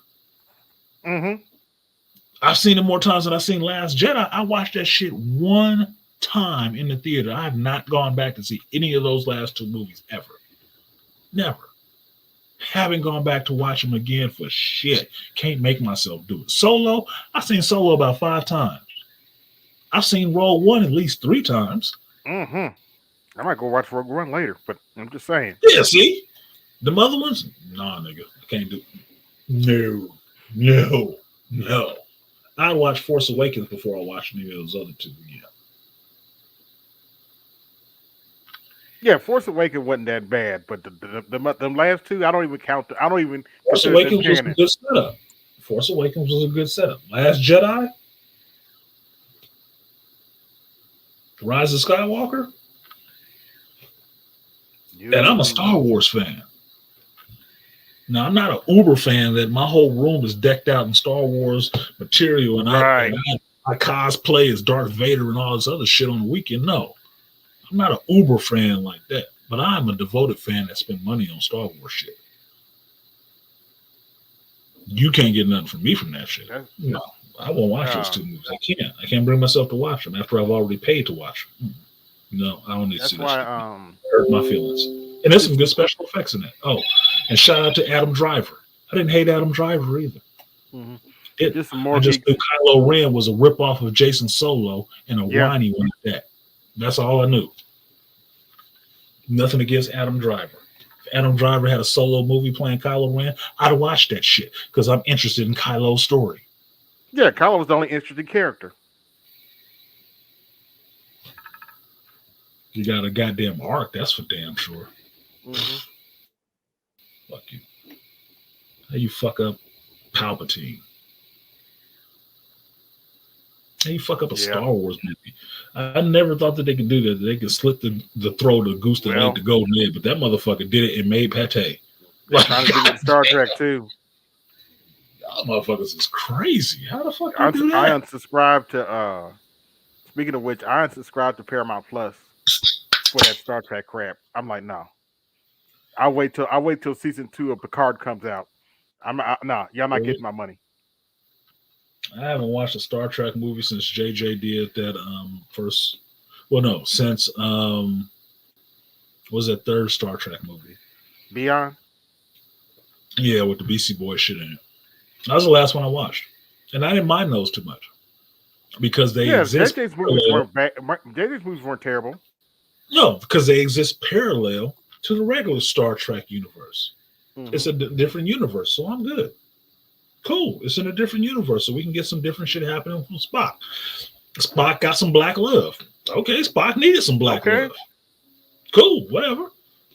I've seen it more times than I've seen Last Jedi. I watched that shit one time in the theater. I have not gone back to see any of those last two movies ever. Never. Haven't gone back to watch them again for shit. Can't make myself do it. Solo, I've seen Solo about 5 times. I've seen Rogue One at least 3 times. I might go watch Rogue One later, but I'm just saying. Yeah, see? The other ones? Nah, nigga. I can't do it. No. I watched Force Awakens before I watched any of those other two again. Yeah, Force Awakens wasn't that bad, but the last two, I don't even count. I don't even. Force Awakens was a good setup. Force Awakens was a good setup. Last Jedi, Rise of Skywalker, and I'm a Star Wars fan. Now, I'm not an Uber fan that my whole room is decked out in Star Wars material and I cosplay as Darth Vader and all this other shit on the weekend. No. I'm not an Uber fan like that, but I'm a devoted fan that spent money on Star Wars shit. You can't get nothing from me from that shit. No, I won't watch those two movies. I can't bring myself to watch them after I've already paid to watch them. No, I don't need to see that shit. Hurt my feelings. And there's some good special effects in that. Oh, and shout out to Adam Driver. I didn't hate Adam Driver either. I just knew Kylo Ren was a ripoff of Jason Solo and a whiny one at that. That's all I knew. Nothing against Adam Driver. If Adam Driver had a solo movie playing Kylo Ren, I'd watch that shit because I'm interested in Kylo's story. Yeah, Kylo was the only interesting character. You got a goddamn arc, that's for damn sure. Fuck you. How you fuck up Palpatine? How you fuck up a Star Wars movie? I never thought that they could do that. They could slit the throat of the goose that ate the golden egg, but that motherfucker did it and made pate. Like, trying to do it in Star Trek too. Y'all motherfuckers is crazy. How the fuck you do that? I unsubscribed to. Speaking of which, I unsubscribed to Paramount Plus for that Star Trek crap. I'm like, no. I'll wait till season 2 of Picard comes out. Y'all not getting my money. I haven't watched a Star Trek movie since JJ did that first. Well, no, since what was that third Star Trek movie? Beyond. Yeah, with the BC Boy shit in it. That was the last one I watched, and I didn't mind those too much because they exist. JJ's movies weren't bad. JJ's movies weren't terrible. No, because they exist parallel to the regular Star Trek universe. It's a different universe, so I'm good. Cool. It's in a different universe, so we can get some different shit happening from Spock. Spock got some black love. Okay, Spock needed some black love. Cool, whatever.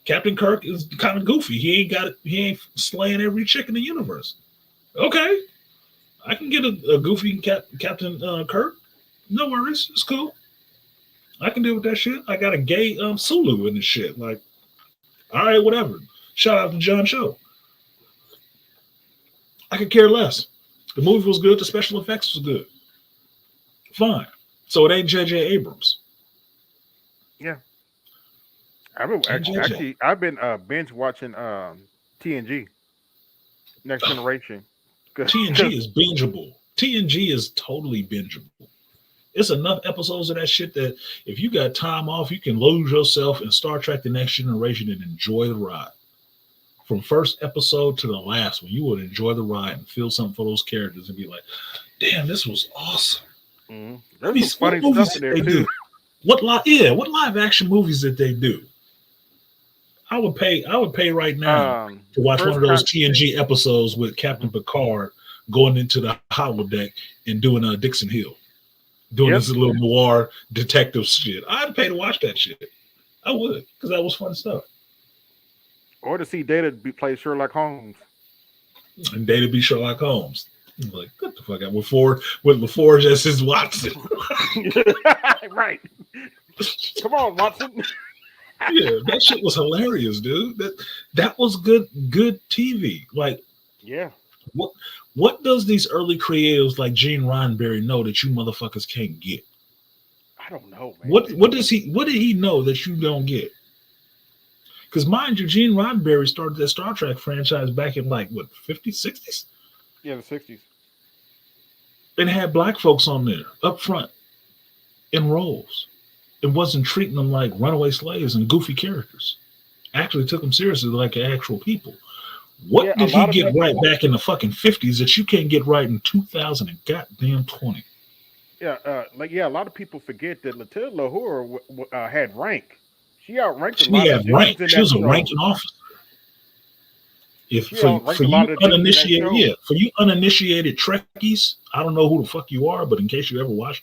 Captain Kirk is kind of goofy. He ain't slaying every chick in the universe. Okay. I can get a goofy Captain Kirk. No worries. It's cool. I can deal with that shit. I got a gay Sulu in this shit. Like, all right, whatever. Shout out to John Cho. I could care less. The movie was good. The special effects was good. Fine. So it ain't J.J. Abrams. Yeah. I've been binge watching TNG. Next Generation. TNG is bingeable. TNG is totally bingeable. It's enough episodes of that shit that if you got time off, you can lose yourself in Star Trek The Next Generation and enjoy the ride. From first episode to the last one, you would enjoy the ride and feel something for those characters and be like, damn, this was awesome. Mm-hmm. There's some funny stuff in there, too. What live action movies did they do? I would pay right now to watch one of those TNG episodes with Captain Picard going into the holodeck and doing Dixon Hill. Doing this little noir detective shit. I'd pay to watch that shit. I would, because that was fun stuff. Or to see Data play Sherlock Holmes. And Data be Sherlock Holmes. I'm like, what the fuck? With LaForge as his Watson. Right. Come on, Watson. Yeah, that shit was hilarious, dude. That was good TV. Like, yeah. What does these early creatives like Gene Roddenberry know that you motherfuckers can't get? I don't know, man. What did he know that you don't get? Because mind you, Gene Roddenberry started that Star Trek franchise back in like what, 50s, 60s? Yeah, the 60s. And had black folks on there up front in roles. It wasn't treating them like runaway slaves and goofy characters. Actually took them seriously like actual people. What did he get right back in the fucking 50s that you can't get right in 2020? Yeah, a lot of people forget that Latil Lahore had rank. She outranked a lot of dudes in that She was a show. ranking officer. For you uninitiated Trekkies, I don't know who the fuck you are, but in case you ever watched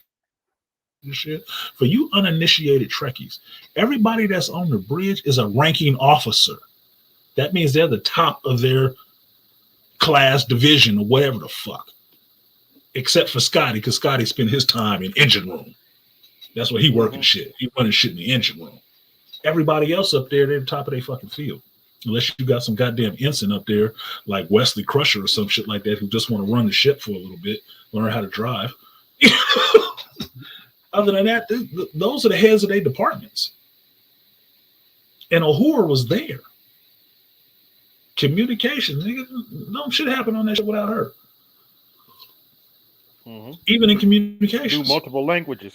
this shit, for you uninitiated Trekkies, everybody that's on the bridge is a ranking officer. That means they're the top of their class, division, or whatever the fuck. Except for Scotty, because Scotty spent his time in engine room. That's where he working shit. He running shit in the engine room. Everybody else up there, they're the top of their fucking field. Unless you got some goddamn ensign up there, like Wesley Crusher or some shit like that, who just want to run the ship for a little bit, learn how to drive. Other than that, those are the heads of their departments. And Uhura was there. Communication, nigga, no shit happened on that shit without her. Mm-hmm. Even in communication, do multiple languages.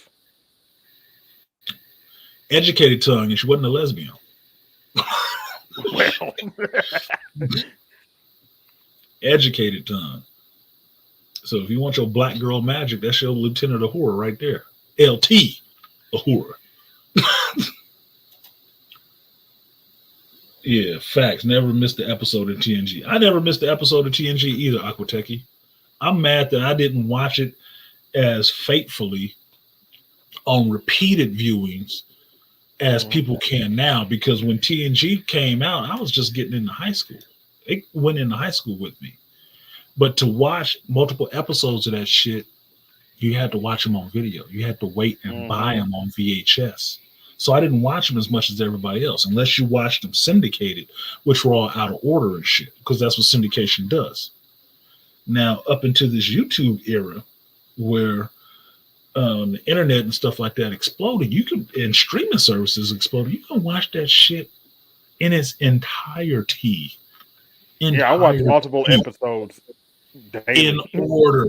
Educated tongue, and she wasn't a lesbian. Well, educated tongue. So if you want your black girl magic, that's your Lieutenant Uhura right there. LT Uhura. Yeah, facts. Never missed the episode of TNG. I never missed the episode of TNG either, Aquateki. I'm mad that I didn't watch it as faithfully on repeated viewings as people can now, because when TNG came out, I was just getting into high school. It went into high school with me. But to watch multiple episodes of that shit, you had to watch them on video. You had to wait and buy them on VHS. So I didn't watch them as much as everybody else, unless you watched them syndicated, which were all out of order and shit, because that's what syndication does. Now, up into this YouTube era where the internet and stuff like that exploded, and streaming services exploded, you can watch that shit in its entirety. Yeah, I watched multiple episodes daily. In order.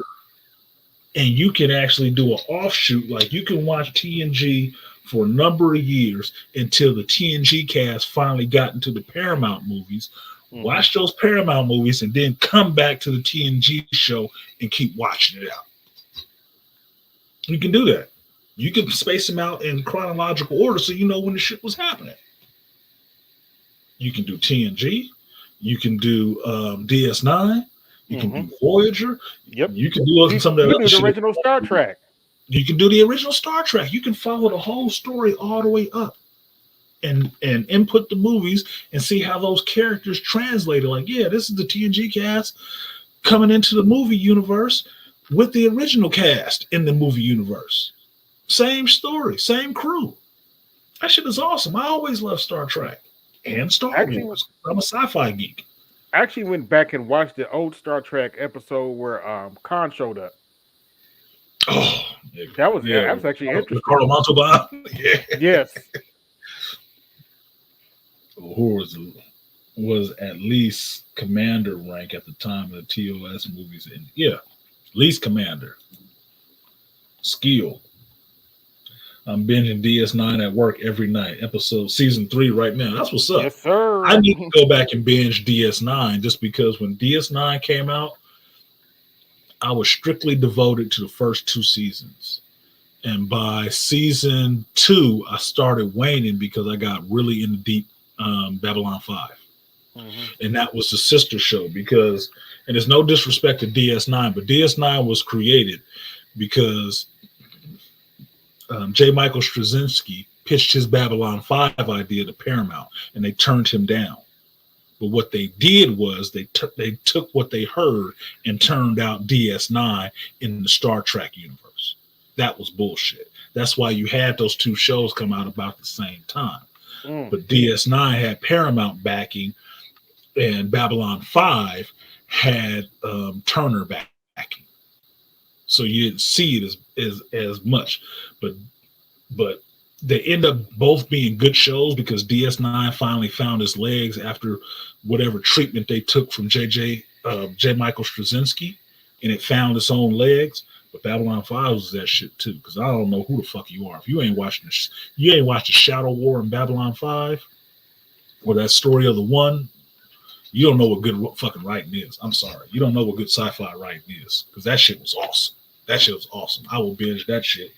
And you can actually do an offshoot, like you can watch TNG for a number of years until the TNG cast finally got into the Paramount movies. Watch those Paramount movies and then come back to the TNG show and keep watching it out. You can do that. You can space them out in chronological order so you know when the shit was happening. You can do TNG. You can do DS9. You can do Voyager. Yep. You can do some of that other shit. The original Star Trek. You can do the original Star Trek. You can follow the whole story all the way up and input the movies and see how those characters translated. Like, yeah, this is the TNG cast coming into the movie universe with the original cast in the movie universe. Same story, same crew. That shit is awesome. I always loved Star Trek and Star Wars. I'm a sci-fi geek. I actually went back and watched the old Star Trek episode where Khan showed up. Oh, that was actually interesting. Carlo Montalban. Yeah. Yes. Who was at least commander rank at the time of the TOS movies. And yeah, least commander. Skill. I'm binging DS9 at work every night. Season 3 right now. That's what's up. Yes, sir. I need to go back and binge DS9 just because when DS9 came out, I was strictly devoted to the first 2 seasons. And by season 2, I started waning because I got really into deep Babylon 5. Mm-hmm. And that was the sister show because, and there's no disrespect to DS9, but DS9 was created because J. Michael Straczynski pitched his Babylon 5 idea to Paramount, and they turned him down. But what they did was they took what they heard and turned out DS9 in the Star Trek universe. That was bullshit. That's why you had those 2 shows come out about the same time. But DS9 had Paramount backing, and Babylon 5 had Turner backing. So you didn't see it as much, but they end up both being good shows because DS9 finally found his legs after whatever treatment they took from J. Michael Straczynski, and it found its own legs. But Babylon 5 was that shit too, because I don't know who the fuck you are if you ain't watching this. You ain't watched the Shadow War in Babylon 5 or that Story of the One. You don't know what good fucking writing is. I'm sorry, you don't know what good sci-fi writing is because that shit was awesome. That shit was awesome. I will binge that shit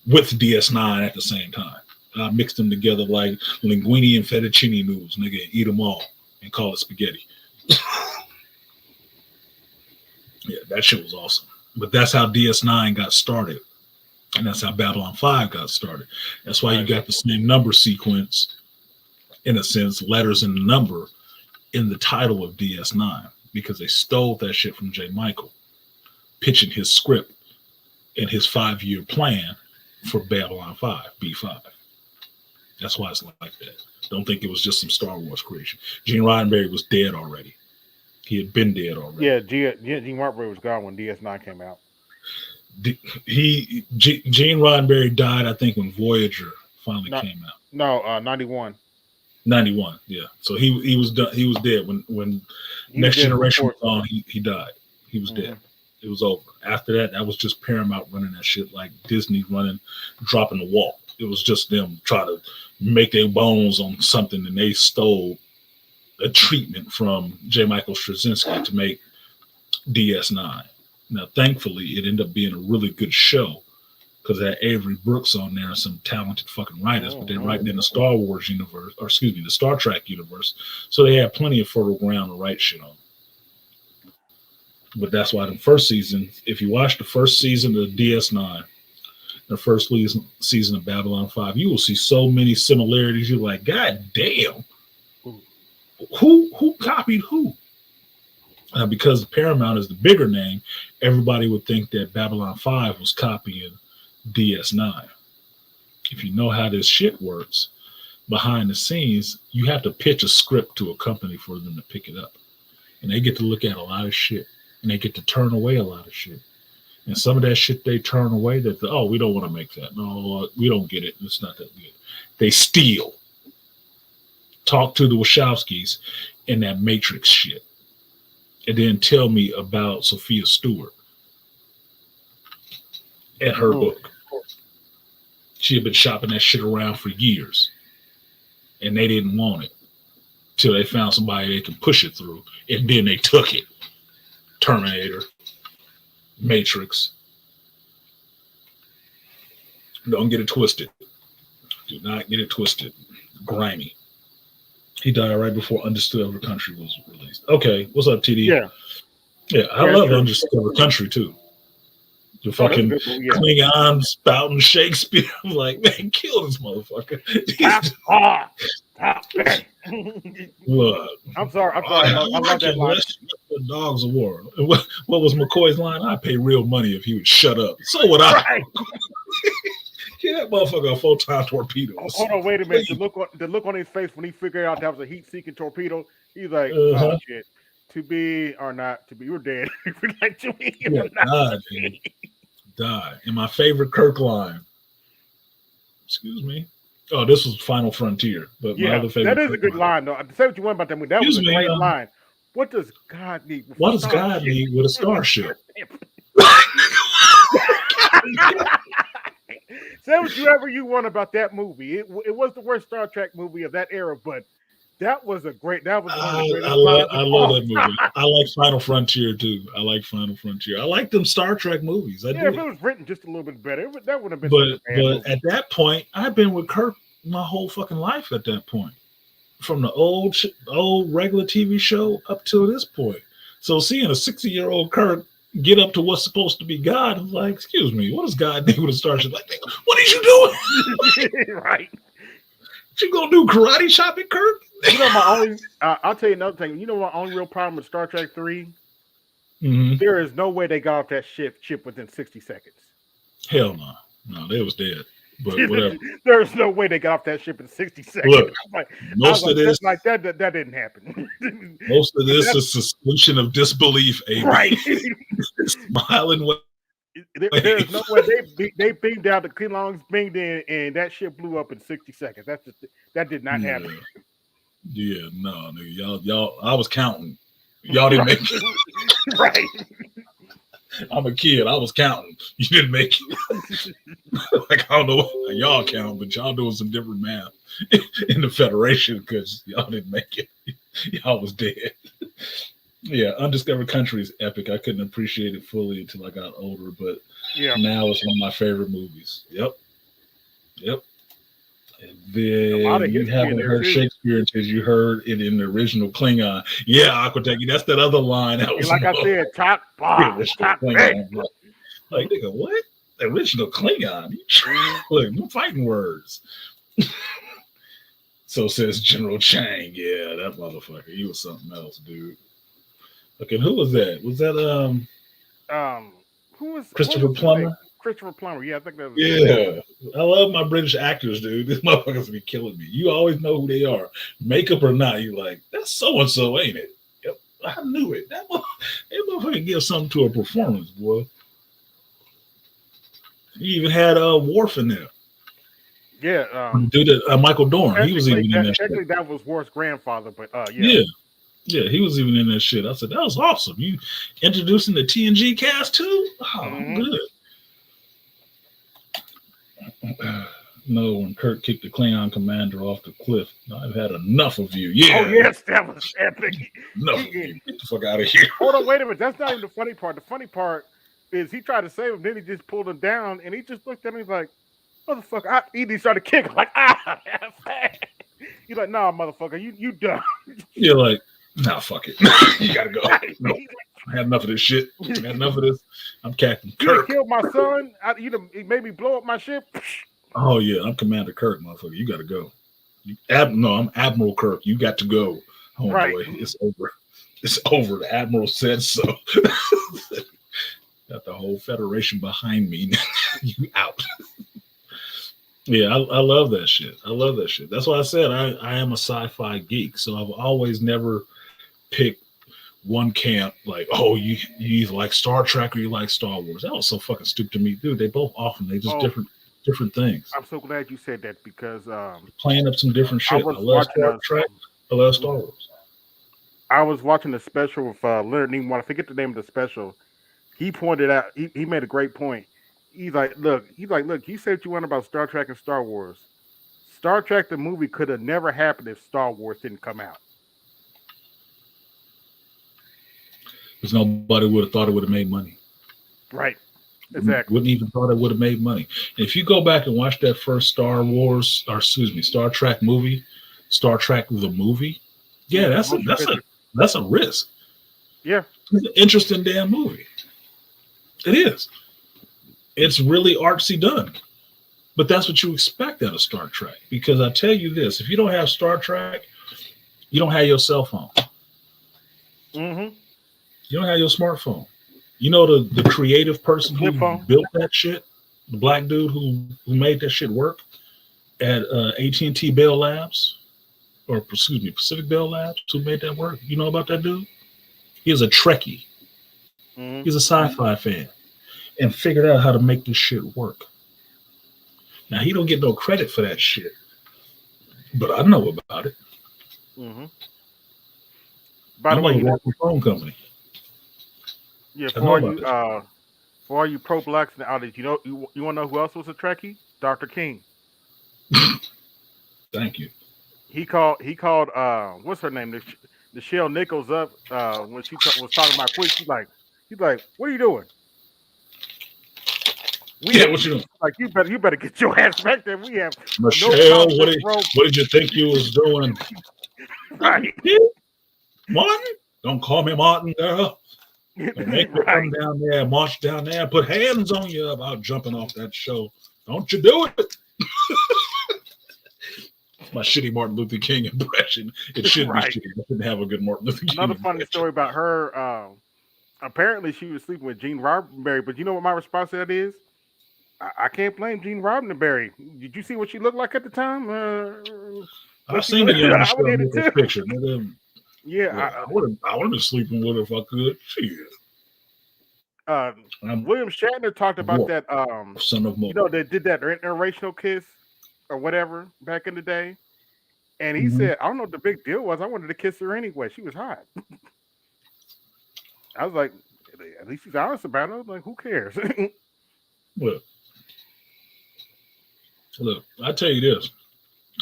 with DS9 at the same time. I mixed them together like linguine and fettuccine noodles, nigga, and eat them all and call it spaghetti. Yeah, that shit was awesome. But that's how DS9 got started. And that's how Babylon 5 got started. That's why you got the same number sequence, in a sense, letters and number in the title of DS9, because they stole that shit from J. Michael, pitching his script and his 5-year plan for Babylon 5, B5. That's why it's like that. Don't think it was just some Star Wars creation. Gene Roddenberry was dead already. He had been dead already. Yeah, Gene Roddenberry was gone when DS9 came out. Gene Roddenberry died, I think, when Voyager finally came out. No, 91. 91, yeah. So he was done. He was dead when Next Generation was on. He died. He was dead. It was over. After that, that was just Paramount running that shit like Disney dropping the wall. It was just them trying to make their bones on something, and they stole a treatment from J. Michael Straczynski to make DS9. Now, thankfully, it ended up being a really good show because that Avery Brooks on there and some talented fucking writers, but they're writing in the Star Wars universe, or excuse me, the Star Trek universe. So they had plenty of fertile ground to write shit on. But that's why the first season, if you watch the first season of DS9, the first season of Babylon 5, you will see so many similarities. You're like, God damn, who copied who? Because Paramount is the bigger name, everybody would think that Babylon 5 was copying DS9. If you know how this shit works behind the scenes, you have to pitch a script to a company for them to pick it up. And they get to look at a lot of shit. And they get to turn away a lot of shit. And some of that shit they turn away that, oh, we don't want to make that. No, we don't get it. It's not that good. They steal. Talk to the Wachowskis in that Matrix shit. And then tell me about Sophia Stewart and her book. She had been shopping that shit around for years. And they didn't want it. Till they found somebody they could push it through. And then they took it. Terminator, Matrix. Don't get it twisted. Do not get it twisted. Grimy. He died right before Undiscovered Country was released. Okay, what's up, TD? Yeah, I love Undiscovered Country too. The fucking Klingon spouting Shakespeare. I'm like, man, kill this motherfucker. Look, I'm sorry. I love that line. The dogs of war. What was McCoy's line? I'd pay real money if he would shut up. So would I. Right. Get that motherfucker a photon torpedo. Hold on, wait a minute. The look on his face when he figured out that was a heat-seeking torpedo, he's like, oh shit. To be or not to be, you're dead. Like, to me, die. And my favorite Kirk line. Excuse me. Oh, this was Final Frontier. But my other favorite. That is a good line, though. Say what you want about that movie. That was a great line. What does God need? What does God need with a starship? Say whatever you want about that movie. It was the worst Star Trek movie of that era, but that was one of the greatest. I love that movie. I like Final Frontier too. I like Final Frontier. I like them Star Trek movies. I Yeah, do. if it was written just a little bit better, that would have been. But at that point, I've been with Kirk my whole fucking life. At that point, from the old regular TV show up till this point. So seeing a 60-year-old Kirk get up to what's supposed to be God, I'm like, excuse me, what does God do with a starship? Like, what are you doing? Right. You gonna do karate chopping, Kirk? You know, my only I'll tell you another thing. You know, my only real problem with Star Trek 3? Mm-hmm. There is no way they got off that ship within 60 seconds. Hell no. No, they was dead. But whatever. There's no way they got off that ship in 60 seconds. Look, most of this like that didn't happen. Most of this is suspension of disbelief, Amy. Right. Smiling way. There's no way they beamed out, the Klingons beamed in, and that ship blew up in 60 seconds. That did not happen. Yeah, no, nigga, y'all. I was counting. Y'all didn't make it. Right. I'm a kid. I was counting. You didn't make it. Like, I don't know what y'all count, but y'all doing some different math in the Federation because y'all didn't make it. Y'all was dead. Yeah, Undiscovered Country is epic. I couldn't appreciate it fully until I got older, but now it's one of my favorite movies. Yep. And then you haven't heard Shakespeare until you heard it in the original Klingon. Yeah, Aquatech, that's that other line. That was like I said, top five. Klingon. Like, nigga, what? The original Klingon? Look, I'm fighting words. So says General Chang. Yeah, that motherfucker. He was something else, dude. Okay, who was that? Was that who was Christopher Plummer? Christopher Plummer, yeah, I think that was. Yeah, I love my British actors, dude. These motherfuckers be killing me. You always know who they are, makeup or not. You like, that's so and so, ain't it? Yep, I knew it. That motherfucker gives something to a performance, boy. You even had Worf in there. Yeah, dude, Michael Dorn. He was even in that. Actually, that was Worf's grandfather, but Yeah, he was even in that shit. I said, that was awesome. You introducing the TNG cast too? Oh, good. No, when Kirk kicked the Klingon commander off the cliff. I've had enough of you. Yeah. Oh, yes, that was epic. Enough of you. Get the fuck out of here. Hold on, wait a minute. That's not even the funny part. The funny part is he tried to save him, then he just pulled him down, and he just looked at him. He's like, motherfucker. He started kicking, like, He's like, nah, motherfucker, you done. You're like, nah, fuck it. You gotta go. No, I had enough of this shit. I had enough of this. I'm Captain Kirk. You killed my son. He made me blow up my ship. Oh yeah, I'm Commander Kirk, motherfucker. You gotta go. I'm Admiral Kirk. You got to go. Oh right. Boy, it's over. It's over. The Admiral said so. Got the whole Federation behind me. You out. Yeah, I love that shit. I love that shit. That's why I said I am a sci-fi geek. So I've always never picked one camp like, oh, you either like Star Trek or you like Star Wars. That was so fucking stupid to me, dude. They both often they just different things. I'm so glad you said that because playing up some different shit. I love Star Trek. I love Star Wars. I was watching the special with Leonard Nimoy. I forget the name of the special. He pointed out. He made a great point. He's like, look. You said what you want about Star Trek and Star Wars. Star Trek the movie could have never happened if Star Wars didn't come out. Because nobody would have thought it would have made money. Right. Exactly. Wouldn't even thought it would have made money. And if you go back and watch that first Star Trek movie, Star Trek the movie, yeah, that's a risk. Yeah. It's an interesting damn movie. It is. It's really artsy done. But that's what you expect out of Star Trek. Because I tell you this, if you don't have Star Trek, you don't have your cell phone. Mm-hmm. You don't have your smartphone. You know the creative person who built that shit, the black dude who made that shit work at AT&T Bell Labs, or excuse me, Pacific Bell Labs, who made that work. You know about that dude? He is a Trekkie. Mm-hmm. He's a sci-fi fan and figured out how to make this shit work. Now, he don't get no credit for that shit, but I know about it. Mm-hmm. By the way, work for a phone company. Yeah, For all you pro blacks in the audience, you want to know who else was a Trekkie? Dr. King. Thank you. He called what's her name? Nichelle Nichols up when she was talking about Quick. He's like, what are you doing? What you doing? Like you better get your ass back there. We have Michelle. What did you think you was doing? Right, Martin. Don't call me Martin, girl. Don't make me come down there, march down there, put hands on you about jumping off that show. Don't you do it? My shitty Martin Luther King impression. It shouldn't be shitty. I didn't have a good Martin Luther King. Another funny story about her. Apparently, she was sleeping with Gene Roddenberry. But you know what my response to that is? I can't blame Gene Roddenberry. Did you see what she looked like at the time? I've seen the young Michelle picture. Yeah, I would have been sleeping with her if I could. Shit. William Shatner talked about that. Son of Mo. They did that interracial kiss or whatever back in the day, and he said, "I don't know what the big deal was. I wanted to kiss her anyway. She was hot." I was like, "At least he's honest about it." I was like, "Who cares?" Look. I tell you this: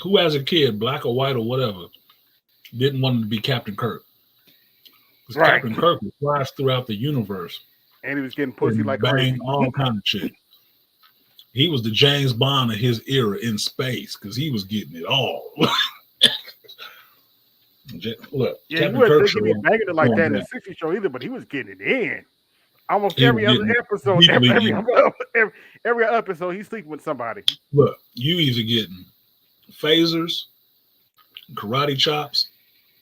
who, as a kid, black or white or whatever, didn't want him to be Captain Kirk? Because Captain Kirk would flash throughout the universe. And he was getting pussy like crazy. All kind of shit. He was the James Bond of his era in space because he was getting it all. Look, yeah, he wasn't thinking he banging it like that in the 60s show either, but he was getting it in. Almost every other episode, every episode, he's sleeping with somebody. Look, you either getting phasers, karate chops,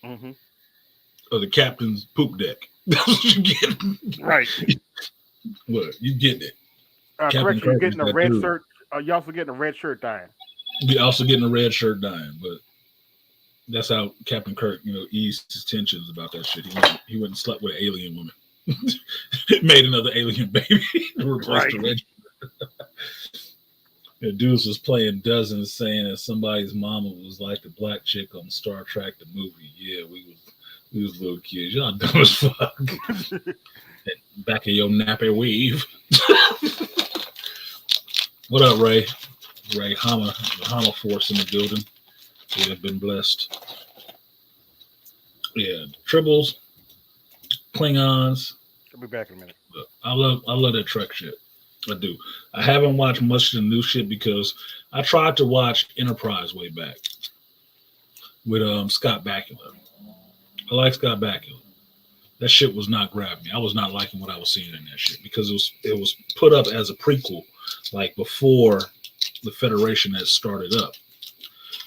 or the captain's poop deck. That's what you getting. Right. Look, you getting it. Correct, you're getting a red shirt. You're also getting a red shirt dying. You're also getting a red shirt dying, but that's how Captain Kirk, eased his tensions about that shit. He went and slept with an alien woman. Made another alien baby to replace the red shirt. The dudes was playing dozens, saying that somebody's mama was like the black chick on Star Trek the movie. Yeah, we was little kids. Y'all dumb as fuck. Back of your nappy weave. What up, Ray? Ray Hama Force in the building. We have been blessed. Yeah, Tribbles, Klingons. I'll be back in a minute. I love that Trek shit. I do. I haven't watched much of the new shit because I tried to watch Enterprise way back with Scott Bakula. I like Scott Bakula. That shit was not grabbing me. I was not liking what I was seeing in that shit because it was put up as a prequel, like before the Federation had started up.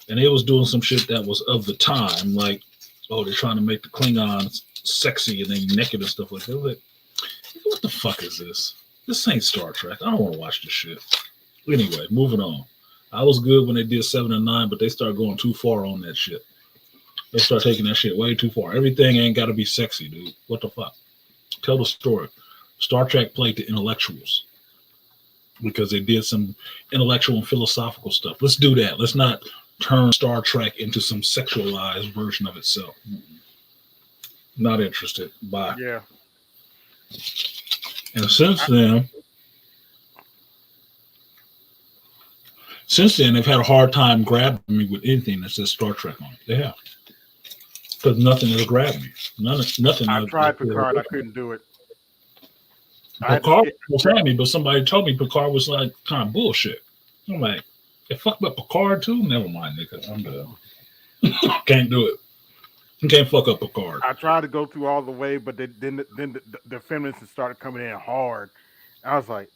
And it was doing some shit that was of the time, like, oh, they're trying to make the Klingons sexy and they naked and stuff like that. Like, what the fuck is this? This ain't Star Trek. I don't want to watch this shit. Anyway, moving on. I was good when they did 7 and 9, but they started going too far on that shit. They start taking that shit way too far. Everything ain't got to be sexy, dude. What the fuck? Tell the story. Star Trek played to intellectuals because they did some intellectual and philosophical stuff. Let's do that. Let's not turn Star Trek into some sexualized version of itself. Not interested. Bye. Yeah. And since then, they've had a hard time grabbing me with anything that says Star Trek on it. They have. Because nothing has grabbed me. Nothing. I tried Picard. I couldn't do it. Picard was at me, but somebody told me Picard was like kind of bullshit. I'm like, they fucked up Picard too? Never mind, nigga. I'm done. Can't do it. You can't fuck up Picard. I tried to go through all the way, but then the feminists started coming in hard. I was like,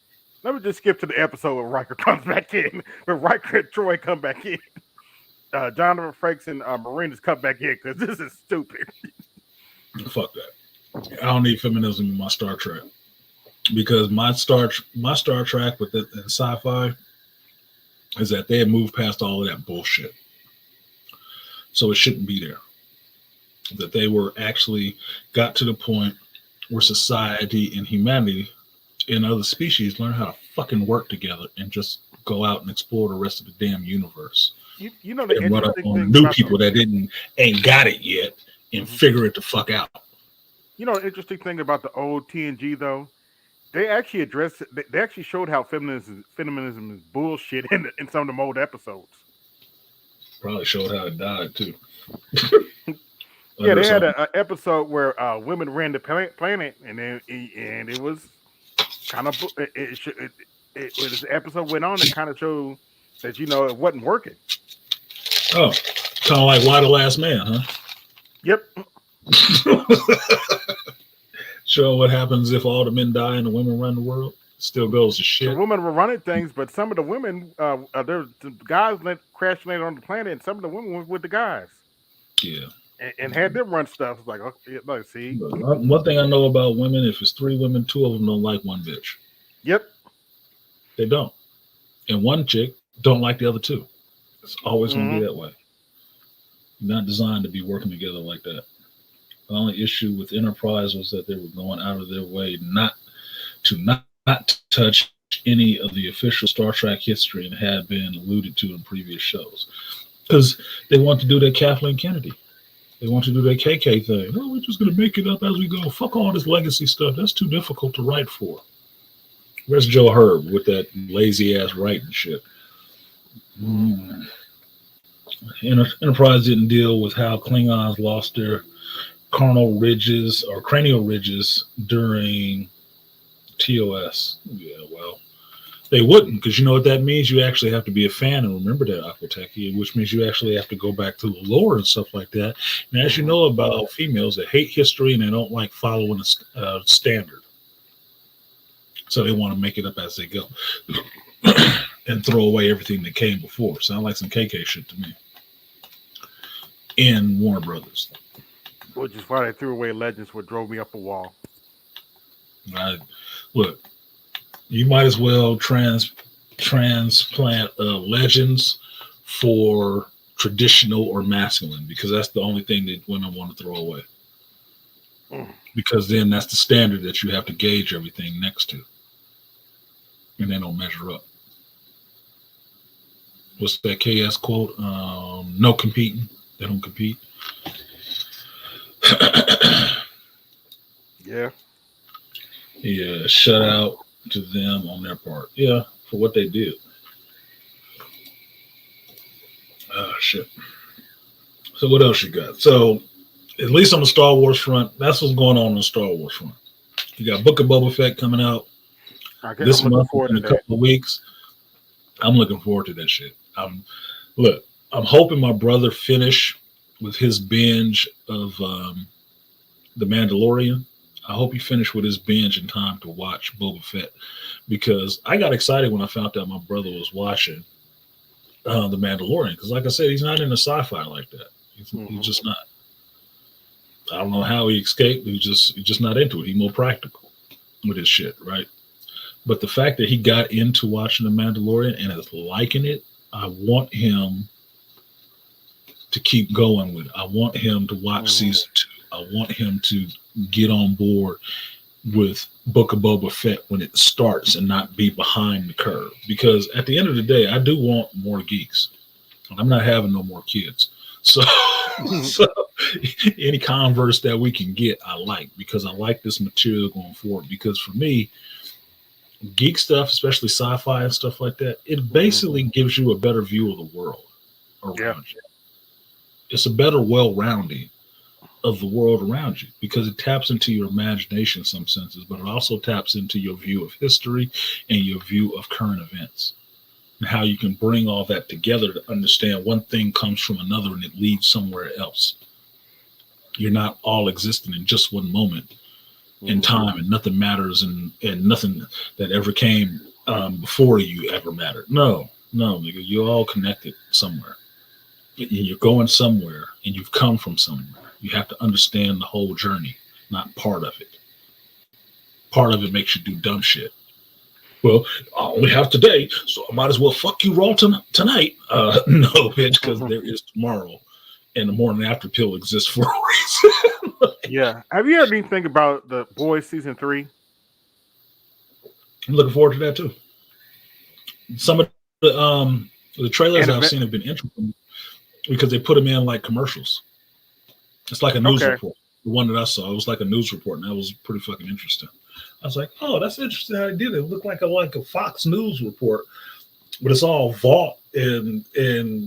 let me just skip to the episode where Riker comes back in. Where Riker and Troy come back in. Jonathan Frakes and Marines come back in because this is stupid. Fuck that. I don't need feminism in my Star Trek because my Star Trek with in sci-fi is that they have moved past all of that bullshit, so it shouldn't be there. That they were actually got to the point where society and humanity and other species learn how to fucking work together and just go out and explore the rest of the damn universe. You know the and run up on new people that ain't got it yet and figure it the fuck out. You know the interesting thing about the old TNG though They actually addressed. They actually showed how feminism is bullshit in some of the old episodes. Probably showed how it died too. Yeah, they had an episode where women ran the planet, and it was kind of as the episode went on, it kind of showed that it wasn't working. Oh, kind of like Why the Last Man, huh? Yep. Show what happens if all the men die and the women run the world. Still goes to shit. The women were running things, but some of the women, the guys crash landed on the planet, and some of the women went with the guys. Yeah. And had them run stuff. It's like, okay, like, see. One thing I know about women, if it's 3 women, 2 of them don't like one bitch. Yep. They don't. And one chick don't like the other 2. It's always going to be that way. You're not designed to be working together like that. The only issue with Enterprise was that they were going out of their way not to touch any of the official Star Trek history and had been alluded to in previous shows. Because they want to do that Kathleen Kennedy. They want to do that KK thing. Oh, we're just going to make it up as we go. Fuck all this legacy stuff. That's too difficult to write for. Where's Joe Herb with that lazy-ass writing shit? Enterprise didn't deal with how Klingons lost their cranial ridges during TOS. Yeah, well, they wouldn't, because you know what that means? You actually have to be a fan and remember that, Aquateki, which means you actually have to go back to the lore and stuff like that. And as you know about females, they hate history and they don't like following a standard. So they want to make it up as they go and throw away everything that came before. Sound like some KK shit to me. In Warner Brothers. Which is why they threw away Legends, what drove me up a wall. Look, you might as well transplant Legends for traditional or masculine, because that's the only thing that women want to throw away. Because then that's the standard that you have to gauge everything next to. And they don't measure up. What's that KS quote? No competing. They don't compete. Yeah. Yeah, shout out to them on their part. Yeah, for what they did. Oh, shit. So what else you got? So, at least on the Star Wars front, that's what's going on the Star Wars front. You got Book of Boba Fett coming out this month in a couple of weeks. I'm looking forward to that shit. I'm hoping my brother finish with his binge of The Mandalorian. I hope he finished with his binge in time to watch Boba Fett, because I got excited when I found out my brother was watching The Mandalorian, because like I said, he's not into sci-fi like that. He's just not. I don't know how he escaped. He's just not into it. He's more practical with his shit, right? But the fact that he got into watching The Mandalorian and is liking it, I want him to keep going with it. I want him to watch season 2. I want him to get on board with Book of Boba Fett when it starts and not be behind the curve. Because at the end of the day, I do want more geeks. I'm not having no more kids. So any converse that we can get, I like, because I like this material going forward. Because for me, geek stuff, especially sci-fi and stuff like that, it basically gives you a better view of the world around you. It's a better well-rounding of the world around you, because it taps into your imagination in some senses, but it also taps into your view of history and your view of current events, and how you can bring all that together to understand one thing comes from another and it leads somewhere else. You're not all existing in just one moment in time, and nothing matters, and nothing that ever came before you ever mattered. No, nigga, you're all connected somewhere. You're going somewhere, and you've come from somewhere. You have to understand the whole journey, not part of it. Part of it makes you do dumb shit. Well, I only have today, so I might as well fuck you raw tonight. No, bitch, because there is tomorrow, and the morning after pill exists for a reason. Yeah. Have you heard anything about The Boys season 3? I'm looking forward to that too. Some of the trailers I've seen have been interesting because they put them in like commercials. It's like a news report. The one that I saw, it was like a news report, and that was pretty fucking interesting. I was like, oh, that's interesting how they did it. It looked like a Fox News report, but it's all vault and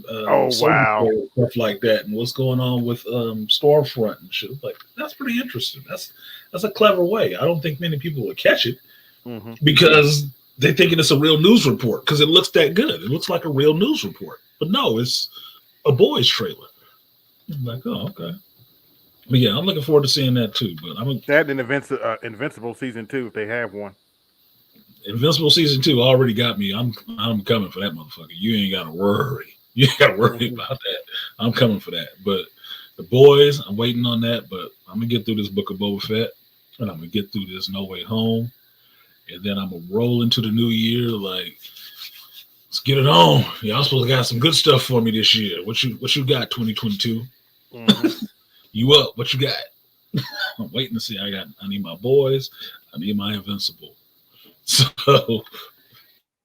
wow, stuff like that, and what's going on with Stormfront and shit. Like, that's pretty interesting. That's a clever way. I don't think many people would catch it because they thinking it's a real news report because it looks that good. It looks like a real news report, but no, it's a boys trailer. I'm like, oh, okay. But yeah, I'm looking forward to seeing that too. But that and Invincible season 2 if they have one. Invincible season 2 already got me. I'm coming for that motherfucker. You ain't gotta worry. You ain't gotta worry about that. I'm coming for that. But the boys, I'm waiting on that. But I'm gonna get through this Book of Boba Fett, and I'm gonna get through this No Way Home, and then I'm gonna roll into the new year like, let's get it on. Y'all supposed to got some good stuff for me this year. What you got, 2022? You up? What you got? I'm waiting to see. I need my boys. I need my Invincible. So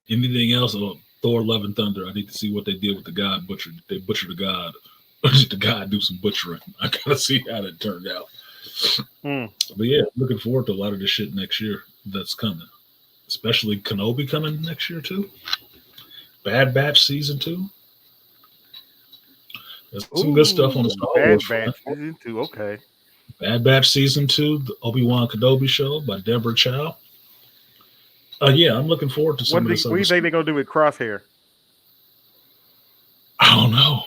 anything else? Thor: Love and Thunder. I need to see what they did with the God Butcher. They butchered the God. Did the God do some butchering? I gotta see how that turned out. But yeah, looking forward to a lot of this shit next year that's coming. Especially Kenobi coming next year too. Bad Batch season 2. There's some good stuff on the Star Wars front. Season 2, okay. Bad Batch season 2, the Obi-Wan Kenobi show by Deborah Chow. Yeah, I'm looking forward to some of this. What do you think they're gonna do with Crosshair? I don't know.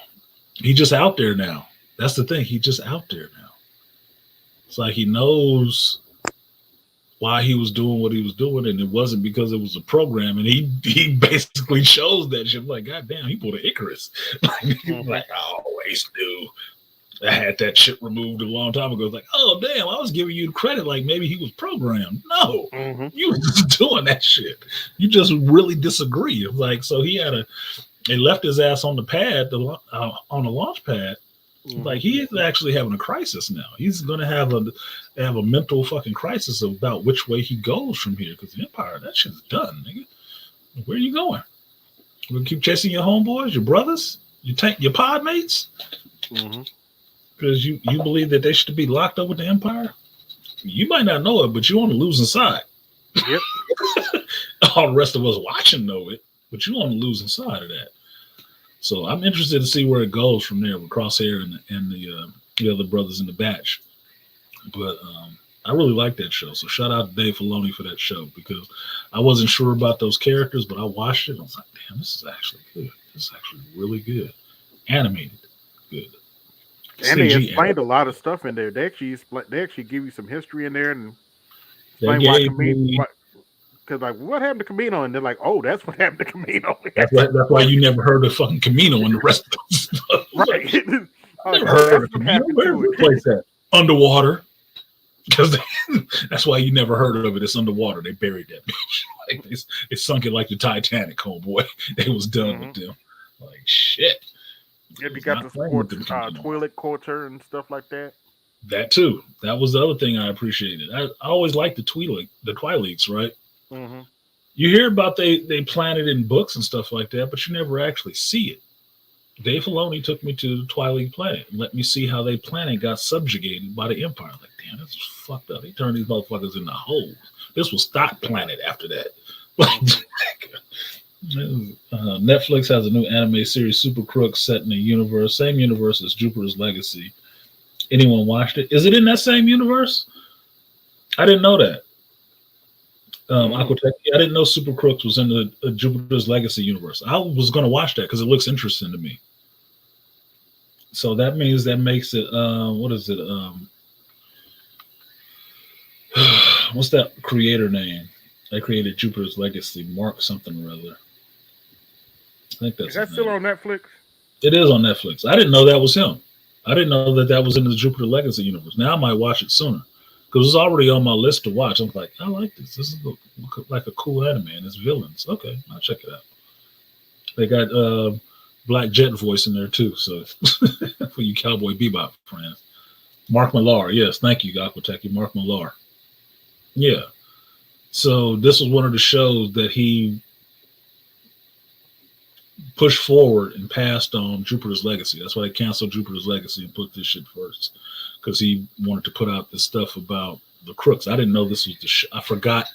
He just out there now. That's the thing. He just out there now. It's like he knows why he was doing what he was doing, and it wasn't because it was a program. And he basically shows that shit. Like, God damn, he pulled an Icarus. Like, I always knew. I had that shit removed a long time ago. It's like, oh damn, I was giving you credit like maybe he was programmed. No, you were just doing that shit. You just really disagree. It's like, so they left his ass on the pad, on the launch pad. Like, he is actually having a crisis now. He's gonna have a mental fucking crisis about which way he goes from here. Because the Empire, that shit's done, nigga. Where are you going? We're gonna keep chasing your homeboys, your brothers, your pod mates? Because you believe that they should be locked up with the Empire? You might not know it, but you're on the losing side. Yep. All the rest of us watching know it, but you're on the losing side of that. So I'm interested to see where it goes from there with Crosshair and the other brothers in the batch. But I really like that show. So shout out to Dave Filoni for that show, because I wasn't sure about those characters, but I watched it and I was like, damn, this is actually good. This is actually really good. Animated. Good. And they explained a lot of stuff in there. They actually give you some history in there and explain why Kamino. Because like, what happened to Kamino? And they're like, oh, that's what happened to Kamino. That's why you never heard of fucking Kamino and the rest of those stuff. Right. Never heard of Kamino. Where's the place at? Underwater. Because that's why you never heard of it. It's underwater. They buried that bitch. Like, they sunk it like the Titanic, homeboy. They was done with them. Like, shit. Yeah, you got to support toilet culture and stuff like that. That too. That was the other thing I appreciated. I always liked the Twi'leks, right? You hear about they planted in books and stuff like that, but you never actually see it. Dave Filoni took me to the Twi'lek planet and let me see how they planet got subjugated by the Empire. Like, damn, this is fucked up. They turned these motherfuckers into holes. This was stock planet after that. Netflix has a new anime series, Super Crooks, set in the same universe as Jupiter's Legacy. Anyone watched it? Is it in that same universe? I didn't know that. Aquatech, I didn't know Super Crooks was in the Jupiter's Legacy universe. I was going to watch that because it looks interesting to me. So that makes it, what is it? What's that creator name? They created Jupiter's Legacy, Mark something or other. I think that's. Is that still on Netflix? It is on Netflix. I didn't know that was him. I didn't know that was in the Jupiter Legacy universe. Now I might watch it sooner because it's already on my list to watch. I'm like, I like this. This is like a cool anime and it's villains. Okay, I'll check it out. They got Black Jet voice in there too. So for you Cowboy Bebop fans, Mark Millar. Yes, thank you, Aquatech. Mark Millar. Yeah. So this was one of the shows that he pushed forward and passed on Jupiter's Legacy. That's why they canceled Jupiter's Legacy and put this shit first, because he wanted to put out this stuff about the Crooks. I didn't know this was the I forgot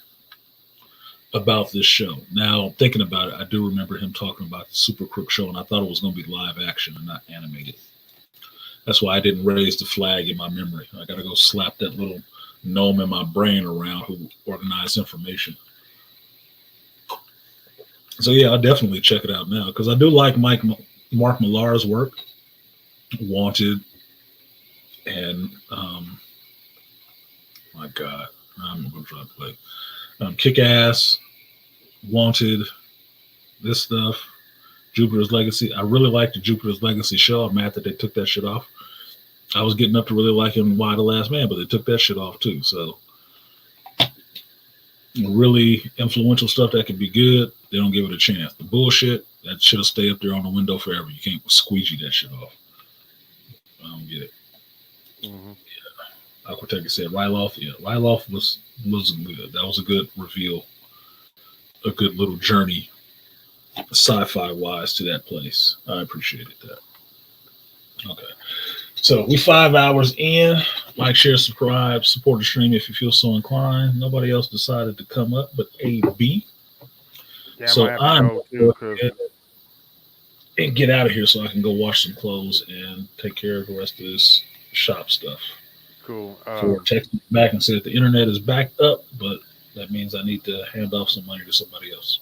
about this show. Now thinking about it, I do remember him talking about the Super Crook show, and I thought it was going to be live action and not animated. That's why I didn't raise the flag in my memory. I got to go slap that little gnome in my brain around who organized information. So yeah, I'll definitely check it out now because I do like Mark Millar's work. Wanted and my God, I'm going to try to play. Kick-Ass, Wanted, this stuff, Jupiter's Legacy. I really like the Jupiter's Legacy show. I'm mad that they took that shit off. I was getting up to really like him Why the Last Man, but they took that shit off too. So really influential stuff that could be good, they don't give it a chance. The bullshit, that shit'll stay up there on the window forever. You can't squeegee that shit off. I don't get it. Mm-hmm. Yeah. Aquateca said Ryloth. Yeah, Ryloth was good. That was a good reveal. A good little journey, sci-fi wise, to that place. I appreciated that. Okay. So we 5 hours in. Like, share, subscribe, support the stream if you feel so inclined. Nobody else decided to come up but AB. Yeah, so I'm going and get out of here so I can go wash some clothes and take care of the rest of this shop stuff. Cool. Or text me back and say that the internet is backed up, but that means I need to hand off some money to somebody else.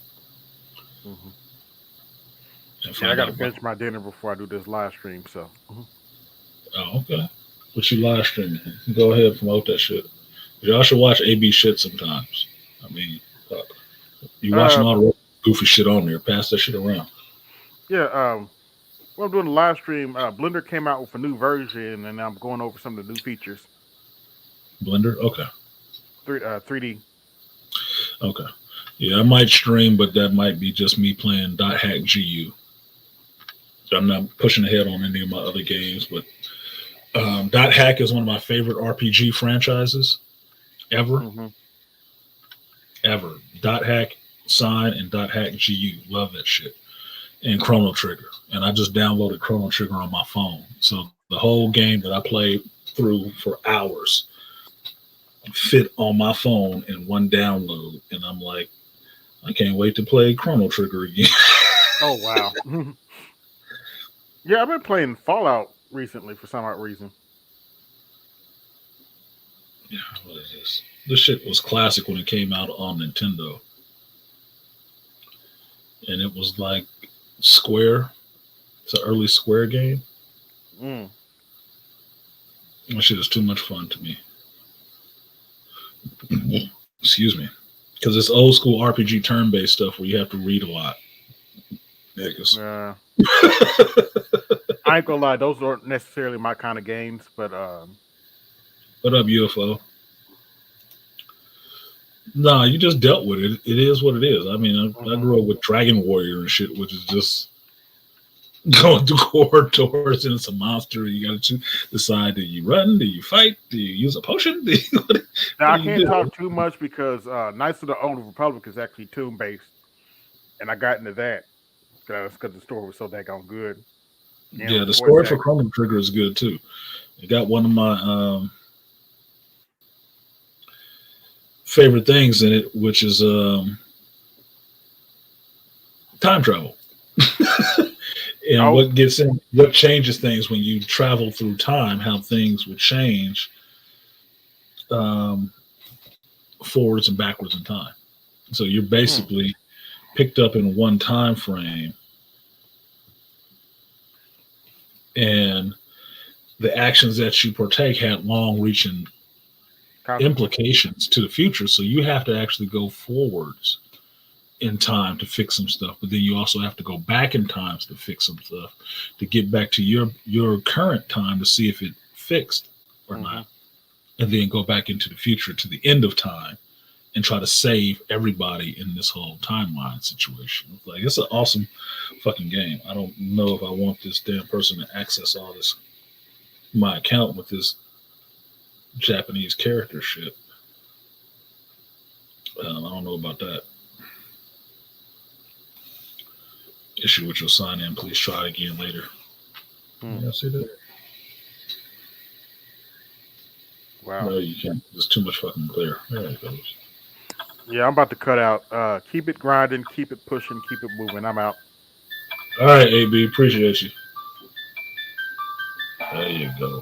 Mm-hmm. Yeah, I got to finish my dinner before I do this live stream. So. Mm-hmm. Oh, okay. What you live streaming? Go ahead and promote that shit. Y'all should watch AB shit sometimes. I mean, you watching all the goofy shit on there. Pass that shit around. Yeah. Well, I'm doing a live stream. Blender came out with a new version, and I'm going over some of the new features. Blender? Okay. 3D. Okay. Yeah, I might stream, but that might be just me playing .hack GU. I'm not pushing ahead on any of my other games, but .hack is one of my favorite RPG franchises ever. Mm-hmm. Ever. .hack Sign and .hack GU. Love that shit. And Chrono Trigger. And I just downloaded Chrono Trigger on my phone. So the whole game that I played through for hours fit on my phone in one download. And I'm like, I can't wait to play Chrono Trigger again. Oh, wow. Yeah, I've been playing Fallout recently for some odd reason. Yeah, what is this? This shit was classic when it came out on Nintendo. And it was like Square. It's an early Square game. Mm. That shit is too much fun to me. Excuse me. Because it's old school RPG turn-based stuff where you have to read a lot. Yeah. I ain't gonna lie, those aren't necessarily my kind of games, but What up, UFO? No, you just dealt with it. It is what it is. I mean, I grew up with Dragon Warrior and shit, which is just going through corridors and it's a monster. You got to decide: do you run? Do you fight? Do you use a potion? Now, I can't talk too much because Knights of the Old Republic is actually tune based, and I got into that because the story was so daggone good. Yeah, the story for Chrono Trigger is good too. It got one of my favorite things in it, which is time travel. And what changes things when you travel through time, how things would change forwards and backwards in time. So you're basically picked up in one time frame, and the actions that you partake had long-reaching implications to the future. So you have to actually go forwards in time to fix some stuff, but then you also have to go back in times to fix some stuff to get back to your current time to see if it fixed or not, and then go back into the future to the end of time and try to save everybody in this whole timeline situation. Like, it's an awesome fucking game. I don't know if I want this damn person to access all this my account with this Japanese character shit. I don't know about that. Issue with your sign in. Please try again later. Yeah, see that? Wow. No, you can't. There's too much fucking glare. There it goes. Yeah, I'm about to cut out. Keep it grinding, keep it pushing, keep it moving. I'm out. All right, AB, appreciate you. There you go.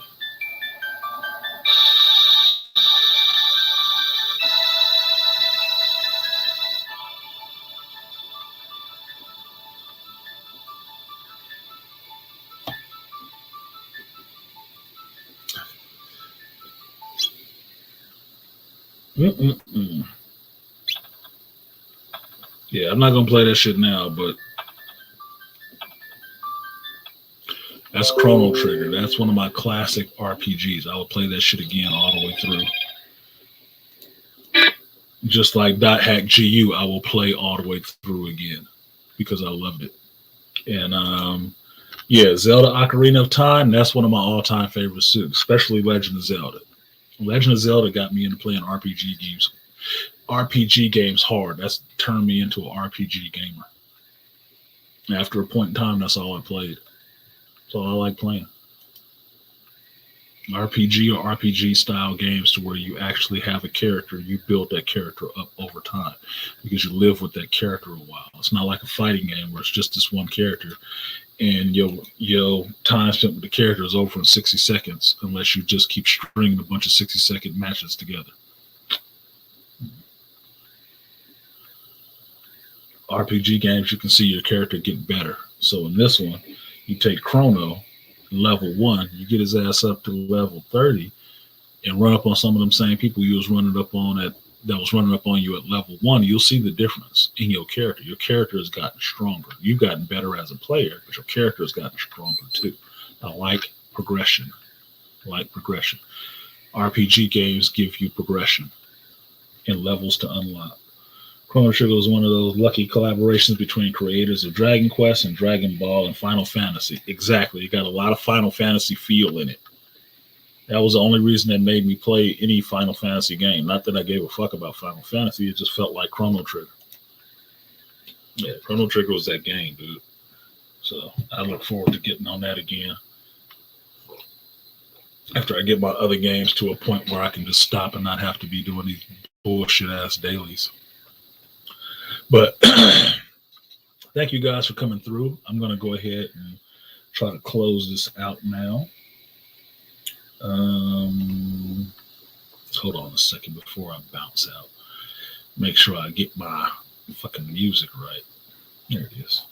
Mm-mm-mm. Yeah, I'm not gonna play that shit now, but that's Chrono Trigger. That's one of my classic RPGs. I would play that shit again all the way through. Just like Dot Hack GU, I will play all the way through again because I loved it. And yeah, Zelda Ocarina of Time, that's one of my all-time favorites too, especially Legend of Zelda. Legend of Zelda got me into playing RPG games hard. That's turned me into an RPG gamer. After a point in time, that's all I played. That's all I like playing. RPG or RPG style games to where you actually have a character, you build that character up over time because you live with that character a while. It's not like a fighting game where it's just this one character and your time spent with the character is over in 60 seconds unless you just keep stringing a bunch of 60-second matches together. RPG games, you can see your character get better. So in this one, you take Chrono, level 1, you get his ass up to level 30 and run up on some of them same people you was running up on that was running up on you at level 1, you'll see the difference in your character. Your character has gotten stronger. You've gotten better as a player, but your character has gotten stronger too. I like progression. RPG games give you progression and levels to unlock. Chrono Trigger was one of those lucky collaborations between creators of Dragon Quest and Dragon Ball and Final Fantasy. Exactly. It got a lot of Final Fantasy feel in it. That was the only reason that made me play any Final Fantasy game. Not that I gave a fuck about Final Fantasy. It just felt like Chrono Trigger. Yeah, Chrono Trigger was that game, dude. So I look forward to getting on that again. After I get my other games to a point where I can just stop and not have to be doing these bullshit ass dailies. But thank you guys for coming through. I'm going to go ahead and try to close this out now. Hold on a second before I bounce out. Make sure I get my fucking music right. There it is.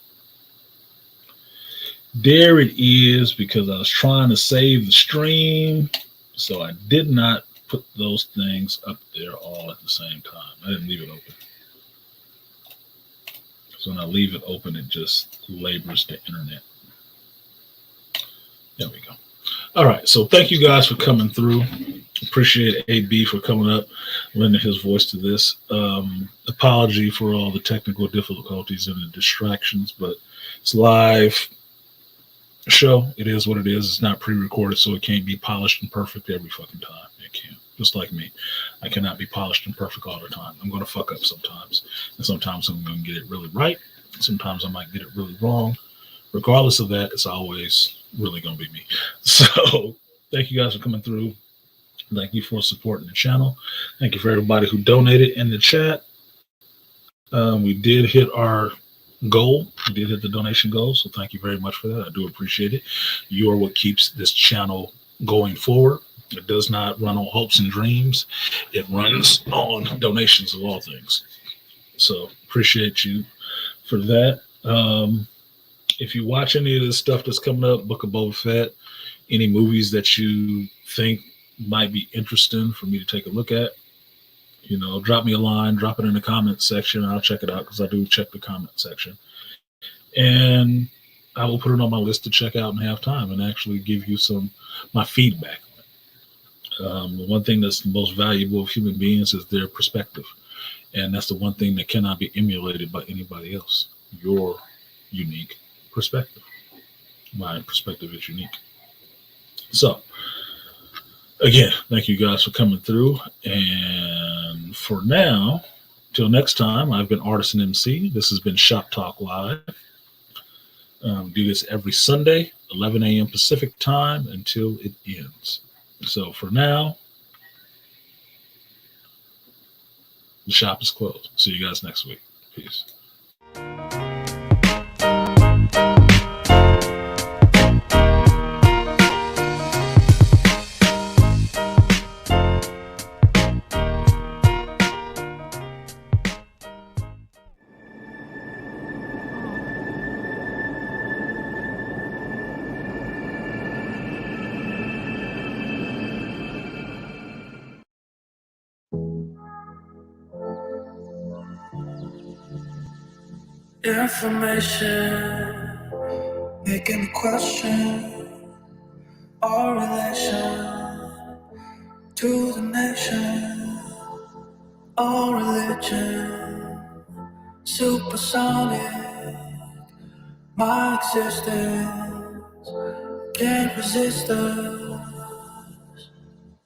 There it is, because I was trying to save the stream, so I did not put those things up there all at the same time. I didn't leave it open. So when I leave it open, it just labors the internet. There we go. All right. So thank you guys for coming through. Appreciate AB for coming up, lending his voice to this. Apology for all the technical difficulties and the distractions, but it's live show. It is what it is. It's not pre-recorded, so it can't be polished and perfect every fucking time. It can't. Just like me. I cannot be polished and perfect all the time. I'm going to fuck up sometimes. And sometimes I'm going to get it really right. Sometimes I might get it really wrong. Regardless of that, it's always really going to be me. So thank you guys for coming through. Thank you for supporting the channel. Thank you for everybody who donated in the chat. We did hit our goal. We did hit the donation goal. So thank you very much for that. I do appreciate it. You are what keeps this channel going forward. It does not run on hopes and dreams. It runs on donations of all things. So appreciate you for that. If you watch any of this stuff that's coming up, Book of Boba Fett, any movies that you think might be interesting for me to take a look at, you know, drop me a line, drop it in the comment section. I'll check it out because I do check the comment section. And I will put it on my list to check out and have time and actually give you my feedback. The one thing that's the most valuable of human beings is their perspective. And that's the one thing that cannot be emulated by anybody else. Your unique perspective. My perspective is unique. So, again, thank you guys for coming through. And for now, till next time, I've been Artisan MC. This has been Shop Talk Live. Do this every Sunday, 11 a.m. Pacific time until it ends. So for now, The shop is closed. See you guys next week. Peace. Information, making me question our relation to the nation, our religion, supersonic, my existence can't resist us.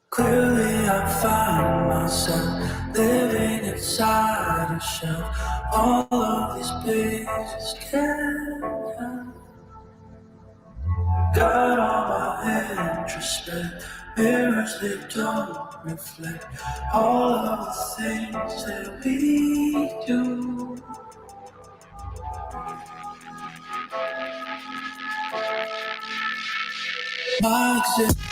Clearly I find myself living inside a shell. All of these places can't help. Got all my introspect, mirrors they don't reflect all of the things that we do. My existence.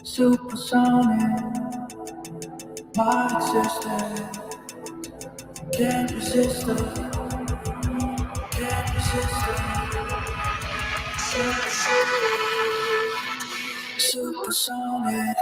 Supersonic, my existence can't resist it, can't resist it. Supersonic.